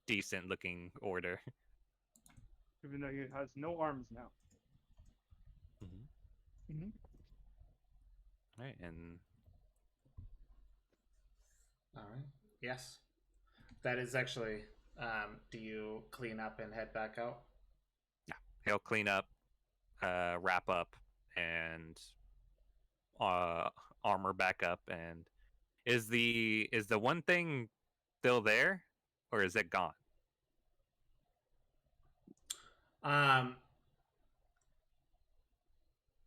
[SPEAKER 2] decent looking order.
[SPEAKER 4] Even though he has no arms now. Mm-hmm.
[SPEAKER 2] All right, and
[SPEAKER 5] All right. Yes. That is actually. Do you clean up and head back out?
[SPEAKER 2] he'll clean up, wrap up, and armor back up. And is the one thing still there, or is it gone?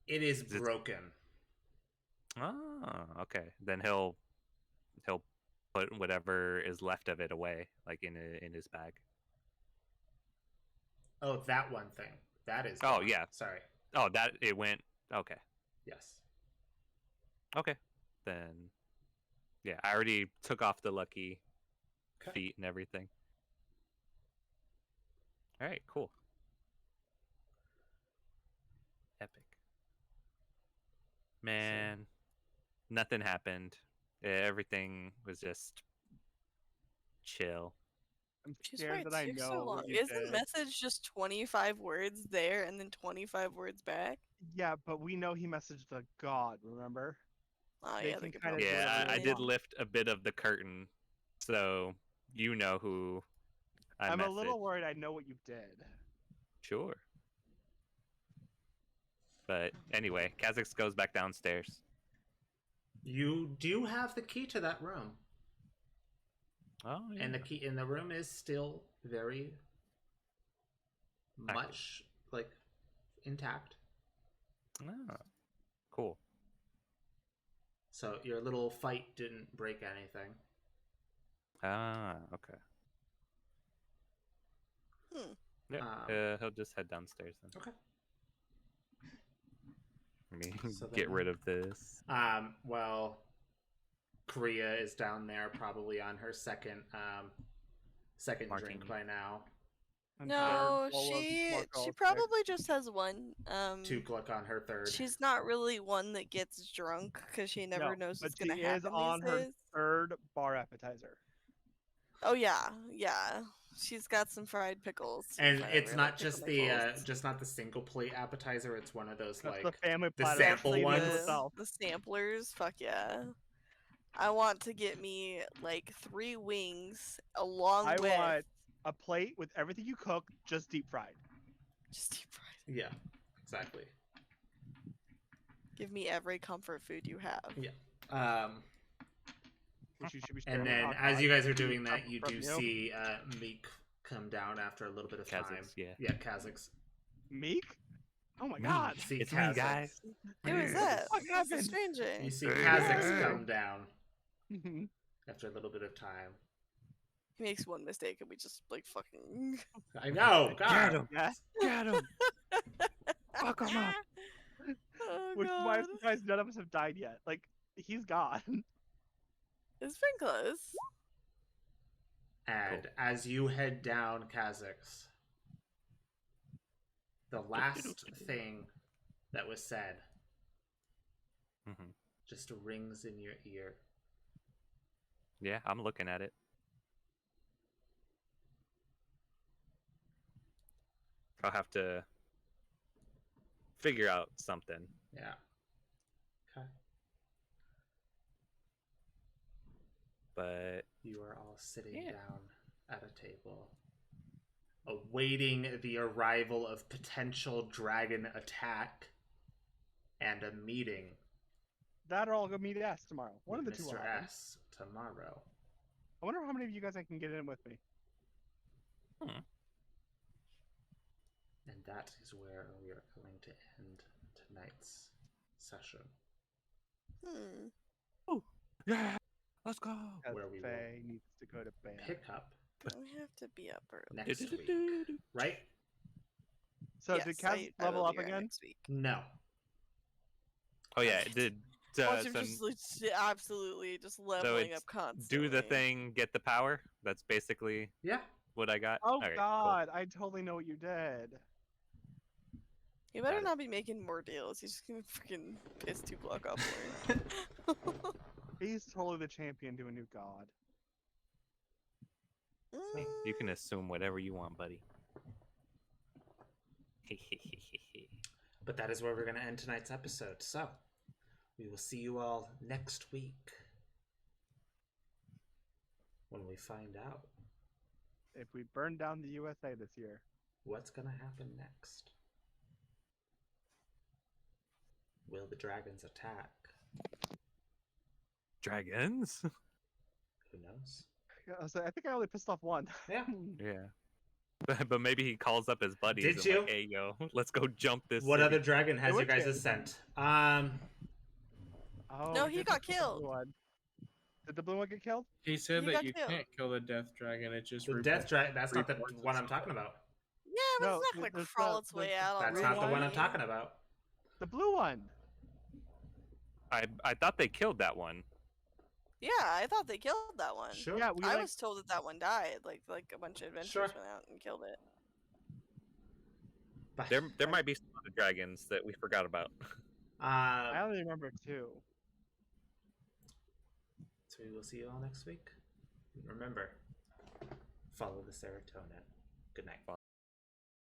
[SPEAKER 5] It is
[SPEAKER 2] Is it-
[SPEAKER 5] broken.
[SPEAKER 2] Oh, okay. Then he'll put whatever is left of it away, like in his bag.
[SPEAKER 5] Oh, that one thing. That is.
[SPEAKER 2] Oh,
[SPEAKER 5] gone.
[SPEAKER 2] yeah.
[SPEAKER 5] Sorry.
[SPEAKER 2] Oh, that it went. Okay.
[SPEAKER 5] Yes.
[SPEAKER 2] Okay. Then, yeah, I already took off the lucky
[SPEAKER 5] Okay.
[SPEAKER 2] feet and everything. All right, cool. Epic. Man, nothing happened. Everything was just chill.
[SPEAKER 4] I'm
[SPEAKER 1] She's
[SPEAKER 4] scared
[SPEAKER 1] right.
[SPEAKER 4] that I
[SPEAKER 1] Took
[SPEAKER 4] know
[SPEAKER 1] so
[SPEAKER 4] what
[SPEAKER 1] long.
[SPEAKER 4] you
[SPEAKER 1] Isn't
[SPEAKER 4] did.
[SPEAKER 1] message just 25 words there and then 25 words back?
[SPEAKER 4] Yeah, but we know he messaged the god, remember?
[SPEAKER 1] Oh
[SPEAKER 4] They
[SPEAKER 1] yeah,
[SPEAKER 4] can
[SPEAKER 1] they could
[SPEAKER 4] kinda
[SPEAKER 1] probably
[SPEAKER 4] do
[SPEAKER 1] do
[SPEAKER 2] Yeah,
[SPEAKER 1] that
[SPEAKER 4] whatever
[SPEAKER 2] I
[SPEAKER 4] they
[SPEAKER 2] did
[SPEAKER 1] later.
[SPEAKER 2] lift a bit of the curtain, so you know who
[SPEAKER 4] I'm a little
[SPEAKER 2] messaged.
[SPEAKER 4] worried I know what you did.
[SPEAKER 2] Sure. But anyway, Kazakhs goes back downstairs.
[SPEAKER 5] You do have the key to that room,
[SPEAKER 2] Oh, yeah.
[SPEAKER 5] and the key in the room is still very
[SPEAKER 2] Active.
[SPEAKER 5] much like intact.
[SPEAKER 2] Ah, cool.
[SPEAKER 5] So your little fight didn't break anything.
[SPEAKER 2] Ah, okay. Yeah, he'll just head downstairs then.
[SPEAKER 5] Okay.
[SPEAKER 2] Let me
[SPEAKER 5] So
[SPEAKER 2] get
[SPEAKER 5] then-
[SPEAKER 2] rid of this.
[SPEAKER 5] Well, Korea is down there probably on her second drink
[SPEAKER 2] Martini.
[SPEAKER 5] by now.
[SPEAKER 4] I'm
[SPEAKER 1] No,
[SPEAKER 4] scared all of
[SPEAKER 1] she
[SPEAKER 4] Marco
[SPEAKER 1] probably just has one.
[SPEAKER 5] Two Gluck on her third.
[SPEAKER 1] She's not really one that gets drunk because she never
[SPEAKER 4] No,
[SPEAKER 1] knows
[SPEAKER 4] but
[SPEAKER 1] what's gonna
[SPEAKER 4] she
[SPEAKER 1] happen
[SPEAKER 4] is on
[SPEAKER 1] these
[SPEAKER 4] her
[SPEAKER 1] days.
[SPEAKER 4] third bar appetizer.
[SPEAKER 1] Oh yeah, yeah. She's got some fried pickles. some
[SPEAKER 5] And
[SPEAKER 1] fried
[SPEAKER 5] it's not
[SPEAKER 1] pickle
[SPEAKER 5] just the
[SPEAKER 1] nickels.
[SPEAKER 5] just not the single plate appetizer. It's one of those
[SPEAKER 4] That's
[SPEAKER 5] like
[SPEAKER 4] the family
[SPEAKER 5] the
[SPEAKER 4] platter.
[SPEAKER 5] sample
[SPEAKER 4] Clean
[SPEAKER 5] ones.
[SPEAKER 4] itself.
[SPEAKER 1] The samplers. Fuck yeah. I want to get me like 3 wings along
[SPEAKER 4] I
[SPEAKER 1] with
[SPEAKER 4] want a plate with everything you cook, just deep fried.
[SPEAKER 1] just deep fried.
[SPEAKER 5] yeah, exactly.
[SPEAKER 1] Give me every comfort food you have.
[SPEAKER 4] Which you should be
[SPEAKER 5] And
[SPEAKER 4] sharing
[SPEAKER 5] then
[SPEAKER 4] with
[SPEAKER 5] as
[SPEAKER 4] Hot
[SPEAKER 5] you guys are
[SPEAKER 4] Dog.
[SPEAKER 5] doing that,
[SPEAKER 4] From
[SPEAKER 5] you do
[SPEAKER 4] you.
[SPEAKER 5] see Meek come down after a little bit of time.
[SPEAKER 2] Kazakhs, yeah.
[SPEAKER 5] Yeah, Kazakhs.
[SPEAKER 4] Meek? Oh my
[SPEAKER 2] Me.
[SPEAKER 4] god.
[SPEAKER 5] You see
[SPEAKER 2] It's
[SPEAKER 5] Kazakhs.
[SPEAKER 2] me, guys.
[SPEAKER 1] Who is that?
[SPEAKER 4] What
[SPEAKER 1] It's a
[SPEAKER 4] happened?
[SPEAKER 1] stranger.
[SPEAKER 5] You see
[SPEAKER 2] Hey.
[SPEAKER 5] Kazakhs come down
[SPEAKER 4] Mhm.
[SPEAKER 5] after a little bit of time.
[SPEAKER 1] He makes one mistake and we just like fucking.
[SPEAKER 5] I know,
[SPEAKER 2] Get
[SPEAKER 5] God.
[SPEAKER 2] him!
[SPEAKER 4] Yeah.
[SPEAKER 2] Get him! Fuck him up!
[SPEAKER 1] Oh,
[SPEAKER 4] Which is why I'm
[SPEAKER 1] God.
[SPEAKER 4] surprised none of us have died yet. Like, he's gone.
[SPEAKER 1] It's been close.
[SPEAKER 5] And as you head down Kazakhs, the last thing that was said
[SPEAKER 2] Mhm.
[SPEAKER 5] just rings in your ear.
[SPEAKER 2] Yeah, I'm looking at it. I'll have to figure out something.
[SPEAKER 5] Yeah. Okay.
[SPEAKER 2] But
[SPEAKER 5] You are all sitting
[SPEAKER 2] Yeah.
[SPEAKER 5] down at a table, awaiting the arrival of potential dragon attack and a meeting
[SPEAKER 4] That or I'll go meet S tomorrow. One of
[SPEAKER 5] with
[SPEAKER 4] the two.
[SPEAKER 5] Mr.
[SPEAKER 4] will happen.
[SPEAKER 5] S tomorrow.
[SPEAKER 4] I wonder how many of you guys I can get in with me.
[SPEAKER 5] And that is where we are going to end tonight's session.
[SPEAKER 2] yeah, let's go.
[SPEAKER 4] Because
[SPEAKER 5] Where we will
[SPEAKER 4] Faye needs to go to bed.
[SPEAKER 5] Pick up
[SPEAKER 1] We have to be up early.
[SPEAKER 5] next week. Right?
[SPEAKER 4] So
[SPEAKER 1] Yes,
[SPEAKER 4] did Kaz
[SPEAKER 1] I
[SPEAKER 4] level
[SPEAKER 1] will
[SPEAKER 4] up
[SPEAKER 1] be around
[SPEAKER 4] again?
[SPEAKER 1] next week.
[SPEAKER 5] No.
[SPEAKER 2] Oh yeah, it did.
[SPEAKER 1] Watch him
[SPEAKER 2] so
[SPEAKER 1] just absolutely just leveling
[SPEAKER 2] it's
[SPEAKER 1] up constantly.
[SPEAKER 2] do the thing, get the power. That's basically
[SPEAKER 5] Yeah.
[SPEAKER 2] what I got.
[SPEAKER 4] Oh
[SPEAKER 2] Alright, cool.
[SPEAKER 4] God, I totally know what you did.
[SPEAKER 1] You better
[SPEAKER 2] Got it.
[SPEAKER 1] not be making more deals. He's just gonna freaking piss 2 block off more.
[SPEAKER 4] He's totally the champion to a new god.
[SPEAKER 2] Hey, you can assume whatever you want, buddy.
[SPEAKER 5] But that is where we're going to end tonight's episode. So, we will see you all next week when we find out
[SPEAKER 4] If we burn down the USA this year.
[SPEAKER 5] what's going to happen next. Will the dragons attack?
[SPEAKER 2] Dragons?
[SPEAKER 5] Who knows?
[SPEAKER 4] Yeah, so I think I only pissed off one.
[SPEAKER 5] Yeah.
[SPEAKER 2] Yeah. But maybe he calls up his buddies
[SPEAKER 5] Did
[SPEAKER 2] and
[SPEAKER 5] you?
[SPEAKER 2] like, hey yo, let's go jump this.
[SPEAKER 5] What
[SPEAKER 2] city."
[SPEAKER 5] other dragon has you guys
[SPEAKER 4] Witches.
[SPEAKER 5] sent?
[SPEAKER 4] Oh,
[SPEAKER 1] No,
[SPEAKER 4] we
[SPEAKER 1] he
[SPEAKER 4] did
[SPEAKER 1] got
[SPEAKER 4] piss off the
[SPEAKER 1] killed.
[SPEAKER 4] blue one. Did the blue one get killed?
[SPEAKER 6] He said
[SPEAKER 1] He
[SPEAKER 6] that
[SPEAKER 1] got
[SPEAKER 6] you
[SPEAKER 1] killed.
[SPEAKER 6] can't kill the death dragon. It just
[SPEAKER 5] The
[SPEAKER 6] reports-
[SPEAKER 5] death dragon, that's not the
[SPEAKER 6] reports
[SPEAKER 5] one I'm
[SPEAKER 6] itself.
[SPEAKER 5] talking about.
[SPEAKER 1] Yeah, but
[SPEAKER 4] No,
[SPEAKER 1] it's not gonna
[SPEAKER 4] there's
[SPEAKER 1] crawl
[SPEAKER 4] the-
[SPEAKER 1] its way
[SPEAKER 4] there's-
[SPEAKER 1] out.
[SPEAKER 5] That's
[SPEAKER 1] already.
[SPEAKER 5] not the one I'm talking about.
[SPEAKER 4] The blue one.
[SPEAKER 2] I thought they killed that one.
[SPEAKER 1] Yeah, I thought they killed that one.
[SPEAKER 5] Sure.
[SPEAKER 4] Yeah, we
[SPEAKER 1] I
[SPEAKER 4] like,
[SPEAKER 1] was told that that one died. Like a bunch of adventurers
[SPEAKER 5] Sure.
[SPEAKER 1] went out and killed it.
[SPEAKER 5] But,
[SPEAKER 2] There might be some other dragons that we forgot about.
[SPEAKER 4] I only remember two.
[SPEAKER 5] So we will see you all next week. Remember, follow the serotonin. Good night.